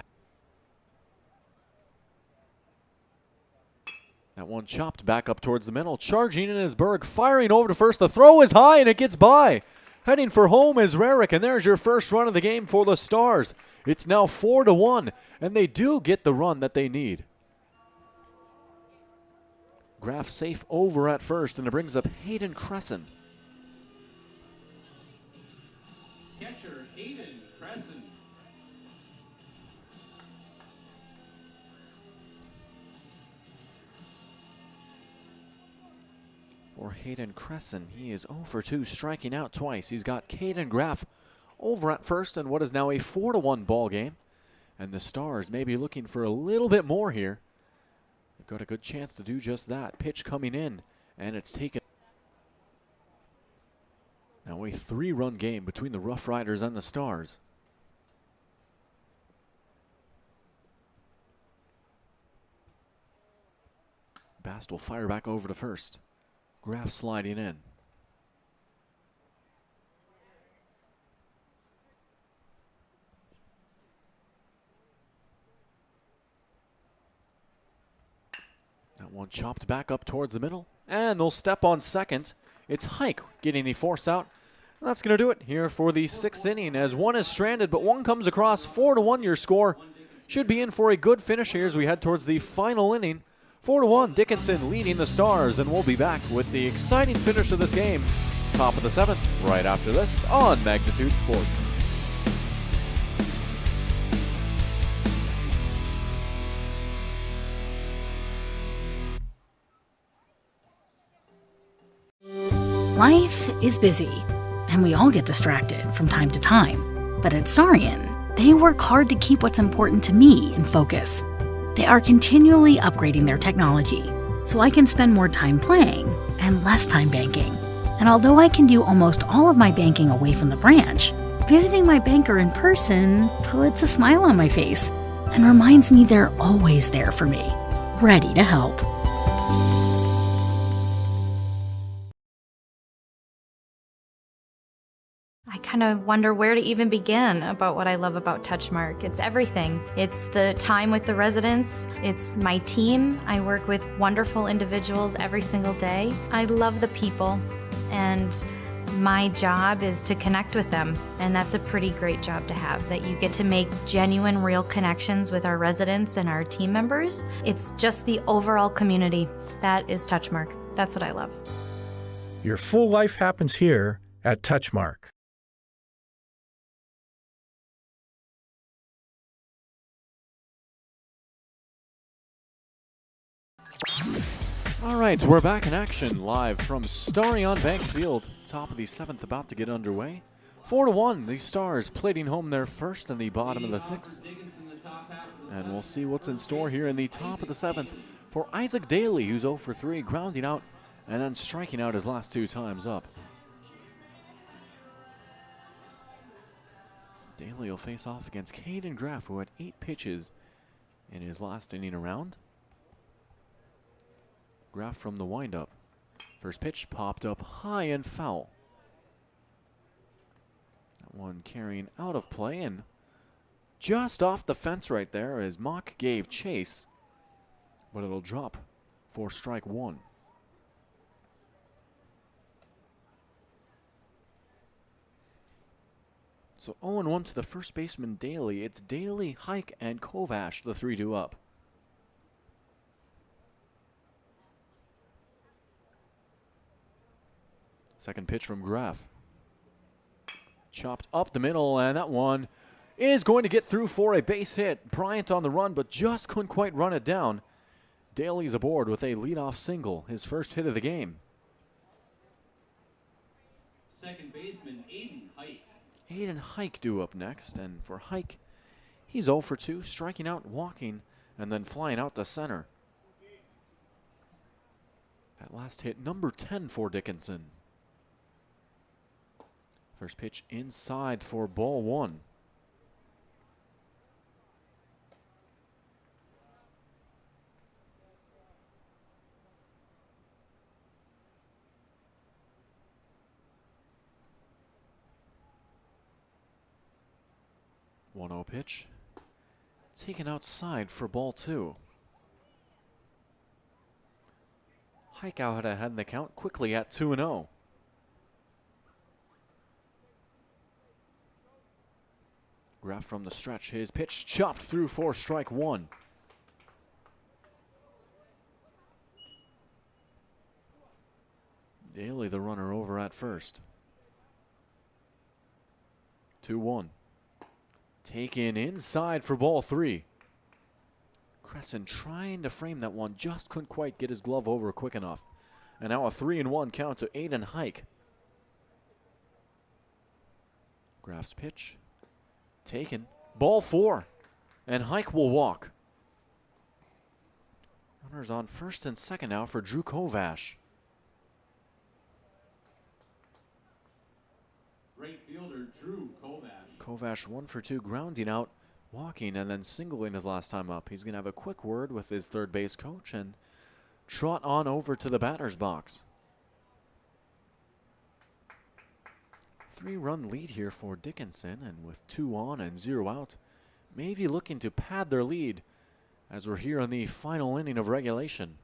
That one chopped back up towards the middle. Charging in is Berg, firing over to first. The throw is high and it gets by. Heading for home is Rarick, and there's your first run of the game for the Stars. It's now 4-1, and they do get the run that they need. Graf safe over at first, and it brings up Hayden Cressen. Catcher Hayden Cressen. For Hayden Cressen, he is 0 for 2, striking out twice. He's got Kaden Graf over at first in what is now a 4-1 ball game. And the Stars may be looking for a little bit more here. They've got a good chance to do just that. Pitch coming in, and it's taken. Now a 3-run game between the Rough Riders and the Stars. Bast will fire back over to first. Graf sliding in. That one chopped back up towards the middle, and they'll step on second. It's Hike getting the force out. And that's going to do it here for the 6th inning, as one is stranded, but one comes across. 4-1 your score. Should be in for a good finish here as we head towards the final inning. 4-1, Dickinson leading the Stars, and we'll be back with the exciting finish of this game. Top of the 7th, right after this on Magnitude Sports. Life is busy, and we all get distracted from time to time. But at Starion, they work hard to keep what's important to me in focus. They are continually upgrading their technology, so I can spend more time playing and less time banking. And although I can do almost all of my banking away from the branch, visiting my banker in person puts a smile on my face and reminds me they're always there for me, ready to help. I kind of wonder where to even begin about what I love about Touchmark. It's everything. It's the time with the residents. It's my team. I work with wonderful individuals every single day. I love the people, and my job is to connect with them. And that's a pretty great job to have, that you get to make genuine, real connections with our residents and our team members. It's just the overall community. That is Touchmark. That's what I love. Your full life happens here at Touchmark. All right, we're back in action live from Starion Bank Field. Top of the 7th about to get underway. 4-1, the Stars plating home their first in the bottom of the 6th. And we'll see what's in store here in the top of the 7th for Isaac Daley, who's 0 for 3, grounding out and then striking out his last 2 times up. Daley will face off against Kaden Graf, who had 8 pitches in his last inning around. Graf from the windup. First pitch popped up high and foul. That one carrying out of play and just off the fence right there as Mock gave chase, but it'll drop for strike one. So 0-1 to the first baseman Daley. It's Daley, Hike, and Kovash, the 3-2 up. Second pitch from Graf. Chopped up the middle, and that one is going to get through for a base hit. Bryant on the run, but just couldn't quite run it down. Daley's aboard with a leadoff single, his first hit of the game. Second baseman Hayden Hike. Hayden Hike due up next, and for Hike, he's 0 for 2, striking out, walking, and then flying out to center. That last hit, number 10 for Dickinson. First pitch inside for ball one. One 0 pitch. Taken outside for ball two. Hike out ahead in the count quickly at 2-0. Graf from the stretch. His pitch chopped through for strike one. Daley the runner over at first. 2-1. Taken inside for ball three. Cressen trying to frame that one, just couldn't quite get his glove over quick enough. And now a 3-1 count to Hayden Hike. Graf's pitch. Taken. Ball four. And Hike will walk. Runners on first and second now for Drew Kovash. Right fielder Drew Kovash. Kovash 1 for 2, grounding out, walking, and then singling his last time up. He's going to have a quick word with his third base coach and trot on over to the batter's box. 3-run lead here for Dickinson, and with 2 on and 0 out, maybe looking to pad their lead as we're here in the final inning of regulation.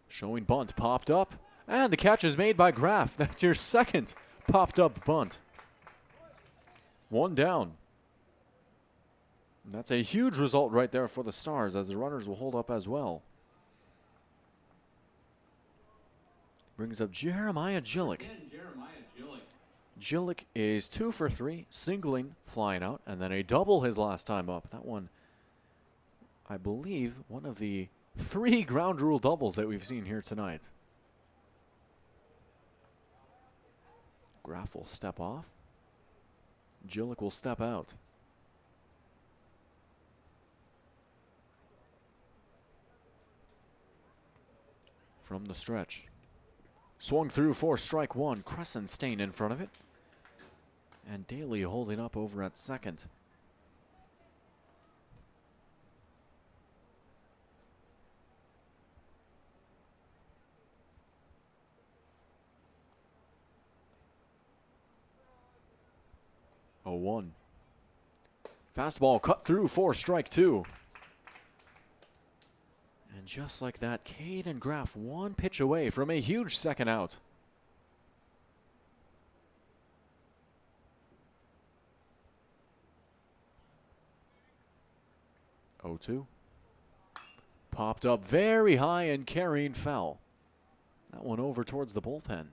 Showing bunt popped up, and the catch is made by Graf. That's your second popped up bunt. 1 down. And that's a huge result right there for the Stars, as the runners will hold up as well. Brings up Jeremiah Gillick. Gillick is 2 for 3, singling, flying out, and then a double his last time up. That one, I believe, one of the 3 ground rule doubles that we've seen here tonight. Graf will step off. Gillick will step out. From the stretch. Swung through for strike one. Cressen staying in front of it. And Daley holding up over at second. Oh, 1. Fastball cut through for strike two. And just like that, Kaden Graf 1 pitch away from a huge second out. Oh, 2. Popped up very high and carrying foul. That one over towards the bullpen.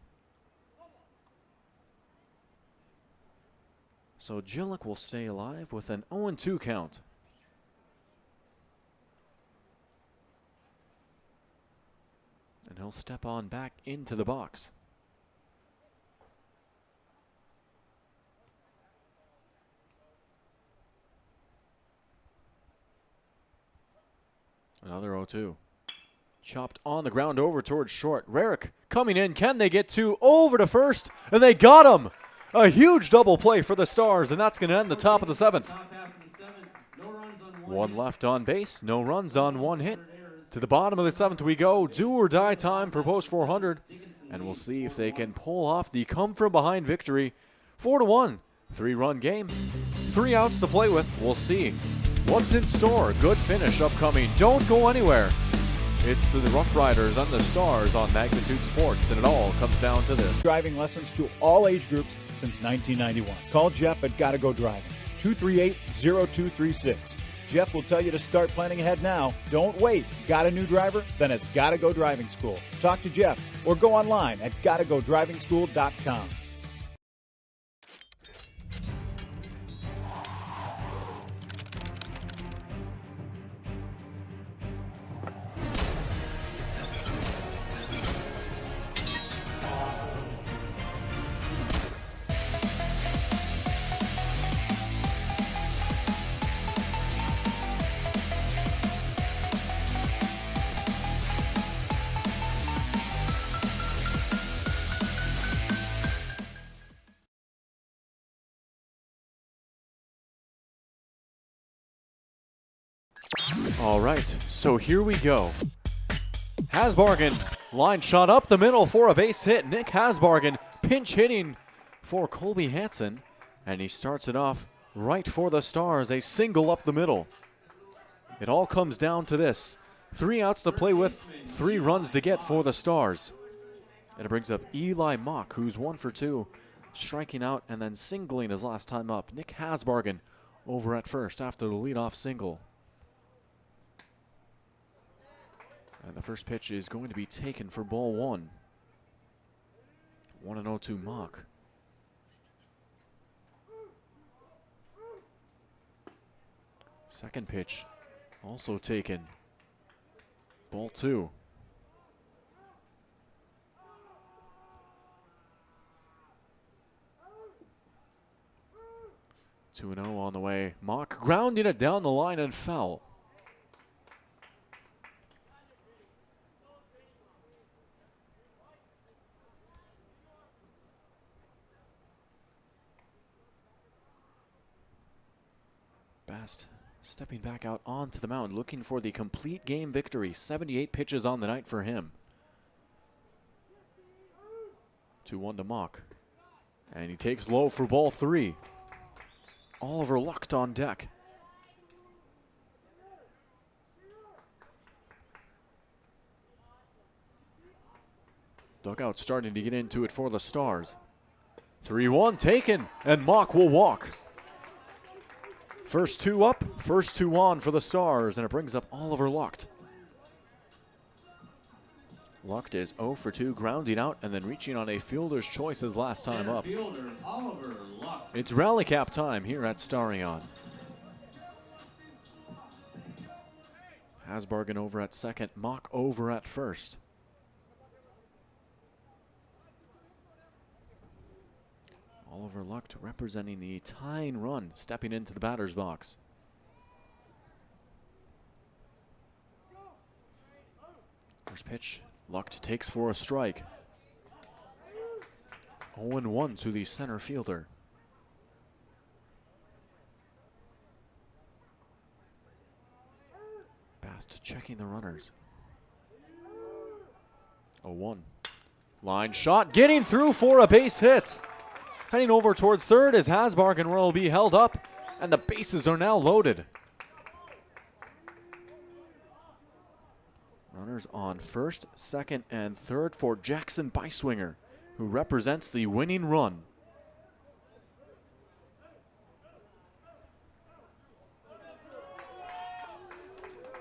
So Gillick will stay alive with an 0-2 count. And he'll step on back into the box. Another 0-2. Chopped on the ground over towards short. Rarick coming in. Can they get 2 over to first? And they got him. A huge double play for the Stars, and that's going to end the top of the 7th. One left on base, no runs on one hit. To the bottom of the 7th we go. Do or die time for post 400. And we'll see if they can pull off the come-from-behind victory. 4-1, 3-run game. 3 outs to play with. We'll see what's in store. Good finish upcoming. Don't go anywhere. It's to the Rough Riders and the Stars on Magnitude Sports, and it all comes down to this. Driving lessons to all age groups since 1991. Call Jeff at Gotta Go Driving, 238-0236. Jeff will tell you to start planning ahead now. Don't wait. Got a new driver? Then it's Gotta Go Driving School. Talk to Jeff or go online at gottagodrivingschool.com. All right, so here we go. Hasbargen, line shot up the middle for a base hit. Nick Hasbargen pinch hitting for Colby Hansen, and he starts it off right for the Stars, a single up the middle. It all comes down to this. 3 outs to play with, 3 runs to get for the Stars. And it brings up Eli Mock, who's 1 for 2, striking out and then singling his last time up. Nick Hasbargen over at first after the leadoff single. And the first pitch is going to be taken for ball 1. 1-0 to Mock. Second pitch also taken. Ball 2. 2-0 on the way. Mock grounding it down the line and foul. Bast stepping back out onto the mound, looking for the complete game victory. 78 pitches on the night for him. 2-1 to Mock. And he takes low for ball 3. Oliver Lucht on deck. Dugout starting to get into it for the Stars. 3-1 taken, and Mock will walk. First 2 up, first 2 on for the Stars, and it brings up Oliver Lucht. Lucht is 0 for 2, grounding out and then reaching on a fielder's choice his last time up. It's rally cap time here at Starion. Hasbargen over at second, Mock over at first. Oliver Lucht representing the tying run, stepping into the batter's box. First pitch, Lucht takes for a strike. 0-1 to the center fielder. Bast checking the runners. 0-1. Line shot, getting through for a base hit. Heading over towards third as Hasbargen will be held up, and the bases are now loaded. Runners on first, second, and third for Jackson Piswinger, who represents the winning run.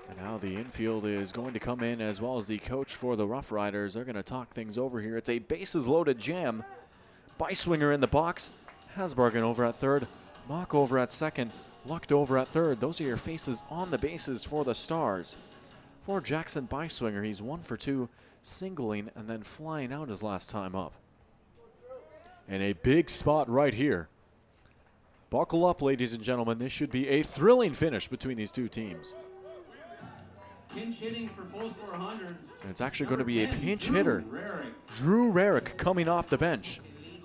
And now the infield is going to come in, as well as the coach for the Rough Riders. They're going to talk things over here. It's a bases loaded jam. Piswinger in the box, Hasbargen over at third, Mock over at second, Lucht over at third. Those are your faces on the bases for the Stars. For Jackson Piswinger, he's 1 for 2, singling and then flying out his last time up. And a big spot right here. Buckle up, ladies and gentlemen. This should be a thrilling finish between these two teams. Pinch hitting for post 400. And it's actually going to be a pinch hitter. Drew Rarick coming off the bench.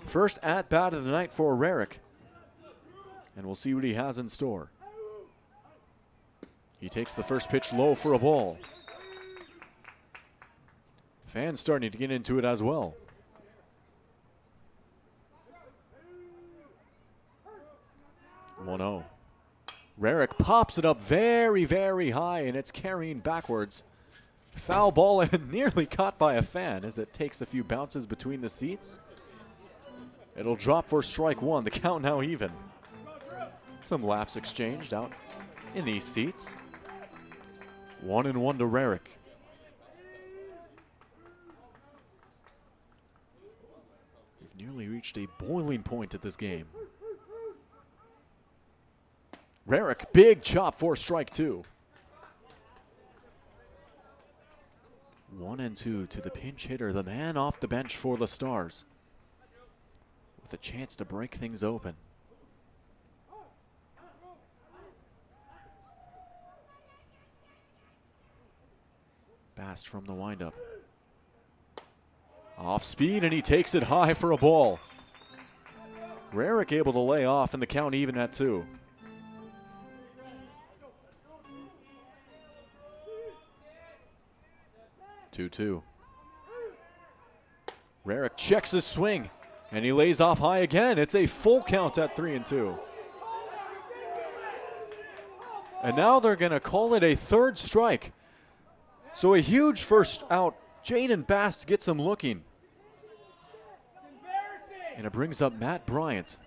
First at bat of the night for Rarick. And we'll see what he has in store. He takes the first pitch low for a ball. Fans starting to get into it as well. 1-0. Rarick pops it up very, very high, and it's carrying backwards. Foul ball and nearly caught by a fan as it takes a few bounces between the seats. It'll drop for strike one. The count now even. Some laughs exchanged out in these seats. 1-1 to Rarick. We've nearly reached a boiling point at this game. Rarick, big chop for strike two. 1-2 to the pinch hitter, the man off the bench for the Stars, with a chance to break things open. Bast from the windup. Off speed, and he takes it high for a ball. Rarick able to lay off, and the count even at 2. Two. Rarick checks his swing, and he lays off high again. It's a full count at 3-2. And now they're going to call it a third strike. So a huge first out. Jaden Bast gets him looking. And it brings up Matt Bryant.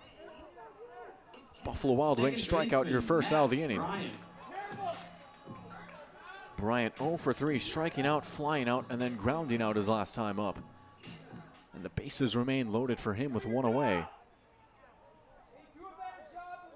Buffalo Wild Wings strikeout, your first out of the inning. Bryant 0 for 3, striking out, flying out, and then grounding out his last time up. And the bases remain loaded for him with one away.